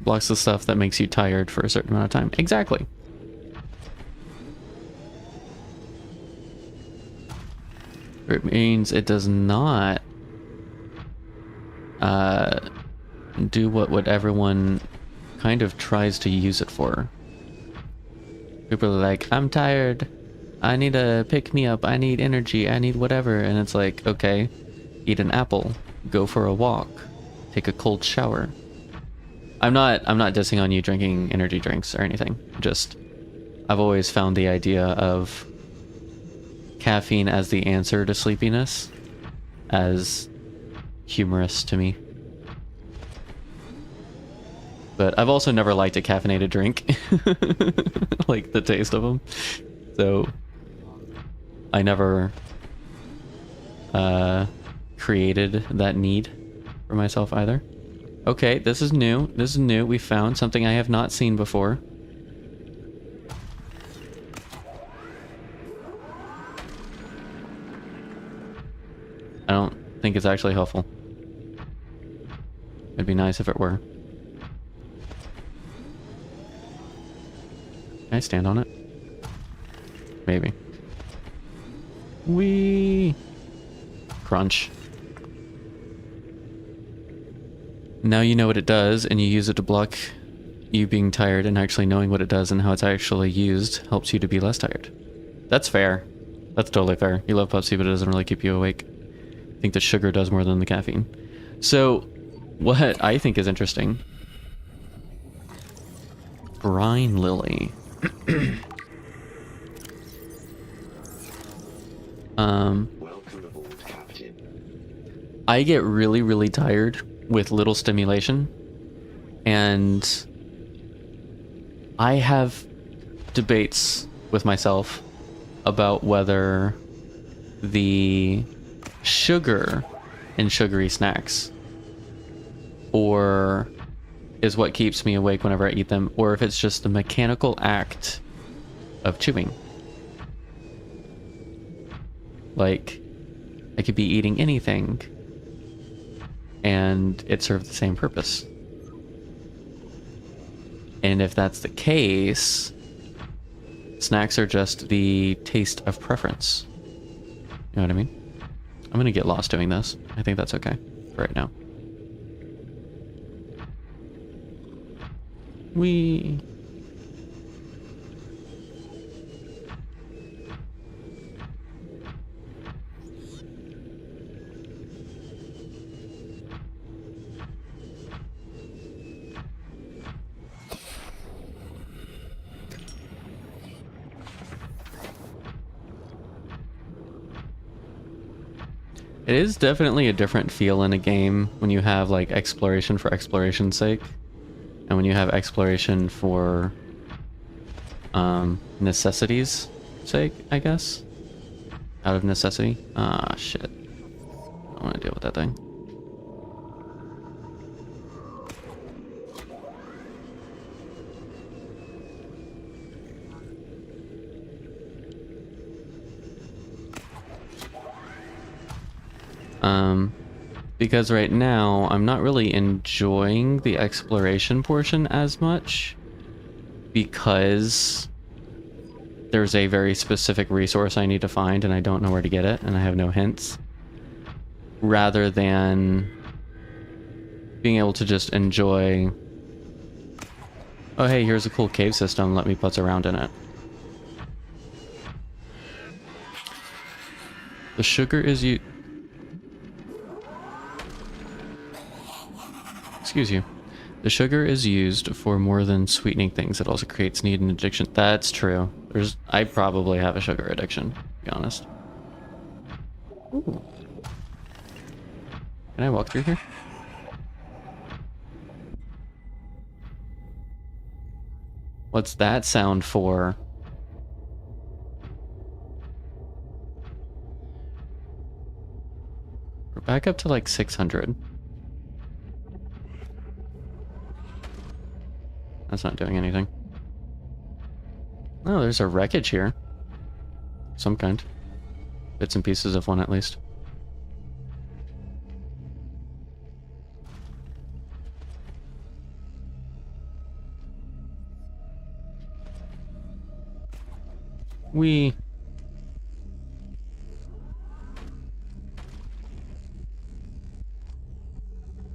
Blocks the stuff that makes you tired for a certain amount of time. Exactly. It means it does not do what everyone kind of tries to use it for. People are like, I'm tired, I need a pick me up, I need energy, I need whatever, and it's like, okay, eat an apple, go for a walk, take a cold shower. I'm not dissing on you drinking energy drinks or anything. Just, I've always found the idea of caffeine as the answer to sleepiness as humorous to me. But I've also never liked a caffeinated drink. Like the taste of them. So I never created that need for myself either. Okay, this is new. This is new. We found something I have not seen before. I don't think it's actually helpful. It'd be nice if it were. Can I stand on it? Maybe. Whee! Crunch. Now you know what it does, and you use it to block you being tired, and actually knowing what it does and how it's actually used helps you to be less tired. That's fair. That's totally fair. You love Pepsi, but it doesn't really keep you awake. I think the sugar does more than the caffeine. So, what I think is interesting... Brine Lily. Welcome aboard, Captain. I get really, really tired with little stimulation, and I have debates with myself about whether the sugar in sugary snacks or is what keeps me awake whenever I eat them, or if it's just the mechanical act of chewing. Like, I could be eating anything and it served the same purpose. And if that's the case, snacks are just the taste of preference. You know what I mean? I'm gonna get lost doing this. I think that's okay for right now. Whee! It is definitely a different feel in a game when you have like exploration for exploration's sake, and when you have exploration for necessity's sake, I guess. Out of necessity. Ah, shit. I don't want to deal with that thing. Because right now I'm not really enjoying the exploration portion as much because there's a very specific resource I need to find and I don't know where to get it and I have no hints, rather than being able to just enjoy, oh hey, here's a cool cave system, let me putz around in it. The sugar is Excuse you. The sugar is used for more than sweetening things. It also creates need and addiction. That's true. I probably have a sugar addiction, to be honest. Ooh. Can I walk through here? What's that sound for? We're back up to like 600. That's not doing anything. Oh, there's a wreckage here. Some kind. Bits and pieces of one at least.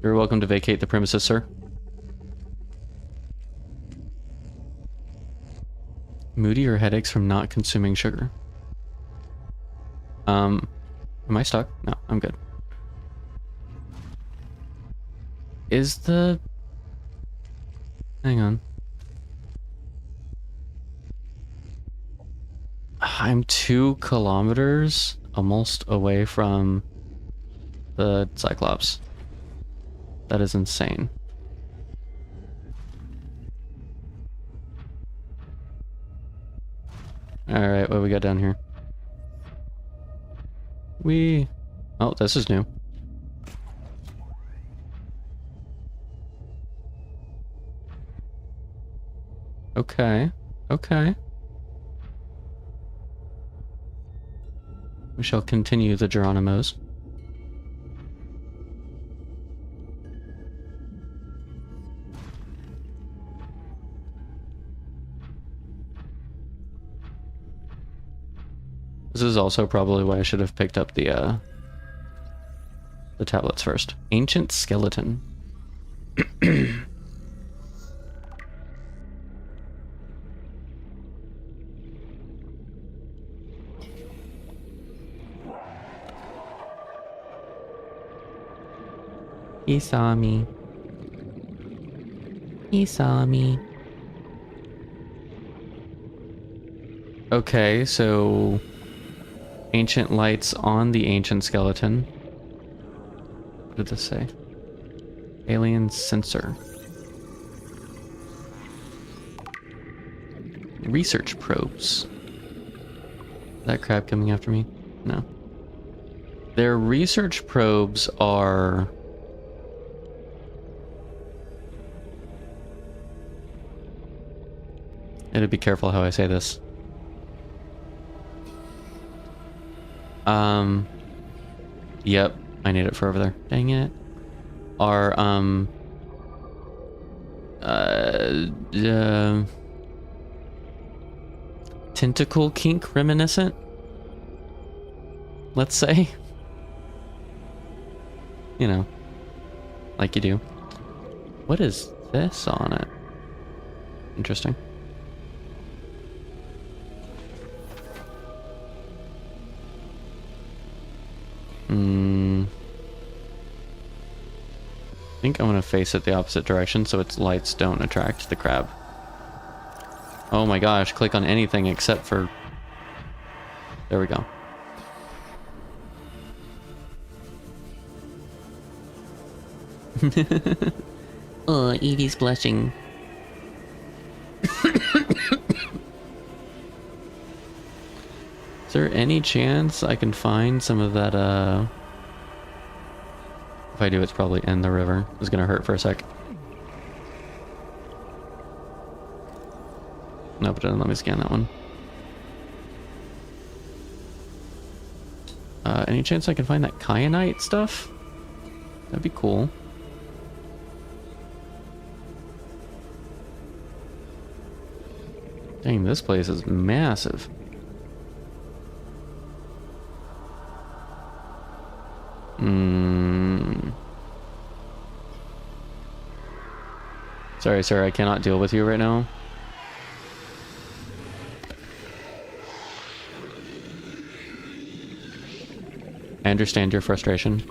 You're welcome to vacate the premises, sir. Moody or headaches from not consuming sugar. Am I stuck? No, I'm good. Hang on. I'm 2 kilometers almost away from the Cyclops. That is insane. Alright, what do we got down here? Oh, this is new. Okay. We shall continue the Geronimos. This is also probably why I should have picked up the tablets first. Ancient skeleton. He saw me. He saw me. Okay, so ancient lights on the ancient skeleton. What did this say? Alien sensor. Research probes. Is that crab coming after me? No. Their research probes are... I gotta be careful how I say this. Yep, I need it for over there. Dang it. Are, tentacle kink reminiscent? Let's say. You know, like you do. What is this on it? Interesting. I think I'm gonna face it the opposite direction so its lights don't attract the crab. Oh my gosh, click on anything except for... There we go. Oh, Evie's blushing. Is there any chance I can find some of that, If I do, it's probably in the river. It's gonna hurt for a sec. Nope, it doesn't let me scan that one. Any Any chance I can find that kyanite stuff? That'd be cool. Dang, this place is massive. Sorry, sir, I cannot deal with you right now. I understand your frustration.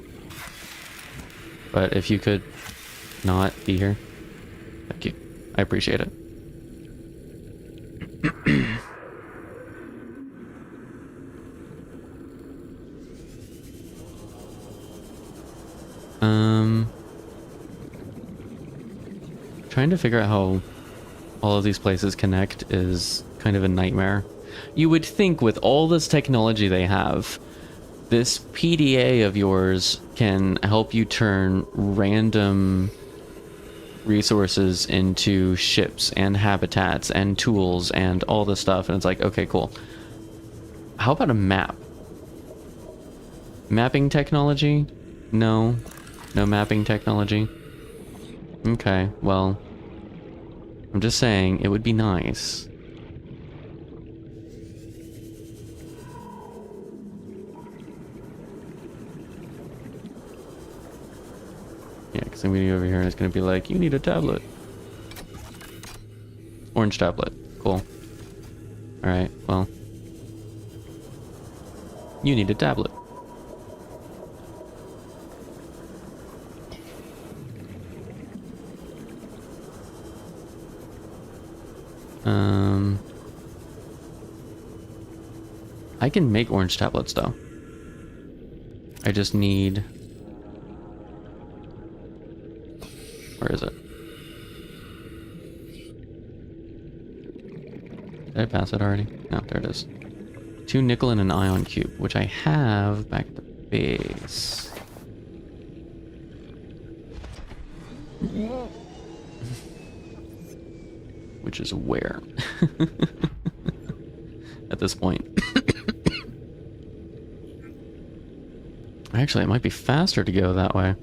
But if you could not be here, thank you. I appreciate it. Trying to figure out how all of these places connect is kind of a nightmare. You would think with all this technology they have, this PDA of yours can help you turn random resources into ships and habitats and tools and all this stuff, and it's like, okay, cool. How about a map? Mapping technology? No. No mapping technology? Okay, well, I'm just saying, it would be nice. Yeah, because I'm going to go over here and it's going to be like, you need a tablet. Orange tablet. Cool. Alright, well. You need a tablet. I can make orange tablets though. I just need... Where is it? Did I pass it already? No, there it is. 2 nickel and an ion cube, which I have back at the base. Which is where? At this point. Actually, it might be faster to go that way.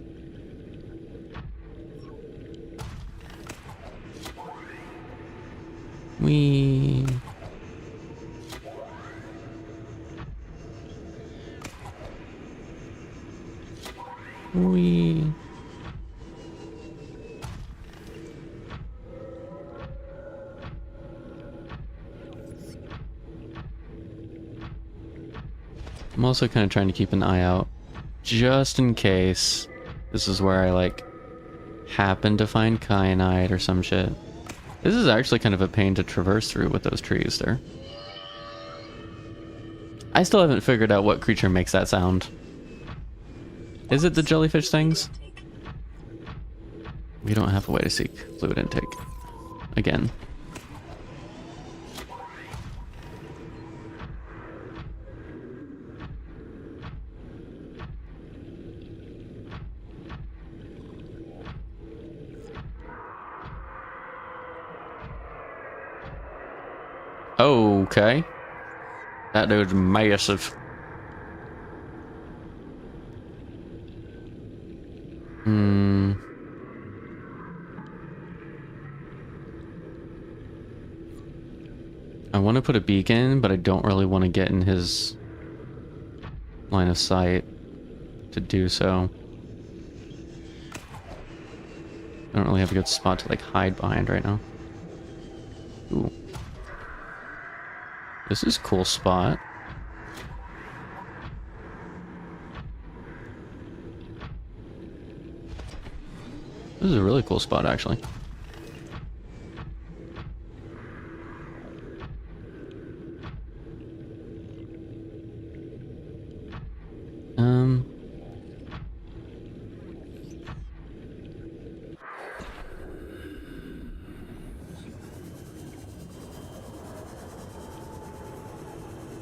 We I'm also kind of trying to keep an eye out just in case this is where I like happen to find kyanite or some shit. This is actually kind of a pain to traverse through with those trees there. I still haven't figured out what creature makes that sound. Is it the jellyfish things? We don't have a way to seek fluid intake. Again. Okay. That dude's massive. I want to put a beacon, but I don't really want to get in his line of sight to do so. I don't really have a good spot to like hide behind right now. Ooh. This is a cool spot. This is a really cool spot, actually.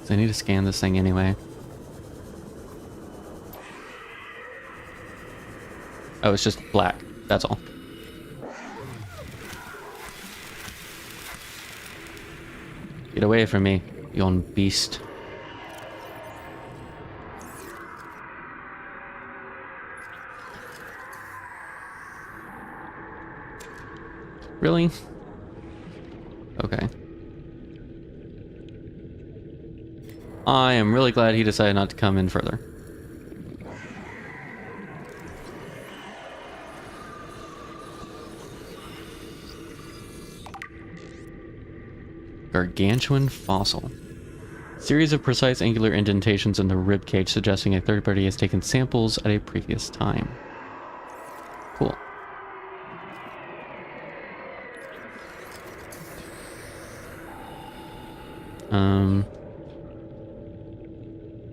So I need to scan this thing anyway. Oh, it's just black. That's all. Get away from me, you own beast. Really? Okay. I am really glad he decided not to come in further. Gargantuan fossil. Series of precise angular indentations in the rib cage suggesting a third party has taken samples at a previous time. Cool.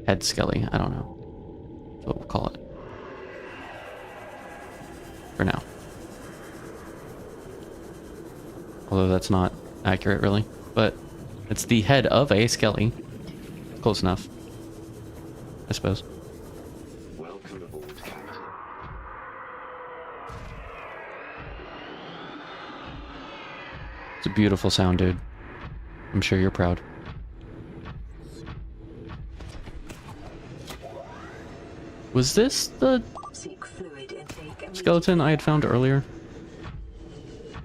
Head skelly, I don't know. That's what we'll call it. For now. Although that's not accurate really, but it's the head of a skelly. Close enough, I suppose. Welcome aboard, Captain. It's a beautiful sound, dude. I'm sure you're proud. Was this the Seek fluid intake skeleton I had found earlier?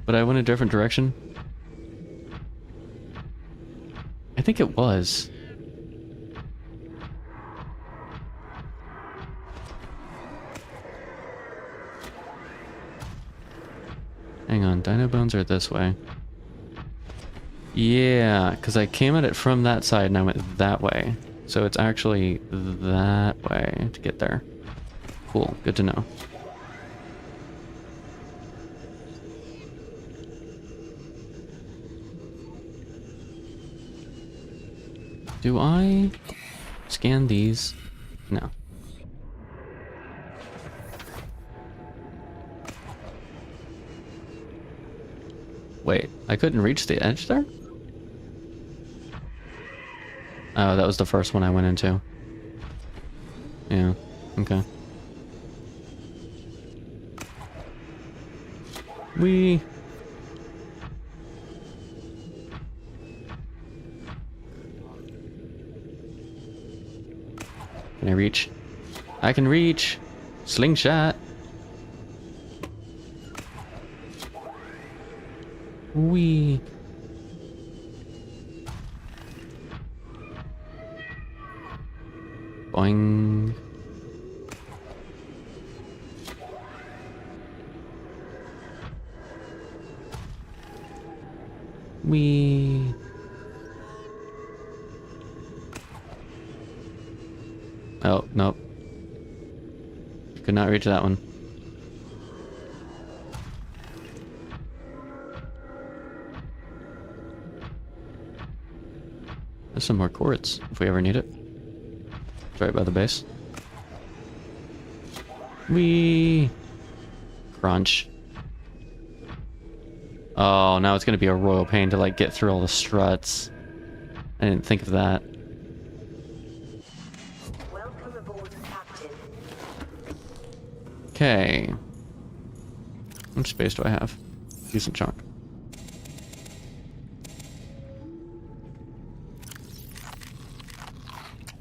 But I went a different direction? I think it was. Hang on, dino bones are this way. Yeah, because I came at it from that side and I went that way. So it's actually that way to get there. Cool, good to know. Do I scan these? No. Wait, I couldn't reach the edge there? Oh, that was the first one I went into. Yeah, okay. Can I reach? I can reach! Slingshot! Wee. Boing. Wee. Oh, nope. Could not reach that one. There's some more quartz if we ever need it. It's right by the base. Wee. Crunch. Oh, now it's gonna be a royal pain to like get through all the struts. I didn't think of that. Welcome aboard, Captain. Okay. How much space do I have? Decent chunk.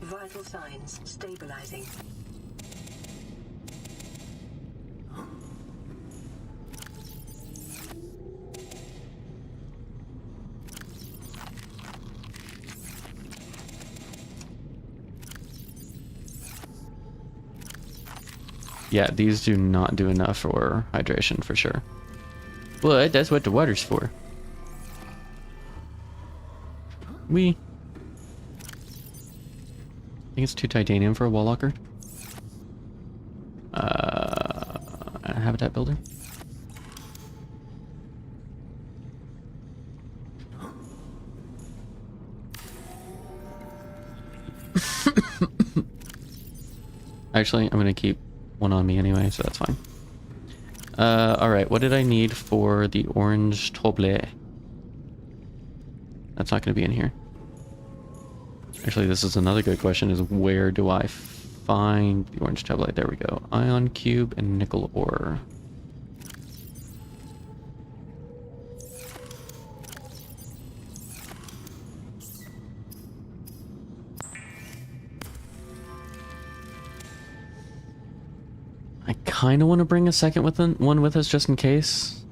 Vital signs stabilizing. Yeah, these do not do enough for hydration for sure. But that's what the water's for. I think it's 2 titanium for a wall locker. Habitat builder. Actually, I'm gonna keep one on me anyway, so that's fine. Alright, what did I need for the orange toblet? That's not gonna be in here. Actually, this is another good question, is where do I find the orange tablet? There we go. Ion cube and nickel ore. I kind of want to bring a second one with us just in case.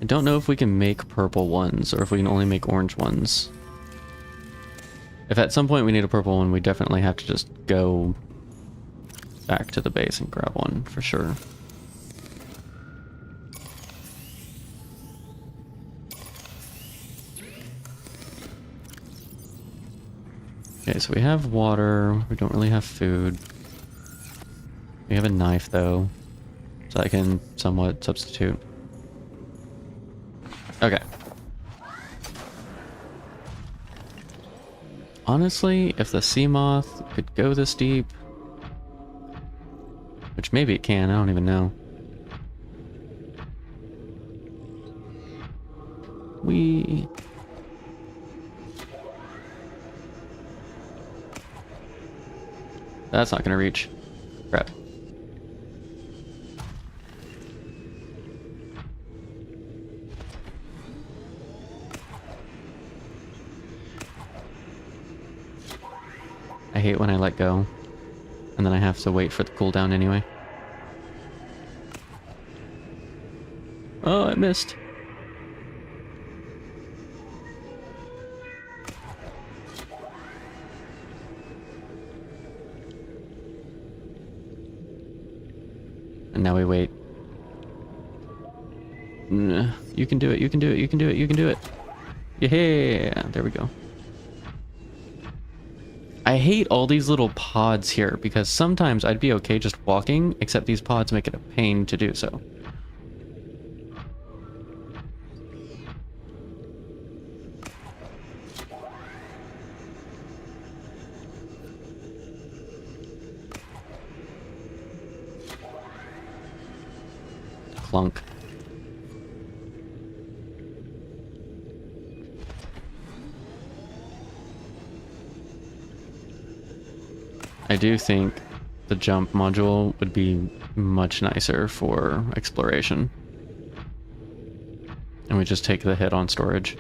I don't know if we can make purple ones or if we can only make orange ones. If at some point we need a purple one, we definitely have to just go back to the base and grab one for sure. Okay, so we have water. We don't really have food. We have a knife though, so I can somewhat substitute. Okay. Honestly, if the sea moth could go this deep, which maybe it can, I don't even know. That's not gonna reach. Crap. I hate when I let go, and then I have to wait for the cooldown anyway. Oh, I missed. And now we wait. You can do it, you can do it, you can do it, you can do it. Yeah, there we go. I hate all these little pods here because sometimes I'd be okay just walking, except these pods make it a pain to do so. Clunk. I do think the jump module would be much nicer for exploration. And we just take the hit on storage.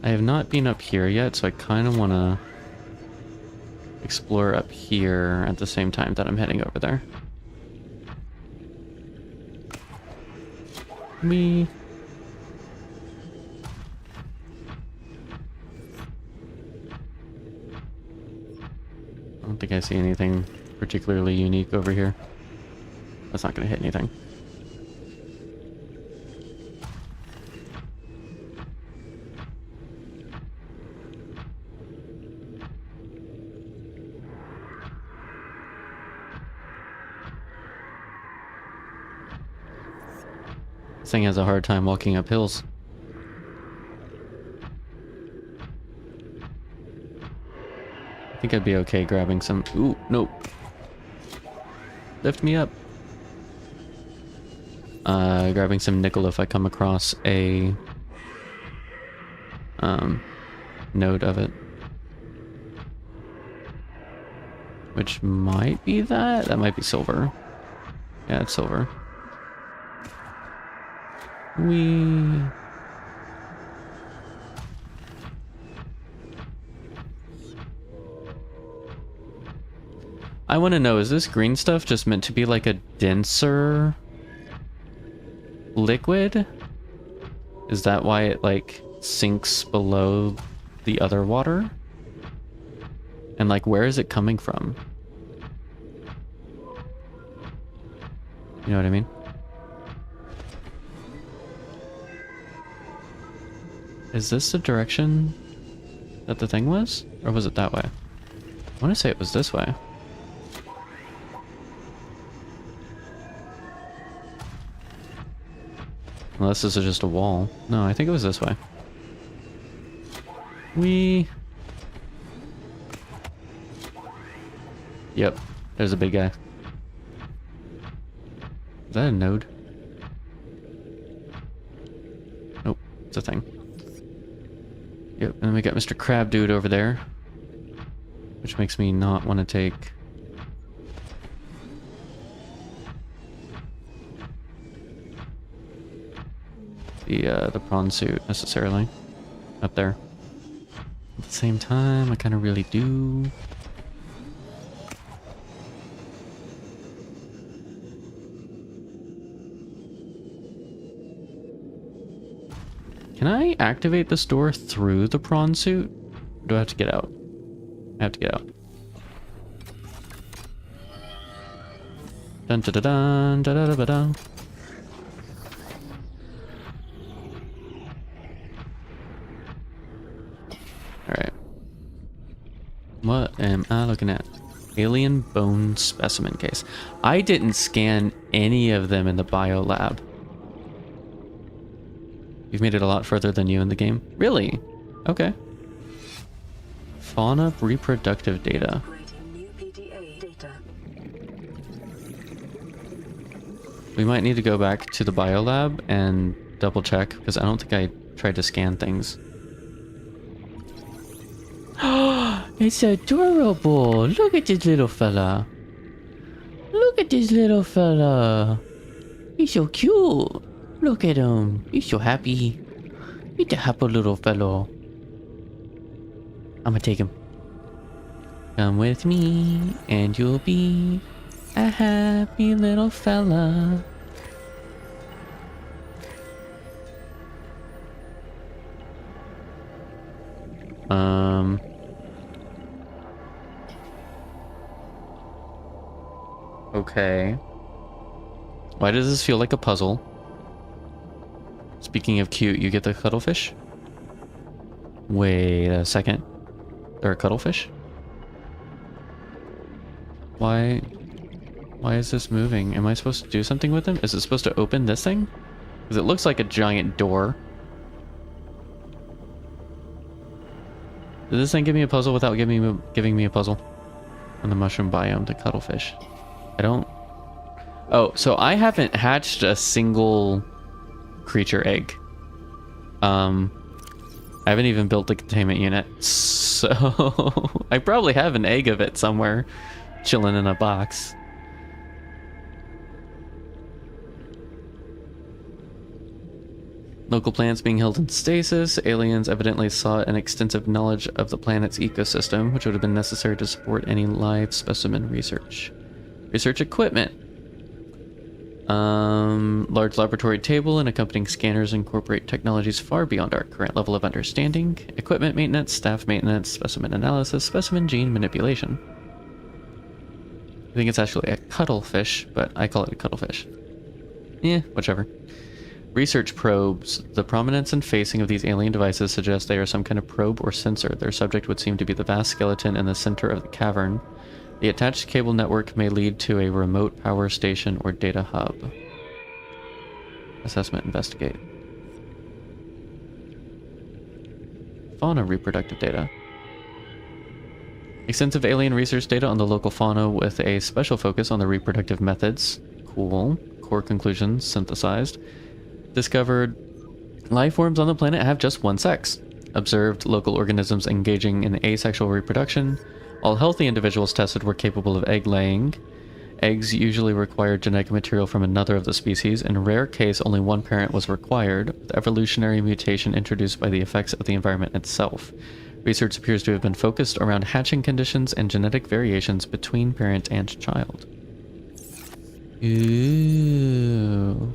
I have not been up here yet, so I kind of want to explore up here at the same time that I'm heading over there. Me. I don't think I see anything particularly unique over here. That's not going to hit anything. This thing has a hard time walking up hills. I think I'd be okay grabbing some... Ooh, nope. Lift me up. Grabbing some nickel if I come across a... node of it. Which might be that? That might be silver. Yeah, it's silver. I want to know, is this green stuff just meant to be like a denser liquid? Is that why it like sinks below the other water? And like, where is it coming from? You know what I mean? Is this the direction that the thing was? Or was it that way? I want to say it was this way. Unless this is just a wall. No, I think it was this way. Yep, there's a big guy. Is that a node? Nope, it's a thing. Yep, and then we got Mr. Crab Dude over there. Which makes me not want to take... the prawn suit, necessarily. Up there. At the same time, I kind of really do. Can I activate this door through the prawn suit? Or do I have to get out? I have to get out. Dun da da dun da da da dun. Alright. What am I looking at? Alien bone specimen case. I didn't scan any of them in the bio lab. You've made it a lot further than you in the game. Really? Okay. Fauna reproductive data. New PDA data. We might need to go back to the bio lab and double check because I don't think I tried to scan things. It's adorable. Look at this little fella. Look at this little fella. He's so cute. Look at him. He's so happy. He's a happy little fellow. I'm gonna take him. Come with me and you'll be a happy little fella. Okay. Why does this feel like a puzzle? Speaking of cute, you get the cuttlefish? Wait a second. They're a cuttlefish? Why is this moving? Am I supposed to do something with them? Is it supposed to open this thing? Because it looks like a giant door. Did this thing give me a puzzle without giving me a puzzle? On the mushroom biome, the cuttlefish. I don't... Oh, so I haven't hatched a single creature egg. I haven't even built the containment unit, so I probably have an egg of it somewhere chilling in a box. Local plants being held in stasis. Aliens evidently sought an extensive knowledge of the planet's ecosystem, which would have been necessary to support any live specimen research. Research equipment. Large laboratory table and accompanying scanners incorporate technologies far beyond our current level of understanding. Equipment maintenance, staff maintenance, specimen analysis, specimen gene manipulation. I think it's actually a cuttlefish, but I call it a cuttlefish. Yeah, whichever. Research probes. The prominence and facing of these alien devices suggest they are some kind of probe or sensor. Their subject would seem to be the vast skeleton in the center of the cavern. The attached cable network may lead to a remote power station or data hub. Assessment, investigate. Fauna reproductive data. Extensive alien research data on the local fauna with a special focus on the reproductive methods. Cool. Core conclusions synthesized. Discovered life forms on the planet have just one sex. Observed local organisms engaging in asexual reproduction. All healthy individuals tested were capable of egg laying. Eggs usually required genetic material from another of the species. In a rare case, only one parent was required, with evolutionary mutation introduced by the effects of the environment itself. Research appears to have been focused around hatching conditions and genetic variations between parent and child. Ooh.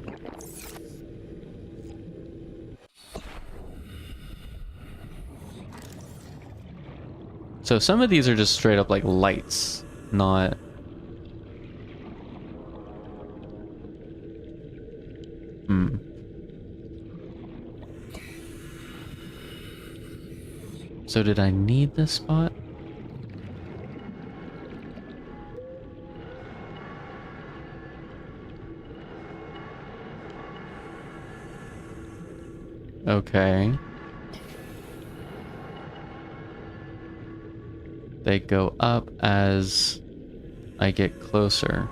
So some of these are just straight up like lights, not... So did I need this spot? Okay. They go up as I get closer.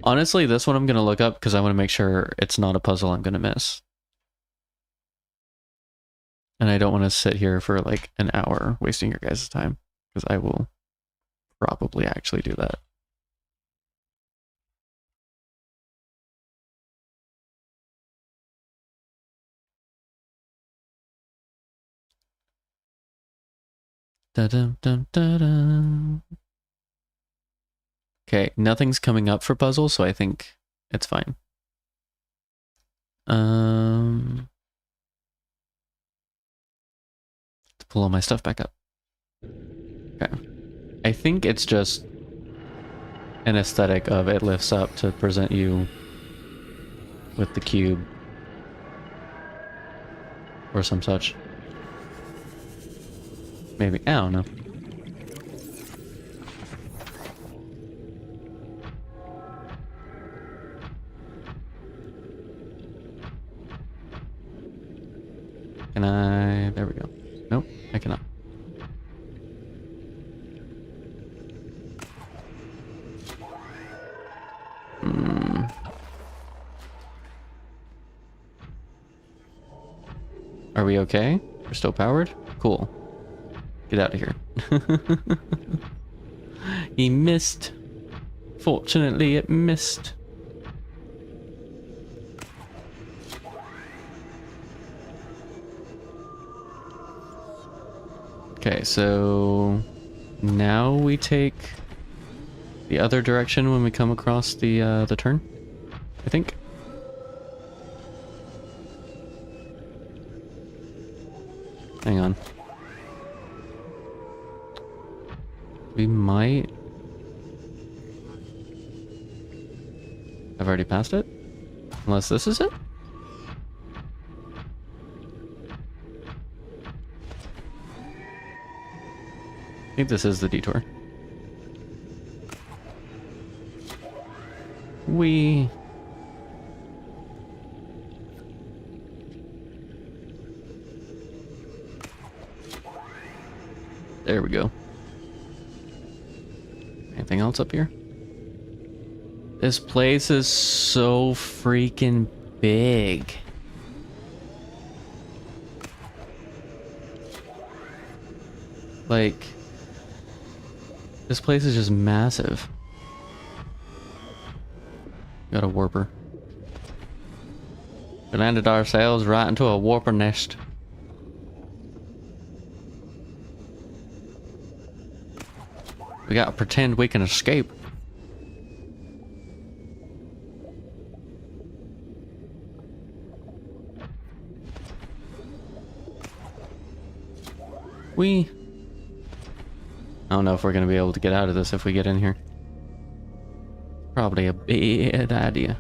Honestly, this one I'm going to look up because I want to make sure it's not a puzzle I'm going to miss. And I don't want to sit here for like an hour wasting your guys' time, because I will probably actually do that. Da-dum-dum-da-dum. Okay, nothing's coming up for puzzle, so I think it's fine. To pull all my stuff back up. Okay. I think it's just an aesthetic of it lifts up to present you with the cube. Or some such. Maybe. I don't know. Can I... There we go. Nope, I cannot. Are we okay? We're still powered? Cool. Get out of here. He missed. Fortunately, it missed. Okay, so now we take the other direction when we come across the turn, I think. Hang on. We might... I've already passed it? Unless this is it? I think this is the detour. There we go. Anything else up here? This place is so freaking big. Like, this place is just massive. Got a warper. We landed ourselves right into a warper nest. We gotta pretend we can escape. I don't know if we're gonna be able to get out of this if we get in here. Probably a bad idea.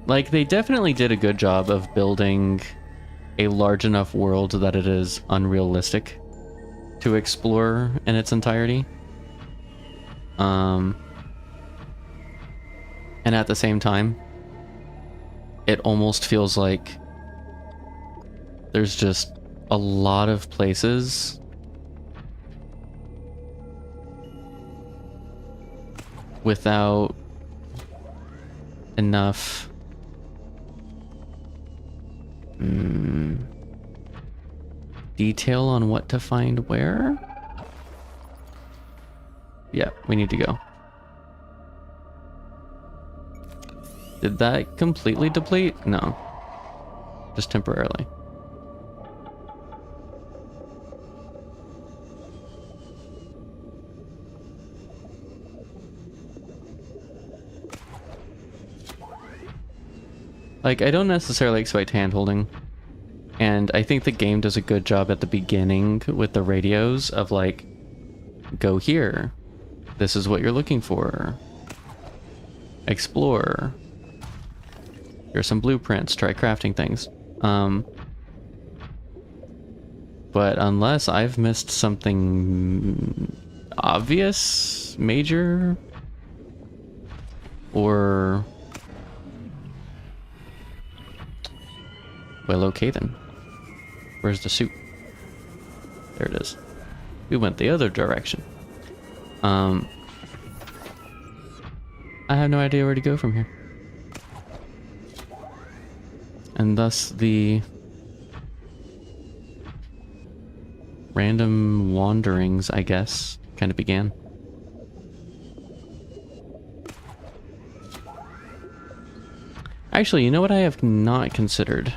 Like, they definitely did a good job of building a large enough world that it is unrealistic to explore in its entirety. And at the same time, it almost feels like there's just a lot of places without enough detail on what to find where. Yeah, we need to go. Did that completely deplete? No. Just temporarily. Like, I don't necessarily expect hand-holding. And I think the game does a good job at the beginning with the radios of like, go here. This is what you're looking for. Explore. Here's some blueprints. Try crafting things. But unless I've missed something obvious, major, or... Well, okay then. Where's the suit? There it is. We went the other direction. I have no idea where to go from here. And thus the random wanderings, I guess, kind of began. Actually, you know what I have not considered?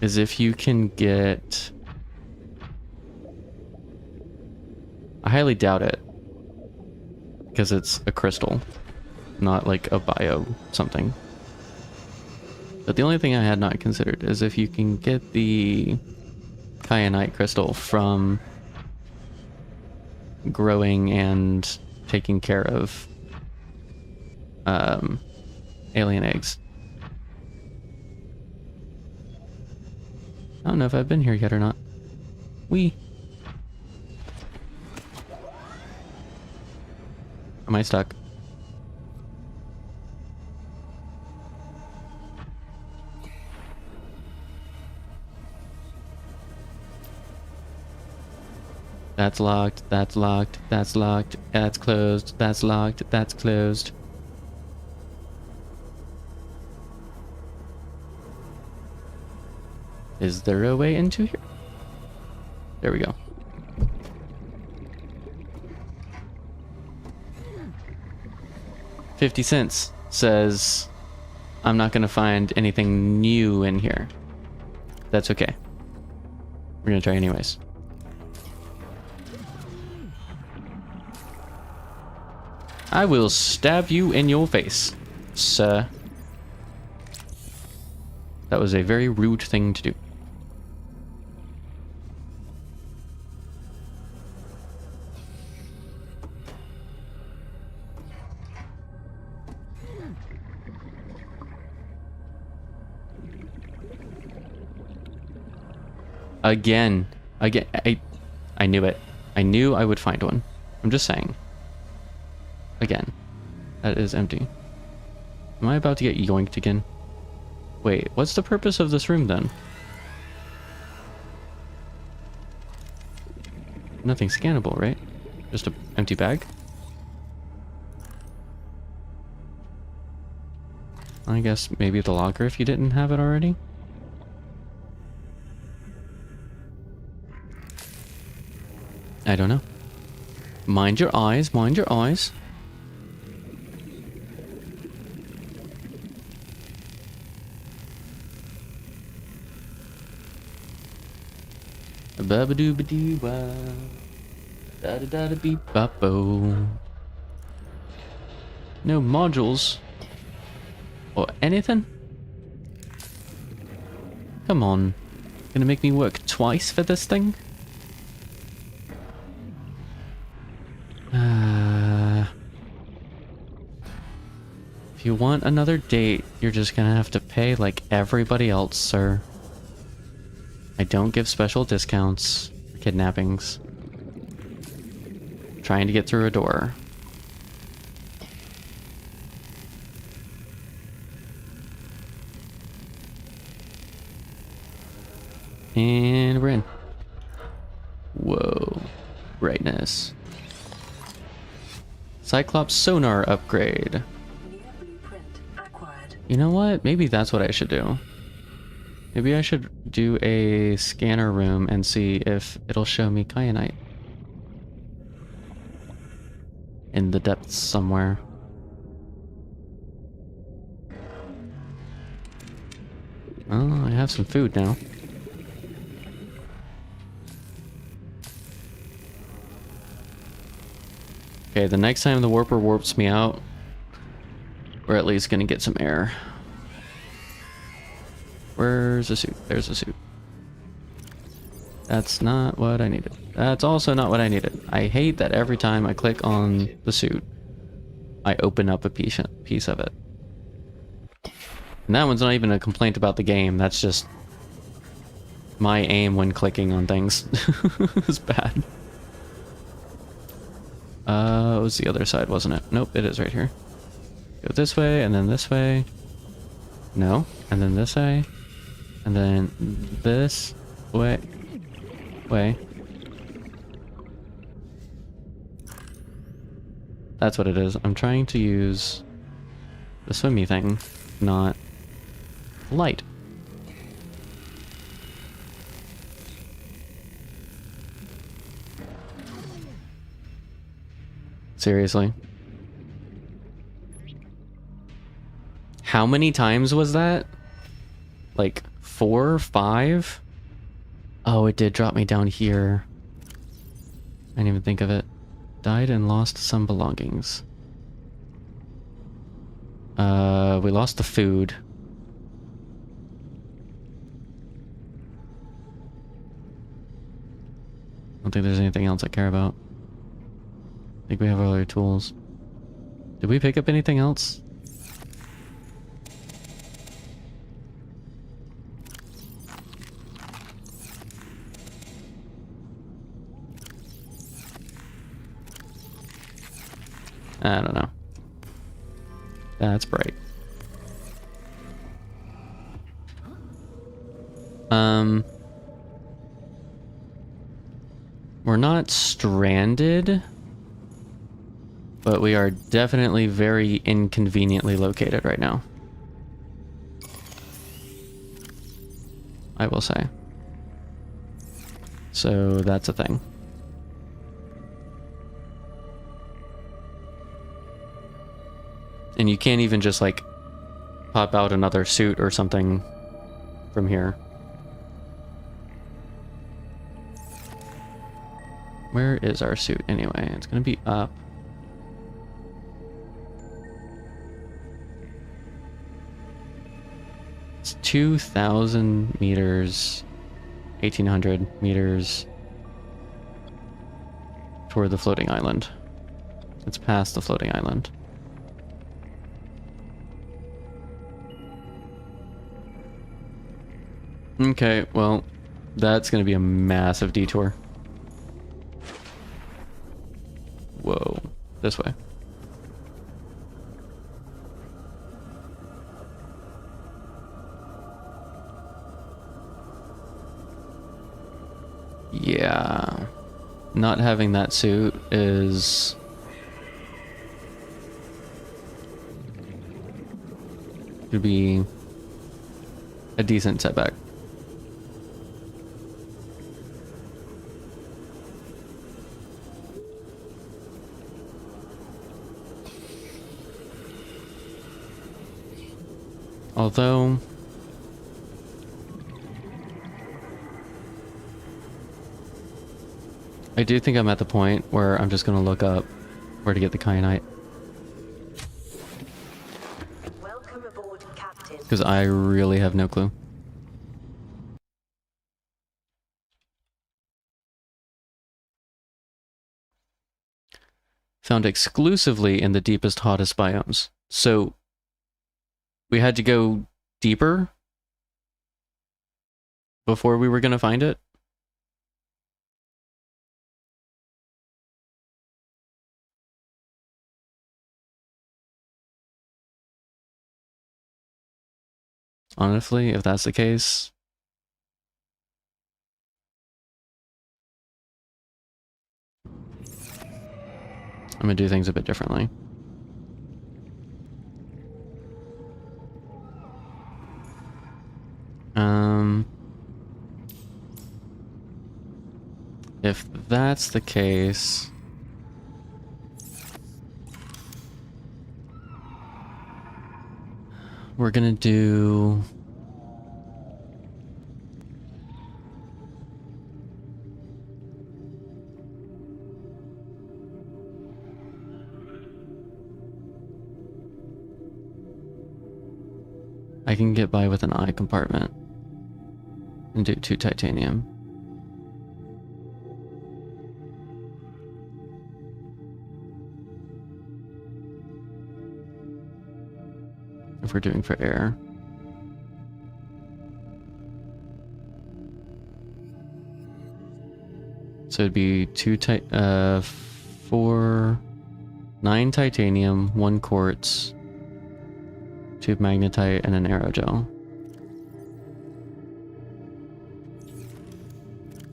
Is if you can get... I highly doubt it. Because it's a crystal, not like a bio something. But the only thing I had not considered is if you can get the kyanite crystal from growing and taking care of alien eggs. I don't know if I've been here yet or not. Am I stuck? That's locked, that's locked, that's locked, that's closed, that's locked, that's closed. Is there a way into here? There we go. $0.50 says I'm not gonna find anything new in here. That's okay. We're gonna try anyways. I will stab you in your face, sir. That was a very rude thing to do. Again. I knew it. I knew I would find one. I'm just saying. Again. That is empty. Am I about to get yoinked again? Wait, what's the purpose of this room then? Nothing scannable, right? Just an empty bag? I guess maybe the locker if you didn't have it already? I don't know. Mind your eyes, mind your eyes. Ba-ba-doo-ba-doo-ba. Da-da-da-da-beep-bop-bo. No modules. Or anything? Come on. Gonna make me work twice for this thing? If you want another date, you're just gonna have to pay like everybody else, sir. I don't give special discounts for kidnappings. Trying to get through a door. And we're in. Whoa. Brightness. Cyclops sonar upgrade. New blueprint acquired. You know what? Maybe that's what I should do. Maybe I should do a scanner room and see if it'll show me kyanite. In the depths somewhere. Oh, I have some food now. Okay, the next time the warper warps me out, we're at least gonna get some air. Where's the suit? There's the suit. That's not what I needed. That's also not what I needed. I hate that every time I click on the suit, I open up a piece of it. And that one's not even a complaint about the game, that's just my aim when clicking on things. It's bad. It was the other side, wasn't it? Nope, it is right here. Go this way, and then this way. No, and then this way. And then this way. That's what it is. I'm trying to use the swimmy thing, not light. Seriously. How many times was that? Like 4, 5? Oh, it did drop me down here. I didn't even think of it. Died and lost some belongings. We lost the food. I don't think there's anything else I care about. I think we have all our tools. Did we pick up anything else? I don't know. That's bright. We're not stranded, but we are definitely very inconveniently located right now. I will say. So that's a thing. And you can't even just like pop out another suit or something from here. Where is our suit anyway? It's gonna be up. It's 2,000 meters, 1,800 meters toward the floating island. It's past the floating island. Okay, well, that's gonna be a massive detour. Whoa, this way. Yeah, not having that suit is could be a decent setback. Although I do think I'm at the point where I'm just gonna look up where to get the kyanite. Welcome aboard, Captain. Because I really have no clue. Found exclusively in the deepest, hottest biomes. So we had to go deeper before we were going to find it. Honestly, if that's the case, I'm going to do things a bit differently. If that's the case, we're gonna do I can get by with an eye compartment and do 2 titanium. If we're doing for air. So it'd be 9 titanium, 1 quartz, 2 magnetite, and an aerogel.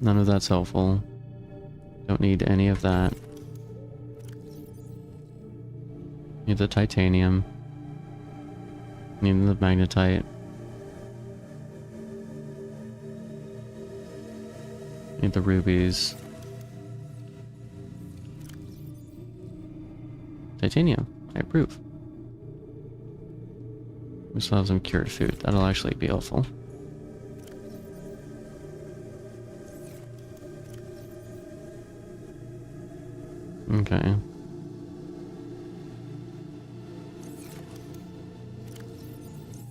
None of that's helpful. Don't need any of that. Need the titanium. Need the magnetite. Need the rubies. Titanium. I approve. We still have some cured food. That'll actually be helpful. Okay.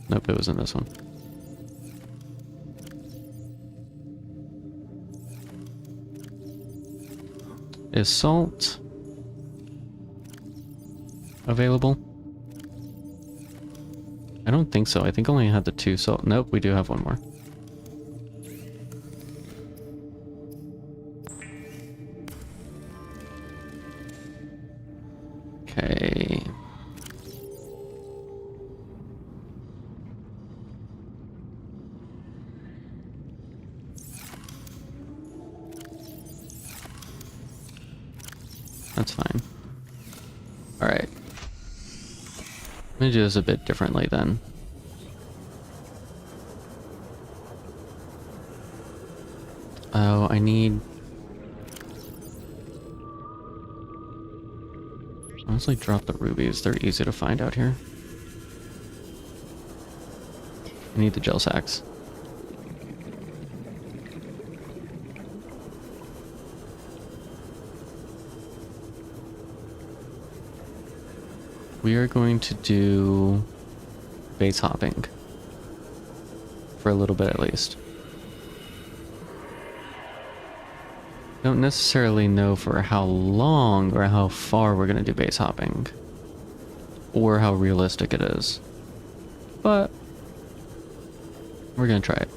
Nope, it was in this one. Is salt available? I don't think so. I think I only had the 2 salt. Nope, we do have one more. Okay. That's fine. Alright. I'm gonna do this a bit differently then. Oh, I need... Honestly, drop the rubies. They're easy to find out here. I need the gel sacks. We are going to do base hopping. For a little bit at least. Don't necessarily know for how long or how far we're going to do base hopping. Or how realistic it is. But we're going to try it.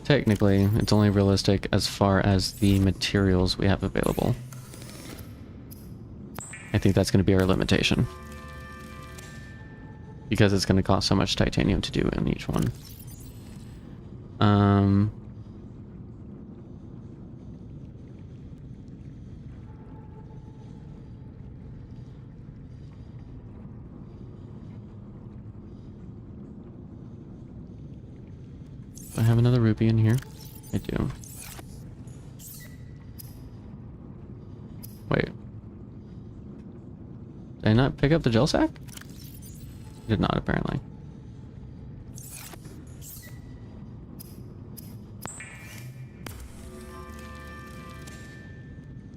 Technically, it's only realistic as far as the materials we have available. I think that's going to be our limitation. Because it's going to cost so much titanium to do in each one. Do I have another rupee in here? I do. Wait. Did I not pick up the gel sack? Did not, apparently.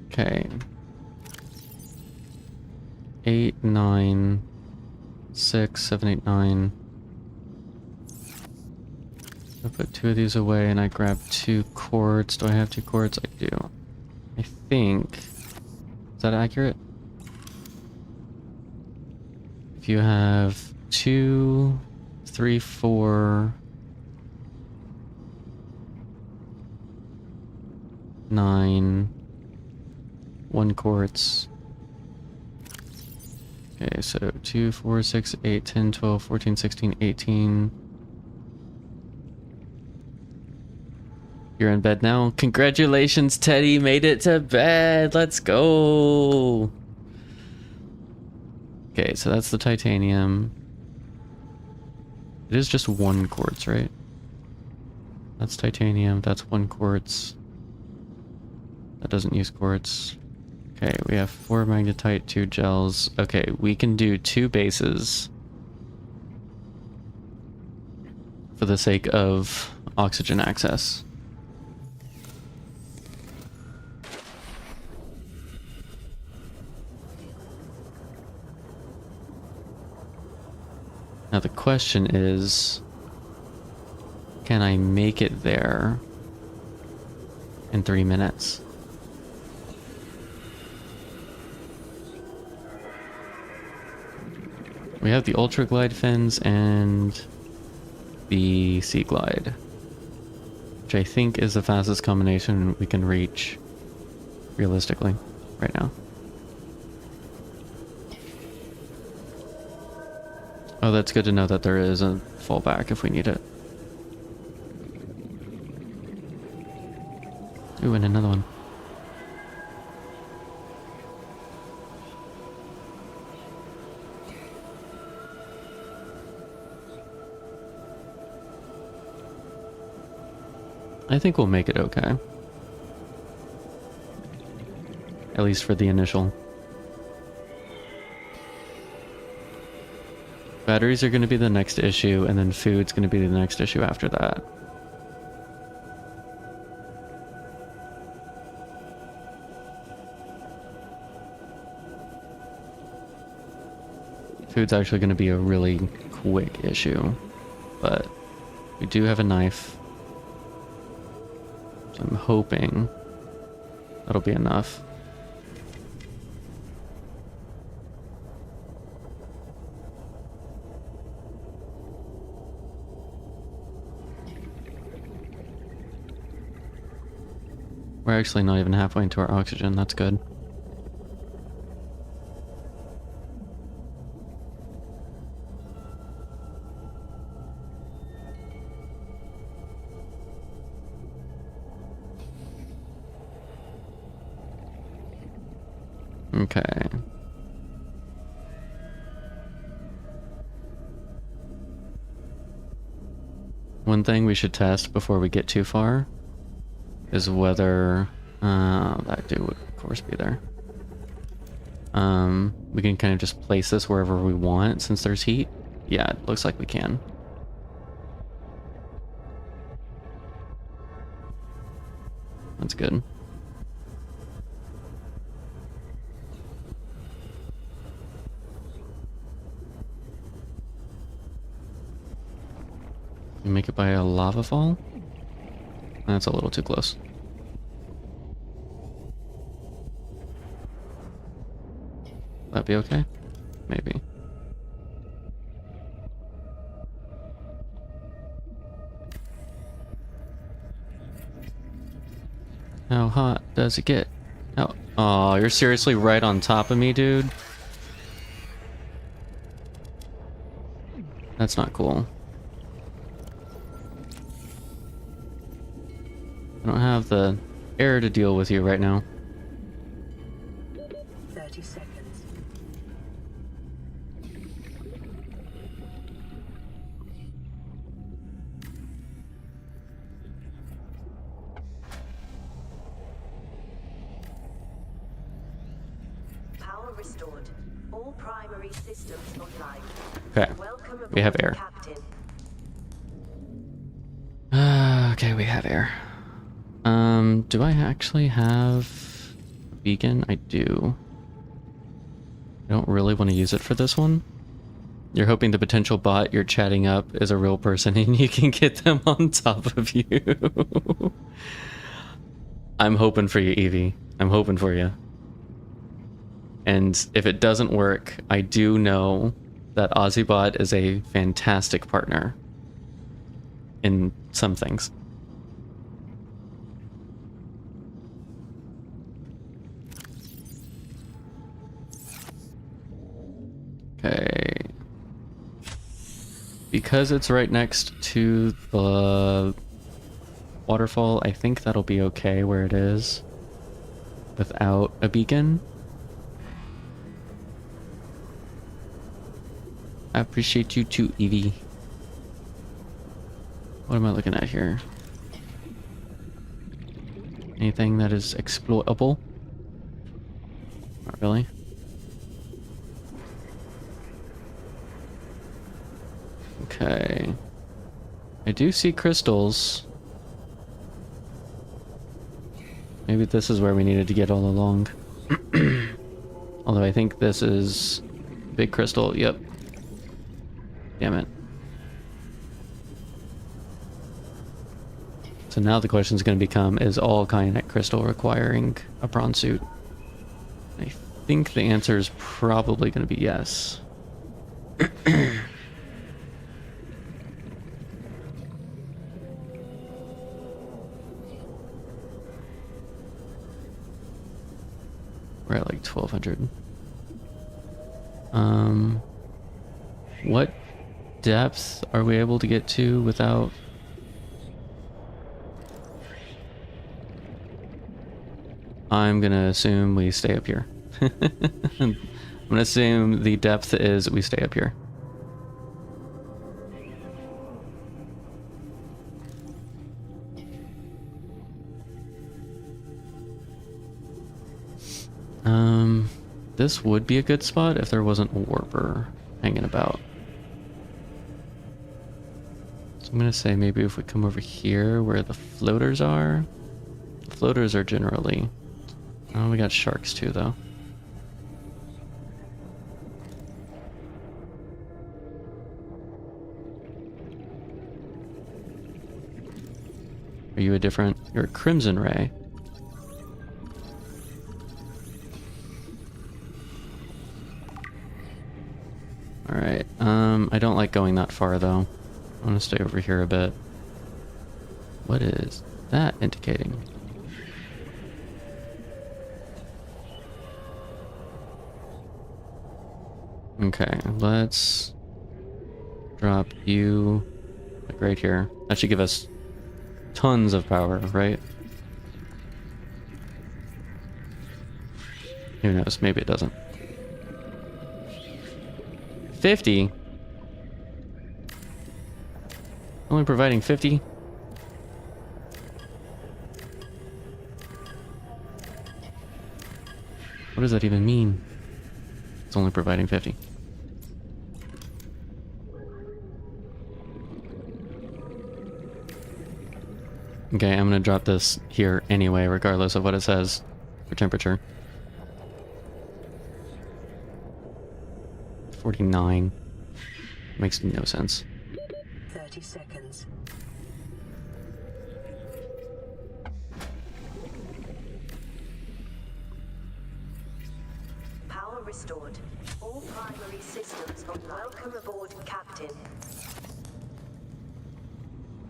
Okay. 8, 9, 6, 7, 8, 9. I put 2 of these away and I grab 2 quartz. Do I have 2 quartz? I do. I think... Is that accurate? If you have 2, 3, 4, 9, 1 quartz. Okay, so 2, 4, 6, 8, 10, 12, 14, 16, 18. You're in bed now. Congratulations, Teddy. Made it to bed. Let's go. Okay, so that's the titanium. It is just 1 quartz, right? That's titanium. That's 1 quartz. That doesn't use quartz. Okay, we have 4 magnetite, 2 gels. Okay, we can do 2 bases. For the sake of oxygen access. Now the question is, can I make it there in 3 minutes? We have the Ultra Glide fins and the Sea Glide, which I think is the fastest combination we can reach realistically right now. Oh, that's good to know that there is a fallback if we need it. Ooh, and another one. I think we'll make it okay. At least for the initial. Batteries are going to be the next issue, and then food's going to be the next issue after that. Food's actually going to be a really quick issue, but we do have a knife. So I'm hoping that'll be enough. We're actually not even halfway into our oxygen, that's good. Okay. One thing we should test before we get too far is whether that dude would of course be there. We can kind of just place this wherever we want since there's heat. Yeah, it looks like we can. That's good. You make it by a lava fall? That's a little too close. That be okay? Maybe. How hot does it get? Oh, you're seriously right on top of me, dude? That's not cool. I don't have the air to deal with you right now. 30 seconds. Power restored. All primary systems online. Okay, Welcome we have aboard, air. Captain. Okay, we have air. Do I actually have a beacon? I do. I don't really want to use it for this one. You're hoping the potential bot you're chatting up is a real person and you can get them on top of you. I'm hoping for you, Evie. I'm hoping for you. And if it doesn't work, I do know that Aussiebot is a fantastic partner in some things. Okay. Because it's right next to the waterfall, I think that'll be okay where it is without a beacon. I appreciate you too, Evie. What am I looking at here? Anything that is exploitable? Not really. Okay. I do see crystals. Maybe this is where we needed to get all along. Although I think this is big crystal. Yep. Damn it. So now the question is going to become, is all Kyanite crystal requiring a prawn suit? I think the answer is probably going to be yes. We're at like 1200. What depth are we able to get to without... I'm gonna assume we stay up here. I'm gonna assume the depth is we stay up here. This would be a good spot if there wasn't a warper hanging about. So I'm gonna say maybe if we come over here where the floaters are. The floaters are generally... Oh, we got sharks too, though. Are you a different... You're a Crimson Ray. Alright, I don't like going that far, though. I want to stay over here a bit. What is that indicating? Okay, let's drop you like right here. That should give us tons of power, right? Who knows? Maybe it doesn't. 50? Only providing 50? What does that even mean? It's only providing 50. Okay, I'm gonna drop this here anyway, regardless of what it says for temperature. 49. Makes no sense. 30 seconds. Power restored. All primary systems on welcome aboard, Captain.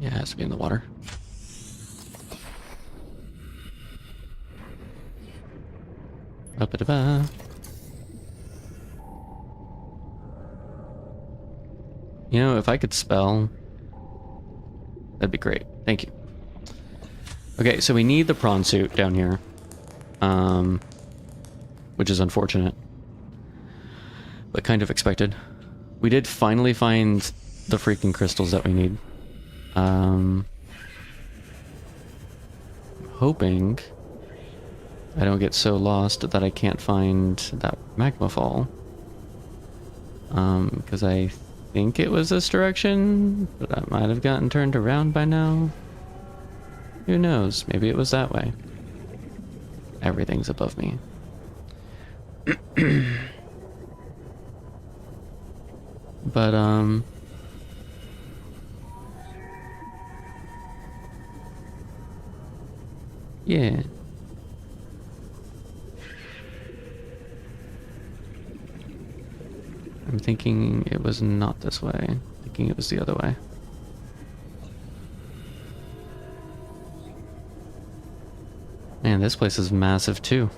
Yeah, it has to be in the water. Ba-ba-da-ba. You know, if I could spell, that'd be great. Thank you. Okay, so we need the prawn suit down here. Which is unfortunate. But kind of expected. We did finally find the freaking crystals that we need. Hoping I don't get so lost that I can't find that magma fall. Because I think it was this direction, but I might have gotten turned around by now. Who knows? Maybe it was that way. Everything's above me. But, yeah. I'm thinking it was not this way. I'm thinking it was the other way. Man, this place is massive too.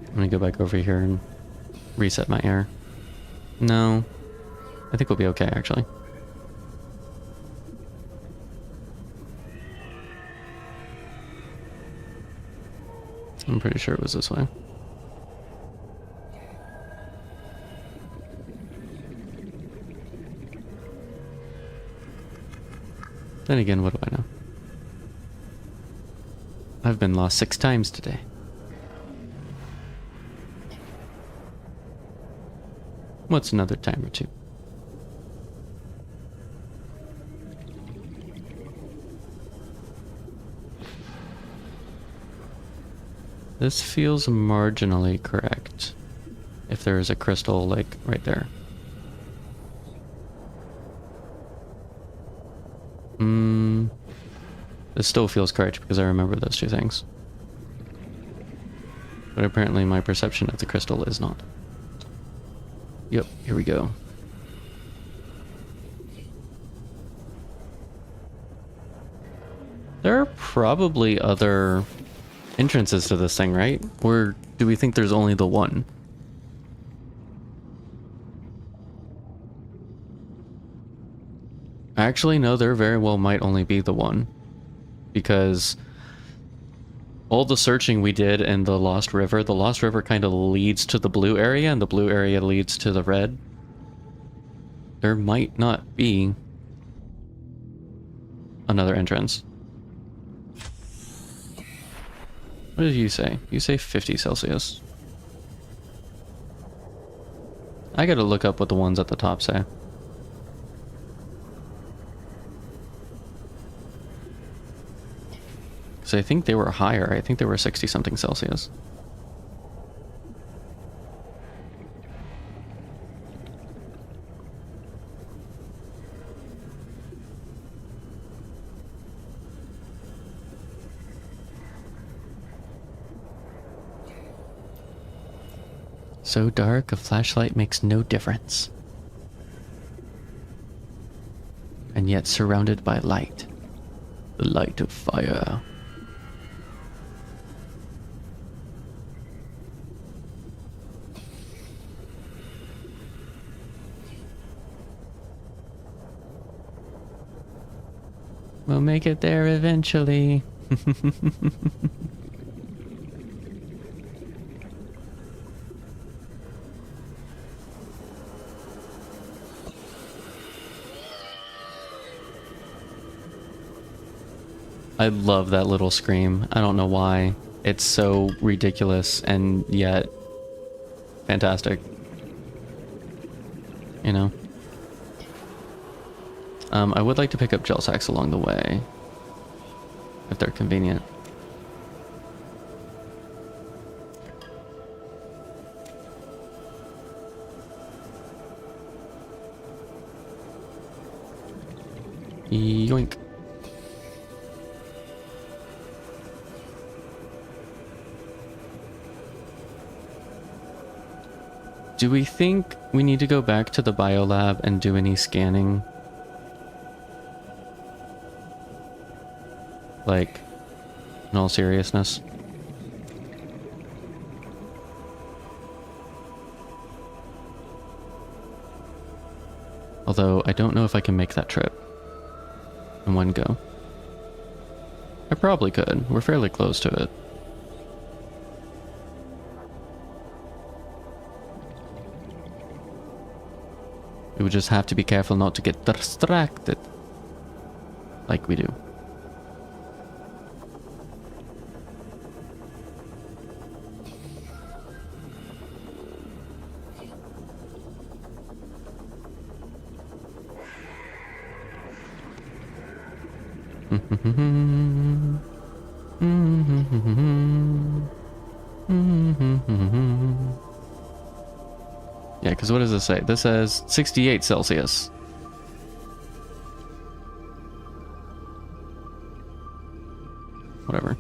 I'm gonna go back over here and reset my air. No, I think we'll be okay actually. I'm pretty sure it was this way. Then again, what do I know? I've been lost 6 times today. What's another time or two? This feels marginally correct. If there is a crystal, like, right there. This still feels correct because I remember those 2 things. But apparently my perception of the crystal is not. Yep, here we go. There are probably other entrances to this thing, right? Or do we think there's only the one? Actually, no, there very well might only be the one. Because all the searching we did in the Lost River kind of leads to the blue area, and the blue area leads to the red. there might not be another entrance. What did you say? You say 50 Celsius. I gotta look up what the ones at the top say. Because I think they were higher. I think they were 60 something Celsius. So dark, a flashlight makes no difference. And yet surrounded by light. The light of fire. We'll make it there eventually. I love that little scream. I don't know why. It's so ridiculous and yet fantastic. You know? I would like to pick up gel sacks along the way, if they're convenient. Yoink. Do we think we need to go back to the biolab and do any scanning? Like, in all seriousness? Although, I don't know if I can make that trip in one go. I probably could. We're fairly close to it. We would just have to be careful not to get distracted. Like we do. Yeah, because what does this say? This says 68 Celsius. Whatever.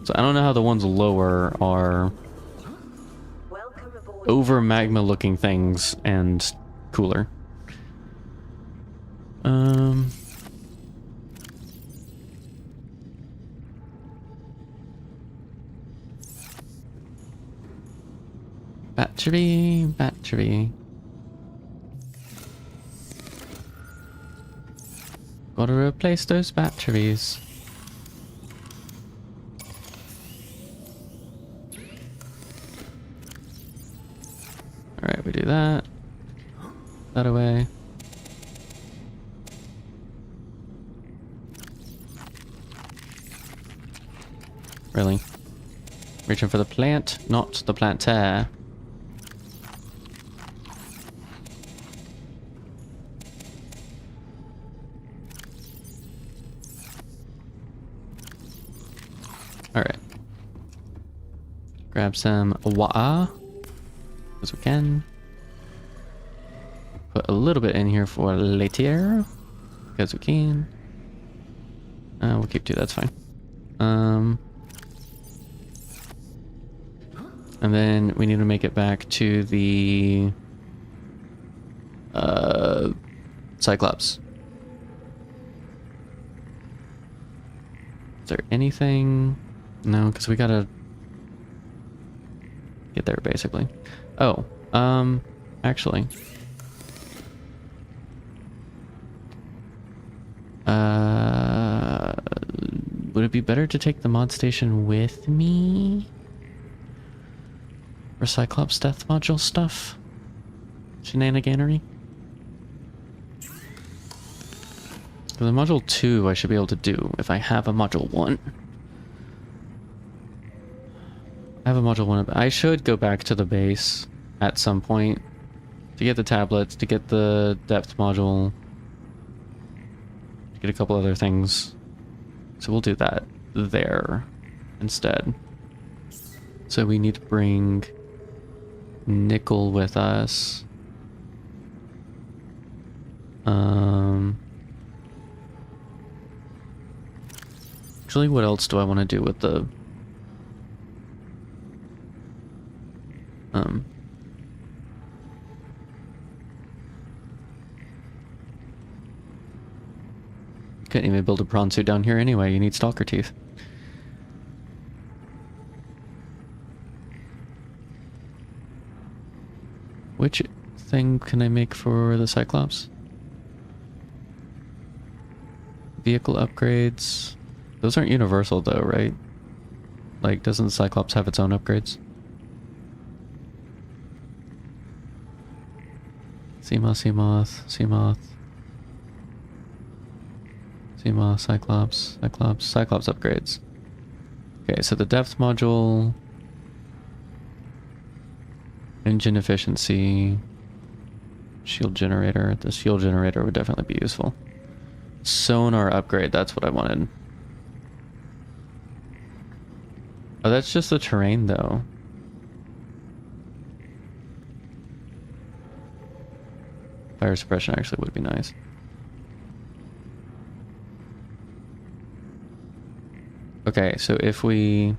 So I don't know how the ones lower are Welcome aboard. over magma looking things and cooler. Battery. Gotta replace those batteries. Alright, we do that. That away. Really? Reaching for the plant, not the planter. Alright. Grab some water, as we can. Put a little bit in here for later, because we can. We'll keep 2, that's fine. And then we need to make it back to the Cyclops. Is there anything? No, because we gotta get there basically. Oh, actually. Would it be better to take the mod station with me? For Cyclops death module stuff? Shenaniganery? The module 2 I should be able to do if I have a module 1. I have a module 1. I should go back to the base at some point to get the tablets, to get the depth module, to get a couple other things. So we'll do that there instead. So we need to bring Nickel with us. Actually, what else do I want to do with the... Couldn't even build a prawn suit down here anyway, you need stalker teeth. Which thing can I make for the Cyclops? Vehicle upgrades. Those aren't universal though, right? Like, doesn't the Cyclops have its own upgrades? Seamoth, Cyclops upgrades. Okay, so the depth module, engine efficiency, shield generator. The shield generator would definitely be useful. Sonar upgrade, that's what I wanted. Oh, that's just the terrain though. Fire suppression actually would be nice. Okay, so if we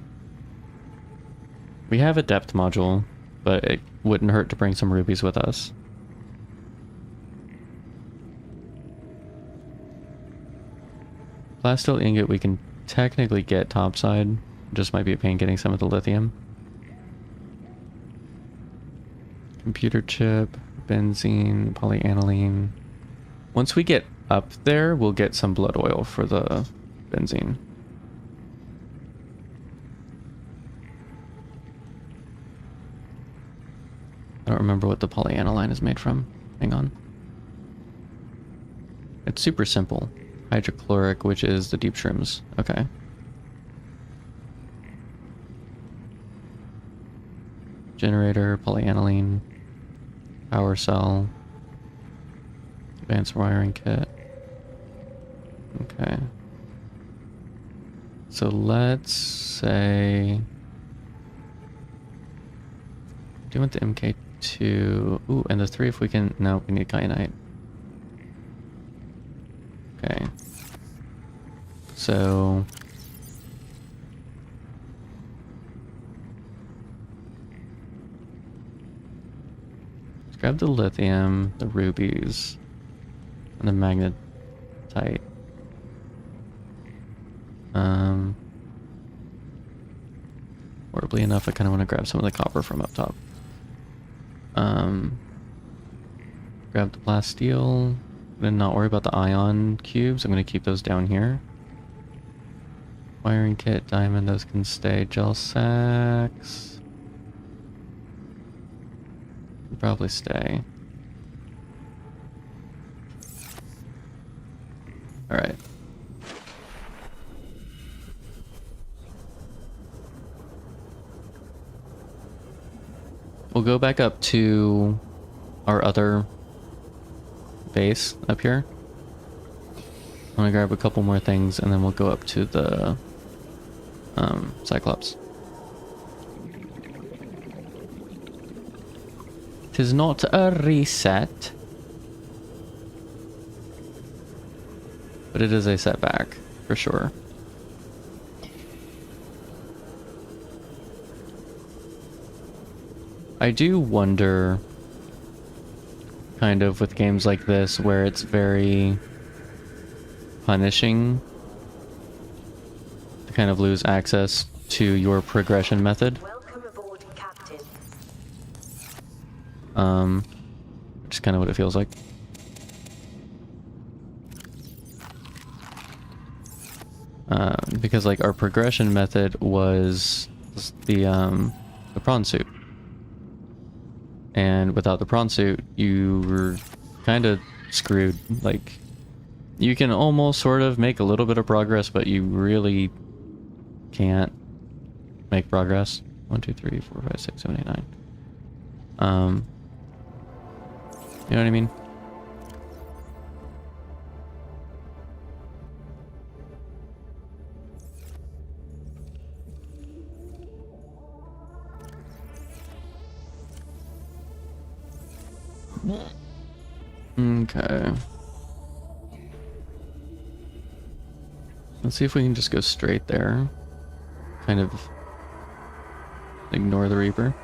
have a depth module, but it wouldn't hurt to bring some rubies with us. Plasteel ingot we can technically get topside, just might be a pain getting some of the lithium. Computer chip, benzene, polyaniline. Once we get up there, we'll get some blood oil for the benzene. I don't remember what the polyaniline is made from. Hang on. It's super simple. Hydrochloric, which is the deep shrooms. Okay. Generator, polyaniline, power cell, advanced wiring kit. Okay. So let's say... Do you want the MK2? Ooh, and the 3 if we can... No, we need kyanite. Okay. So... let's grab the lithium, the rubies, and the magnetite. Horribly enough, I kind of want to grab some of the copper from up top. Grab the plasteel. Then not worry about the ion cubes. I'm going to keep those down here. Wiring kit, diamond, those can stay. Gel sacks. Can probably stay. Alright. We'll go back up to our other base up here. I'm gonna grab a couple more things and then we'll go up to the Cyclops. Tis not a reset, but it is a setback for sure. I do wonder, kind of with games like this where it's very punishing to kind of lose access to your progression method. Welcome aboard, Captain. Which is kind of what it feels like. Because like our progression method was the prawn suit. And without the prawn suit, you were kind of screwed. Like, You can almost sort of make a little bit of progress, but you really can't make progress. 1, 2, 3, 4, 5, 6, 7, 8, 9. You know what I mean? Okay. Let's see if we can just go straight there. Kind of ignore the Reaper.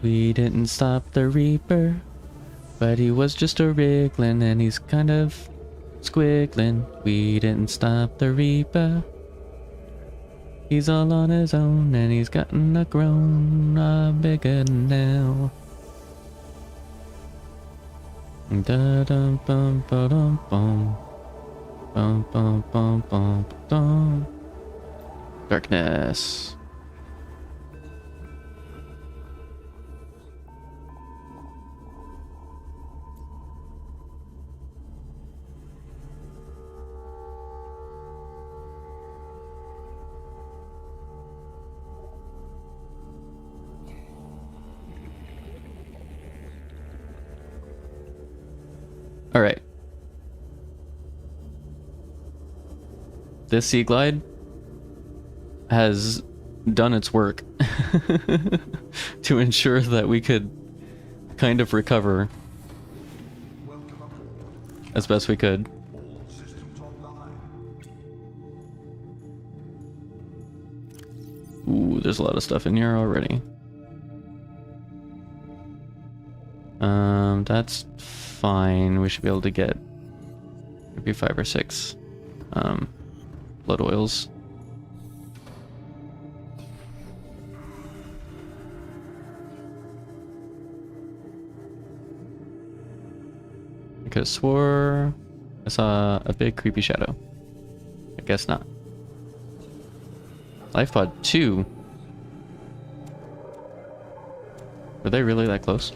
We didn't stop the Reaper, but he was just a wriggling and he's kind of squiggling. We didn't stop the Reaper. He's all on his own and he's gotten a grown bigger now. Da dum bum ba dum bum. Bum bum bum bum bum. Darkness. All right. This Sea Glide has done its work to ensure that we could kind of recover as best we could. All systems online. Ooh, there's a lot of stuff in here already. That's fine. We should be able to get maybe 5 or 6 blood oils. I could have swore I saw a big creepy shadow. I guess not. Life pod 2. Were they really that close?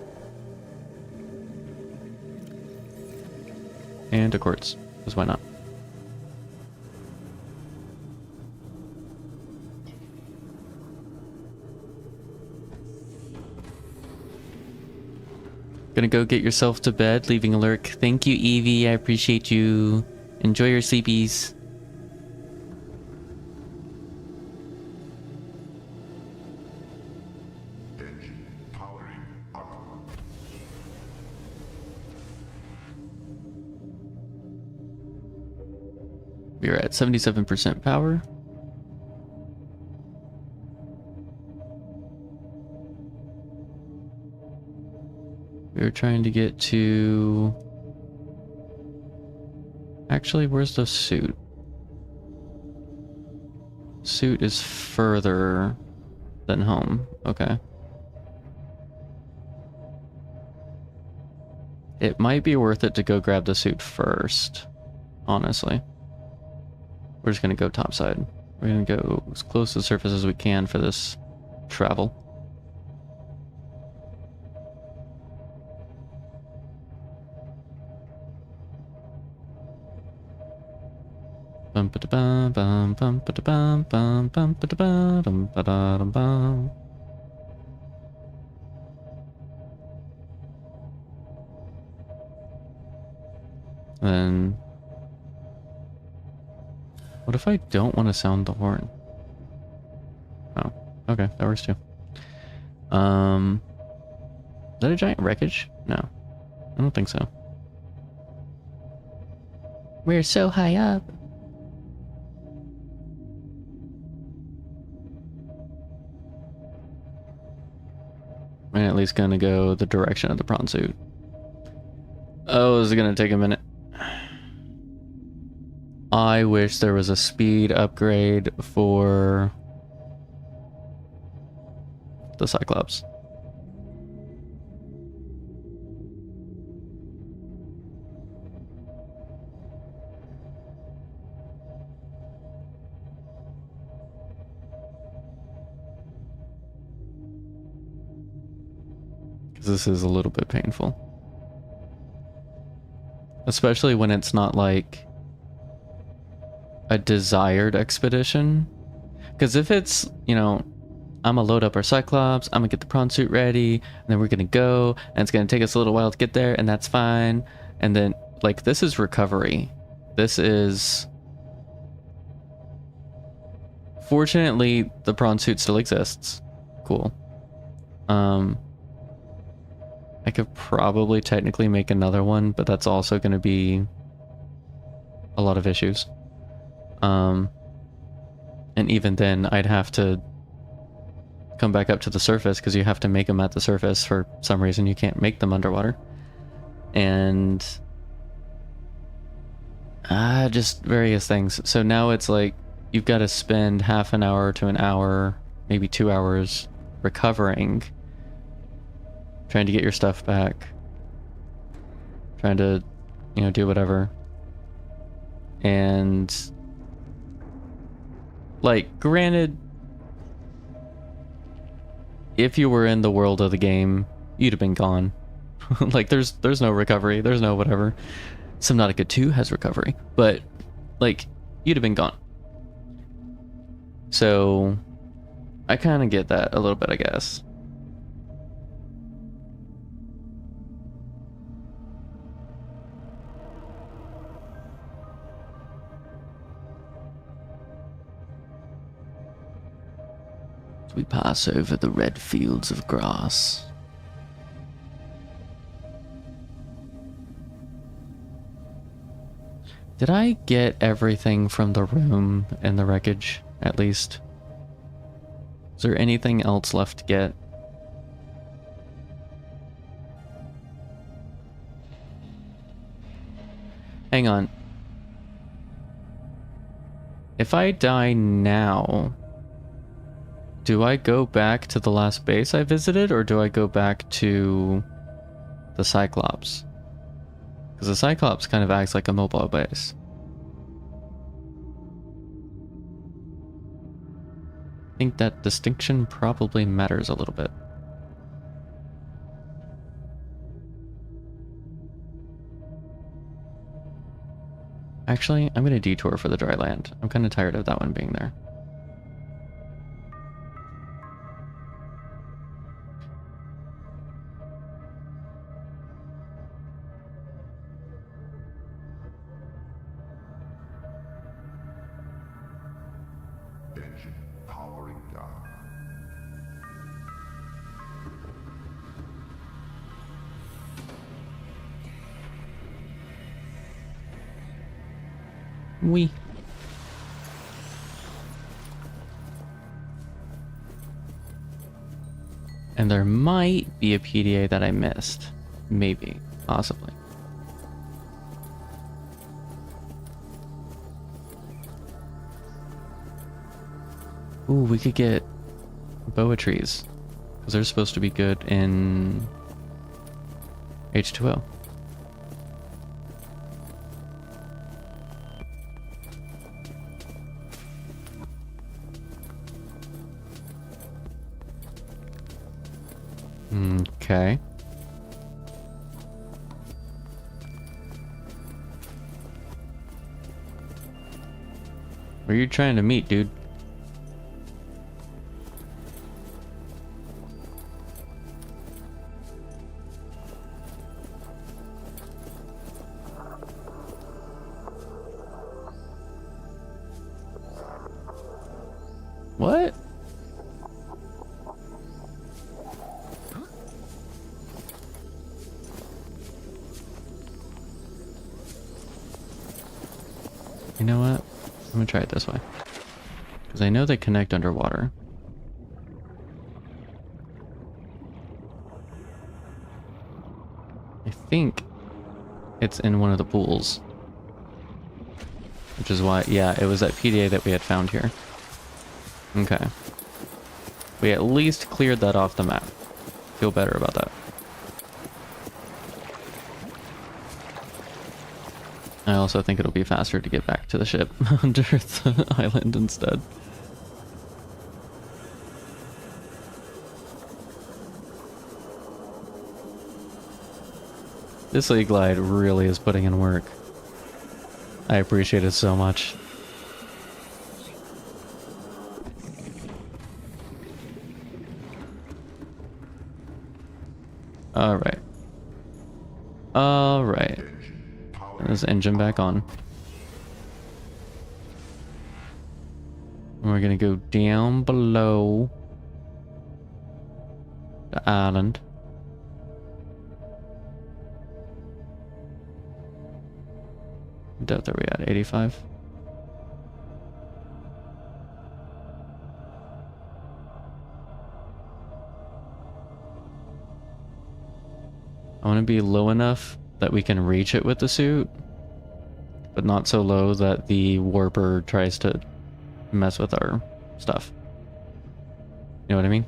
And a quartz, because why not? Gonna go get yourself to bed, leaving a lurk. Thank you, Evie. I appreciate you. Enjoy your sleepies. Engine powering up. We are at 77% power. We were trying to get to... Actually, where's the suit? Suit is further than home. Okay. It might be worth it to go grab the suit first, honestly. We're just gonna go topside. We're gonna go as close to the surface as we can for this travel. Bum ba da bum bum bum ba da bum bum bum ba da bum ba da dum bum. Then what if I don't want to sound the horn? Oh, okay, that works too. Is that a giant wreckage? No, I don't think so. We're so high up. We're at least gonna go the direction of the prawn suit. Oh, this is gonna take a minute. I wish there was a speed upgrade for the Cyclops. This is a little bit painful. Especially when it's not like a desired expedition. Because if it's, you know, I'm gonna load up our Cyclops, I'm gonna get the prawn suit ready, and then we're gonna go, and it's gonna take us a little while to get there, and that's fine. And then, like, this is recovery. This is... Fortunately, the prawn suit still exists. Cool. I could probably technically make another one, but that's also gonna be a lot of issues. And even then, I'd have to come back up to the surface because you have to make them at the surface. For some reason, you can't make them underwater. And just various things. So now it's like you've got to spend half an hour to an hour, maybe 2 hours recovering, trying to get your stuff back, trying to, you know, do whatever. And like, granted, if you were in the world of the game, you'd have been gone. Like, there's no recovery, there's no whatever. Subnautica 2 has recovery, but like, you'd have been gone. So I kind of get that a little bit, I guess. We pass over the red fields of grass. Did I get everything from the room and the wreckage, at least? Is there anything else left to get? Hang on. If I die now, do I go back to the last base I visited, or do I go back to the Cyclops? Because the Cyclops kind of acts like a mobile base. I think that distinction probably matters a little bit. Actually, I'm going to detour for the dry land. I'm kind of tired of that one being there. Engine powering down. Wee. And there might be a PDA that I missed. Maybe. Possibly. Ooh, we could get boa trees. Because they're supposed to be good in H2O. Okay. Where are you trying to meet, dude? What? You know what? I'm gonna try it this way. Because I know they connect underwater. I think it's in one of the pools. Which is why, yeah, it was that PDA that we had found here. Okay. We at least cleared that off the map. Feel better about that. I also think it'll be faster to get back to the ship under the island instead. This League Glide really is putting in work. I appreciate it so much. Alright. Alright. Turn this engine back on. And we're gonna go down below the island. What depth are we at? 85? I want to be low enough that we can reach it with the suit, but not so low that the warper tries to mess with our stuff. You know what I mean?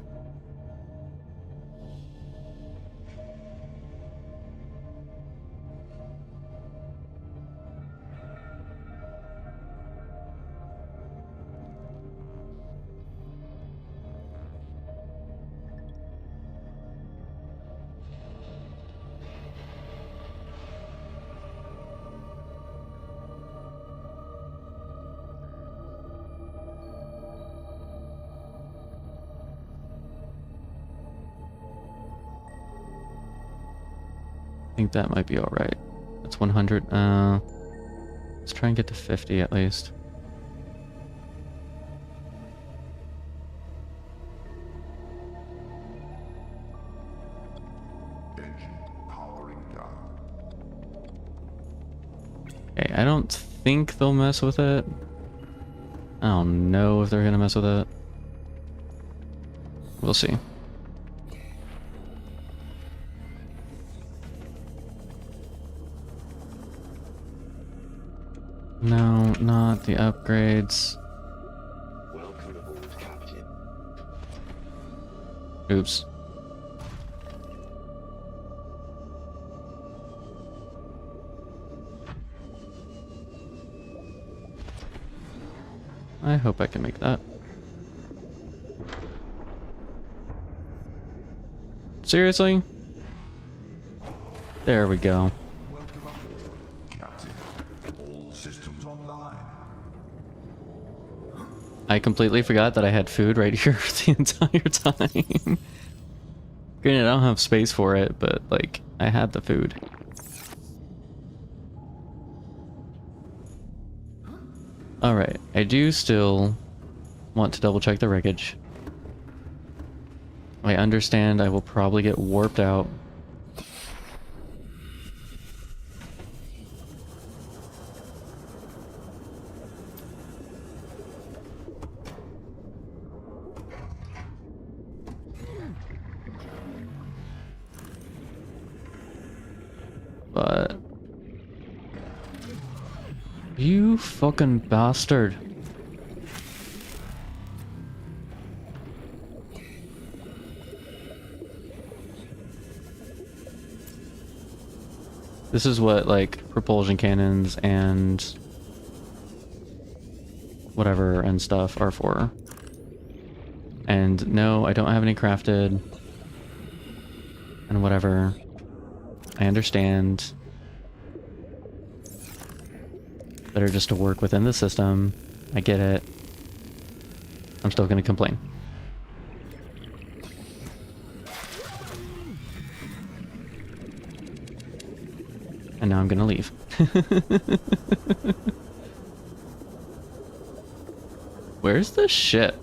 I think that might be alright. That's 100. Let's try and get to 50 at least. Engine powering down. Okay, I don't think they'll mess with it. I don't know if they're gonna mess with it. We'll see. No, not the upgrades. Welcome aboard, Captain. Oops. I hope I can make that. Seriously? There we go. Welcome aboard, Captain. All systems online. I completely forgot that I had food right here the entire time. Granted, I don't have space for it, but, like, I had the food. Alright, I do still want to double check the wreckage. I understand I will probably get warped out. But you fucking bastard. This is what, like, propulsion cannons and whatever and stuff are for. And no, I don't have any crafted. And whatever. I understand. Better just to work within the system. I get it. I'm still gonna complain. And now I'm gonna leave. Where's the ship?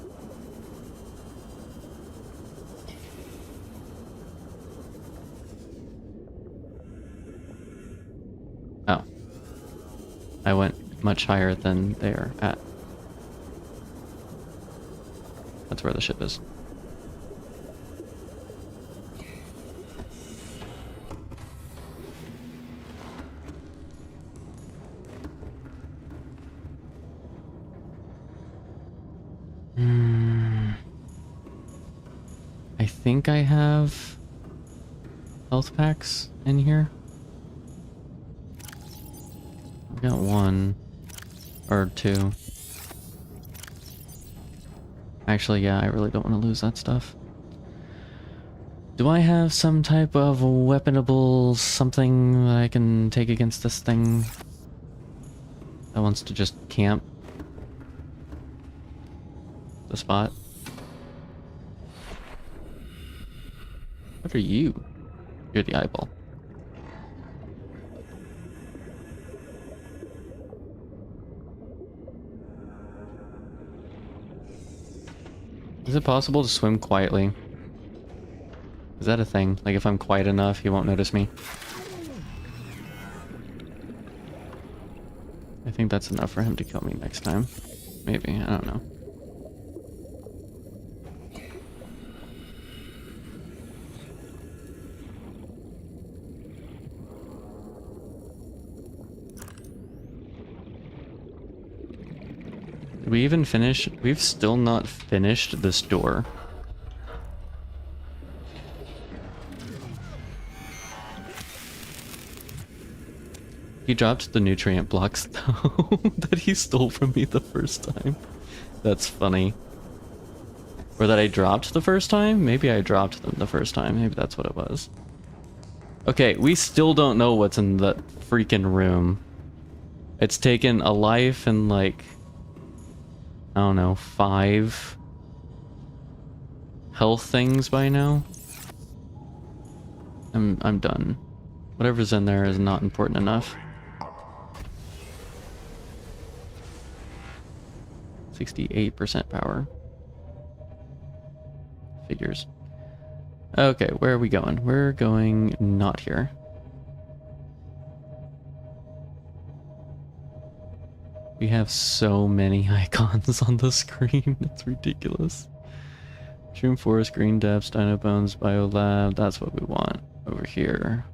Oh. I went much higher than they're at. That's where the ship is. I think I have health packs in here. I've got one or two. Actually, yeah, I really don't want to lose that stuff. Do I have some type of weaponable something that I can take against this thing that wants to just camp the spot? What are you? You're the eyeball. Is it possible to swim quietly? Is that a thing? Like if I'm quiet enough, he won't notice me? I think that's enough for him to kill me next time. Maybe, I don't know. Did we even finish? We've still not finished this door. He dropped the nutrient blocks though that he stole from me the first time. That's funny. Or that I dropped the first time? Maybe I dropped them the first time. Maybe that's what it was. Okay, we still don't know what's in that freaking room. It's taken a life and like, I don't know, 5 health things by now. I'm done. Whatever's in there is not important enough. 68% power. Figures. Okay, where are we going? We're going not here. We have so many icons on the screen. It's ridiculous. Shroom Forest, Green Depths, Dino Bones, Biolab. That's what we want over here.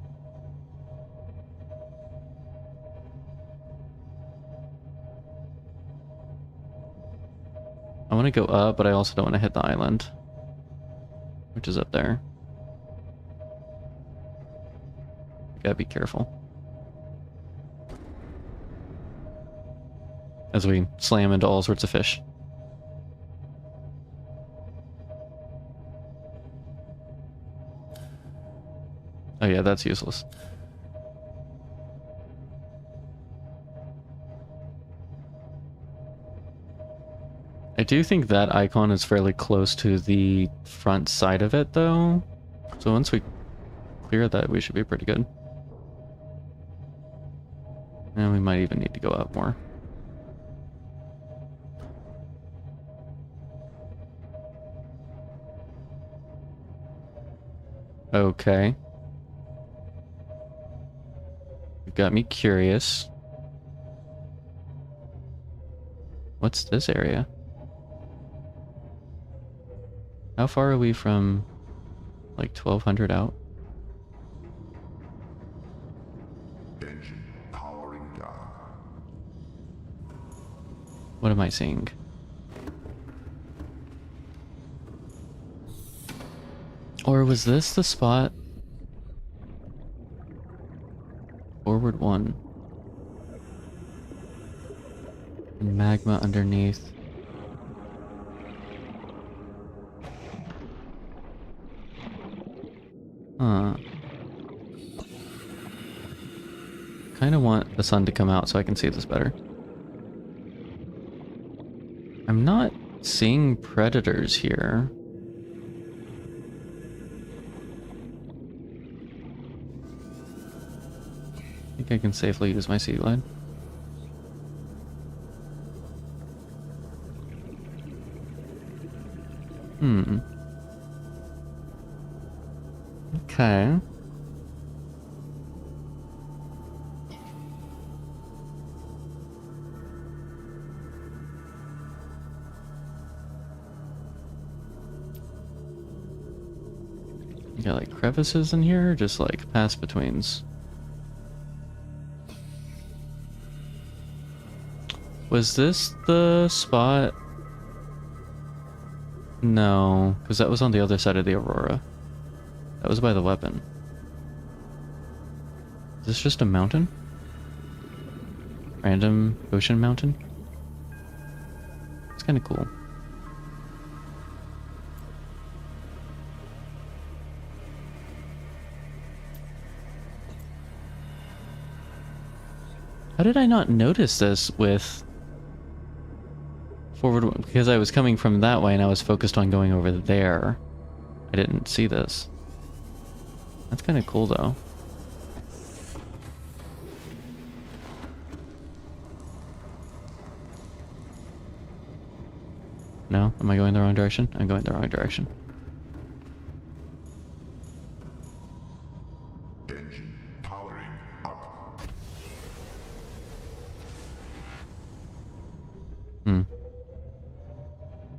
I want to go up, but I also don't want to hit the island, which is up there. Gotta be careful as we slam into all sorts of fish. Oh yeah, that's useless. I do think that icon is fairly close to the front side of it though. So once we clear that, we should be pretty good. And we might even need to go up more. Okay. You got me curious. What's this area? How far are we from like 1200 out? Engine powering down. What am I seeing? Or was this the spot? Forward 1. And magma underneath. Huh. Kind of want the sun to come out so I can see this better. I'm not seeing predators here. I think I can safely use my sea glide. Okay. You got like crevices in here, or just like pass-betweens? Was this the spot? No, because that was on the other side of the Aurora. That was by the weapon. Is this just a mountain? Random ocean mountain? It's kind of cool. How did I not notice this with forward? Because I was coming from that way and I was focused on going over there. I didn't see this. That's kind of cool though. No? Am I going the wrong direction? I'm going the wrong direction. Engine powering up.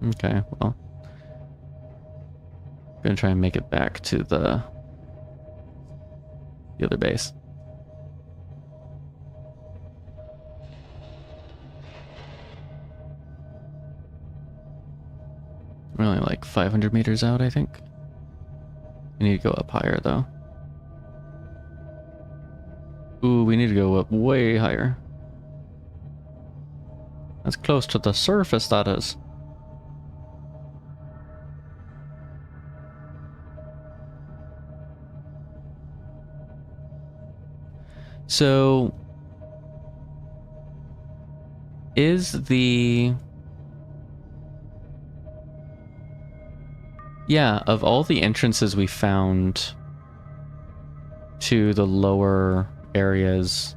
Okay, well. I'm gonna try and make it back to the other base. We're only like 500 meters out, I think. We need to go up higher, though. Ooh, we need to go up way higher. That's close to the surface, that is. So, is the... Yeah, of all the entrances we found to the lower areas,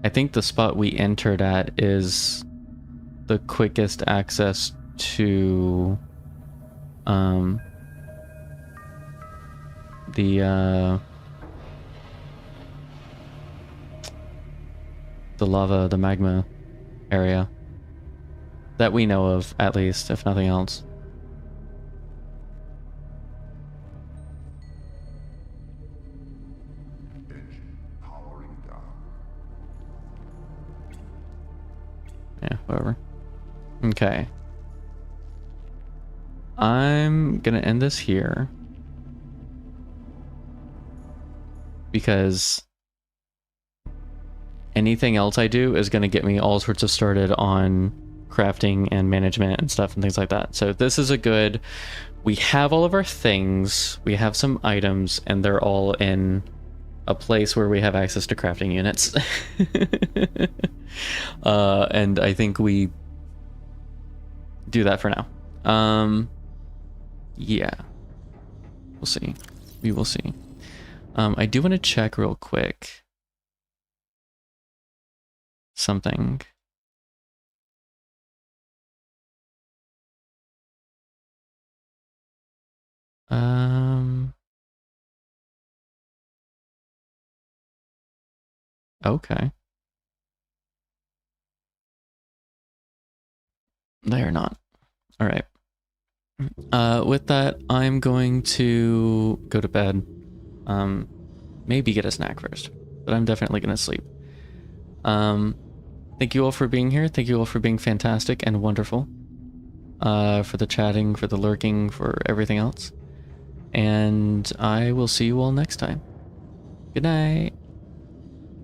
I think the spot we entered at is the quickest access to the lava, the magma area that we know of, at least, if nothing else. Powering down. Yeah, whatever. Okay. I'm gonna end this here. Because anything else I do is gonna get me all sorts of started on crafting and management and stuff and things like that. So this is a good... We have all of our things, we have some items, and they're all in a place where we have access to crafting units. And I think we do that for now. Yeah. We'll see. We will see. I do want to check real quick something. Okay. They are not. All right. With that, I'm going to go to bed. Maybe get a snack first, but I'm definitely going to sleep. Thank you all for being here. Thank you all for being fantastic and wonderful. For the chatting, for the lurking, for everything else. And I will see you all next time. Good night.